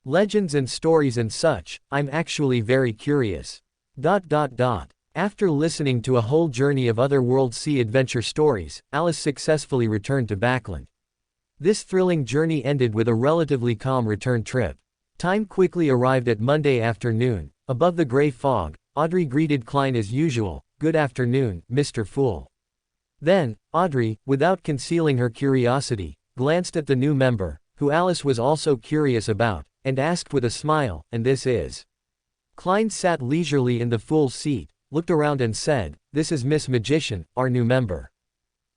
Legends and stories and such, I'm actually very curious. After listening to a whole journey of other-world sea adventure stories, Alice successfully returned to Backland. This thrilling journey ended with a relatively calm return trip. Time quickly arrived at Monday afternoon. Above the gray fog, Audrey greeted Klein as usual, "Good afternoon, Mr. Fool." Then, Audrey, without concealing her curiosity, glanced at the new member, who Alice was also curious about, and asked with a smile, "And this is?" Klein sat leisurely in the Fool's seat, looked around and said, "This is Miss Magician, our new member."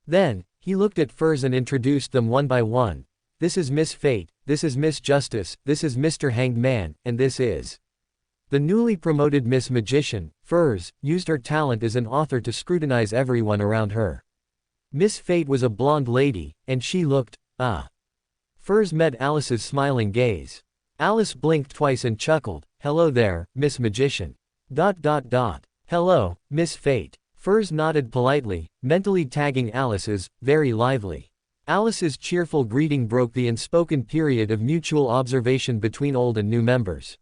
Then, he looked at Furs and introduced them one by one. "This is Miss Fate, this is Miss Justice, this is Mr. Hanged Man, and this is..." The newly promoted Miss Magician, Furs, used her talent as an author to scrutinize everyone around her. Miss Fate was a blonde lady, and she looked, Furs met Alice's smiling gaze. Alice blinked twice and chuckled, "Hello there, Miss Magician." "Hello, Miss Fate." Furs nodded politely, mentally tagging Alice as very lively. Alice's cheerful greeting broke the unspoken period of mutual observation between old and new members.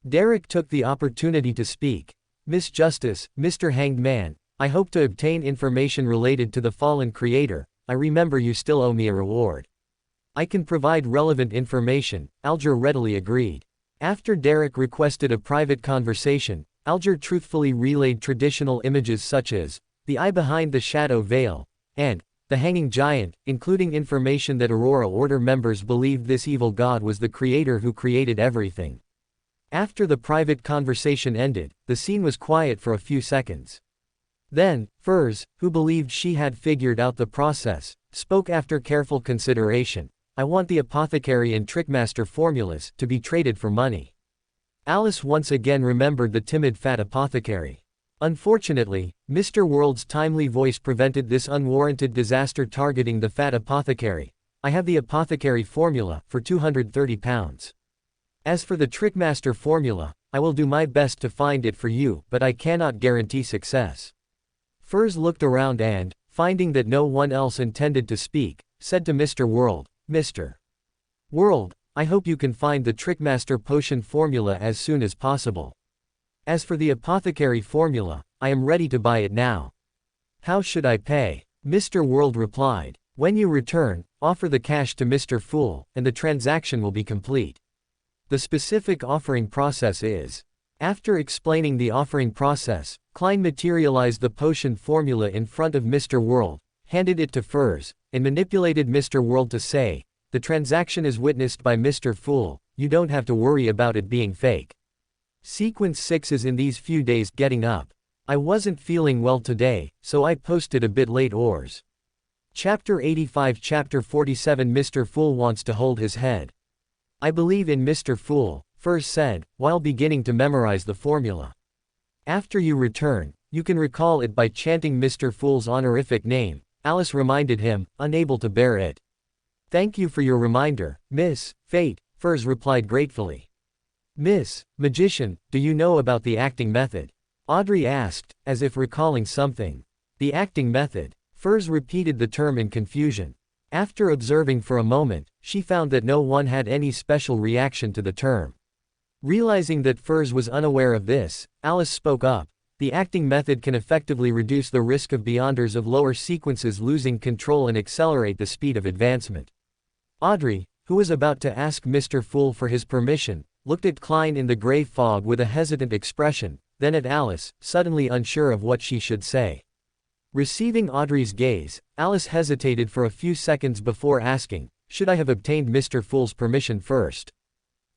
Derek took the opportunity to speak. "Miss Justice, Mr. Hanged Man, I hope to obtain information related to the fallen creator. I remember you still owe me a reward." "I can provide relevant information," Alger readily agreed. After Derek requested a private conversation, Alger truthfully relayed traditional images such as the eye behind the shadow veil and the hanging giant, including information that Aurora Order members believed this evil god was the creator who created everything. After the private conversation ended, the scene was quiet for a few seconds. Then, Furs, who believed she had figured out the process, spoke after careful consideration. "I want the apothecary and trickmaster formulas to be traded for money." Alice once again remembered the timid fat apothecary. Unfortunately, Mr. World's timely voice prevented this unwarranted disaster targeting the fat apothecary. "I have the apothecary formula, for £230. As for the trickmaster formula, I will do my best to find it for you, but I cannot guarantee success." Furs looked around and, finding that no one else intended to speak, said to Mr. World, "Mr. World, I hope you can find the trickmaster potion formula as soon as possible. As for the apothecary formula, I am ready to buy it now." "How should I pay?" Mr. World replied. "When you return, offer the cash to Mr. Fool, and the transaction will be complete." The specific offering process is. After explaining the offering process, Klein materialized the potion formula in front of Mr. World, handed it to Furs, and manipulated Mr. World to say, "The transaction is witnessed by Mr. Fool, you don't have to worry about it being fake. Sequence 6 is in these few days getting up. I wasn't feeling well today, so I posted a bit late ors." Chapter 85 Chapter 47 Mr. Fool wants to hold his head. "I believe in Mr. Fool," Furs said, while beginning to memorize the formula. "After you return, you can recall it by chanting Mr. Fool's honorific name," Alice reminded him, unable to bear it. "Thank you for your reminder, Miss Fate," Furs replied gratefully. "Miss Magician, do you know about the acting method?" Audrey asked, as if recalling something. "The acting method?" Furs repeated the term in confusion. After observing for a moment, she found that no one had any special reaction to the term. Realizing that Furs was unaware of this, Alice spoke up. "The acting method can effectively reduce the risk of beyonders of lower sequences losing control and accelerate the speed of advancement." Audrey, who was about to ask Mr. Fool for his permission, looked at Klein in the gray fog with a hesitant expression, then at Alice, suddenly unsure of what she should say. Receiving Audrey's gaze, Alice hesitated for a few seconds before asking, "Should I have obtained Mr. Fool's permission first?"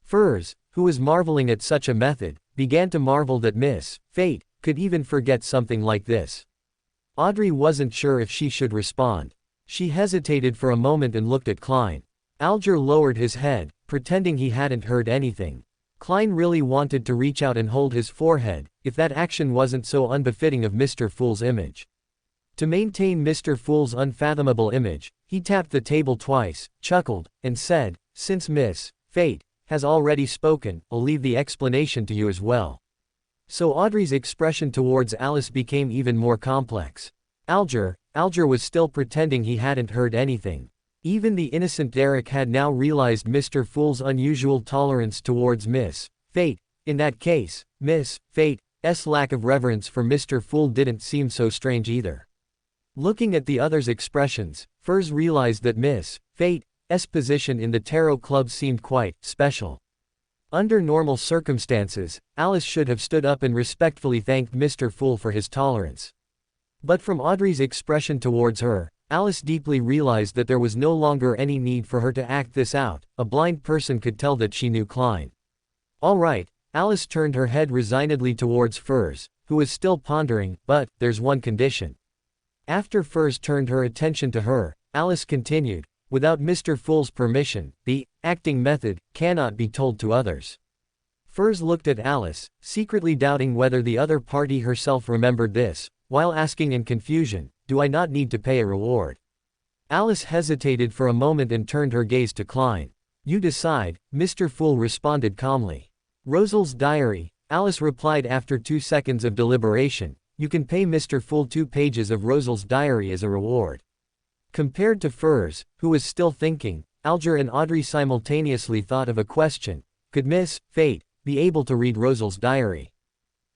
Furs, who was marveling at such a method, began to marvel that Miss Fate could even forget something like this. Audrey wasn't sure if she should respond. She hesitated for a moment and looked at Klein. Alger lowered his head, pretending he hadn't heard anything. Klein really wanted to reach out and hold his forehead, if that action wasn't so unbefitting of Mr. Fool's image. To maintain Mr. Fool's unfathomable image, he tapped the table twice, chuckled, and said, "Since Miss Fate has already spoken, I'll leave the explanation to you as well." So Audrey's expression towards Alice became even more complex. Alger was still pretending he hadn't heard anything. Even the innocent Derek had now realized Mr. Fool's unusual tolerance towards Miss Fate. In that case, Miss Fate lack of reverence for Mr. Fool didn't seem so strange either. Looking at the others' expressions, Furs realized that Miss Fate's position in the tarot club seemed quite special. Under normal circumstances, Alice should have stood up and respectfully thanked Mr. Fool for his tolerance. But from Audrey's expression towards her, Alice deeply realized that there was no longer any need for her to act this out. A blind person could tell that she knew Klein. All right, Alice turned her head resignedly towards Furs, who was still pondering, but there's one condition. After Furs turned her attention to her, Alice continued, without Mr. Fool's permission, the acting method cannot be told to others. Furs looked at Alice, secretly doubting whether the other party herself remembered this, while asking in confusion, do I not need to pay a reward? Alice hesitated for a moment and turned her gaze to Klein. You decide, Mr. Fool responded calmly. Rosal's diary, Alice replied after 2 seconds of deliberation. You can pay Mr. Fool 2 pages of Rosal's diary as a reward. Compared to Furs, who was still thinking, Alger and Audrey simultaneously thought of a question. Could Miss Fate be able to read Rosal's diary?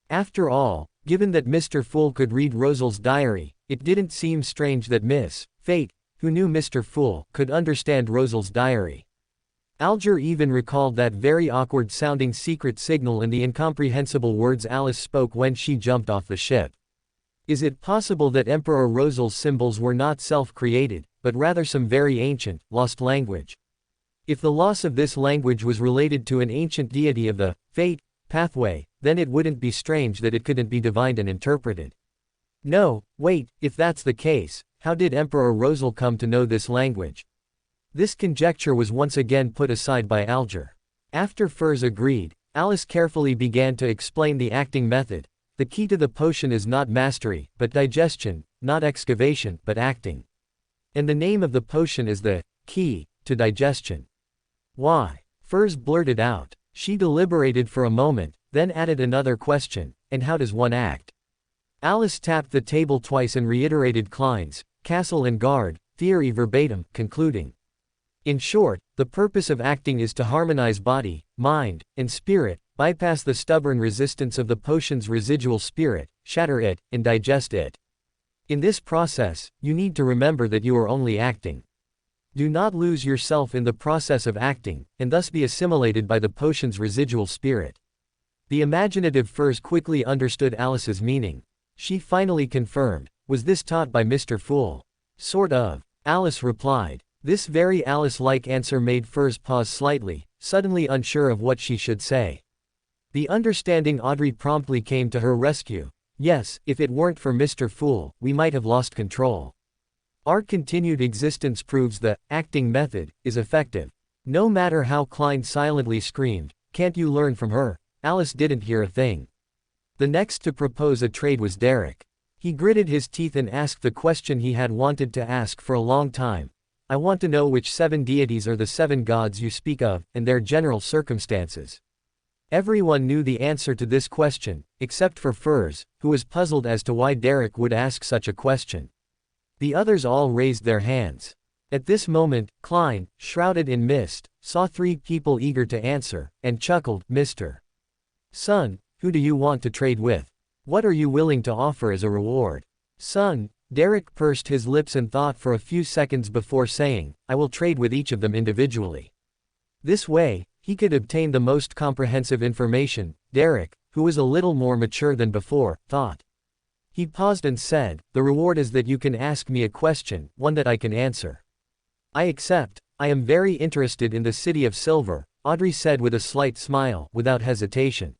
After all, given that Mr. Fool could read Rosal's diary, it didn't seem strange that Miss Fate, who knew Mr. Fool, could understand Rosal's diary. Alger even recalled that very awkward-sounding secret signal and the incomprehensible words Alice spoke when she jumped off the ship. Is it possible that Emperor Rosal's symbols were not self-created, but rather some very ancient, lost language? If the loss of this language was related to an ancient deity of the fate pathway, then it wouldn't be strange that it couldn't be divined and interpreted. No, wait, if that's the case, how did Emperor Rosal come to know this language? This conjecture was once again put aside by Alger. After Furs agreed, Alice carefully began to explain the acting method. The key to the potion is not mastery, but digestion, not excavation, but acting. And the name of the potion is the key to digestion. Why? Furs blurted out. She deliberated for a moment, then added another question, and how does one act? Alice tapped the table twice and reiterated Klein's castle and guard theory verbatim, concluding. In short, the purpose of acting is to harmonize body, mind, and spirit, bypass the stubborn resistance of the potion's residual spirit, shatter it, and digest it. In this process, you need to remember that you are only acting. Do not lose yourself in the process of acting, and thus be assimilated by the potion's residual spirit. The imaginative Furs quickly understood Alice's meaning. She finally confirmed, was this taught by Mr. Fool? Sort of. Alice replied. This very Alice-like answer made Furs pause slightly, suddenly unsure of what she should say. The understanding Audrey promptly came to her rescue. Yes, if it weren't for Mr. Fool, we might have lost control. Our continued existence proves the acting method is effective. No matter how Klein silently screamed, can't you learn from her? Alice didn't hear a thing. The next to propose a trade was Derek. He gritted his teeth and asked the question he had wanted to ask for a long time. I want to know which 7 deities are the 7 gods you speak of, and their general circumstances. Everyone knew the answer to this question, except for Furs, who was puzzled as to why Derek would ask such a question. The others all raised their hands. At this moment, Klein, shrouded in mist, saw 3 people eager to answer, and chuckled, Mr. Son, who do you want to trade with? What are you willing to offer as a reward? Son, Derek pursed his lips and thought for a few seconds before saying, I will trade with each of them individually. This way, he could obtain the most comprehensive information. Derek, who was a little more mature than before, thought. He paused and said, the reward is that you can ask me a question, one that I can answer. I accept. I am very interested in the City of Silver, Audrey said with a slight smile, without hesitation.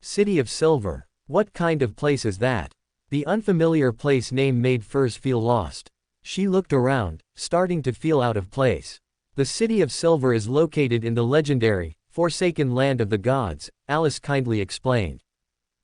City of Silver. What kind of place is that? The unfamiliar place name made Furs feel lost. She looked around, starting to feel out of place. The City of Silver is located in the legendary, Forsaken Land of the Gods, Alice kindly explained.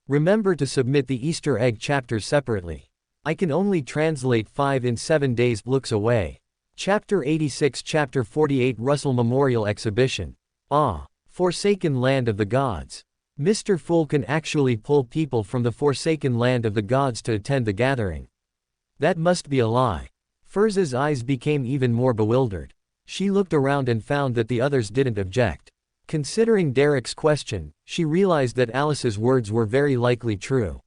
Remember to submit the Easter egg chapters separately. I can only translate 5 in 7 days. Looks away. Chapter 86, Chapter 48, Russell Memorial Exhibition. Ah, Forsaken Land of the Gods. Mr. Fool can actually pull people from the Forsaken Land of the Gods to attend the gathering. That must be a lie. Furs's eyes became even more bewildered. She looked around and found that the others didn't object. Considering Derek's question, she realized that Alice's words were very likely true.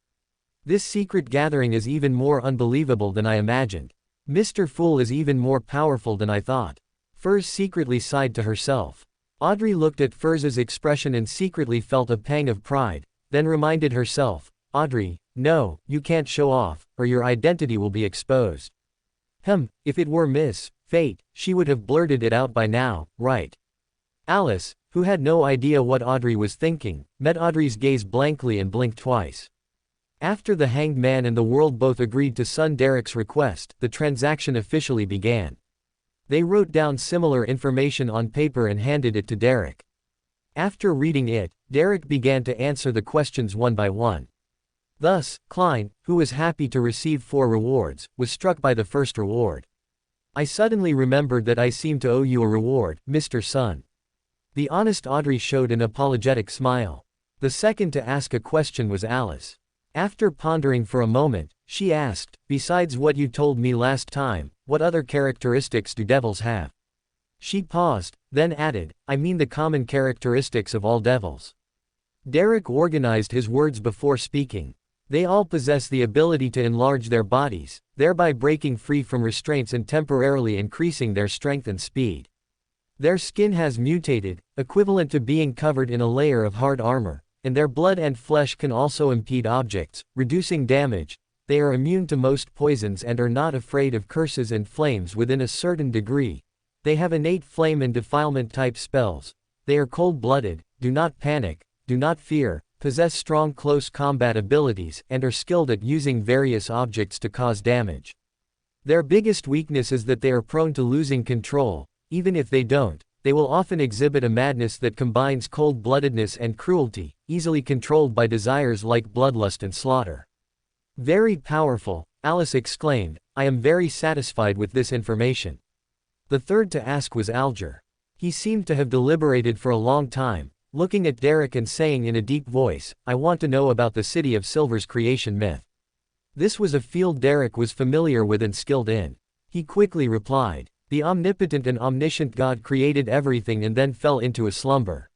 This secret gathering is even more unbelievable than I imagined. Mr. Fool is even more powerful than I thought. Furs secretly sighed to herself. Audrey looked at Furs's expression and secretly felt a pang of pride, then reminded herself, Audrey, no, you can't show off, or your identity will be exposed. If it were Miss Fate, she would have blurted it out by now, right? Alice, who had no idea what Audrey was thinking, met Audrey's gaze blankly and blinked twice. After the Hanged Man and the world both agreed to son Derek's request, the transaction officially began. They wrote down similar information on paper and handed it to Derek. After reading it, Derek began to answer the questions one by one. Thus, Klein, who was happy to receive 4 rewards, was struck by the first reward. I suddenly remembered that I seem to owe you a reward, Mr. Sun. The honest Audrey showed an apologetic smile. The second to ask a question was Alice. After pondering for a moment, she asked, besides what you told me last time, what other characteristics do devils have? She paused, then added, I mean the common characteristics of all devils. Derek organized his words before speaking. They all possess the ability to enlarge their bodies, thereby breaking free from restraints and temporarily increasing their strength and speed. Their skin has mutated, equivalent to being covered in a layer of hard armor, and their blood and flesh can also impede objects, reducing damage. They are immune to most poisons and are not afraid of curses and flames within a certain degree. They have innate flame and defilement type spells. They are cold-blooded, do not panic, do not fear, possess strong close combat abilities, and are skilled at using various objects to cause damage. Their biggest weakness is that they are prone to losing control. Even if they don't, they will often exhibit a madness that combines cold-bloodedness and cruelty, easily controlled by desires like bloodlust and slaughter. Very powerful, Alice exclaimed. I am very satisfied with this information. The third to ask was Alger. He seemed to have deliberated for a long time, looking at Derek and saying in a deep voice, I want to know about the City of Silver's creation myth. This was a field Derek was familiar with and skilled in. He quickly replied, the omnipotent and omniscient God created everything and then fell into a slumber.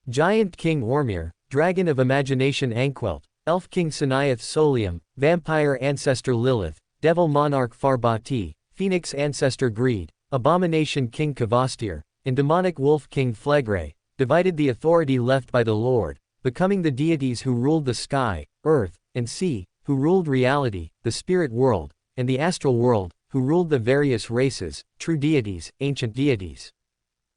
Giant King Ormir, Dragon of Imagination Anquelt, Elf King Sanaeth Solium, Vampire Ancestor Lilith, Devil Monarch Farbati, Phoenix Ancestor Greed, Abomination King Kvastir, and Demonic Wolf King Phlegre, divided the authority left by the Lord, becoming the deities who ruled the sky, earth, and sea, who ruled reality, the spirit world, and the astral world, who ruled the various races, true deities, ancient deities.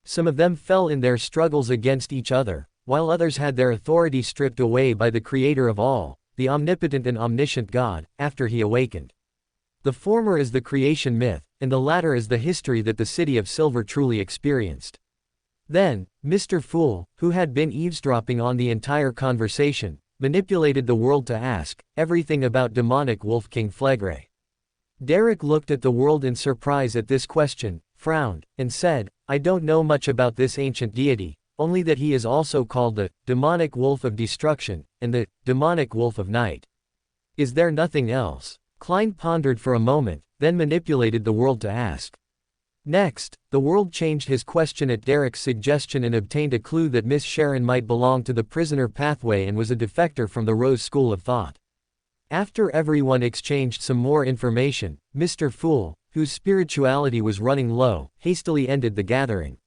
Some of them fell in their struggles against each other, while others had their authority stripped away by the Creator of all, the omnipotent and omniscient God, after he awakened. The former is the creation myth, and the latter is the history that the City of Silver truly experienced. Then, Mr. Fool, who had been eavesdropping on the entire conversation, manipulated the world to ask everything about demonic Wolf King Phlegre. Derek looked at the world in surprise at this question, frowned, and said, I don't know much about this ancient deity, only that he is also called the demonic wolf of destruction, and the demonic wolf of night. Is there nothing else? Klein pondered for a moment, then manipulated the world to ask. Next, the world changed his question at Derek's suggestion and obtained a clue that Miss Sharon might belong to the prisoner pathway and was a defector from the Rose School of Thought. After everyone exchanged some more information, Mr. Fool, whose spirituality was running low, hastily ended the gathering.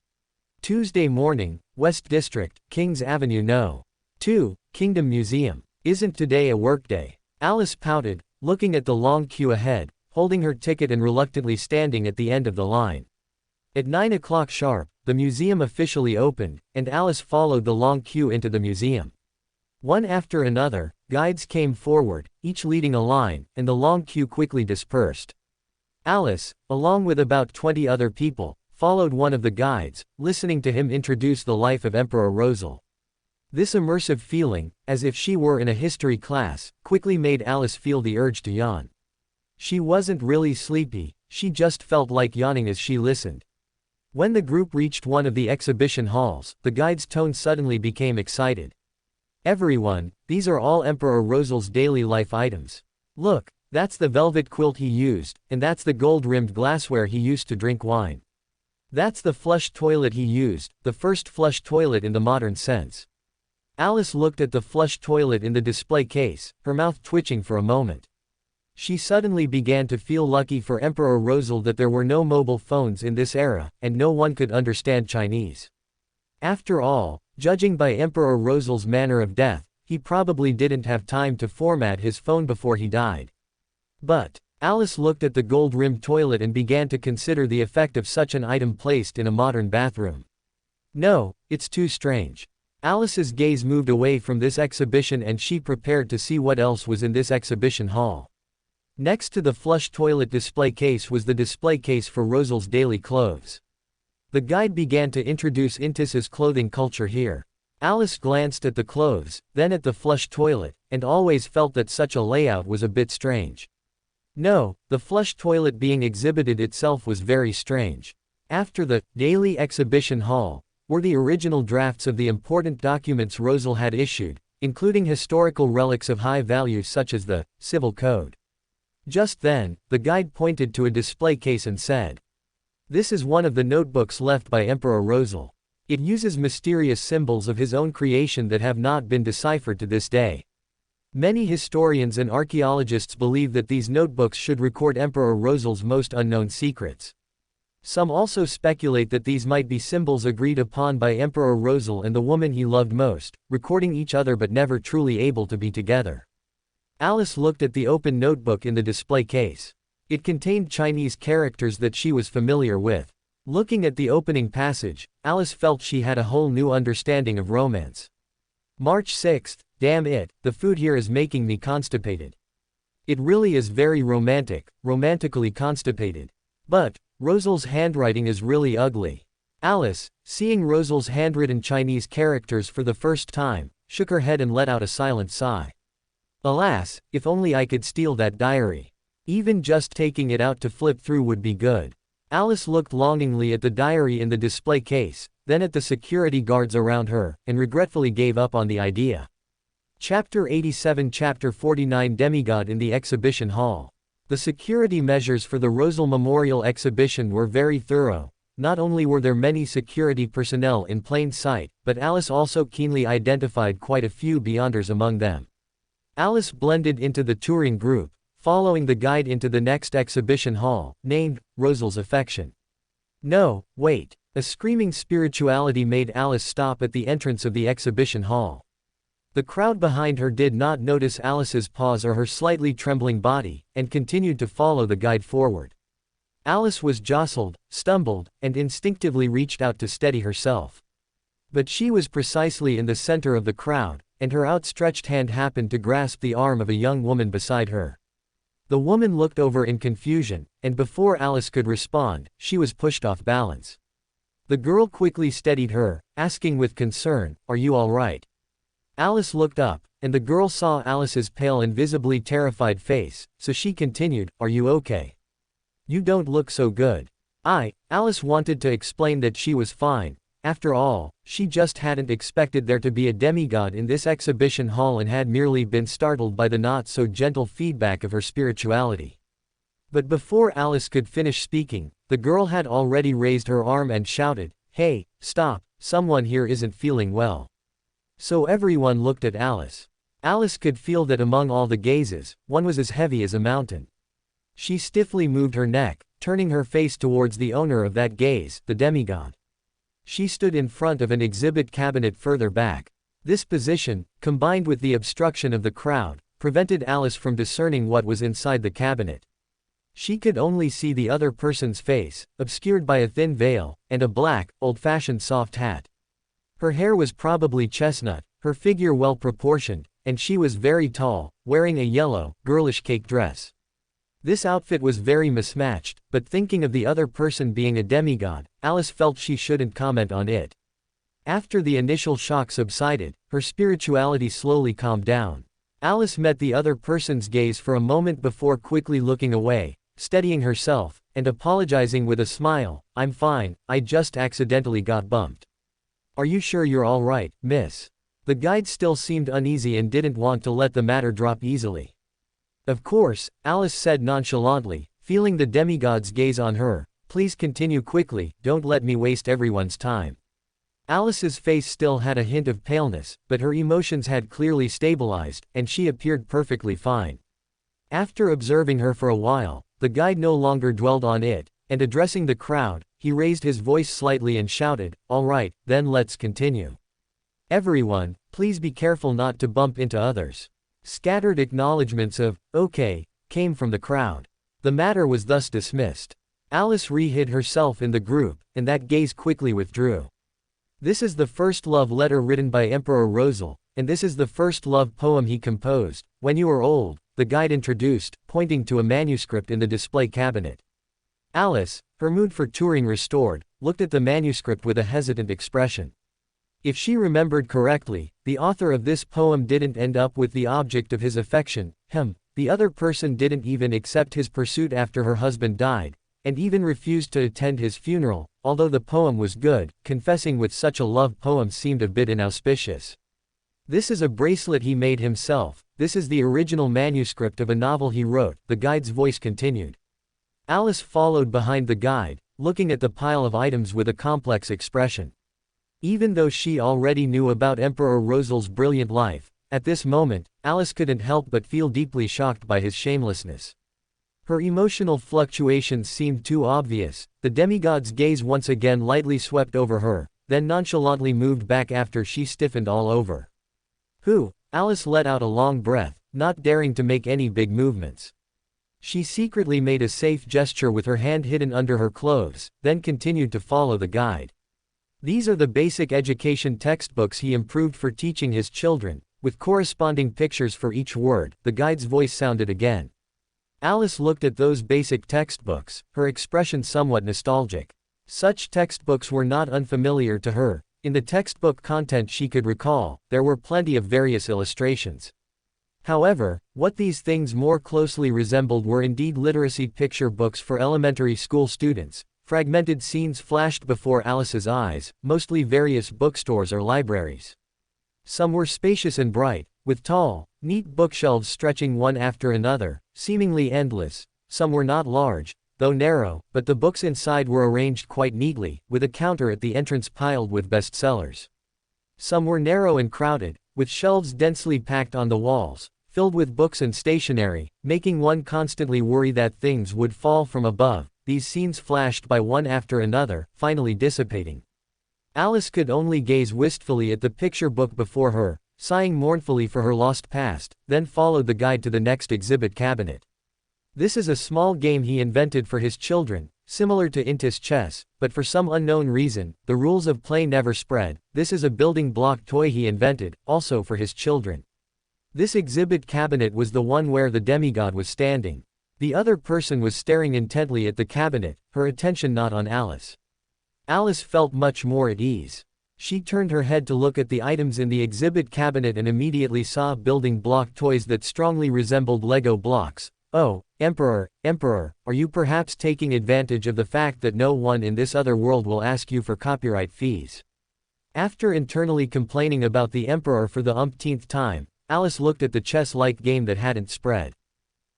Tuesday morning, West District, Kings Avenue No. 2, Kingdom Museum. Isn't today a workday? Alice pouted, looking at the long queue ahead, holding her ticket and reluctantly standing at the end of the line. At 9 o'clock sharp, the museum officially opened, and Alice followed the long queue into the museum. One after another, guides came forward, each leading a line, and the long queue quickly dispersed. Alice, along with about 20 other people, followed one of the guides, listening to him introduce the life of Emperor Rosal. This immersive feeling, as if she were in a history class, quickly made Alice feel the urge to yawn. She wasn't really sleepy, she just felt like yawning as she listened. When the group reached one of the exhibition halls, the guide's tone suddenly became excited. Everyone, these are all Emperor Rosal's daily life items. Look, that's the velvet quilt he used, and that's the gold-rimmed glassware he used to drink wine. That's the flush toilet he used, the first flush toilet in the modern sense. Alice looked at the flush toilet in the display case, her mouth twitching for a moment. She suddenly began to feel lucky for Emperor Rosal that there were no mobile phones in this era, and no one could understand Chinese. After all, judging by Emperor Rosal's manner of death, he probably didn't have time to format his phone before he died. But Alice looked at the gold-rimmed toilet and began to consider the effect of such an item placed in a modern bathroom. No, it's too strange. Alice's gaze moved away from this exhibition and she prepared to see what else was in this exhibition hall. Next to the flush toilet display case was the display case for Rosal's daily clothes. The guide began to introduce Intis's clothing culture here. Alice glanced at the clothes, then at the flush toilet, and always felt that such a layout was a bit strange. No, the flush toilet being exhibited itself was very strange. After the daily exhibition hall were the original drafts of the important documents Rosal had issued, including historical relics of high value such as the Civil Code. Just then, the guide pointed to a display case and said, "This is one of the notebooks left by Emperor Rosal. It uses mysterious symbols of his own creation that have not been deciphered to this day. Many historians and archaeologists believe that these notebooks should record Emperor Rosal's most unknown secrets. Some also speculate that these might be symbols agreed upon by Emperor Rosal and the woman he loved most, recording each other but never truly able to be together." Alice looked at the open notebook in the display case. It contained Chinese characters that she was familiar with. Looking at the opening passage, Alice felt she had a whole new understanding of romance. March 6th, damn it, the food here is making me constipated. It really is very romantic, romantically constipated. But Rosal's handwriting is really ugly. Alice, seeing Rosal's handwritten Chinese characters for the first time, shook her head and let out a silent sigh. Alas, if only I could steal that diary. Even just taking it out to flip through would be good. Alice looked longingly at the diary in the display case, then at the security guards around her, and regretfully gave up on the idea. Chapter 87 Chapter 49 Demigod in the Exhibition Hall. The security measures for the Rosal Memorial Exhibition were very thorough. Not only were there many security personnel in plain sight, but Alice also keenly identified quite a few beyonders among them. Alice blended into the touring group, following the guide into the next exhibition hall, named Rosal's Affection. No, wait. A screaming spirituality made Alice stop at the entrance of the exhibition hall. The crowd behind her did not notice Alice's pause or her slightly trembling body, and continued to follow the guide forward. Alice was jostled, stumbled, and instinctively reached out to steady herself. But she was precisely in the center of the crowd, and her outstretched hand happened to grasp the arm of a young woman beside her. The woman looked over in confusion, and before Alice could respond, she was pushed off balance. The girl quickly steadied her, asking with concern, "Are you all right?" Alice looked up, and the girl saw Alice's pale and visibly terrified face, so she continued, "Are you okay? You don't look so good." Alice wanted to explain that she was fine. After all, she just hadn't expected there to be a demigod in this exhibition hall and had merely been startled by the not-so-gentle feedback of her spirituality. But before Alice could finish speaking, the girl had already raised her arm and shouted, "Hey, stop, someone here isn't feeling well." So everyone looked at Alice. Alice could feel that among all the gazes, one was as heavy as a mountain. She stiffly moved her neck, turning her face towards the owner of that gaze, the demigod. She stood in front of an exhibit cabinet further back. This position, combined with the obstruction of the crowd, prevented Alice from discerning what was inside the cabinet. She could only see the other person's face, obscured by a thin veil, and a black, old-fashioned soft hat. Her hair was probably chestnut, her figure well proportioned, and she was very tall, wearing a yellow, girlish cake dress. This outfit was very mismatched, but thinking of the other person being a demigod, Alice felt she shouldn't comment on it. After the initial shock subsided, her spirituality slowly calmed down. Alice met the other person's gaze for a moment before quickly looking away, steadying herself, and apologizing with a smile, "I'm fine, I just accidentally got bumped." "Are you sure you're all right, miss?" The guide still seemed uneasy and didn't want to let the matter drop easily. "Of course," Alice said nonchalantly, feeling the demigod's gaze on her. Please continue quickly, don't let me waste everyone's time. Alice's face still had a hint of paleness, but her emotions had clearly stabilized, and she appeared perfectly fine. After observing her for a while, the guide no longer dwelled on it, and addressing the crowd, he raised his voice slightly and shouted, "All right, then let's continue. Everyone, please be careful not to bump into others." Scattered acknowledgments of, "Okay," came from the crowd. The matter was thus dismissed. Alice re-hid herself in the group, and that gaze quickly withdrew. This is the first love letter written by Emperor Rosal, and this is the first love poem he composed. When you are old, the guide introduced, pointing to a manuscript in the display cabinet. Alice, her mood for touring restored, looked at the manuscript with a hesitant expression. If she remembered correctly, the author of this poem didn't end up with the object of his affection, him. The other person didn't even accept his pursuit after her husband died, and even refused to attend his funeral. Although the poem was good, confessing with such a love poem seemed a bit inauspicious. This is a bracelet he made himself. This is the original manuscript of a novel he wrote, the guide's voice continued. Alice followed behind the guide, looking at the pile of items with a complex expression. Even though she already knew about Emperor Rosal's brilliant life, at this moment, Alice couldn't help but feel deeply shocked by his shamelessness. Her emotional fluctuations seemed too obvious. The demigod's gaze once again lightly swept over her, then nonchalantly moved back after she stiffened all over. "Who?" Alice let out a long breath, not daring to make any big movements. She secretly made a safe gesture with her hand hidden under her clothes, then continued to follow the guide. These are the basic education textbooks he improved for teaching his children, with corresponding pictures for each word. The guide's voice sounded again. Alice looked at those basic textbooks, her expression somewhat nostalgic. Such textbooks were not unfamiliar to her. In the textbook content she could recall, there were plenty of various illustrations. However, what these things more closely resembled were indeed literacy picture books for elementary school students. Fragmented scenes flashed before Alice's eyes, mostly various bookstores or libraries. Some were spacious and bright, with tall, neat bookshelves stretching one after another, seemingly endless. Some were not large, though narrow, but the books inside were arranged quite neatly, with a counter at the entrance piled with bestsellers. Some were narrow and crowded, with shelves densely packed on the walls, filled with books and stationery, making one constantly worry that things would fall from above. These scenes flashed by one after another, finally dissipating. Alice could only gaze wistfully at the picture book before her, sighing mournfully for her lost past, then followed the guide to the next exhibit cabinet. This is a small game he invented for his children, similar to Intis chess, but for some unknown reason, the rules of play never spread. This is a building block toy he invented, also for his children. This exhibit cabinet was the one where the demigod was standing. The other person was staring intently at the cabinet, her attention not on Alice. Alice felt much more at ease. She turned her head to look at the items in the exhibit cabinet and immediately saw building block toys that strongly resembled Lego blocks. "Oh, Emperor, are you perhaps taking advantage of the fact that no one in this other world will ask you for copyright fees?" After internally complaining about the Emperor for the umpteenth time, Alice looked at the chess-like game that hadn't spread.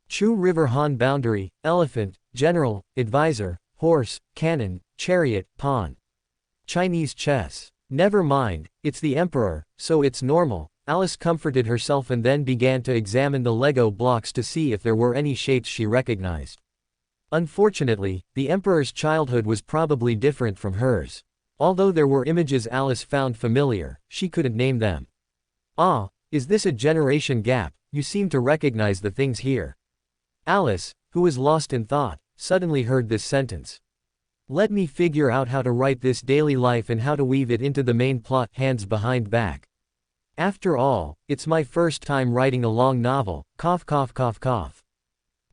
Chu River Han boundary, elephant, general, advisor, horse, cannon, chariot, pawn. Chinese chess. Never mind, it's the Emperor, so it's normal. Alice comforted herself and then began to examine the Lego blocks to see if there were any shapes she recognized. Unfortunately, the Emperor's childhood was probably different from hers. Although there were images Alice found familiar, she couldn't name them. "Ah, is this a generation gap? You seem to recognize the things here." Alice, who was lost in thought, suddenly heard this sentence. "Let me figure out how to write this daily life and how to weave it into the main plot." Hands behind back. After all, it's my first time writing a long novel. Cough cough cough cough.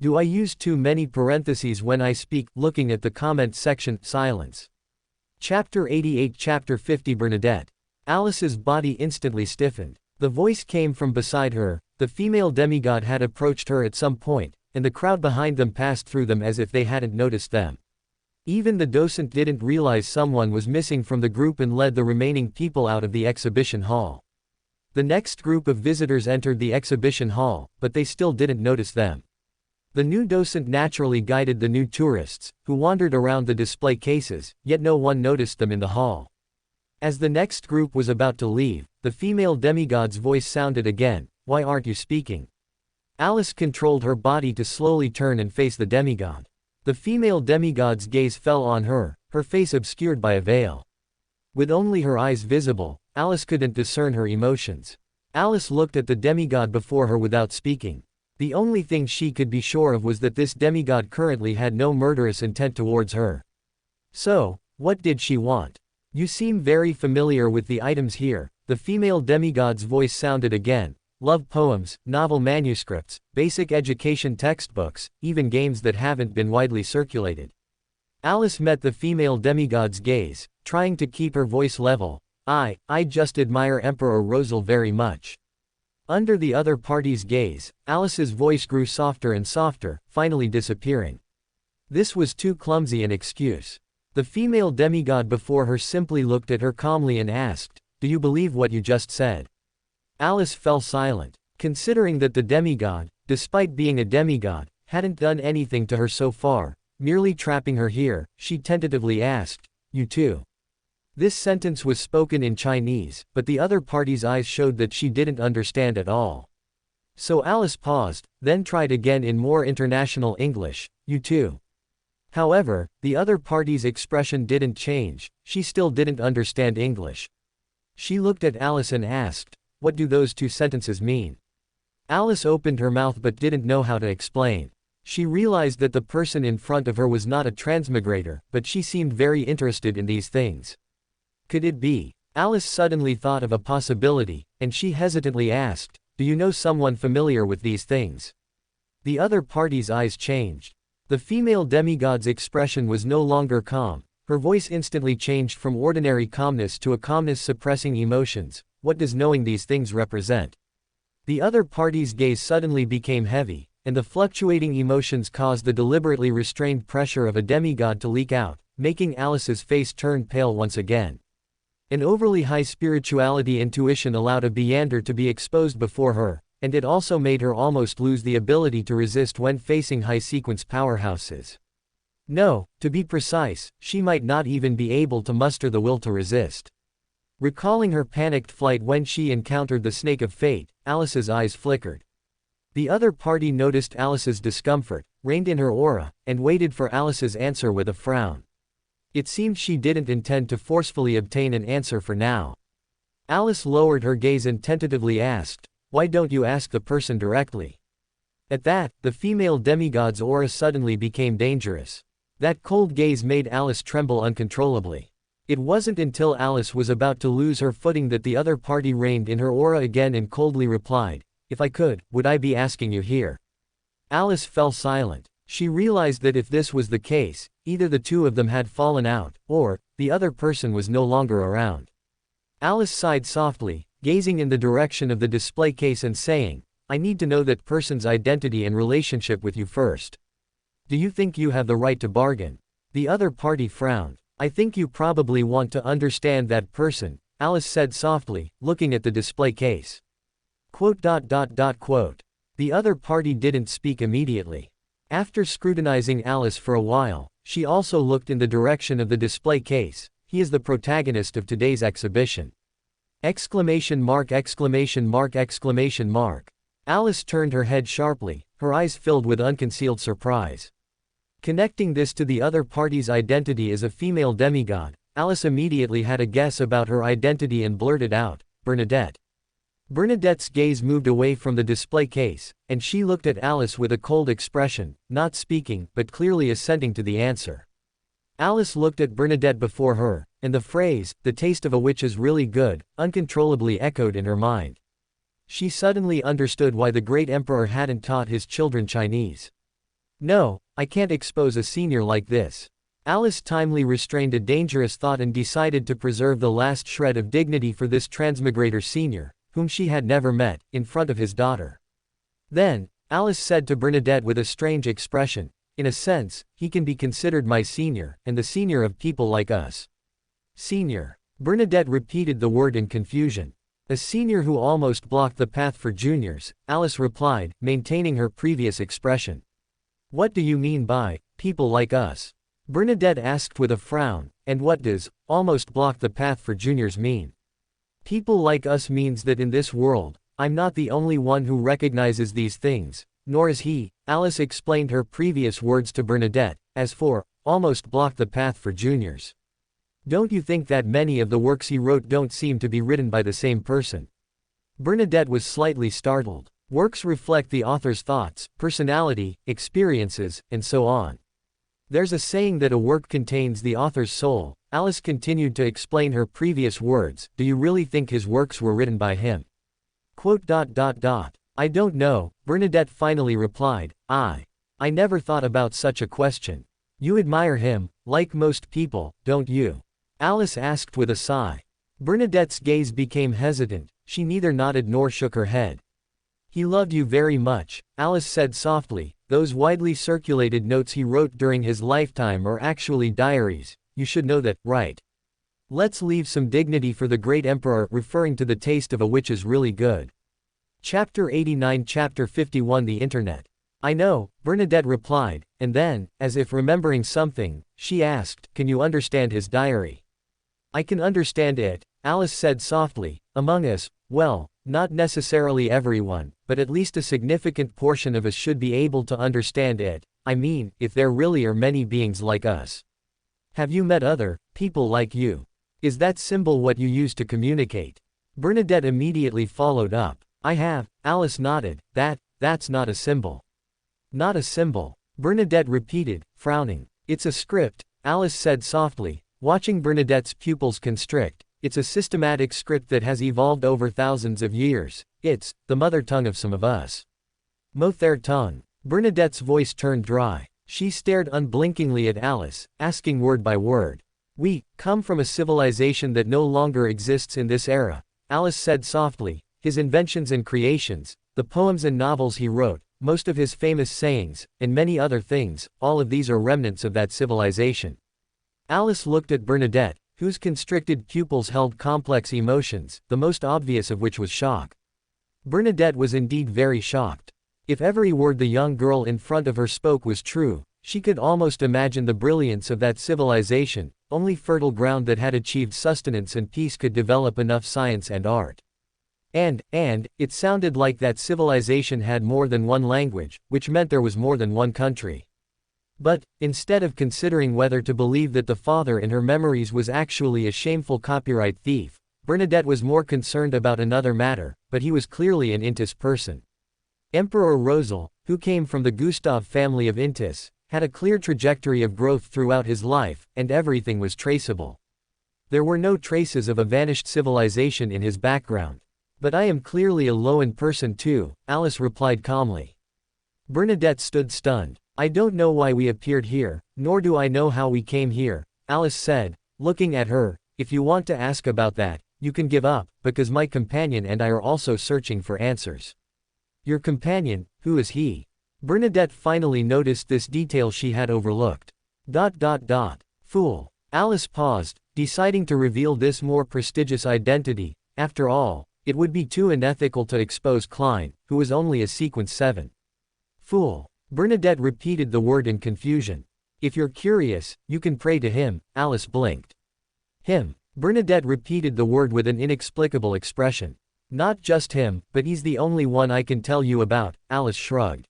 Do I use too many parentheses when I speak? Looking at the comment section. Silence. Chapter 88 Chapter 50 Bernadette. Alice's body instantly stiffened. The voice came from beside her. The female demigod had approached her at some point, and the crowd behind them passed through them as if they hadn't noticed them. Even the docent didn't realize someone was missing from the group and led the remaining people out of the exhibition hall. The next group of visitors entered the exhibition hall, but they still didn't notice them. The new docent naturally guided the new tourists, who wandered around the display cases, yet no one noticed them in the hall. As the next group was about to leave, the female demigod's voice sounded again, "Why aren't you speaking?" Alice controlled her body to slowly turn and face the demigod. The female demigod's gaze fell on her, her face obscured by a veil. With only her eyes visible, Alice couldn't discern her emotions. Alice looked at the demigod before her without speaking. The only thing she could be sure of was that this demigod currently had no murderous intent towards her. So, what did she want? "You seem very familiar with the items here," the female demigod's voice sounded again. "Love poems, novel manuscripts, basic education textbooks, even games that haven't been widely circulated." Alice met the female demigod's gaze, trying to keep her voice level. I just admire Emperor Rosal very much." Under the other party's gaze, Alice's voice grew softer and softer, finally disappearing. This was too clumsy an excuse. The female demigod before her simply looked at her calmly and asked, "Do you believe what you just said?" Alice fell silent. Considering that the demigod, despite being a demigod, hadn't done anything to her so far, merely trapping her here, she tentatively asked, "You too?" This sentence was spoken in Chinese, but the other party's eyes showed that she didn't understand at all. So Alice paused, then tried again in more international English, "You too?" However, the other party's expression didn't change, she still didn't understand English. She looked at Alice and asked, "What do those two sentences mean?" Alice opened her mouth but didn't know how to explain. She realized that the person in front of her was not a transmigrator, but she seemed very interested in these things. Could it be? Alice suddenly thought of a possibility, and she hesitantly asked, "Do you know someone familiar with these things?" The other party's eyes changed. The female demigod's expression was no longer calm, her voice instantly changed from ordinary calmness to a calmness suppressing emotions. "What does knowing these things represent?" The other party's gaze suddenly became heavy, and the fluctuating emotions caused the deliberately restrained pressure of a demigod to leak out, making Alice's face turn pale once again. An overly high spirituality intuition allowed a Beander to be exposed before her, and it also made her almost lose the ability to resist when facing high-sequence powerhouses. No, to be precise, she might not even be able to muster the will to resist. Recalling her panicked flight when she encountered the Snake of Fate, Alice's eyes flickered. The other party noticed Alice's discomfort, reined in her aura, and waited for Alice's answer with a frown. It seemed she didn't intend to forcefully obtain an answer for now. Alice lowered her gaze and tentatively asked, "Why don't you ask the person directly?" At that, the female demigod's aura suddenly became dangerous. That cold gaze made Alice tremble uncontrollably. It wasn't until Alice was about to lose her footing that the other party reined in her aura again and coldly replied, "If I could, would I be asking you here?" Alice fell silent. She realized that if this was the case, either the two of them had fallen out, or, the other person was no longer around. Alice sighed softly, gazing in the direction of the display case and saying, "I need to know that person's identity and relationship with you first." "Do you think you have the right to bargain?" The other party frowned. "I think you probably want to understand that person," Alice said softly, looking at the display case. Quote. The other party didn't speak immediately. After scrutinizing Alice for a while, she also looked in the direction of the display case. "He is the protagonist of today's exhibition." Exclamation mark, exclamation mark, exclamation mark. Alice turned her head sharply, her eyes filled with unconcealed surprise. Connecting this to the other party's identity as a female demigod, Alice immediately had a guess about her identity and blurted out, "Bernadette." Bernadette's gaze moved away from the display case, and she looked at Alice with a cold expression, not speaking, but clearly assenting to the answer. Alice looked at Bernadette before her, and the phrase, "the taste of a witch is really good," uncontrollably echoed in her mind. She suddenly understood why the great emperor hadn't taught his children Chinese. "No, I can't expose a senior like this." Alice timely restrained a dangerous thought and decided to preserve the last shred of dignity for this transmigrator senior, whom she had never met, in front of his daughter. Then, Alice said to Bernadette with a strange expression, "In a sense, he can be considered my senior, and the senior of people like us." Senior. Bernadette repeated the word in confusion. "A senior who almost blocked the path for juniors," Alice replied, maintaining her previous expression. What do you mean by, people like us? Bernadette asked with a frown, and what does, almost block the path for juniors mean? People like us means that in this world, I'm not the only one who recognizes these things, nor is he. Alice explained her previous words to Bernadette. As for, almost block the path for juniors. Don't you think that many of the works he wrote don't seem to be written by the same person? Bernadette was slightly startled. Works reflect the author's thoughts, personality, experiences, and so on. There's a saying that a work contains the author's soul. Alice continued to explain her previous words. Do you really think his works were written by him? I don't know, Bernadette finally replied. I never thought about such a question. You admire him, like most people, don't you? Alice asked with a sigh. Bernadette's gaze became hesitant. She neither nodded nor shook her head. He loved you very much, Alice said softly. Those widely circulated notes he wrote during his lifetime are actually diaries. You should know that, right? Let's leave some dignity for the great emperor, referring to the taste of a witch is really good. Chapter 89, Chapter 51, The Internet. I know, Bernadette replied, and then, as if remembering something, she asked, can you understand his diary? I can understand it, Alice said softly. Among us, well, not necessarily everyone, but at least a significant portion of us should be able to understand it. I mean, if there really are many beings like us. Have you met other people like you? Is that symbol what you use to communicate? Bernadette immediately followed up. I have, Alice nodded. That's not a symbol. Not a symbol, Bernadette repeated, frowning. It's a script, Alice said softly, watching Bernadette's pupils constrict. It's a systematic script that has evolved over thousands of years. It's the mother tongue of some of us. Mother tongue. Bernadette's voice turned dry. She stared unblinkingly at Alice, asking word by word. We come from a civilization that no longer exists in this era, Alice said softly. His inventions and creations, the poems and novels he wrote, most of his famous sayings, and many other things, all of these are remnants of that civilization. Alice looked at Bernadette, whose constricted pupils held complex emotions, the most obvious of which was shock. Bernadette was indeed very shocked. If every word the young girl in front of her spoke was true, she could almost imagine the brilliance of that civilization. Only fertile ground that had achieved sustenance and peace could develop enough science and art. And, it sounded like that civilization had more than one language, which meant there was more than one country. But, instead of considering whether to believe that the father in her memories was actually a shameful copyright thief, Bernadette was more concerned about another matter, but he was clearly an Intis person. Emperor Rosal, who came from the Gustav family of Intis, had a clear trajectory of growth throughout his life, and everything was traceable. There were no traces of a vanished civilization in his background. But I am clearly a Loan person too, Alice replied calmly. Bernadette stood stunned. I don't know why we appeared here, nor do I know how we came here, Alice said, looking at her. If you want to ask about that, you can give up, because my companion and I are also searching for answers. Your companion, who is he? Bernadette finally noticed this detail she had overlooked. Fool. Alice paused, deciding to reveal this more prestigious identity. After all, it would be too unethical to expose Klein, who was only a sequence 7. Fool. Bernadette repeated the word in confusion. If you're curious, you can pray to him, Alice blinked. Him. Bernadette repeated the word with an inexplicable expression. Not just him, but he's the only one I can tell you about, Alice shrugged.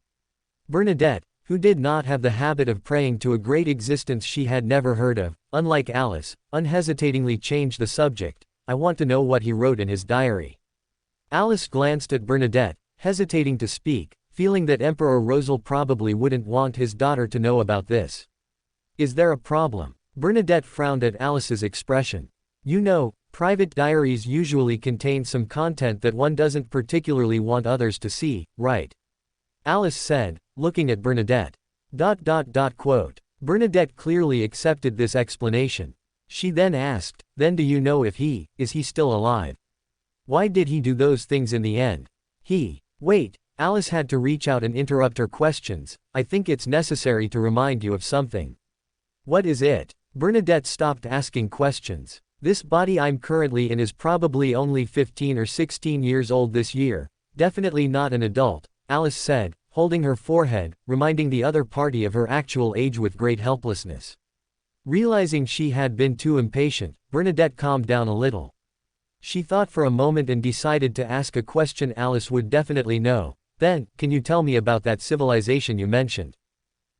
Bernadette, who did not have the habit of praying to a great existence she had never heard of, unlike Alice, unhesitatingly changed the subject. I want to know what he wrote in his diary. Alice glanced at Bernadette, hesitating to speak, feeling that Emperor Rosal probably wouldn't want his daughter to know about this. Is there a problem? Bernadette frowned at Alice's expression. You know, private diaries usually contain some content that one doesn't particularly want others to see, right? Alice said, looking at Bernadette. Bernadette clearly accepted this explanation. She then asked, then do you know if is he still alive? Why did he do those things in the end? Wait, Alice had to reach out and interrupt her questions. I think it's necessary to remind you of something. What is it? Bernadette stopped asking questions. This body I'm currently in is probably only 15 or 16 years old this year. Definitely not an adult, Alice said, holding her forehead, reminding the other party of her actual age with great helplessness. Realizing she had been too impatient, Bernadette calmed down a little. She thought for a moment and decided to ask a question Alice would definitely know. Then, can you tell me about that civilization you mentioned?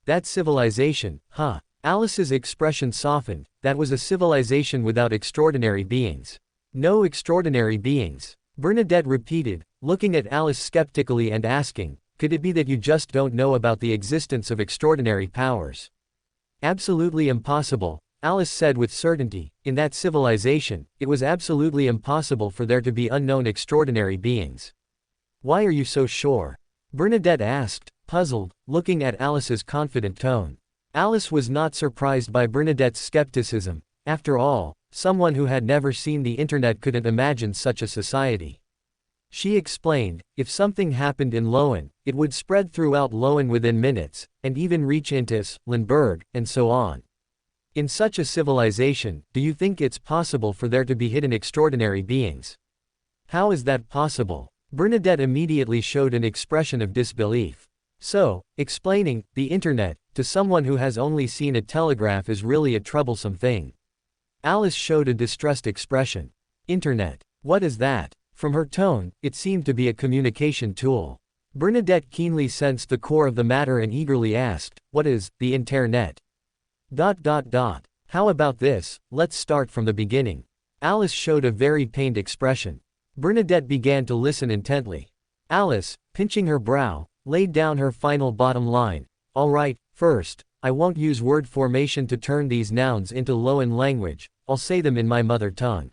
That civilization, huh? Alice's expression softened. That was a civilization without extraordinary beings. No extraordinary beings. Bernadette repeated, looking at Alice skeptically and asking, could it be that you just don't know about the existence of extraordinary powers? Absolutely impossible, Alice said with certainty. In that civilization, it was absolutely impossible for there to be unknown extraordinary beings. Why are you so sure? Bernadette asked, puzzled, looking at Alice's confident tone. Alice was not surprised by Bernadette's skepticism. After all, someone who had never seen the internet couldn't imagine such a society. She explained, if something happened in Loen, it would spread throughout Loen within minutes, and even reach Intis, Lindbergh, and so on. In such a civilization, do you think it's possible for there to be hidden extraordinary beings? How is that possible? Bernadette immediately showed an expression of disbelief. So, explaining the internet to someone who has only seen a telegraph is really a troublesome thing. Alice showed a distressed expression. Internet. What is that? From her tone, it seemed to be a communication tool. Bernadette keenly sensed the core of the matter and eagerly asked, what is the internet? ... How about this, let's start from the beginning. Alice showed a very pained expression. Bernadette began to listen intently. Alice, pinching her brow, laid down her final bottom line. All right, first, I won't use word formation to turn these nouns into Loan language, I'll say them in my mother tongue.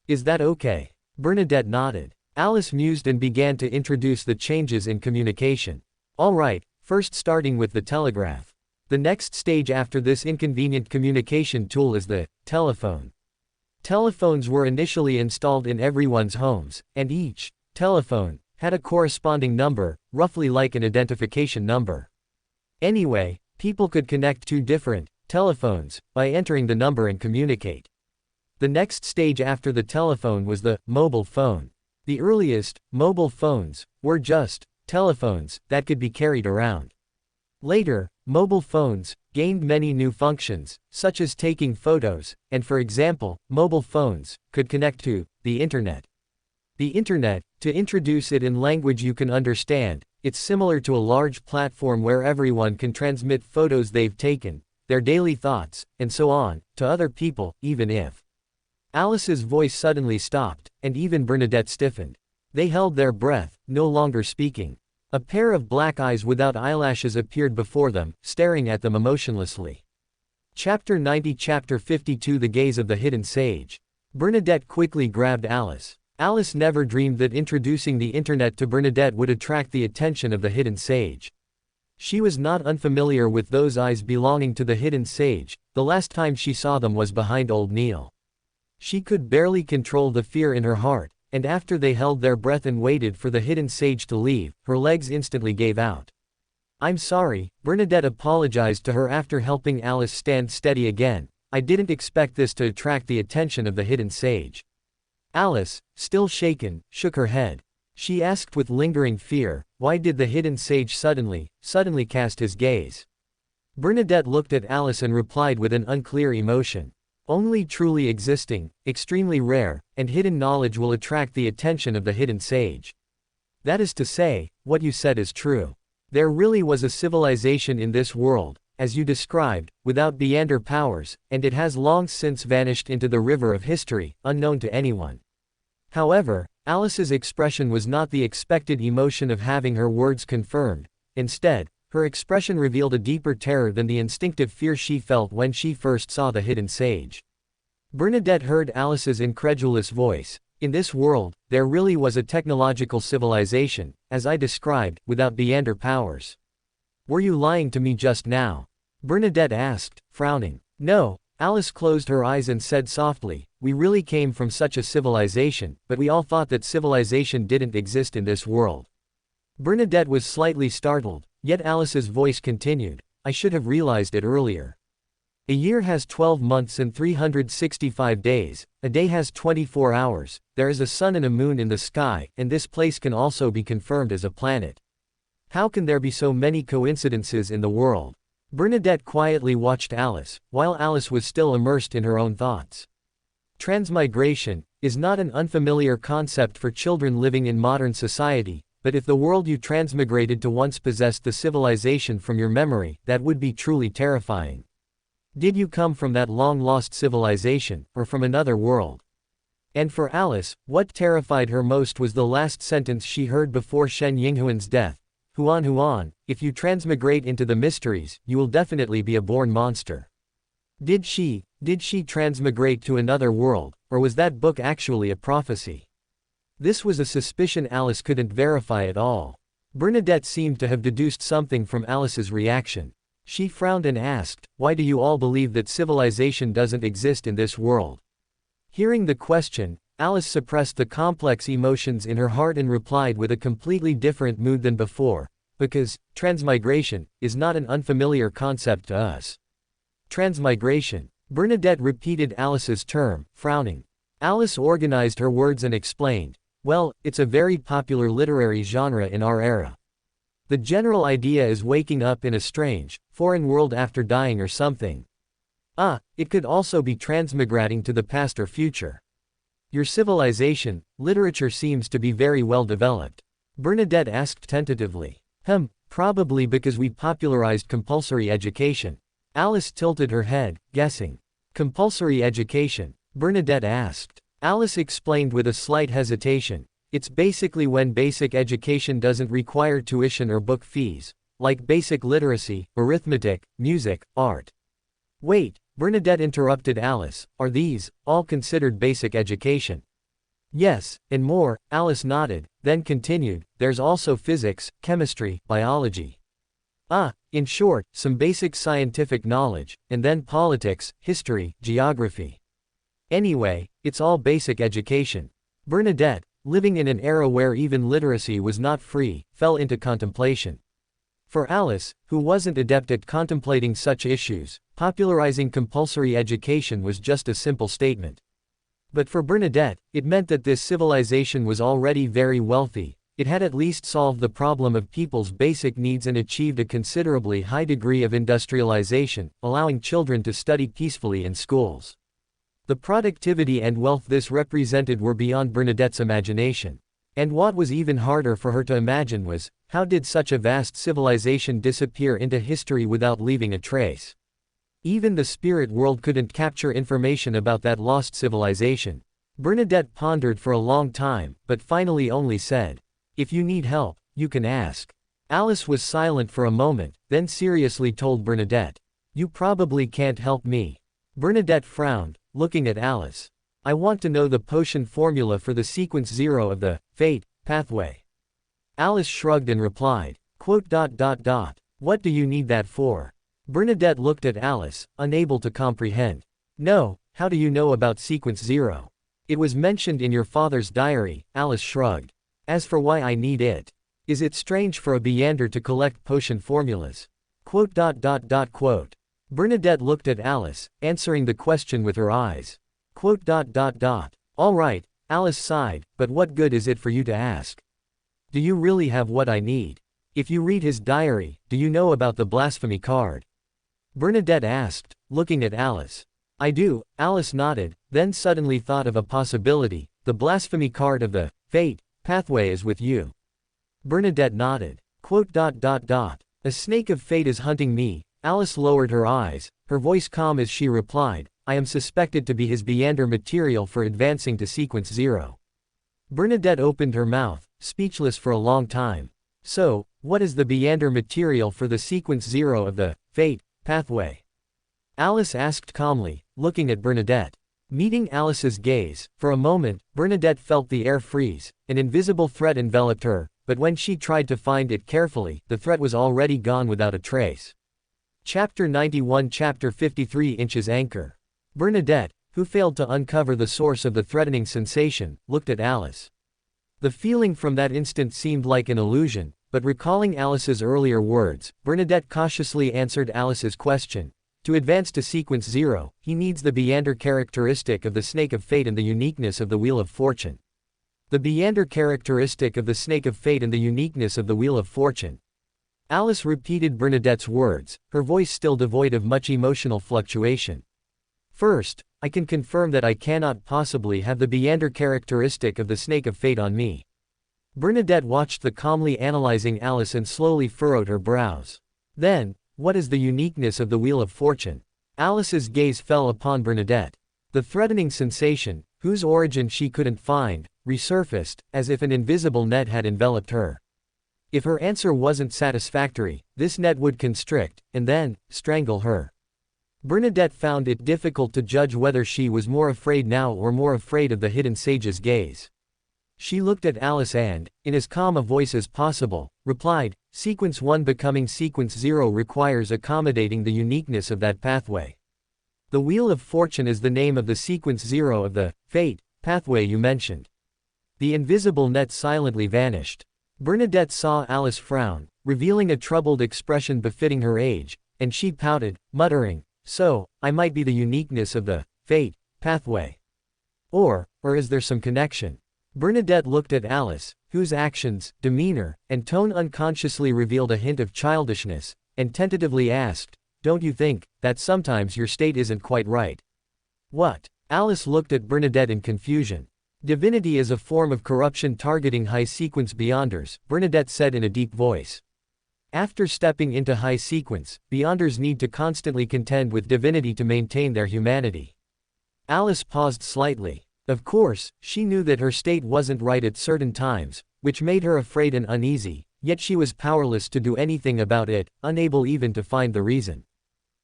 Is that okay? Bernadette nodded. Alice mused and began to introduce the changes in communication. All right, first starting with the telegraph. The next stage after this inconvenient communication tool is the telephone. Telephones were initially installed in everyone's homes, and each telephone had a corresponding number, roughly like an identification number. Anyway, people could connect two different telephones by entering the number and communicate. The next stage after the telephone was the mobile phone. The earliest mobile phones were just telephones that could be carried around. Later, mobile phones gained many new functions, such as taking photos, and for example, mobile phones could connect to the internet. The internet, to introduce it in language you can understand, it's similar to a large platform where everyone can transmit photos they've taken, their daily thoughts, and so on, to other people, even if. Alice's voice suddenly stopped, and even Bernadette stiffened. They held their breath, no longer speaking. A pair of black eyes without eyelashes appeared before them, staring at them emotionlessly. Chapter 90 Chapter 52 The Gaze of the Hidden Sage. Bernadette quickly grabbed Alice. Alice never dreamed that introducing the internet to Bernadette would attract the attention of the hidden sage. She was not unfamiliar with those eyes belonging to the hidden sage. The last time she saw them was behind old Neil. She could barely control the fear in her heart, and after they held their breath and waited for the hidden sage to leave, her legs instantly gave out. I'm sorry, Bernadette apologized to her after helping Alice stand steady again. I didn't expect this to attract the attention of the hidden sage. Alice, still shaken, shook her head. She asked with lingering fear, why did the hidden sage suddenly cast his gaze? Bernadette looked at Alice and replied with an unclear emotion. Only truly existing, extremely rare, and hidden knowledge will attract the attention of the hidden sage. That is to say, what you said is true. There really was a civilization in this world, as you described, without Beander powers, and it has long since vanished into the river of history, unknown to anyone. However, Alice's expression was not the expected emotion of having her words confirmed. Instead, her expression revealed a deeper terror than the instinctive fear she felt when she first saw the hidden sage. Bernadette heard Alice's incredulous voice. In this world, there really was a technological civilization, as I described, without Beander powers. Were you lying to me just now? Bernadette asked, frowning. No, Alice closed her eyes and said softly, we really came from such a civilization, but we all thought that civilization didn't exist in this world. Bernadette was slightly startled, yet Alice's voice continued, I should have realized it earlier. A year has 12 months and 365 days, a day has 24 hours, there is a sun and a moon in the sky, and this place can also be confirmed as a planet. How can there be so many coincidences in the world? Bernadette quietly watched Alice, while Alice was still immersed in her own thoughts. Transmigration is not an unfamiliar concept for children living in modern society, but if the world you transmigrated to once possessed the civilization from your memory, that would be truly terrifying. Did you come from that long-lost civilization, or from another world? And for Alice, what terrified her most was the last sentence she heard before Shen Yinghuan's death. Huan, if you transmigrate into the mysteries, you will definitely be a born monster. Did she transmigrate to another world, or was that book actually a prophecy? This was a suspicion Alice couldn't verify at all. Bernadette seemed to have deduced something from Alice's reaction. She frowned and asked, "Why do you all believe that civilization doesn't exist in this world?" Hearing the question, Alice suppressed the complex emotions in her heart and replied with a completely different mood than before, "Because transmigration is not an unfamiliar concept to us." Transmigration. Bernadette repeated Alice's term, frowning. Alice organized her words and explained, "Well, it's a very popular literary genre in our era. The general idea is waking up in a strange, foreign world after dying or something. It could also be transmigrating to the past or future. Your civilization, literature seems to be very well developed." Bernadette asked tentatively. Probably because we popularized compulsory education." Alice tilted her head, guessing. "Compulsory education?" Bernadette asked. Alice explained with a slight hesitation. "It's basically when basic education doesn't require tuition or book fees, like basic literacy, arithmetic, music, art." "Wait," Bernadette interrupted Alice, "are these all considered basic education?" "Yes, and more," Alice nodded, then continued, "there's also physics, chemistry, biology. In short, some basic scientific knowledge, and then politics, history, geography. Anyway, it's all basic education." Bernadette, living in an era where even literacy was not free, fell into contemplation. For Alice, who wasn't adept at contemplating such issues, popularizing compulsory education was just a simple statement. But for Bernadette, it meant that this civilization was already very wealthy. It had at least solved the problem of people's basic needs and achieved a considerably high degree of industrialization, allowing children to study peacefully in schools. The productivity and wealth this represented were beyond Bernadette's imagination. And what was even harder for her to imagine was, how did such a vast civilization disappear into history without leaving a trace? Even the spirit world couldn't capture information about that lost civilization. Bernadette pondered for a long time, but finally only said, "If you need help, you can ask." Alice was silent for a moment, then seriously told Bernadette, "You probably can't help me." Bernadette frowned, looking at Alice. "I want to know the potion formula for the sequence 0 of the fate pathway." Alice shrugged and replied, "What do you need that for?" Bernadette looked at Alice, unable to comprehend. "No, how do you know about sequence 0? It was mentioned in your father's diary." Alice shrugged. "As for why I need it, is it strange for a Beander to collect potion formulas?" Bernadette looked at Alice, answering the question with her eyes. All right, Alice sighed, "but what good is it for you to ask? Do you really have what I need? If you read his diary, do you know about the blasphemy card?" Bernadette asked, looking at Alice. "I do," Alice nodded, then suddenly thought of a possibility. "The blasphemy card of the fate pathway is with you." Bernadette nodded. "A snake of fate is hunting me." Alice lowered her eyes, her voice calm as she replied, "I am suspected to be his Beander material for advancing to sequence 0. Bernadette opened her mouth, speechless for a long time. "So, what is the Beander material for the sequence 0 of the fate pathway?" Alice asked calmly, looking at Bernadette. Meeting Alice's gaze, for a moment, Bernadette felt the air freeze. An invisible threat enveloped her, but when she tried to find it carefully, the threat was already gone without a trace. Chapter 91 Chapter 53 Inches Anchor. Bernadette, who failed to uncover the source of the threatening sensation, looked at Alice. The feeling from that instant seemed like an illusion, but recalling Alice's earlier words, Bernadette cautiously answered Alice's question. To advance to sequence 0, he needs the Beander characteristic of the snake of fate and the uniqueness of the wheel of fortune. The Beander characteristic of the snake of fate and the uniqueness of the wheel of fortune. Alice repeated Bernadette's words, her voice still devoid of much emotional fluctuation. First, I can confirm that I cannot possibly have the Beander characteristic of the snake of fate on me. Bernadette watched the calmly analyzing Alice and slowly furrowed her brows. Then, what is the uniqueness of the Wheel of Fortune? Alice's gaze fell upon Bernadette. The threatening sensation, whose origin she couldn't find, resurfaced, as if an invisible net had enveloped her. If her answer wasn't satisfactory, this net would constrict, and then, strangle her. Bernadette found it difficult to judge whether she was more afraid now or more afraid of the hidden sage's gaze. She looked at Alice and, in as calm a voice as possible, replied, Sequence 1 becoming Sequence 0 requires accommodating the uniqueness of that pathway. The Wheel of Fortune is the name of the Sequence 0 of the fate pathway you mentioned. The invisible net silently vanished. Bernadette saw Alice frown, revealing a troubled expression befitting her age, and she pouted, muttering, So, I might be the uniqueness of the fate pathway. Or is there some connection? Bernadette looked at Alice, whose actions, demeanor, and tone unconsciously revealed a hint of childishness, and tentatively asked, Don't you think that sometimes your state isn't quite right? What? Alice looked at Bernadette in confusion. Divinity is a form of corruption targeting high-sequence beyonders, Bernadette said in a deep voice. After stepping into high sequence, beyonders need to constantly contend with divinity to maintain their humanity. Alice paused slightly. Of course, she knew that her state wasn't right at certain times, which made her afraid and uneasy, yet she was powerless to do anything about it, unable even to find the reason.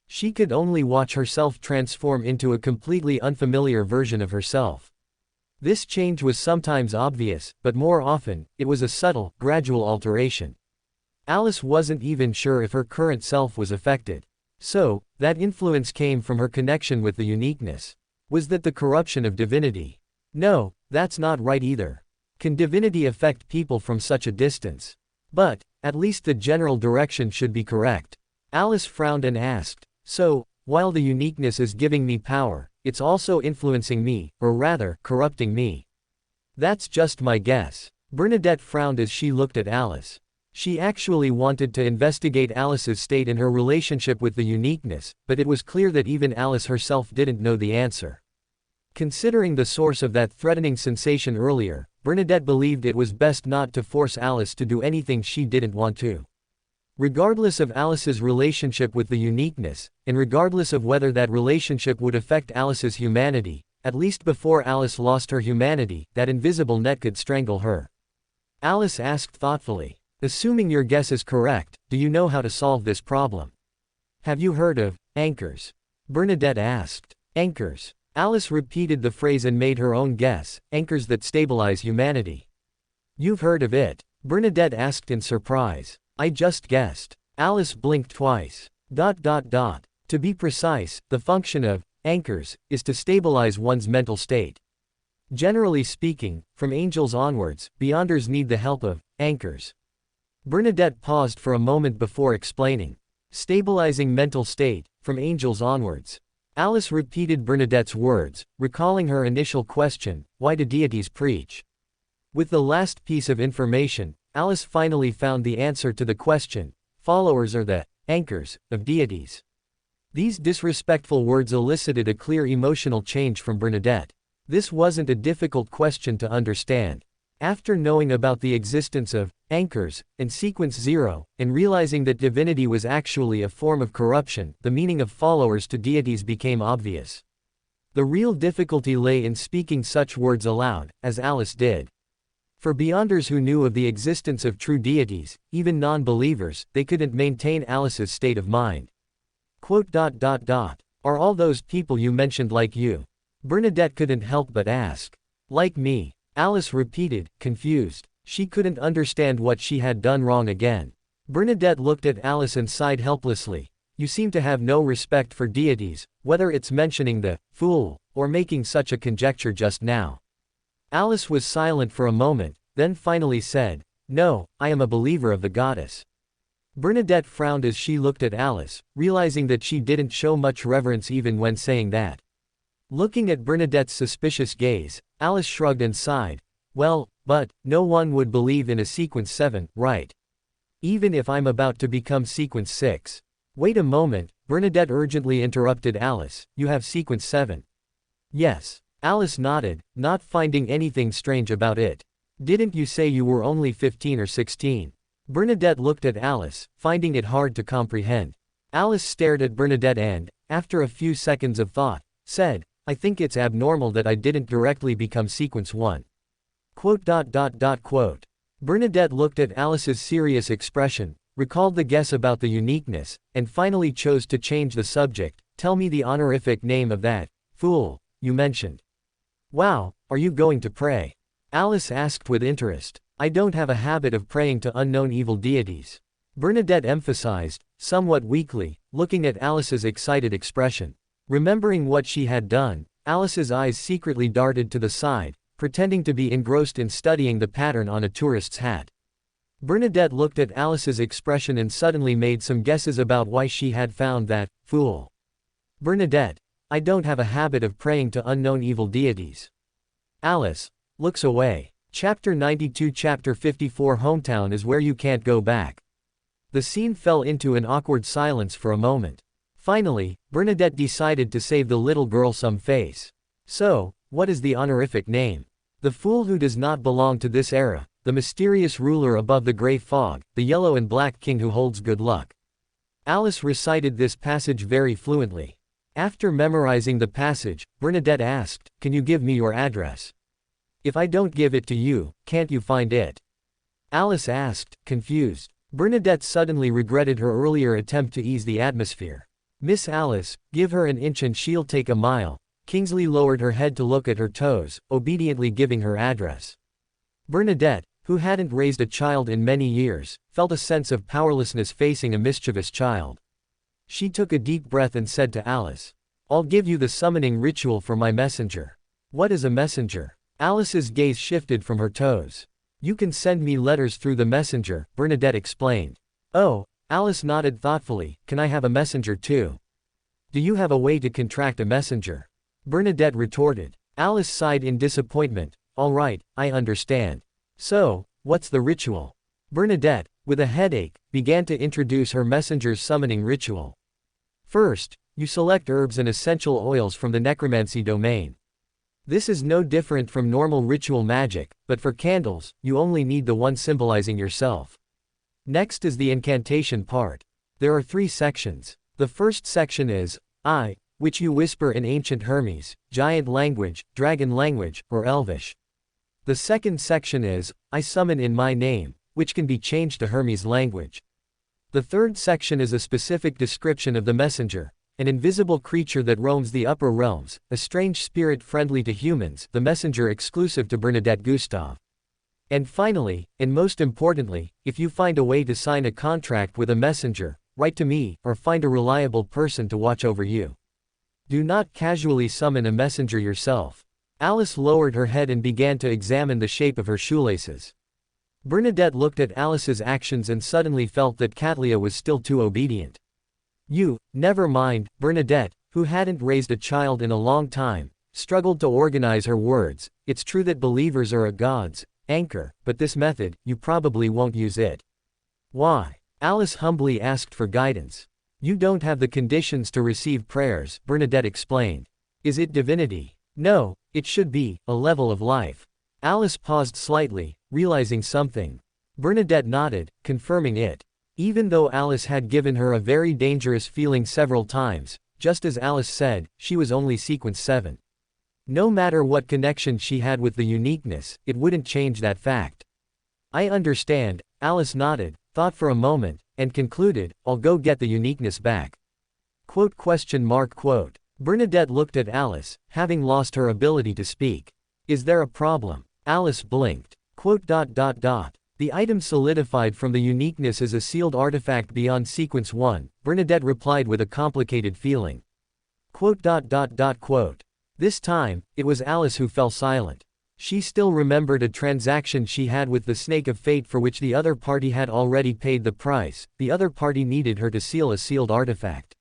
She could only watch herself transform into a completely unfamiliar version of herself. This change was sometimes obvious, but more often, it was a subtle, gradual alteration. Alice wasn't even sure if her current self was affected. So, that influence came from her connection with the uniqueness. Was that the corruption of divinity? No, that's not right either. Can divinity affect people from such a distance? But, at least the general direction should be correct. Alice frowned and asked, So, while the uniqueness is giving me power, it's also influencing me, or rather, corrupting me. That's just my guess. Bernadette frowned as she looked at Alice. She actually wanted to investigate Alice's state and her relationship with the uniqueness, but it was clear that even Alice herself didn't know the answer. Considering the source of that threatening sensation earlier, Bernadette believed it was best not to force Alice to do anything she didn't want to. Regardless of Alice's relationship with the uniqueness, and regardless of whether that relationship would affect Alice's humanity, at least before Alice lost her humanity, that invisible net could strangle her. Alice asked thoughtfully, Assuming your guess is correct, do you know how to solve this problem? Have you heard of anchors? Bernadette asked. Anchors. Alice repeated the phrase and made her own guess, anchors that stabilize humanity. You've heard of it? Bernadette asked in surprise. I just guessed. Alice blinked twice. To be precise, the function of anchors is to stabilize one's mental state. Generally speaking, from angels onwards, beyonders need the help of anchors. Bernadette paused for a moment before explaining. Stabilizing mental state, from angels onwards. Alice repeated Bernadette's words, recalling her initial question, why do deities preach? With the last piece of information, Alice finally found the answer to the question. Followers are the anchors of deities. These disrespectful words elicited a clear emotional change from Bernadette. This wasn't a difficult question to understand. After knowing about the existence of anchors in Sequence 0, and realizing that divinity was actually a form of corruption, the meaning of followers to deities became obvious. The real difficulty lay in speaking such words aloud, as Alice did. For beyonders who knew of the existence of true deities, even non-believers, they couldn't maintain Alice's state of mind. Are all those people you mentioned like you? Bernadette couldn't help but ask. Like me? Alice repeated, confused. She couldn't understand what she had done wrong again. Bernadette looked at Alice and sighed helplessly. You seem to have no respect for deities, whether it's mentioning the fool, or making such a conjecture just now. Alice was silent for a moment, then finally said, No, I am a believer of the goddess. Bernadette frowned as she looked at Alice, realizing that she didn't show much reverence even when saying that. Looking at Bernadette's suspicious gaze, Alice shrugged and sighed. Well, but no one would believe in a Sequence 7, right? Even if I'm about to become sequence 6. Wait a moment, Bernadette urgently interrupted Alice, you have sequence 7. Yes. Alice nodded, not finding anything strange about it. Didn't you say you were only 15 or 16? Bernadette looked at Alice, finding it hard to comprehend. Alice stared at Bernadette and, after a few seconds of thought, said, I think it's abnormal that I didn't directly become sequence 1. Quote. Bernadette looked at Alice's serious expression, recalled the guess about the uniqueness, and finally chose to change the subject. Tell me the honorific name of that fool you mentioned. Wow, are you going to pray? Alice asked with interest. I don't have a habit of praying to unknown evil deities. Bernadette emphasized, somewhat weakly, looking at Alice's excited expression. Remembering what she had done, Alice's eyes secretly darted to the side, pretending to be engrossed in studying the pattern on a tourist's hat. Bernadette looked at Alice's expression and suddenly made some guesses about why she had found that fool. Bernadette, I don't have a habit of praying to unknown evil deities. Alice looks away. Chapter 92 Chapter 54 Hometown is where you can't go back. The scene fell into an awkward silence for a moment. Finally, Bernadette decided to save the little girl some face. So, what is the honorific name? The fool who does not belong to this era, the mysterious ruler above the gray fog, the yellow and black king who holds good luck. Alice recited this passage very fluently. After memorizing the passage, Bernadette asked, can you give me your address? If I don't give it to you, can't you find it? Alice asked, confused. Bernadette suddenly regretted her earlier attempt to ease the atmosphere. Miss Alice, give her an inch and she'll take a mile. Kingsley lowered her head to look at her toes, obediently giving her address. Bernadette, who hadn't raised a child in many years, felt a sense of powerlessness facing a mischievous child. She took a deep breath and said to Alice, I'll give you the summoning ritual for my messenger. What is a messenger? Alice's gaze shifted from her toes. You can send me letters through the messenger, Bernadette explained. Oh, Alice nodded thoughtfully, can I have a messenger too? Do you have a way to contract a messenger? Bernadette retorted. Alice sighed in disappointment. All right, I understand. So, what's the ritual? Bernadette, with a headache, began to introduce her messenger's summoning ritual. First, you select herbs and essential oils from the necromancy domain. This is no different from normal ritual magic, but for candles, you only need the one symbolizing yourself. Next is the incantation part. There are 3 sections. The first section is, I, which you whisper in ancient Hermes, giant language, dragon language, or Elvish. The second section is, I summon in my name, which can be changed to Hermes language. The third section is a specific description of the messenger, an invisible creature that roams the upper realms, a strange spirit friendly to humans, the messenger exclusive to Bernadette Gustave. And finally, and most importantly, if you find a way to sign a contract with a messenger, write to me, or find a reliable person to watch over you. Do not casually summon a messenger yourself. Alice lowered her head and began to examine the shape of her shoelaces. Bernadette looked at Alice's actions and suddenly felt that Katlia was still too obedient. Never mind, Bernadette, who hadn't raised a child in a long time, struggled to organize her words. It's true that believers are a God's anchor, but this method, you probably won't use it. Why? Alice humbly asked for guidance. You don't have the conditions to receive prayers, Bernadette explained. Is it divinity? No, it should be a level of life. Alice paused slightly, realizing something. Bernadette nodded, confirming it. Even though Alice had given her a very dangerous feeling several times, just as Alice said, she was only sequence 7. No matter what connection she had with the uniqueness, it wouldn't change that fact. I understand, Alice nodded, thought for a moment, and concluded, I'll go get the uniqueness back. Quote. Bernadette looked at Alice, having lost her ability to speak. Is there a problem? Alice blinked. The item solidified from the uniqueness as a sealed artifact beyond sequence 1, Bernadette replied with a complicated feeling. This time, it was Alice who fell silent. She still remembered a transaction she had with the Snake of Fate for which the other party had already paid the price. The other party needed her to seal a sealed artifact.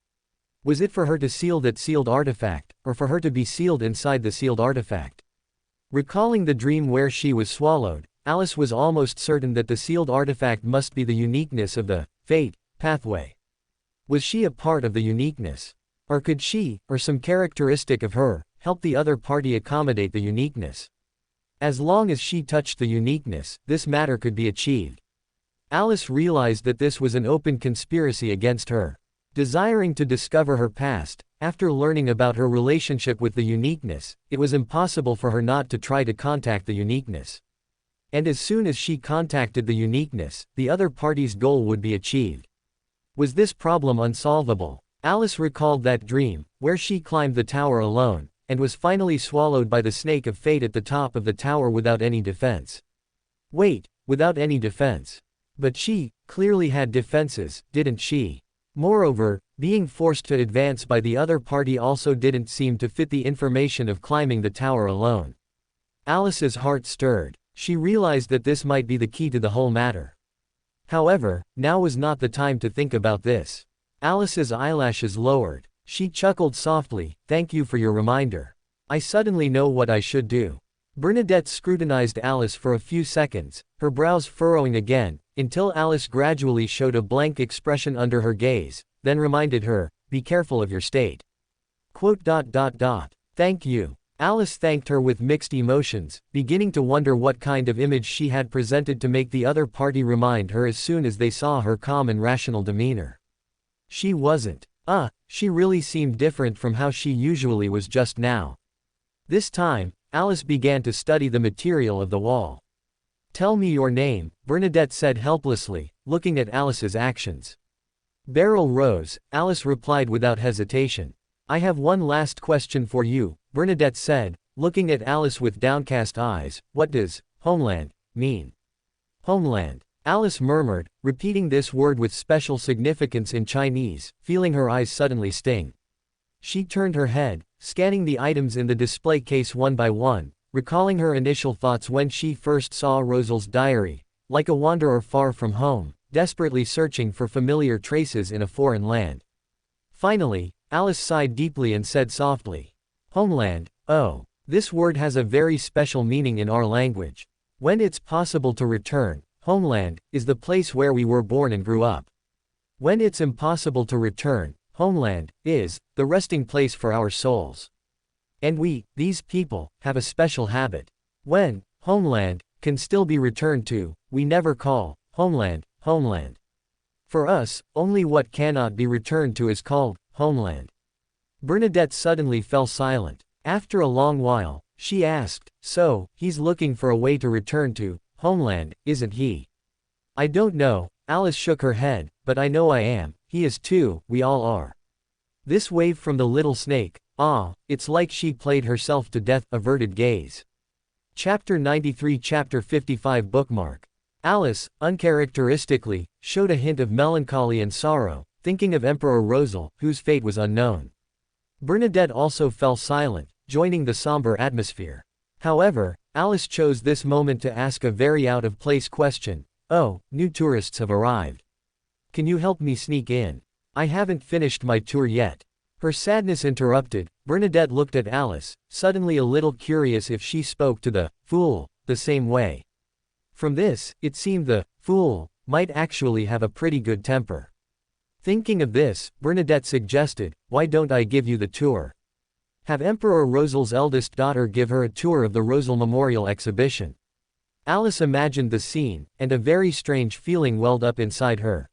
Was it for her to seal that sealed artifact, or for her to be sealed inside the sealed artifact? Recalling the dream where she was swallowed, Alice was almost certain that the sealed artifact must be the uniqueness of the fate pathway. Was she a part of the uniqueness? Or could she, or some characteristic of her, help the other party accommodate the uniqueness? As long as she touched the uniqueness, this matter could be achieved. Alice realized that this was an open conspiracy against her. Desiring to discover her past, after learning about her relationship with the uniqueness, it was impossible for her not to try to contact the uniqueness. And as soon as she contacted the uniqueness, the other party's goal would be achieved. Was this problem unsolvable? Alice recalled that dream, where she climbed the tower alone, and was finally swallowed by the snake of fate at the top of the tower without any defense. Wait, without any defense. But she clearly had defenses, didn't she? Moreover, being forced to advance by the other party also didn't seem to fit the information of climbing the tower alone. Alice's heart stirred. She realized that this might be the key to the whole matter. However, now was not the time to think about this. Alice's eyelashes lowered. She chuckled softly, "Thank you for your reminder. I suddenly know what I should do." Bernadette scrutinized Alice for a few seconds, her brows furrowing again, until Alice gradually showed a blank expression under her gaze, then reminded her, "Be careful of your state." "Thank you." Alice thanked her with mixed emotions, beginning to wonder what kind of image she had presented to make the other party remind her as soon as they saw her calm and rational demeanor. She wasn't. She really seemed different from how she usually was just now. This time, Alice began to study the material of the wall. "Tell me your name," Bernadette said helplessly, looking at Alice's actions. Beryl rose. Alice replied without hesitation. "I have one last question for you," Bernadette said, looking at Alice with downcast eyes. "What does homeland mean?" "Homeland," Alice murmured, repeating this word with special significance in Chinese, feeling her eyes suddenly sting. She turned her head, scanning the items in the display case one by one, recalling her initial thoughts when she first saw Rosal's diary, like a wanderer far from home, desperately searching for familiar traces in a foreign land. Finally, Alice sighed deeply and said softly, "Homeland, oh, this word has a very special meaning in our language. When it's possible to return, homeland is the place where we were born and grew up. When it's impossible to return, homeland is the resting place for our souls. And we, these people, have a special habit. When homeland can still be returned to, we never call homeland, homeland. For us, only what cannot be returned to is called homeland." Bernadette suddenly fell silent. After a long while, she asked, "So, he's looking for a way to return to homeland, isn't he?" "I don't know," Alice shook her head, "but I know I am. He is too, we all are." This wave from the little snake, it's like she played herself to death, averted gaze. Chapter 93 Chapter 55 Bookmark. Alice, uncharacteristically, showed a hint of melancholy and sorrow, thinking of Emperor Rosal, whose fate was unknown. Bernadette also fell silent, joining the somber atmosphere. However, Alice chose this moment to ask a very out-of-place question. "Oh, new tourists have arrived. Can you help me sneak in? I haven't finished my tour yet." Her sadness interrupted. Bernadette looked at Alice, suddenly a little curious if she spoke to the fool the same way. From this, it seemed the fool might actually have a pretty good temper. Thinking of this, Bernadette suggested, "Why don't I give you the tour? Have Emperor Rosal's eldest daughter give her a tour of the Rosal Memorial Exhibition." Alice imagined the scene, and a very strange feeling welled up inside her.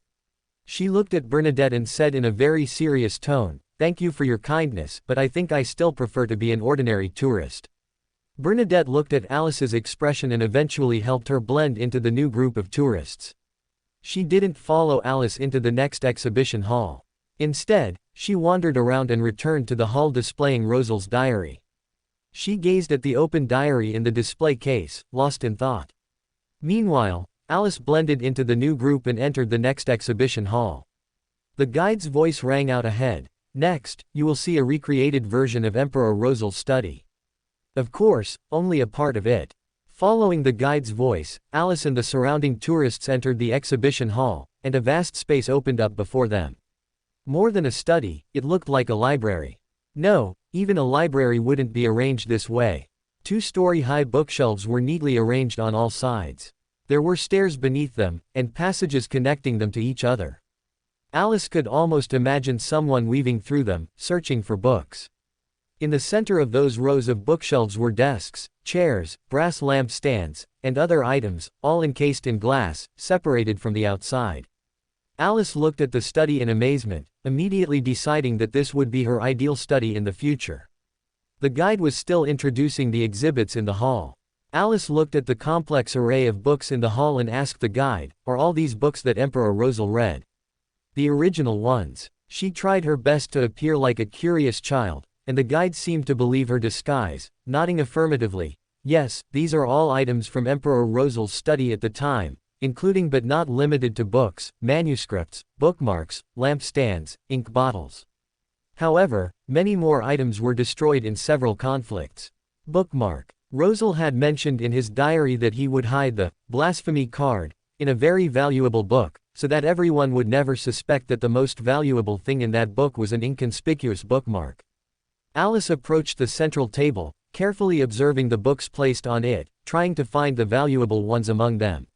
She looked at Bernadette and said in a very serious tone, "Thank you for your kindness, but I think I still prefer to be an ordinary tourist." Bernadette looked at Alice's expression and eventually helped her blend into the new group of tourists. She didn't follow Alice into the next exhibition hall. Instead, she wandered around and returned to the hall displaying Rosal's diary. She gazed at the open diary in the display case, lost in thought. Meanwhile, Alice blended into the new group and entered the next exhibition hall. The guide's voice rang out ahead. "Next, you will see a recreated version of Emperor Rosal's study. Of course, only a part of it." Following the guide's voice, Alice and the surrounding tourists entered the exhibition hall, and a vast space opened up before them. More than a study, it looked like a library. No, even a library wouldn't be arranged this way. Two-story-high bookshelves were neatly arranged on all sides. There were stairs beneath them, and passages connecting them to each other. Alice could almost imagine someone weaving through them, searching for books. In the center of those rows of bookshelves were desks, chairs, brass lamp stands, and other items, all encased in glass, separated from the outside. Alice looked at the study in amazement, immediately deciding that this would be her ideal study in the future. The guide was still introducing the exhibits in the hall. Alice looked at the complex array of books in the hall and asked the guide, "Are all these books that Emperor Rosal read?" "The original ones." She tried her best to appear like a curious child, and the guide seemed to believe her disguise, nodding affirmatively. "Yes, these are all items from Emperor Rosal's study at the time, including but not limited to books, manuscripts, bookmarks, lampstands, ink bottles." However, many more items were destroyed in several conflicts. Bookmark. Rosal had mentioned in his diary that he would hide the blasphemy card in a very valuable book, so that everyone would never suspect that the most valuable thing in that book was an inconspicuous bookmark. Alice approached the central table, carefully observing the books placed on it, trying to find the valuable ones among them.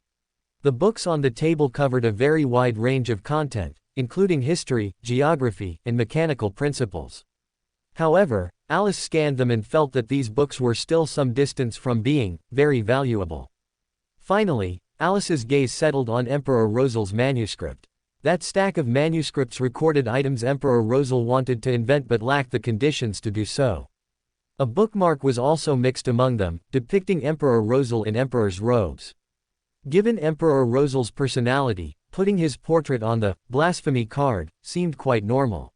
The books on the table covered a very wide range of content, including history, geography, and mechanical principles. However, Alice scanned them and felt that these books were still some distance from being very valuable. Finally, Alice's gaze settled on Emperor Rosal's manuscript. That stack of manuscripts recorded items Emperor Rosal wanted to invent but lacked the conditions to do so. A bookmark was also mixed among them, depicting Emperor Rosal in emperor's robes. Given Emperor Rosal's personality, putting his portrait on the blasphemy card seemed quite normal.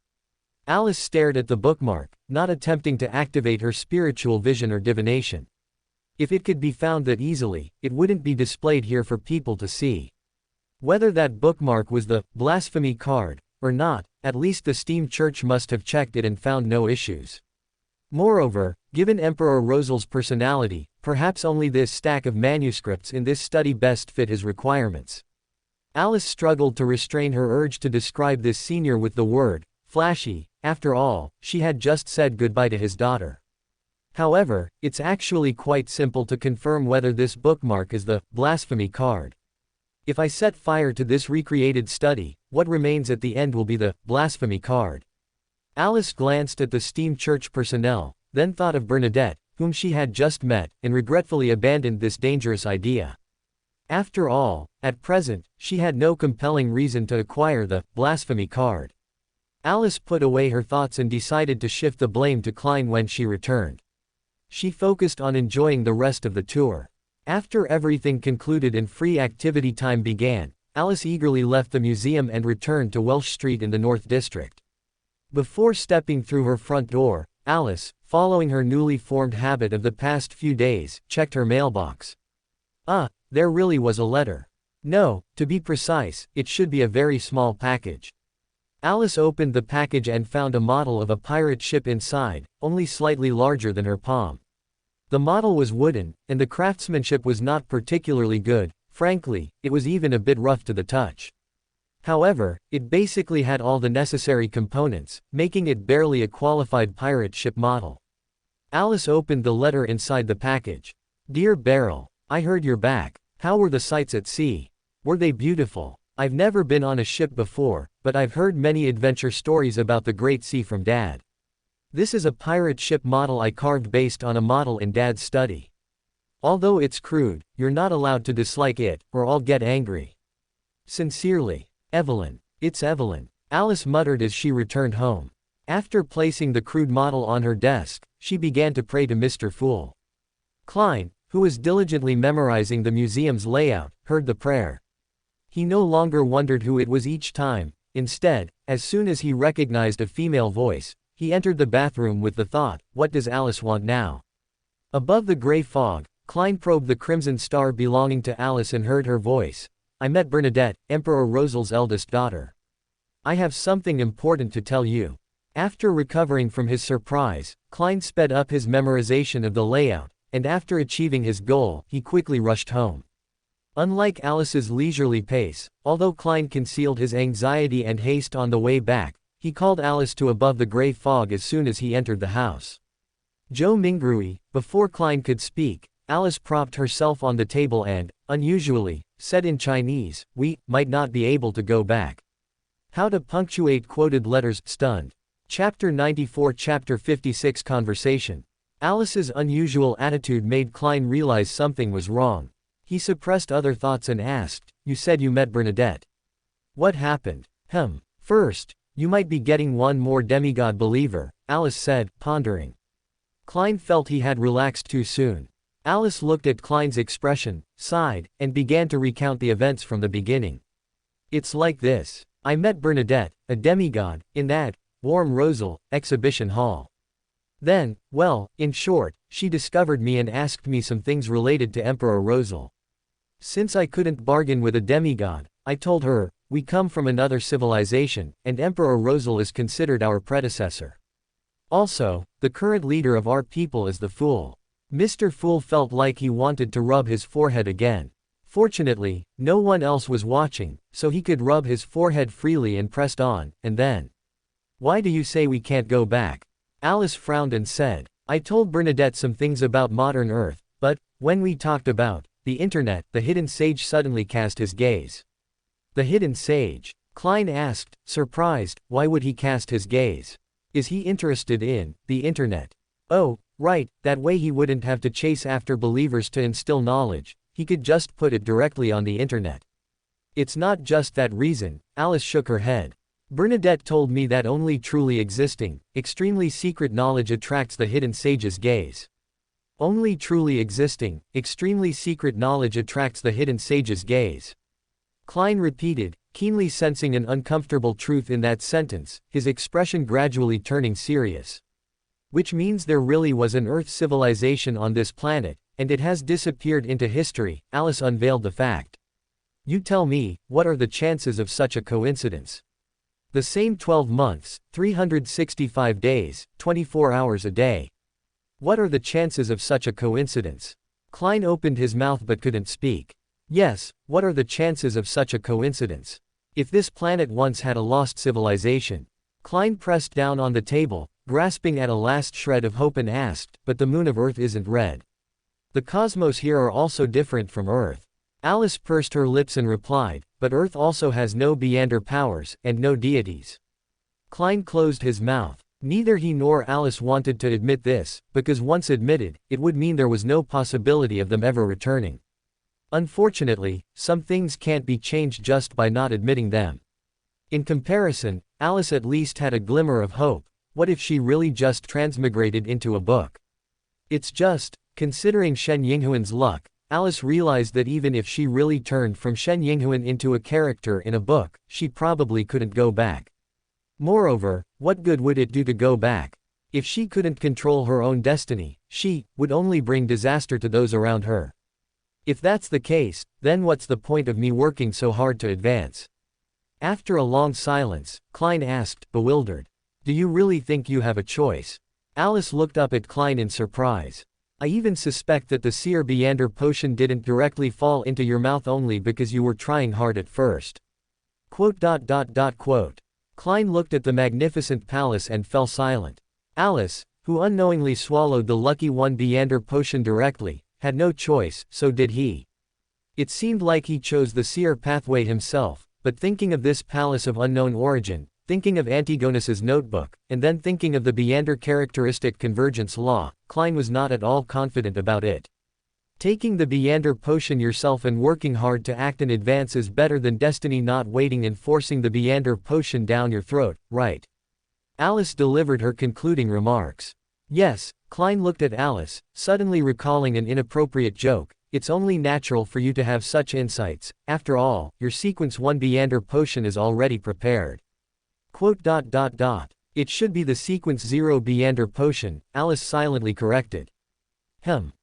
Alice stared at the bookmark, not attempting to activate her spiritual vision or divination. If it could be found that easily, it wouldn't be displayed here for people to see. Whether that bookmark was the blasphemy card or not, at least the Steam Church must have checked it and found no issues. Moreover, given Emperor Rosal's personality, perhaps only this stack of manuscripts in this study best fit his requirements. Alice struggled to restrain her urge to describe this senior with the word flashy. After all, she had just said goodbye to his daughter. However, it's actually quite simple to confirm whether this bookmark is the blasphemy card. If I set fire to this recreated study, what remains at the end will be the blasphemy card. Alice glanced at the Steam Church personnel, then thought of Bernadette, whom she had just met, and regretfully abandoned this dangerous idea. After all, at present, she had no compelling reason to acquire the blasphemy card. Alice put away her thoughts and decided to shift the blame to Klein when she returned. She focused on enjoying the rest of the tour. After everything concluded and free activity time began, Alice eagerly left the museum and returned to Welsh Street in the North District. Before stepping through her front door, Alice, following her newly formed habit of the past few days, checked her mailbox. There really was a letter. No, to be precise, it should be a very small package. Alice opened the package and found a model of a pirate ship inside, only slightly larger than her palm. The model was wooden, and the craftsmanship was not particularly good. Frankly, it was even a bit rough to the touch. However, it basically had all the necessary components, making it barely a qualified pirate ship model. Alice opened the letter inside the package. "Dear Beryl, I heard you're back. How were the sights at sea? Were they beautiful? I've never been on a ship before, but I've heard many adventure stories about the Great Sea from Dad. This is a pirate ship model I carved based on a model in Dad's study. Although it's crude, you're not allowed to dislike it, or I'll get angry. Sincerely, Evelyn." "It's Evelyn," Alice muttered as she returned home. After placing the crude model on her desk, she began to pray to Mr. Fool. Klein, who was diligently memorizing the museum's layout, heard the prayer. He no longer wondered who it was each time. Instead, as soon as he recognized a female voice, he entered the bathroom with the thought, "What does Alice want now?" Above the gray fog, Klein probed the crimson star belonging to Alice and heard her voice. "I met Bernadette, Emperor Rosal's eldest daughter. I have something important to tell you." After recovering from his surprise, Klein sped up his memorization of the layout, and after achieving his goal, he quickly rushed home. Unlike Alice's leisurely pace, although Klein concealed his anxiety and haste on the way back, he called Alice to above the gray fog as soon as he entered the house. Joe Mingrui. Before Klein could speak, Alice propped herself on the table and, unusually, said in Chinese, "We might not be able to go back." How to punctuate quoted letters. Stunned. Chapter 94. Chapter 56. Conversation. Alice's unusual attitude made Klein realize something was wrong. He suppressed other thoughts and asked, "You said you met Bernadette. What happened?" First, you might be getting one more demigod believer," Alice said, pondering. Klein felt he had relaxed too soon. Alice looked at Klein's expression, sighed, and began to recount the events from the beginning. "It's like this. I met Bernadette, a demigod, in that warm Rosal exhibition hall. Then, well, in short, she discovered me and asked me some things related to Emperor Rosal. Since I couldn't bargain with a demigod, I told her, we come from another civilization, and Emperor Rosal is considered our predecessor. Also, the current leader of our people is the Fool." Mr. Fool felt like he wanted to rub his forehead again. Fortunately, no one else was watching, so he could rub his forehead freely and pressed on, and then. "Why do you say we can't go back?" Alice frowned and said, "I told Bernadette some things about modern Earth, but, when we talked about the internet," the hidden sage suddenly cast his gaze. "The hidden sage?" Klein asked, surprised. Why would he cast his gaze? Is he interested in the internet? Oh, right, that way he wouldn't have to chase after believers to instill knowledge, he could just put it directly on the internet. "It's not just that reason," Alice shook her head. "Bernadette told me that only truly existing, extremely secret knowledge attracts the hidden sage's gaze." Only truly existing, extremely secret knowledge attracts the hidden sage's gaze. Klein repeated, keenly sensing an uncomfortable truth in that sentence, his expression gradually turning serious. "Which means there really was an Earth civilization on this planet, and it has disappeared into history," Alice unveiled the fact. "You tell me, what are the chances of such a coincidence? The same 12 months, 365 days, 24 hours a day. What are the chances of such a coincidence?" Klein opened his mouth but couldn't speak. "Yes, what are the chances of such a coincidence? If this planet once had a lost civilization." Klein pressed down on the table, grasping at a last shred of hope and asked, "But the moon of Earth isn't red. The cosmos here are also different from Earth." Alice pursed her lips and replied, "But Earth also has no Beyonder powers, and no deities." Klein closed his mouth. Neither he nor Alice wanted to admit this, because once admitted, it would mean there was no possibility of them ever returning. Unfortunately, some things can't be changed just by not admitting them. In comparison, Alice at least had a glimmer of hope. What if she really just transmigrated into a book? It's just, considering Shen Yinghuan's luck, Alice realized that even if she really turned from Shen Yinghuan into a character in a book, she probably couldn't go back. Moreover, what good would it do to go back? If she couldn't control her own destiny, she would only bring disaster to those around her. If that's the case, then what's the point of me working so hard to advance? After a long silence, Klein asked, bewildered, "Do you really think you have a choice?" Alice looked up at Klein in surprise. "I even suspect that the Seer Beyonder potion didn't directly fall into your mouth only because you were trying hard at first." Klein looked at the magnificent palace and fell silent. Alice, who unknowingly swallowed the Lucky One Beyonder potion directly, had no choice, so did he. It seemed like he chose the seer pathway himself, but thinking of this palace of unknown origin, thinking of Antigonus's notebook, and then thinking of the Beyonder characteristic convergence law, Klein was not at all confident about it. Taking the Beyonder potion yourself and working hard to act in advance is better than destiny not waiting and forcing the Beyonder potion down your throat, right? Alice delivered her concluding remarks. Yes, Klein looked at Alice, suddenly recalling an inappropriate joke. It's only natural for you to have such insights. After all, your sequence 1 Beyonder potion is already prepared. It should be the sequence 0 Beyonder potion, Alice silently corrected.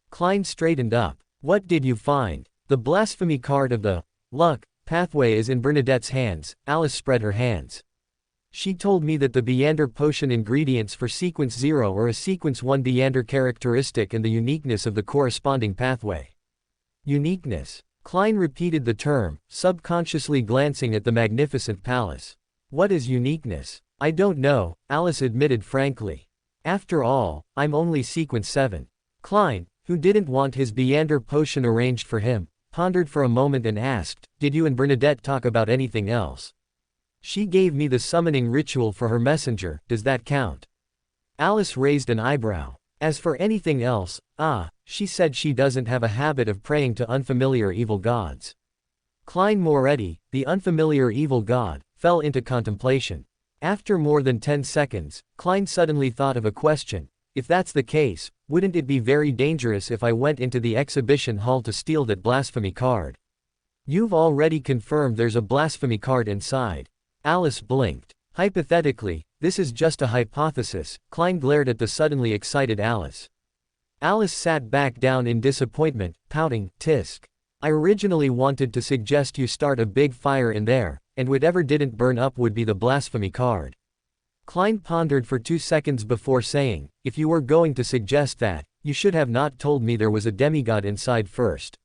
Klein straightened up. What did you find? The blasphemy card of the luck pathway is in Bernadette's hands. Alice spread her hands. She told me that the Beyonder potion ingredients for sequence 0 are a sequence 1 Beyonder characteristic and the uniqueness of the corresponding pathway. Uniqueness. Klein repeated the term, subconsciously glancing at the magnificent palace. What is uniqueness? I don't know, Alice admitted frankly. After all, I'm only sequence 7. Klein, who didn't want his Beander potion arranged for him, pondered for a moment and asked, "Did you and Bernadette talk about anything else?" "She gave me the summoning ritual for her messenger, does that count?" Alice raised an eyebrow. "As for anything else, she said she doesn't have a habit of praying to unfamiliar evil gods." Klein Moretti, the unfamiliar evil god, fell into contemplation. After more than 10 seconds, Klein suddenly thought of a question. "If that's the case, wouldn't it be very dangerous if I went into the exhibition hall to steal that blasphemy card?" "You've already confirmed there's a blasphemy card inside." Alice blinked. "Hypothetically, this is just a hypothesis." Klein glared at the suddenly excited Alice. Alice sat back down in disappointment, pouting, "Tisk. I originally wanted to suggest you start a big fire in there, and whatever didn't burn up would be the blasphemy card." Klein pondered for 2 seconds before saying, "If you were going to suggest that, you should have not told me there was a demigod inside first."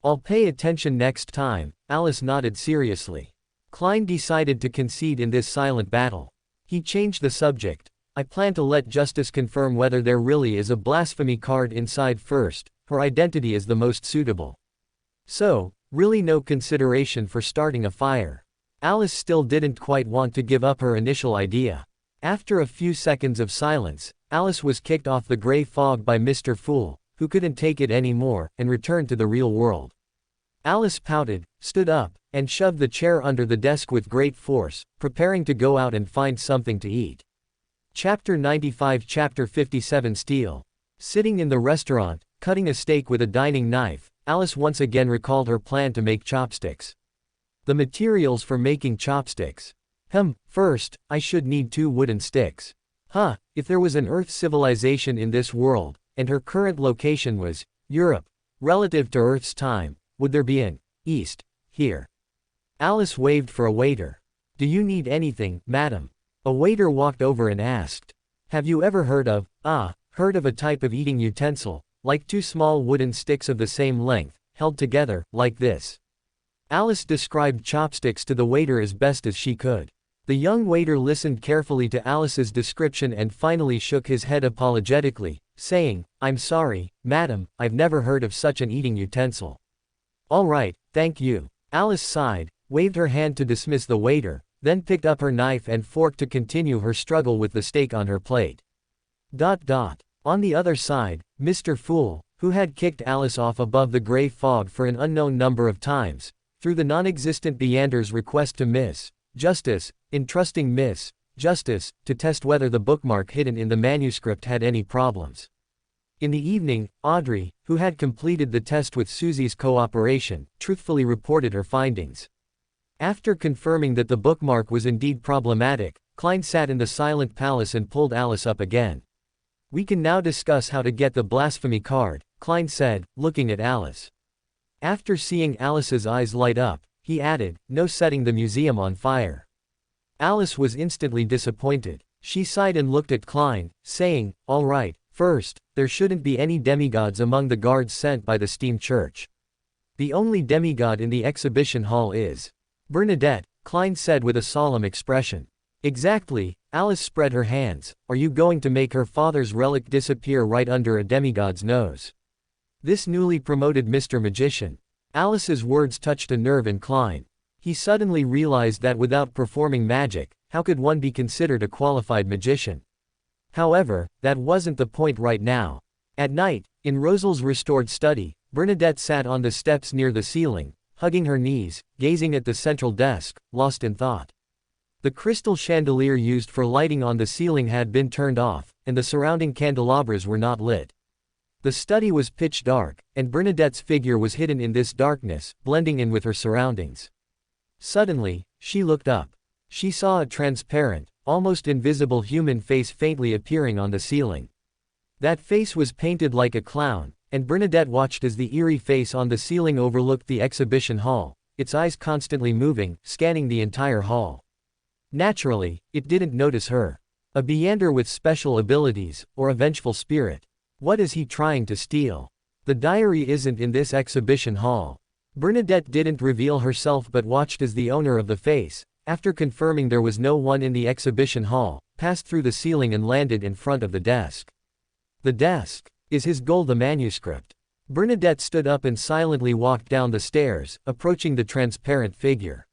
"I'll pay attention next time," Alice nodded seriously. Klein decided to concede in this silent battle. He changed the subject. "I plan to let Justice confirm whether there really is a blasphemy card inside first. Her identity is the most suitable." "So, really no consideration for starting a fire." Alice still didn't quite want to give up her initial idea. After a few seconds of silence, Alice was kicked off the gray fog by Mr. Fool, who couldn't take it anymore, and returned to the real world. Alice pouted, stood up, and shoved the chair under the desk with great force, preparing to go out and find something to eat. Chapter 95 Chapter 57 Steal. Sitting in the restaurant, cutting a steak with a dining knife, Alice once again recalled her plan to make chopsticks. The materials for making chopsticks. First, I should need 2 wooden sticks. If there was an Earth civilization in this world, and her current location was Europe, relative to Earth's time, would there be an East here? Alice waved for a waiter. "Do you need anything, madam?" A waiter walked over and asked. "Have you ever heard of a type of eating utensil, like 2 small wooden sticks of the same length, held together, like this?" Alice described chopsticks to the waiter as best as she could. The young waiter listened carefully to Alice's description and finally shook his head apologetically, saying, "I'm sorry, madam, I've never heard of such an eating utensil." "All right, thank you." Alice sighed, waved her hand to dismiss the waiter, then picked up her knife and fork to continue her struggle with the steak on her plate. On the other side, Mr. Fool, who had kicked Alice off above the gray fog for an unknown number of times, through the non-existent Beander's request to Miss Justice, entrusting Miss Justice to test whether the bookmark hidden in the manuscript had any problems. In the evening, Audrey, who had completed the test with Susie's cooperation, truthfully reported her findings. After confirming that the bookmark was indeed problematic, Klein sat in the silent palace and pulled Alice up again. "We can now discuss how to get the blasphemy card," Klein said, looking at Alice. After seeing Alice's eyes light up, he added, "No setting the museum on fire." Alice was instantly disappointed. She sighed and looked at Klein, saying, "All right, first, there shouldn't be any demigods among the guards sent by the steam church. The only demigod in the exhibition hall is Bernadette," Klein said with a solemn expression. "Exactly," Alice spread her hands. "Are you going to make her father's relic disappear right under a demigod's nose? This newly promoted Mr. Magician." Alice's words touched a nerve in Klein. He suddenly realized that without performing magic, how could one be considered a qualified magician? However, that wasn't the point right now. At night, in Rosal's restored study, Bernadette sat on the steps near the ceiling, hugging her knees, gazing at the central desk, lost in thought. The crystal chandelier used for lighting on the ceiling had been turned off, and the surrounding candelabras were not lit. The study was pitch dark, and Bernadette's figure was hidden in this darkness, blending in with her surroundings. Suddenly, she looked up. She saw a transparent, almost invisible human face faintly appearing on the ceiling. That face was painted like a clown, and Bernadette watched as the eerie face on the ceiling overlooked the exhibition hall, its eyes constantly moving, scanning the entire hall. Naturally, it didn't notice her. A Beander with special abilities, or a vengeful spirit. What is he trying to steal? The diary isn't in this exhibition hall. Bernadette didn't reveal herself but watched as the owner of the face, after confirming there was no one in the exhibition hall, passed through the ceiling and landed in front of the desk. The desk. Is his goal the manuscript? Bernadette stood up and silently walked down the stairs, approaching the transparent figure.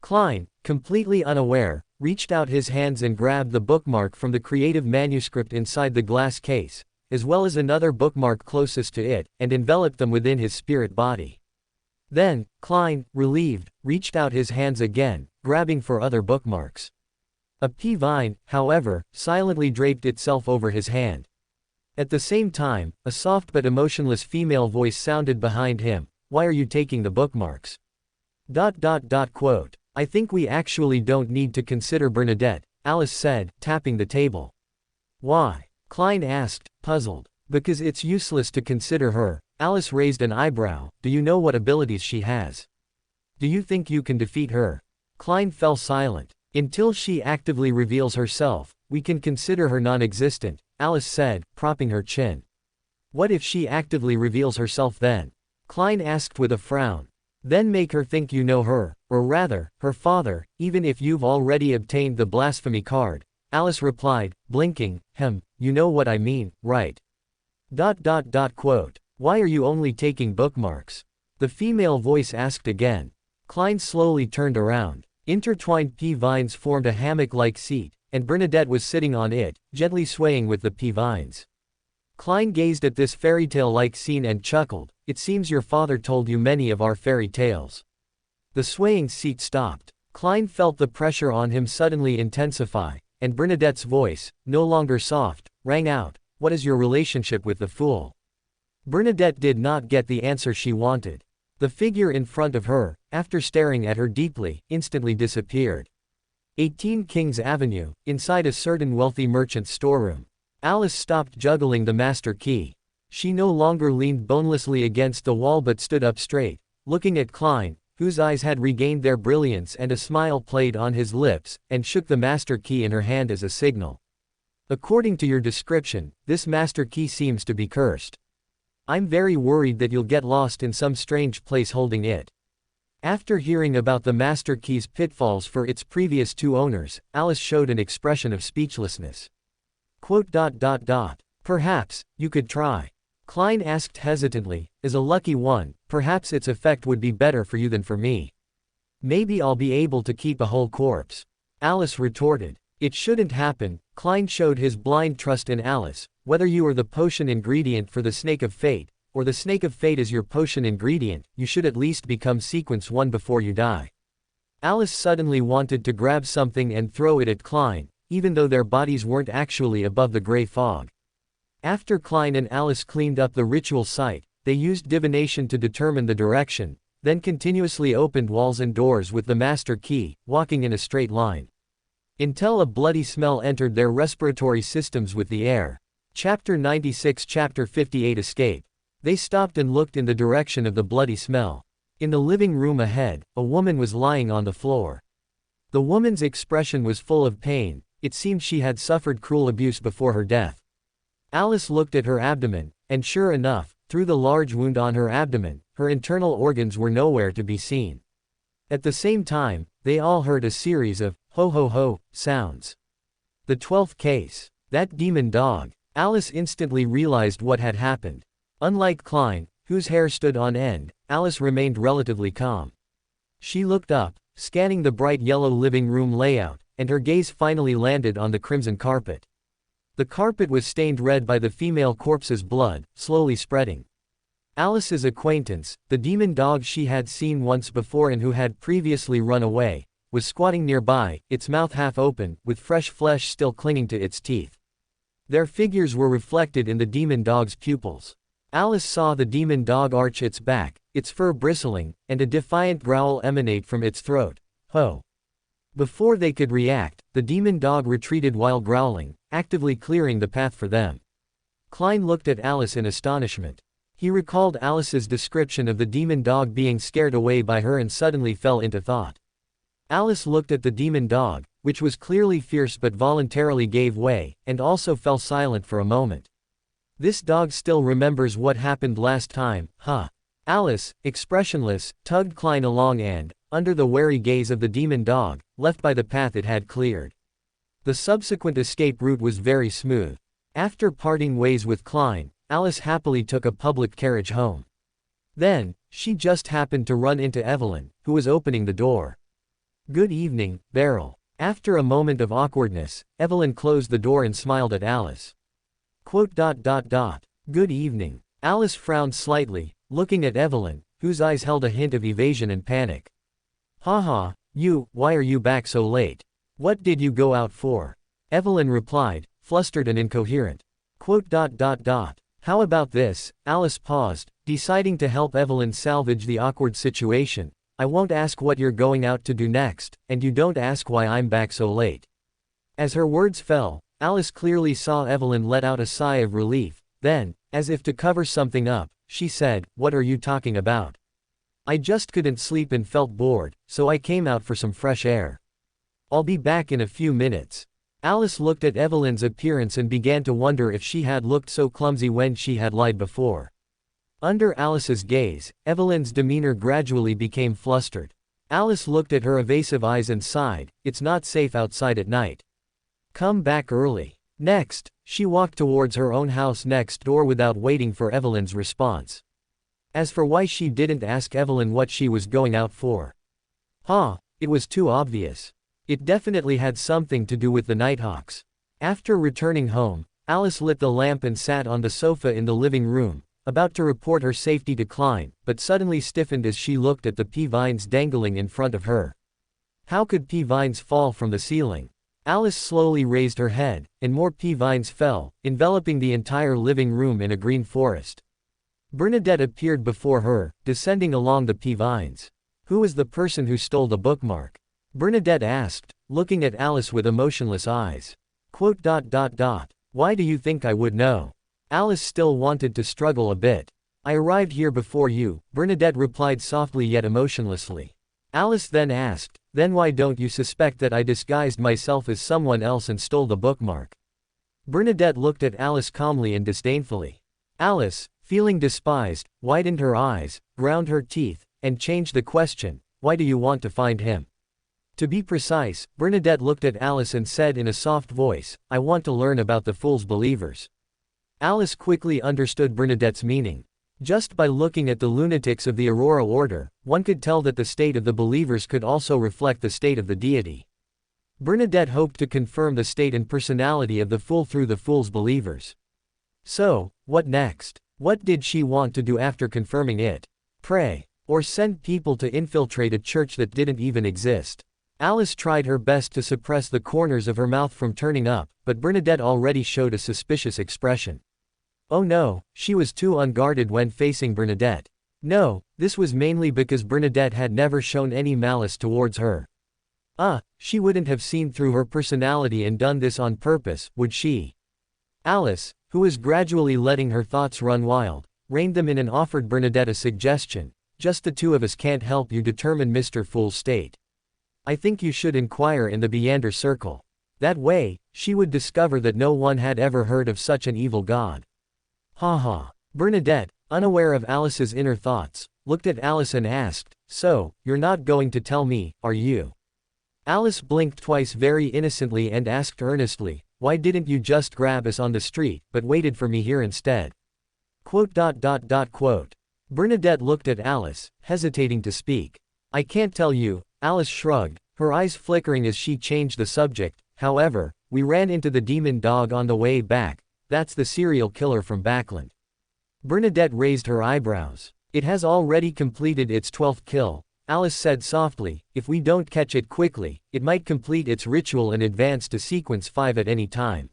Klein, completely unaware, reached out his hands and grabbed the bookmark from the creative manuscript inside the glass case, as well as another bookmark closest to it, and enveloped them within his spirit body. Then, Klein, relieved, reached out his hands again, grabbing for other bookmarks. A pea vine, however, silently draped itself over his hand. At the same time, a soft but emotionless female voice sounded behind him. "Why are you taking the bookmarks?" Quote. "I think we actually don't need to consider Bernadette," Alice said, tapping the table. "Why?" Klein asked, puzzled. "Because it's useless to consider her." Alice raised an eyebrow. "Do you know what abilities she has? Do you think you can defeat her?" Klein fell silent. "Until she actively reveals herself, we can consider her non-existent," Alice said, propping her chin. "What if she actively reveals herself then?" Klein asked with a frown. "Then make her think you know her, or rather, her father, even if you've already obtained the blasphemy card," Alice replied, blinking. You know what I mean, right?" Quote. "Why are you only taking bookmarks?" the female voice asked again. Klein slowly turned around. Intertwined pea vines formed a hammock-like seat, and Bernadette was sitting on it, gently swaying with the pea vines. Klein gazed at this fairy tale-like scene and chuckled. "It seems your father told you many of our fairy tales." The swaying seat stopped. Klein felt the pressure on him suddenly intensify, and Bernadette's voice, no longer soft, rang out. "What is your relationship with the fool?" Bernadette did not get the answer she wanted. The figure in front of her, after staring at her deeply, instantly disappeared. 18 Kings Avenue, inside a certain wealthy merchant's storeroom. Alice stopped juggling the master key. She no longer leaned bonelessly against the wall but stood up straight, looking at Klein, whose eyes had regained their brilliance and a smile played on his lips, and shook the master key in her hand as a signal. "According to your description, this master key seems to be cursed. I'm very worried that you'll get lost in some strange place holding it." After hearing about the master key's pitfalls for its previous two owners, Alice showed an expression of speechlessness. Quote. "Perhaps, you could try." Klein asked hesitantly, "As a lucky one, perhaps its effect would be better for you than for me. Maybe I'll be able to keep a whole corpse." Alice retorted. "It shouldn't happen." Klein showed his blind trust in Alice. "Whether you are the potion ingredient for the snake of fate, or the snake of fate is your potion ingredient, you should at least become sequence 1 before you die." Alice suddenly wanted to grab something and throw it at Klein, even though their bodies weren't actually above the gray fog. After Klein and Alice cleaned up the ritual site, they used divination to determine the direction, then continuously opened walls and doors with the master key, walking in a straight line, until a bloody smell entered their respiratory systems with the air. Chapter 96 Chapter 58 Escape. They stopped and looked in the direction of the bloody smell. In the living room ahead, a woman was lying on the floor. The woman's expression was full of pain. It seemed she had suffered cruel abuse before her death. Alice looked at her abdomen, and sure enough, through the large wound on her abdomen, her internal organs were nowhere to be seen. At the same time, they all heard a series of ho ho ho sounds. The 12th case. That demon dog. Alice instantly realized what had happened. Unlike Klein, whose hair stood on end, Alice remained relatively calm. She looked up, scanning the bright yellow living room layout, and her gaze finally landed on the crimson carpet. The carpet was stained red by the female corpse's blood, slowly spreading. Alice's acquaintance, the demon dog she had seen once before and who had previously run away, was squatting nearby, its mouth half open, with fresh flesh still clinging to its teeth. Their figures were reflected in the demon dog's pupils. Alice saw the demon dog arch its back, its fur bristling, and a defiant growl emanate from its throat. Ho! Before they could react, the demon dog retreated while growling, actively clearing the path for them. Klein looked at Alice in astonishment. He recalled Alice's description of the demon dog being scared away by her and suddenly fell into thought. Alice looked at the demon dog, which was clearly fierce but voluntarily gave way, and also fell silent for a moment. This dog still remembers what happened last time, huh? Alice, expressionless, tugged Klein along and, under the wary gaze of the demon dog, left by the path it had cleared. The subsequent escape route was very smooth. After parting ways with Klein, Alice happily took a public carriage home. Then, she just happened to run into Evelyn, who was opening the door. "Good evening, Beryl." After a moment of awkwardness, Evelyn closed the door and smiled at Alice. "Good evening." Alice frowned slightly, looking at Evelyn, whose eyes held a hint of evasion and panic. "Haha, why are you back so late? What did you go out for?" Evelyn replied, flustered and incoherent. "How about this?" Alice paused, deciding to help Evelyn salvage the awkward situation. "I won't ask what you're going out to do next, and you don't ask why I'm back so late." As her words fell, Alice clearly saw Evelyn let out a sigh of relief. Then, as if to cover something up, she said, "What are you talking about?" "I just couldn't sleep and felt bored, so I came out for some fresh air. I'll be back in a few minutes." Alice looked at Evelyn's appearance and began to wonder if she had looked so clumsy when she had lied before. Under Alice's gaze, Evelyn's demeanor gradually became flustered. Alice looked at her evasive eyes and sighed, "It's not safe outside at night. Come back early." Next, she walked towards her own house next door without waiting for Evelyn's response. As for why she didn't ask Evelyn what she was going out for, it was too obvious. It definitely had something to do with the Nighthawks. After returning home, Alice lit the lamp and sat on the sofa in the living room, about to report her safety decline, but suddenly stiffened as she looked at the pea vines dangling in front of her. How could pea vines fall from the ceiling? Alice slowly raised her head, and more pea vines fell, enveloping the entire living room in a green forest. Bernadette appeared before her, descending along the pea vines. "Who is the person who stole the bookmark?" Bernadette asked, looking at Alice with emotionless eyes. Why do you think I would know?" Alice still wanted to struggle a bit. "I arrived here before you," Bernadette replied softly yet emotionlessly. Alice then asked, "Then why don't you suspect that I disguised myself as someone else and stole the bookmark?" Bernadette looked at Alice calmly and disdainfully. Alice, feeling despised, widened her eyes, ground her teeth, and changed the question, "Why do you want to find him?" To be precise, Bernadette looked at Alice and said in a soft voice, "I want to learn about the fool's believers." Alice quickly understood Bernadette's meaning. Just by looking at the lunatics of the Aurora Order, one could tell that the state of the believers could also reflect the state of the deity. Bernadette hoped to confirm the state and personality of the fool through the fool's believers. So, what next? What did she want to do after confirming it? Pray, or send people to infiltrate a church that didn't even exist? Alice tried her best to suppress the corners of her mouth from turning up, but Bernadette already showed a suspicious expression. Oh no, she was too unguarded when facing Bernadette. No, this was mainly because Bernadette had never shown any malice towards her. She wouldn't have seen through her personality and done this on purpose, would she? Alice, who was gradually letting her thoughts run wild, reined them in and offered Bernadette a suggestion. "Just the two of us can't help you determine Mr. Fool's state. I think you should inquire in the Beyonder Circle. That way, she would discover that no one had ever heard of such an evil god." Bernadette, unaware of Alice's inner thoughts, looked at Alice and asked, "So, you're not going to tell me, are you?" Alice blinked twice very innocently and asked earnestly, "Why didn't you just grab us on the street, but waited for me here instead?" Bernadette looked at Alice, hesitating to speak. "I can't tell you," Alice shrugged, her eyes flickering as she changed the subject. "However, we ran into the demon dog on the way back. That's the serial killer from Backland." Bernadette raised her eyebrows. "It has already completed its 12th kill," Alice said softly. "If we don't catch it quickly, it might complete its ritual and advance to sequence 5 at any time."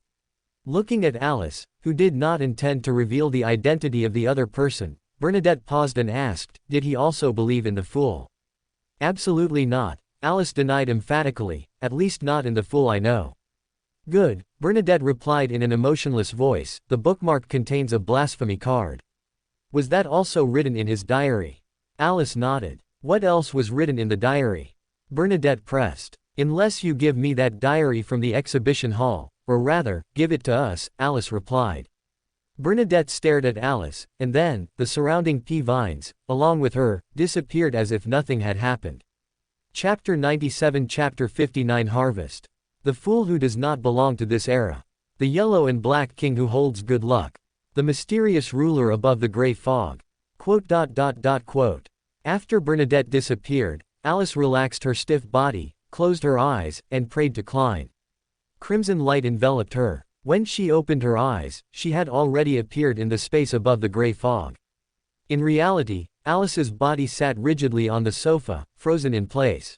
Looking at Alice, who did not intend to reveal the identity of the other person, Bernadette paused and asked, "Did he also believe in the fool?" "Absolutely not," Alice denied emphatically, "at least not in the fool I know." "Good," Bernadette replied in an emotionless voice, "the bookmark contains a blasphemy card. Was that also written in his diary?" Alice nodded. "What else was written in the diary?" Bernadette pressed. "Unless you give me that diary from the exhibition hall, or rather, give it to us," Alice replied. Bernadette stared at Alice, and then, the surrounding pea vines, along with her, disappeared as if nothing had happened. Chapter 97 Chapter 59 Harvest. The fool who does not belong to this era. The yellow and black king who holds good luck. The mysterious ruler above the gray fog. Quote. After Bernadette disappeared, Alice relaxed her stiff body, closed her eyes, and prayed to Klein. Crimson light enveloped her. When she opened her eyes, she had already appeared in the space above the gray fog. In reality, Alice's body sat rigidly on the sofa, frozen in place.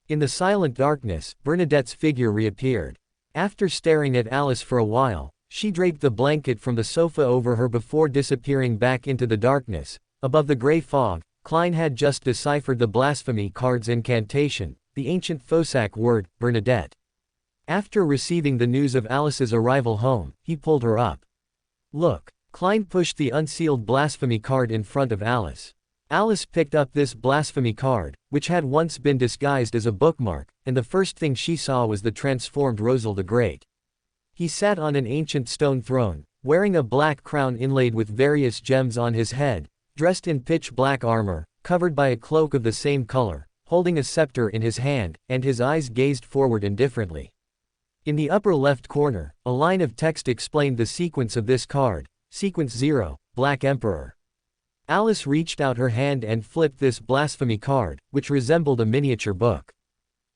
In the silent darkness, Bernadette's figure reappeared. After staring at Alice for a while, she draped the blanket from the sofa over her before disappearing back into the darkness. Above the gray fog, Klein had just deciphered the blasphemy card's incantation, the ancient Fosak word, Bernadette. After receiving the news of Alice's arrival home, he pulled her up. Look. Klein pushed the unsealed blasphemy card in front of Alice. Alice picked up this blasphemy card, which had once been disguised as a bookmark, and the first thing she saw was the transformed Rosal the Great. He sat on an ancient stone throne, wearing a black crown inlaid with various gems on his head, dressed in pitch-black armor, covered by a cloak of the same color, holding a scepter in his hand, and his eyes gazed forward indifferently. In the upper left corner, a line of text explained the sequence of this card. Sequence 0, Black Emperor. Alice reached out her hand and flipped this blasphemy card, which resembled a miniature book.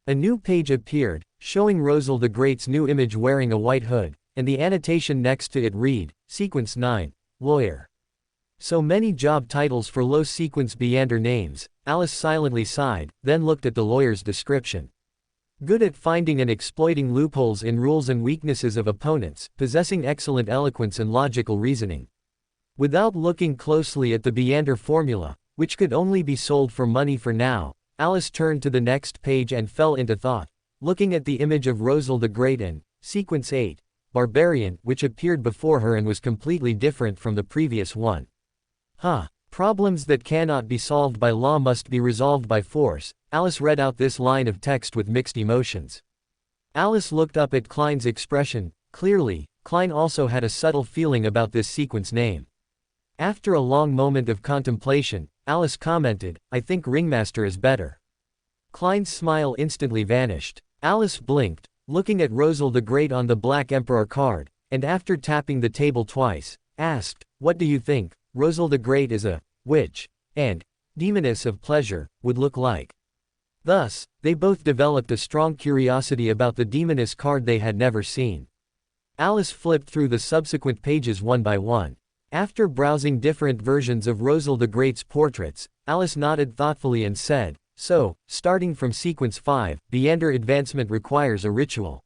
A new page appeared, showing Rosal the Great's new image wearing a white hood, and the annotation next to it read, Sequence 9, Lawyer. So many job titles for low-sequence Beander names. Alice silently sighed, then looked at the lawyer's description. Good at finding and exploiting loopholes in rules and weaknesses of opponents, possessing excellent eloquence and logical reasoning. Without looking closely at the Beander formula, which could only be sold for money for now, Alice turned to the next page and fell into thought, looking at the image of Rosal the Great and, Sequence 8, Barbarian, which appeared before her and was completely different from the previous one. Problems that cannot be solved by law must be resolved by force. Alice read out this line of text with mixed emotions. Alice looked up at Klein's expression. Clearly, Klein also had a subtle feeling about this sequence name. After a long moment of contemplation, Alice commented, I think Ringmaster is better. Klein's smile instantly vanished. Alice blinked, looking at Rosal the Great on the Black Emperor card, and after tapping the table twice, asked, What do you think Rosal the Great is a witch, and demoness of pleasure, would look like? Thus, they both developed a strong curiosity about the demoness card they had never seen. Alice flipped through the subsequent pages one by one. After browsing different versions of Rosal the Great's portraits, Alice nodded thoughtfully and said, So, starting from Sequence 5, Beander advancement requires a ritual.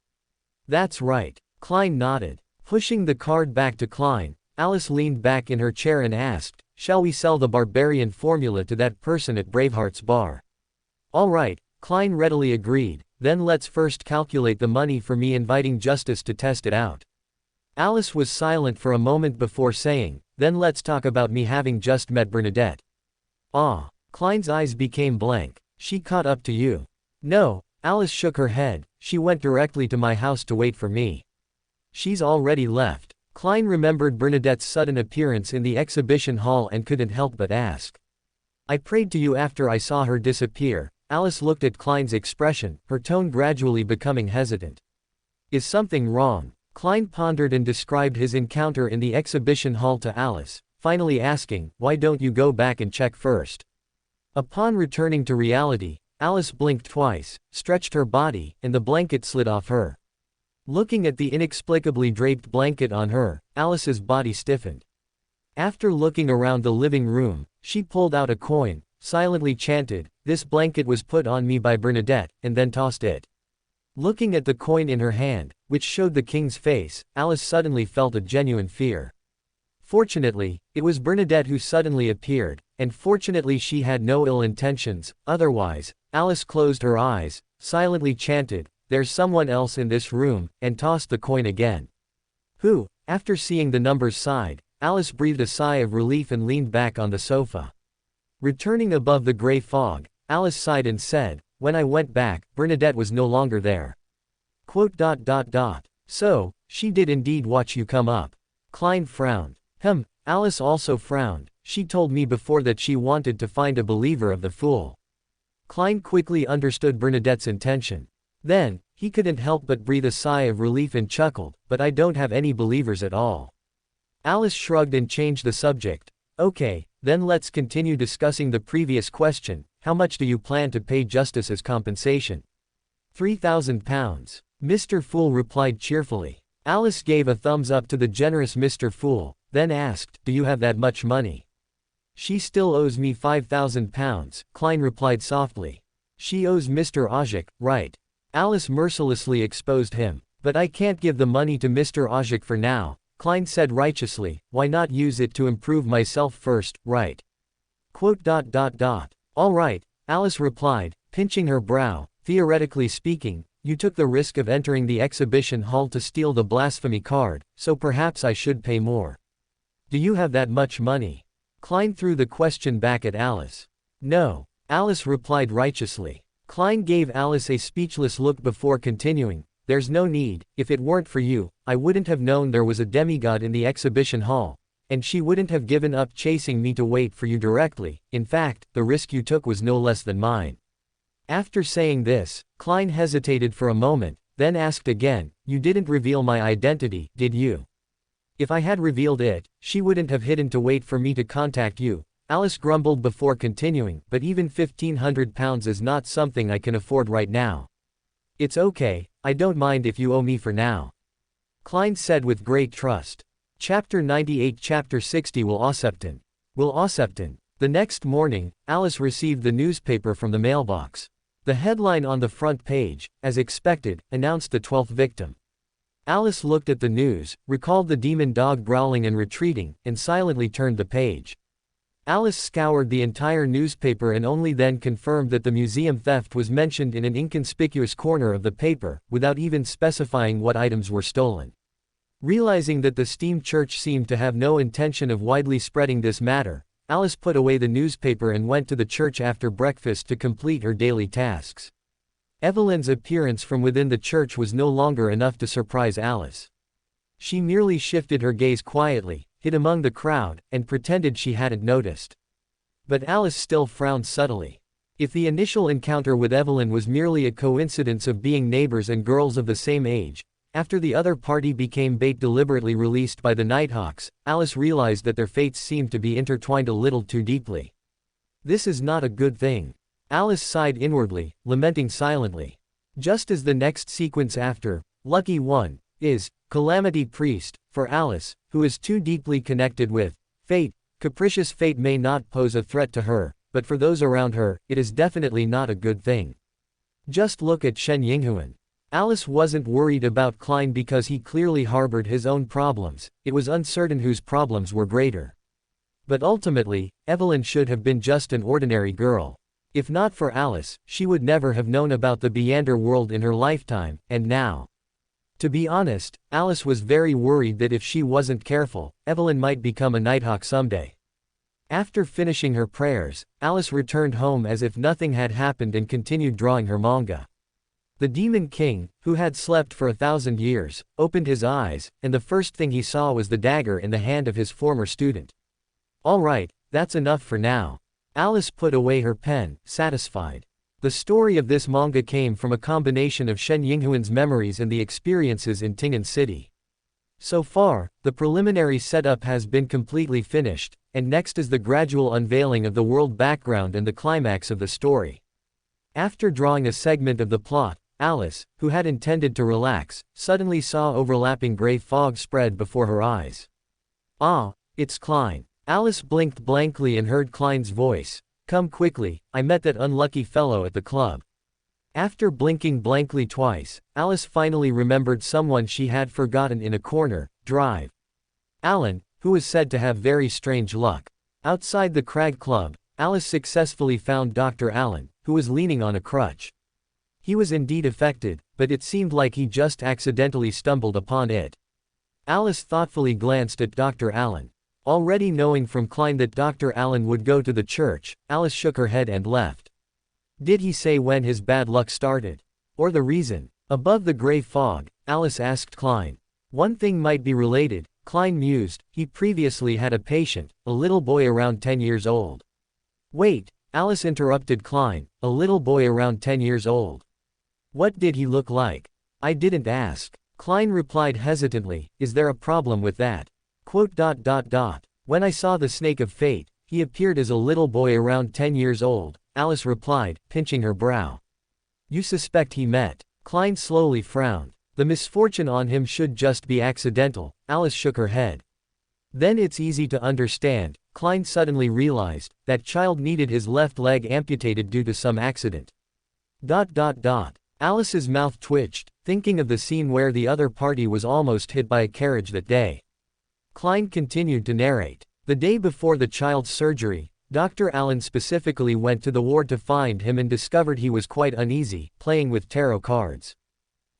That's right. Klein nodded. Pushing the card back to Klein, Alice leaned back in her chair and asked, Shall we sell the barbarian formula to that person at Braveheart's bar? All right, Klein readily agreed, then let's first calculate the money for me inviting Justice to test it out. Alice was silent for a moment before saying, Then let's talk about me having just met Bernadette. Klein's eyes became blank. She caught up to you. No, Alice shook her head, she went directly to my house to wait for me. She's already left. Klein remembered Bernadette's sudden appearance in the exhibition hall and couldn't help but ask. I prayed to you after I saw her disappear. Alice looked at Klein's expression, her tone gradually becoming hesitant. Is something wrong? Klein pondered and described his encounter in the exhibition hall to Alice, finally asking, Why don't you go back and check first? Upon returning to reality, Alice blinked twice, stretched her body, and the blanket slid off her. Looking at the inexplicably draped blanket on her, Alice's body stiffened. After looking around the living room, she pulled out a coin, silently chanted, This blanket was put on me by Bernadette, and then tossed it. Looking at the coin in her hand, which showed the king's face, Alice suddenly felt a genuine fear. Fortunately, it was Bernadette who suddenly appeared, and fortunately she had no ill intentions. Otherwise, Alice closed her eyes, silently chanted, There's someone else in this room, and tossed the coin again. Who? After seeing the numbers sighed, Alice breathed a sigh of relief and leaned back on the sofa. Returning above the gray fog, Alice sighed and said, When I went back, Bernadette was no longer there. So, she did indeed watch you come up. Klein frowned. Alice also frowned. She told me before that she wanted to find a believer of the fool. Klein quickly understood Bernadette's intention. Then, he couldn't help but breathe a sigh of relief and chuckled, "But I don't have any believers at all." Alice shrugged and changed the subject. "Okay, then let's continue discussing the previous question. How much do you plan to pay Justice as compensation?" £3,000. Mr. Fool replied cheerfully. Alice gave a thumbs up to the generous Mr. Fool, then asked, "Do you have that much money?" "She still owes me £5,000, Klein replied softly. "She owes Mr. Ojik, right?" Alice mercilessly exposed him. "But I can't give the money to Mr. Ojik for now," Klein said righteously. "Why not use it to improve myself first, right?" "All right," Alice replied, pinching her brow. "Theoretically speaking, you took the risk of entering the exhibition hall to steal the blasphemy card, so perhaps I should pay more. Do you have that much money?" Klein threw the question back at Alice. "No," Alice replied righteously. Klein gave Alice a speechless look before continuing, "There's no need. If it weren't for you, I wouldn't have known there was a demigod in the exhibition hall, and she wouldn't have given up chasing me to wait for you directly. In fact, the risk you took was no less than mine." After saying this, Klein hesitated for a moment, then asked again, "You didn't reveal my identity, did you?" "If I had revealed it, she wouldn't have hidden to wait for me to contact you," Alice grumbled before continuing, "but even £1,500 is not something I can afford right now." "It's okay, I don't mind if you owe me for now," Klein said with great trust. Chapter 98 Chapter 60 Will Accepten. The next morning, Alice received the newspaper from the mailbox. The headline on the front page, as expected, announced the 12th victim. Alice looked at the news, recalled the demon dog growling and retreating, and silently turned the page. Alice scoured the entire newspaper and only then confirmed that the museum theft was mentioned in an inconspicuous corner of the paper, without even specifying what items were stolen. Realizing that the steam church seemed to have no intention of widely spreading this matter, Alice put away the newspaper and went to the church after breakfast to complete her daily tasks. Evelyn's appearance from within the church was no longer enough to surprise Alice. She merely shifted her gaze quietly, hid among the crowd, and pretended she hadn't noticed. But Alice still frowned subtly. If the initial encounter with Evelyn was merely a coincidence of being neighbors and girls of the same age, after the other party became bait deliberately released by the Nighthawks, Alice realized that their fates seemed to be intertwined a little too deeply. This is not a good thing. Alice sighed inwardly, lamenting silently. Just as the next sequence after, Lucky One, is, Calamity Priest, for Alice, who is too deeply connected with fate. Capricious fate may not pose a threat to her, but for those around her, it is definitely not a good thing. Just look at Shen Yinghuan. Alice wasn't worried about Klein because he clearly harbored his own problems, it was uncertain whose problems were greater. But ultimately, Evelyn should have been just an ordinary girl. If not for Alice, she would never have known about the Beander world in her lifetime, and now. To be honest, Alice was very worried that if she wasn't careful, Evelyn might become a Nighthawk someday. After finishing her prayers, Alice returned home as if nothing had happened and continued drawing her manga. The Demon King, who had slept for 1,000 years, opened his eyes, and the first thing he saw was the dagger in the hand of his former student. "All right, that's enough for now." Alice put away her pen, satisfied. The story of this manga came from a combination of Shen Yinghuan's memories and the experiences in Ting'an City. So far, the preliminary setup has been completely finished, and next is the gradual unveiling of the world background and the climax of the story. After drawing a segment of the plot, Alice, who had intended to relax, suddenly saw overlapping gray fog spread before her eyes. "Ah, it's Klein." Alice blinked blankly and heard Klein's voice. "Come quickly, I met that unlucky fellow at the club." After blinking blankly twice, Alice finally remembered someone she had forgotten in a corner, Drive. Alan, who was said to have very strange luck. Outside the Crag Club, Alice successfully found Dr. Allen, who was leaning on a crutch. He was indeed affected, but it seemed like he just accidentally stumbled upon it. Alice thoughtfully glanced at Dr. Allen. Already knowing from Klein that Dr. Allen would go to the church, Alice shook her head and left. Did he say when his bad luck started? Or the reason? Above the gray fog, Alice asked Klein. One thing might be related, Klein mused. He previously had a patient, a little boy around 10 years old. Wait, Alice interrupted Klein, a little boy around 10 years old. What did he look like? I didn't ask. Klein replied hesitantly, is there a problem with that? Quote. When I saw the Snake of Fate, he appeared as a little boy around 10 years old, Alice replied, pinching her brow. You suspect he met? Klein slowly frowned. The misfortune on him should just be accidental, Alice shook her head. Then it's easy to understand, Klein suddenly realized, that child needed his left leg amputated due to some accident. Alice's mouth twitched, thinking of the scene where the other party was almost hit by a carriage that day. Klein continued to narrate. The day before the child's surgery, Dr. Allen specifically went to the ward to find him and discovered he was quite uneasy, playing with tarot cards.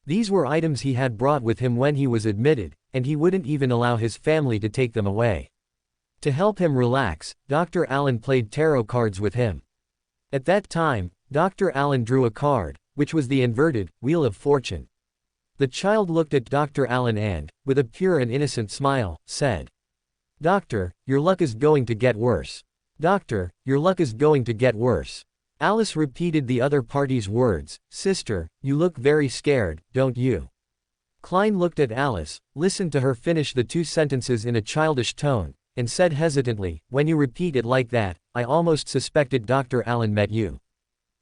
These were items he had brought with him when he was admitted, and he wouldn't even allow his family to take them away. To help him relax, Dr. Allen played tarot cards with him. At that time, Dr. Allen drew a card, which was the inverted Wheel of Fortune. The child looked at Dr. Allen and, with a pure and innocent smile, said, Doctor, your luck is going to get worse. Doctor, your luck is going to get worse. Alice repeated the other party's words, Sister, you look very scared, don't you? Klein looked at Alice, listened to her finish the two sentences in a childish tone, and said hesitantly, When you repeat it like that, I almost suspected Dr. Allen met you.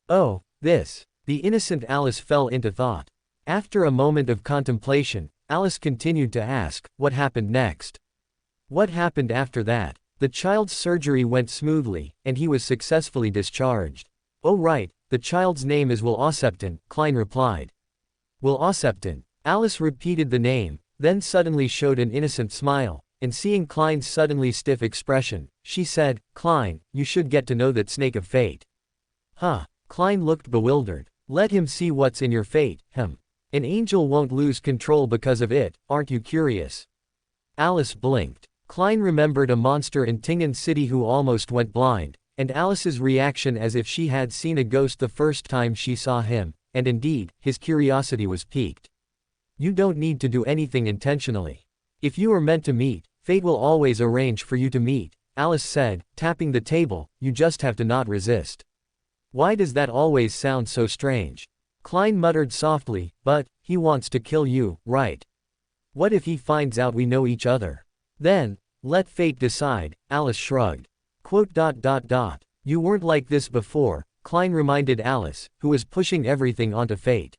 Oh, this. The innocent Alice fell into thought. After a moment of contemplation, Alice continued to ask, what happened next? What happened after that? The child's surgery went smoothly, and he was successfully discharged. Oh right, the child's name is Will Osepton, Klein replied. Will Osepton. Alice repeated the name, then suddenly showed an innocent smile, and seeing Klein's suddenly stiff expression, she said, Klein, you should get to know that Snake of Fate. Huh. Klein looked bewildered. Let him see what's in your fate, An angel won't lose control because of it, aren't you curious? Alice blinked. Klein remembered a monster in Tingen City who almost went blind, and Alice's reaction as if she had seen a ghost the first time she saw him, and indeed, his curiosity was piqued. You don't need to do anything intentionally. If you are meant to meet, fate will always arrange for you to meet, Alice said, tapping the table, you just have to not resist. Why does that always sound so strange? Klein muttered softly, but, he wants to kill you, right? What if he finds out we know each other? Then, let fate decide, Alice shrugged. Quote. You weren't like this before, Klein reminded Alice, who was pushing everything onto fate.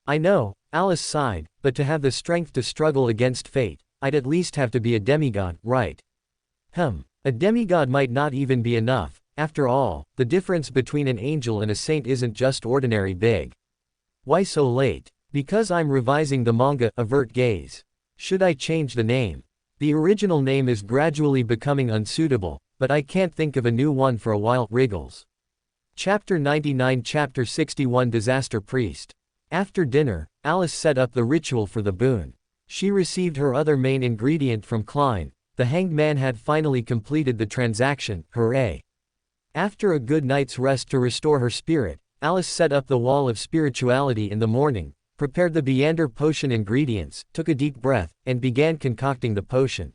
I know, Alice sighed, but to have the strength to struggle against fate, I'd at least have to be a demigod, right? A demigod might not even be enough, after all, the difference between an angel and a saint isn't just ordinary big. Why so late? Because I'm revising the manga, avert gaze. Should I change the name? The original name is gradually becoming unsuitable, but I can't think of a new one for a while, Wriggles. Chapter 99 Chapter 61 Disaster Priest. After dinner, Alice set up the ritual for the boon. She received her other main ingredient from Klein. The hanged man had finally completed the transaction, hooray. After a good night's rest to restore her spirit, Alice set up the wall of spirituality in the morning, prepared the Beander potion ingredients, took a deep breath, and began concocting the potion.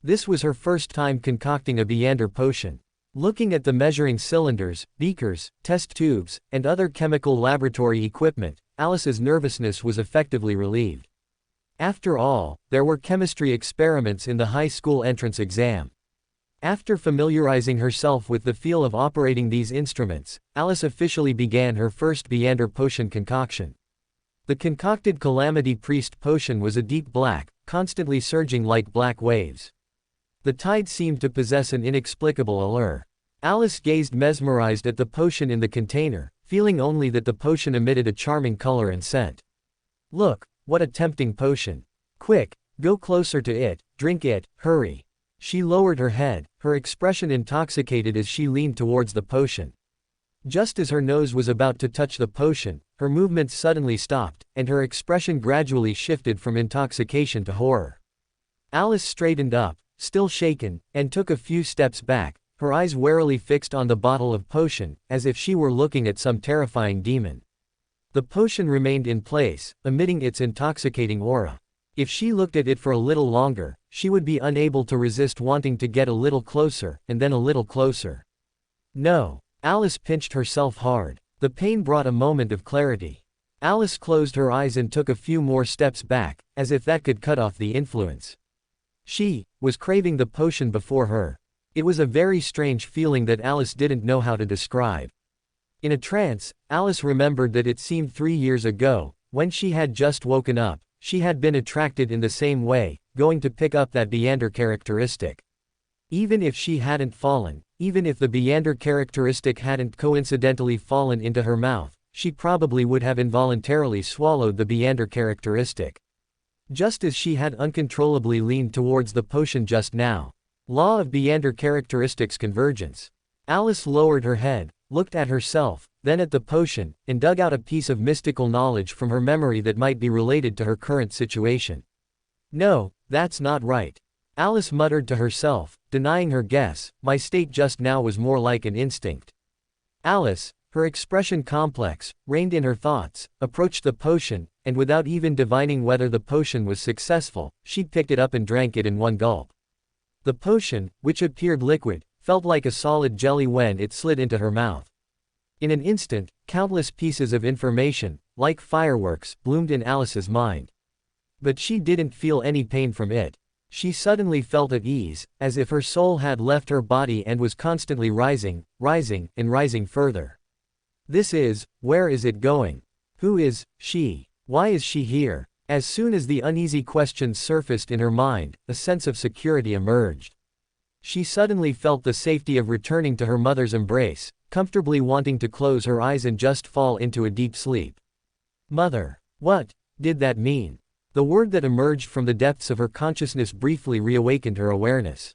This was her first time concocting a Beander potion. Looking at the measuring cylinders, beakers, test tubes, and other chemical laboratory equipment, Alice's nervousness was effectively relieved. After all, there were chemistry experiments in the high school entrance exam. After familiarizing herself with the feel of operating these instruments, Alice officially began her first Beander potion concoction. The concocted Calamity Priest potion was a deep black, constantly surging like black waves. The tide seemed to possess an inexplicable allure. Alice gazed mesmerized at the potion in the container, feeling only that the potion emitted a charming color and scent. Look, what a tempting potion. Quick, go closer to it, drink it, hurry. She lowered her head, her expression intoxicated as she leaned towards the potion. Just as her nose was about to touch the potion, her movements suddenly stopped, and her expression gradually shifted from intoxication to horror. Alice straightened up, still shaken, and took a few steps back, her eyes warily fixed on the bottle of potion, as if she were looking at some terrifying demon. The potion remained in place, emitting its intoxicating aura. If she looked at it for a little longer, she would be unable to resist wanting to get a little closer, and then a little closer. No. Alice pinched herself hard. The pain brought a moment of clarity. Alice closed her eyes and took a few more steps back, as if that could cut off the influence. She was craving the potion before her. It was a very strange feeling that Alice didn't know how to describe. In a trance, Alice remembered that it seemed 3 years ago, when she had just woken up, she had been attracted in the same way, going to pick up that Beander characteristic. Even if she hadn't fallen, even if the Beander characteristic hadn't coincidentally fallen into her mouth, she probably would have involuntarily swallowed the Beander characteristic. Just as she had uncontrollably leaned towards the potion just now. Law of Beander characteristics convergence. Alice lowered her head, looked at herself, then at the potion, and dug out a piece of mystical knowledge from her memory that might be related to her current situation. No, that's not right. Alice muttered to herself, denying her guess. My state just now was more like an instinct. Alice, her expression complex, reined in her thoughts, approached the potion, and without even divining whether the potion was successful, she picked it up and drank it in one gulp. The potion, which appeared liquid, felt like a solid jelly when it slid into her mouth. In an instant, countless pieces of information, like fireworks, bloomed in Alice's mind. But she didn't feel any pain from it. She suddenly felt at ease, as if her soul had left her body and was constantly rising, and rising further. Where is it going? Who is she? Why is she here? As soon as the uneasy questions surfaced in her mind, a sense of security emerged. She suddenly felt the safety of returning to her mother's embrace, comfortably wanting to close her eyes and just fall into a deep sleep. Mother. What did that mean? The word that emerged from the depths of her consciousness briefly reawakened her awareness.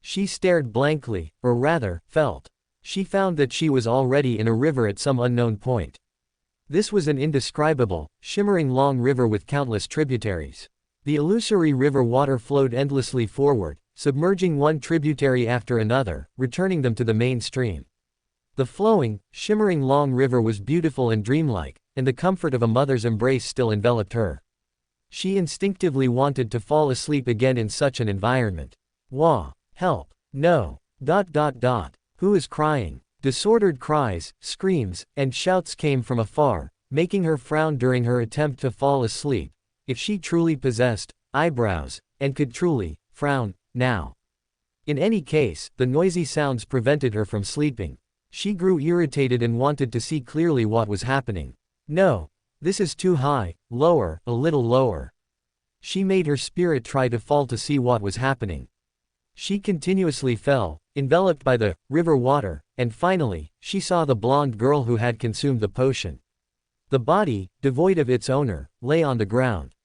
She stared blankly, or rather, felt. She found that she was already in a river at some unknown point. This was an indescribable, shimmering long river with countless tributaries. The illusory river water flowed endlessly forward, submerging one tributary after another, returning them to the main stream. The flowing, shimmering long river was beautiful and dreamlike, and the comfort of a mother's embrace still enveloped her. She instinctively wanted to fall asleep again in such an environment. Wah! Help! No! Who is crying? Disordered cries, screams, and shouts came from afar, making her frown during her attempt to fall asleep. If she truly possessed eyebrows, and could truly frown now. In any case, the noisy sounds prevented her from sleeping. She grew irritated and wanted to see clearly what was happening. No, this is too high, lower, a little lower. She made her spirit try to fall to see what was happening. She continuously fell, enveloped by the river water, and finally, she saw the blonde girl who had consumed the potion. The body, devoid of its owner, lay on the ground.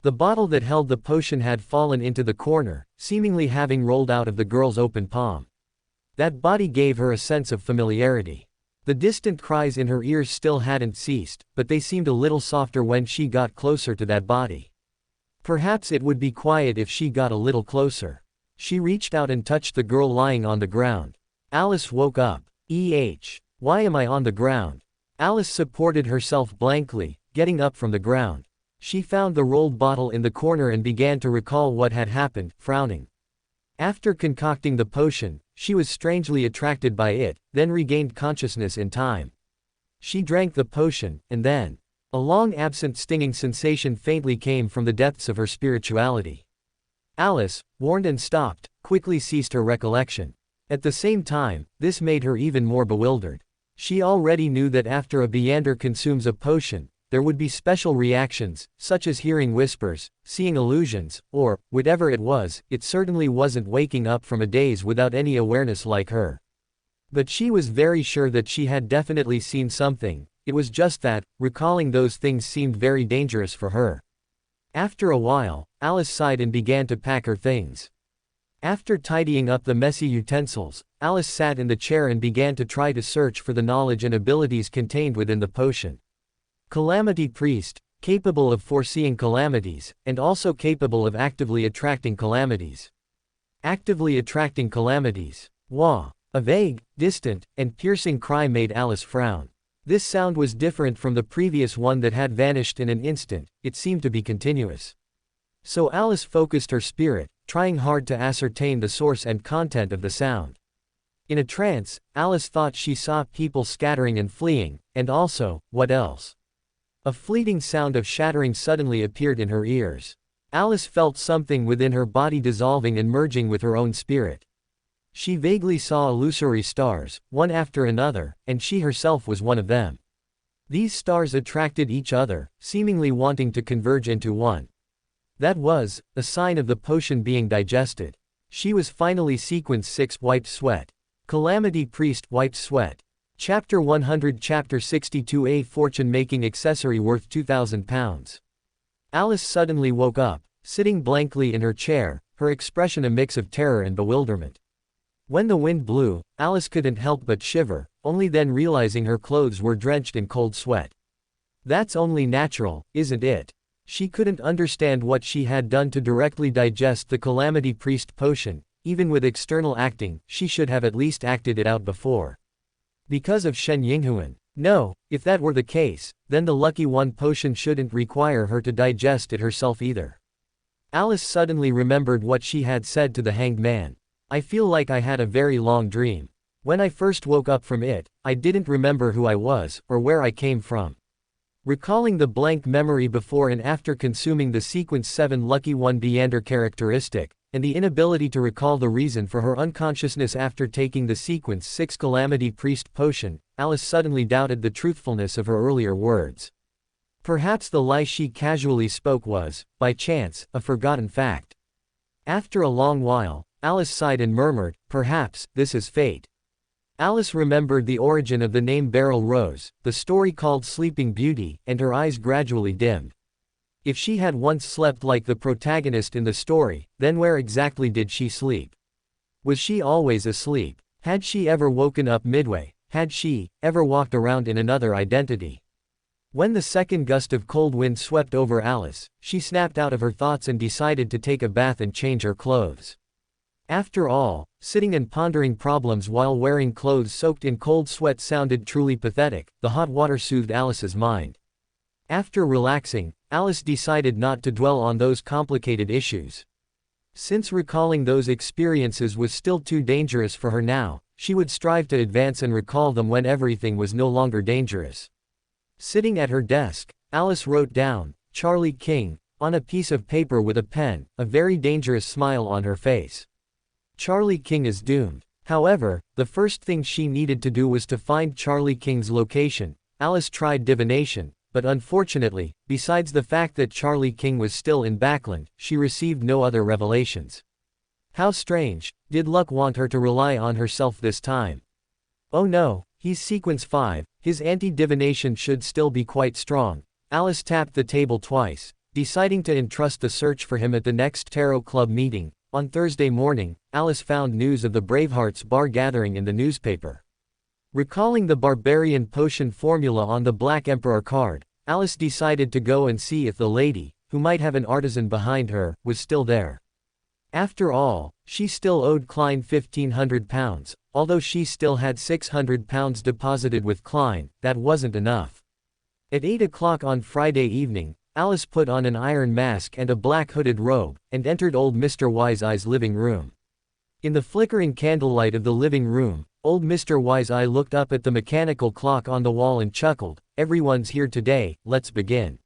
The bottle that held the potion had fallen into the corner, seemingly having rolled out of the girl's open palm. That body gave her a sense of familiarity. The distant cries in her ears still hadn't ceased, but they seemed a little softer when she got closer to that body. Perhaps it would be quiet if she got a little closer. She reached out and touched the girl lying on the ground. Alice woke up. Why am I on the ground? Alice supported herself blankly, getting up from the ground. She found the rolled bottle in the corner and began to recall what had happened, frowning. After concocting the potion, she was strangely attracted by it, then regained consciousness in time. She drank the potion, and then, a long-absent stinging sensation faintly came from the depths of her spirituality. Alice, warned and stopped, quickly ceased her recollection. At the same time, this made her even more bewildered. She already knew that after a Beander consumes a potion, there would be special reactions, such as hearing whispers, seeing illusions, or, whatever it was, it certainly wasn't waking up from a daze without any awareness like her. But she was very sure that she had definitely seen something, it was just that, recalling those things seemed very dangerous for her. After a while, Alice sighed and began to pack her things. After tidying up the messy utensils, Alice sat in the chair and began to try to search for the knowledge and abilities contained within the potion. Calamity Priest, capable of foreseeing calamities, and also capable of actively attracting calamities. Actively attracting calamities. Wah! A vague, distant, and piercing cry made Alice frown. This sound was different from the previous one that had vanished in an instant, it seemed to be continuous. So Alice focused her spirit, trying hard to ascertain the source and content of the sound. In a trance, Alice thought she saw people scattering and fleeing, and also, what else? A fleeting sound of shattering suddenly appeared in her ears. Alice felt something within her body dissolving and merging with her own spirit. She vaguely saw illusory stars, one after another, and she herself was one of them. These stars attracted each other, seemingly wanting to converge into one. That was a sign of the potion being digested. She was finally sequence 6 wiped sweat. Calamity Priest wiped sweat. Chapter 100 Chapter 62 A fortune-making accessory worth £2,000. Alice suddenly woke up, sitting blankly in her chair, her expression a mix of terror and bewilderment. When the wind blew, Alice couldn't help but shiver, only then realizing her clothes were drenched in cold sweat. That's only natural, isn't it? She couldn't understand what she had done to directly digest the Calamity Priest potion. Even with external acting, she should have at least acted it out before. Because of Shen Yinghuan. No, if that were the case, then the Lucky One potion shouldn't require her to digest it herself either. Alice suddenly remembered what she had said to the hanged man. I feel like I had a very long dream. When I first woke up from it, I didn't remember who I was, or where I came from. Recalling the blank memory before and after consuming the Sequence 7 Lucky One Beander characteristic, and the inability to recall the reason for her unconsciousness after taking the Sequence 6 Calamity Priest potion, Alice suddenly doubted the truthfulness of her earlier words. Perhaps the lie she casually spoke was, by chance, a forgotten fact. After a long while, Alice sighed and murmured, perhaps, this is fate. Alice remembered the origin of the name Beryl Rose, the story called Sleeping Beauty, and her eyes gradually dimmed. If she had once slept like the protagonist in the story, then where exactly did she sleep? Was she always asleep? Had she ever woken up midway? Had she ever walked around in another identity? When the second gust of cold wind swept over Alice, she snapped out of her thoughts and decided to take a bath and change her clothes. After all, sitting and pondering problems while wearing clothes soaked in cold sweat sounded truly pathetic. The hot water soothed Alice's mind. After relaxing, Alice decided not to dwell on those complicated issues. Since recalling those experiences was still too dangerous for her now, she would strive to advance and recall them when everything was no longer dangerous. Sitting at her desk, Alice wrote down, Charlie King, on a piece of paper with a pen, a very dangerous smile on her face. Charlie King is doomed. However, the first thing she needed to do was to find Charlie King's location. Alice tried divination, but unfortunately, besides the fact that Charlie King was still in Backland, she received no other revelations. How strange. Did luck want her to rely on herself this time? Oh no, he's Sequence 5, his anti-divination should still be quite strong. Alice tapped the table twice, deciding to entrust the search for him at the next Tarot Club meeting. On Thursday morning, Alice found news of the Bravehearts bar gathering in the newspaper. Recalling the barbarian potion formula on the Black Emperor card, Alice decided to go and see if the lady, who might have an artisan behind her, was still there. After all, she still owed Klein £1,500, although she still had £600 deposited with Klein. That wasn't enough. At 8 o'clock on Friday evening, Alice put on an iron mask and a black hooded robe, and entered old Mr. Wise-Eye's living room. In the flickering candlelight of the living room, old Mr. Wise-Eye looked up at the mechanical clock on the wall and chuckled, everyone's here today, let's begin.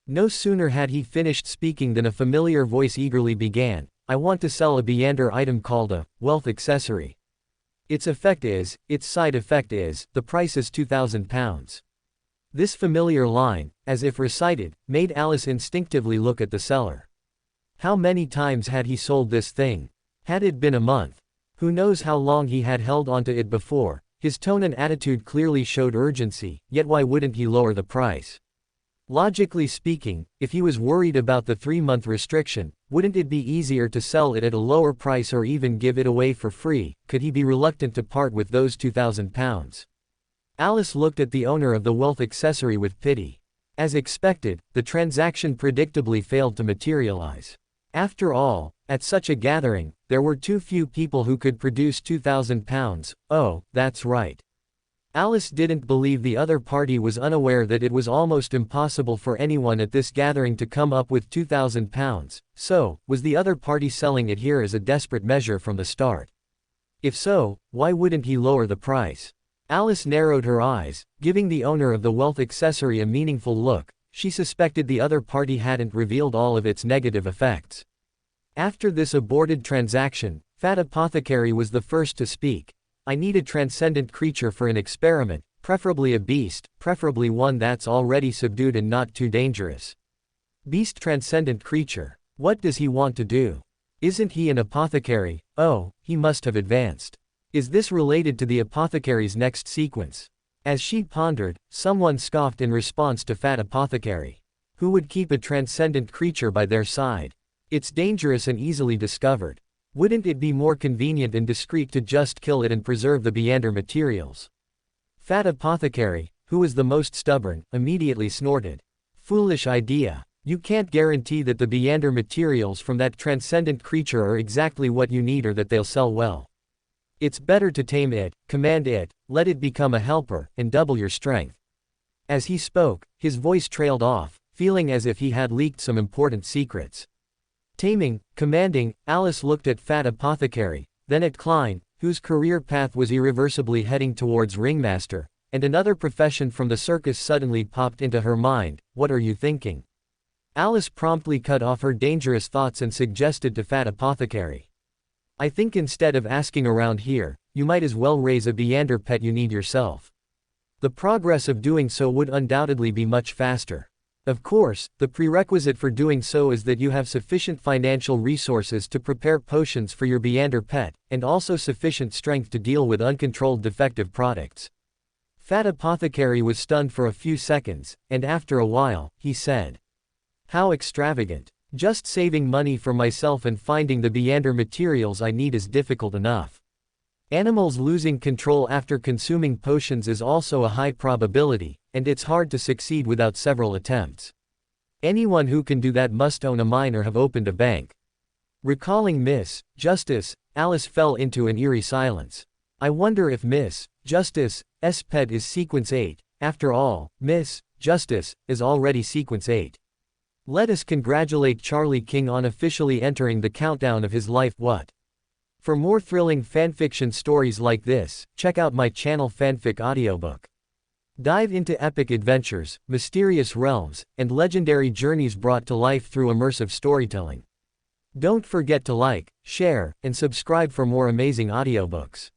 No sooner had he finished speaking than a familiar voice eagerly began, I want to sell a Beander item called a wealth accessory. Its side effect is, the price is £2,000. This familiar line, as if recited, made Alice instinctively look at the seller. How many times had he sold this thing? Had it been a month? Who knows how long he had held onto it before? His tone and attitude clearly showed urgency, yet why wouldn't he lower the price? Logically speaking, if he was worried about the 3-month restriction, wouldn't it be easier to sell it at a lower price or even give it away for free? Could he be reluctant to part with those £2,000? Alice looked at the owner of the wealth accessory with pity. As expected, the transaction predictably failed to materialize. After all, at such a gathering, there were too few people who could produce £2,000. Oh, that's right. Alice didn't believe the other party was unaware that it was almost impossible for anyone at this gathering to come up with £2,000. So, was the other party selling it here as a desperate measure from the start? If so, why wouldn't he lower the price? Alice narrowed her eyes, giving the owner of the wealth accessory a meaningful look. She suspected the other party hadn't revealed all of its negative effects. After this aborted transaction, Fat Apothecary was the first to speak. I need a transcendent creature for an experiment, preferably a beast, preferably one that's already subdued and not too dangerous. Beast transcendent creature. What does he want to do? Isn't he an apothecary? Oh, he must have advanced. Is this related to the apothecary's next sequence? As she pondered, someone scoffed in response to Fat Apothecary. Who would keep a transcendent creature by their side? It's dangerous and easily discovered. Wouldn't it be more convenient and discreet to just kill it and preserve the Beander materials? Fat Apothecary, who was the most stubborn, immediately snorted. Foolish idea. You can't guarantee that the Beander materials from that transcendent creature are exactly what you need or that they'll sell well. It's better to tame it, command it, let it become a helper, and double your strength. As he spoke, his voice trailed off, feeling as if he had leaked some important secrets. Taming, commanding, Alice looked at Fat Apothecary, then at Klein, whose career path was irreversibly heading towards ringmaster, and another profession from the circus suddenly popped into her mind. What are you thinking? Alice promptly cut off her dangerous thoughts and suggested to Fat Apothecary. I think instead of asking around here, you might as well raise a Beander pet you need yourself. The progress of doing so would undoubtedly be much faster. Of course, the prerequisite for doing so is that you have sufficient financial resources to prepare potions for your Beander pet, and also sufficient strength to deal with uncontrolled defective products. Fat Apothecary was stunned for a few seconds, and after a while, he said, "How extravagant. Just saving money for myself and finding the Beander materials I need is difficult enough. Animals losing control after consuming potions is also a high probability, and it's hard to succeed without several attempts. Anyone who can do that must own a mine or have opened a bank." Recalling Miss Justice, Alice fell into an eerie silence. I wonder if Miss Justice's pet is Sequence 8. After all, Miss Justice is already Sequence 8. Let us congratulate Charlie King on officially entering the countdown of his life. What? For more thrilling fanfiction stories like this, check out my channel Fanfic Audiobook. Dive into epic adventures, mysterious realms, and legendary journeys brought to life through immersive storytelling. Don't forget to like, share, and subscribe for more amazing audiobooks.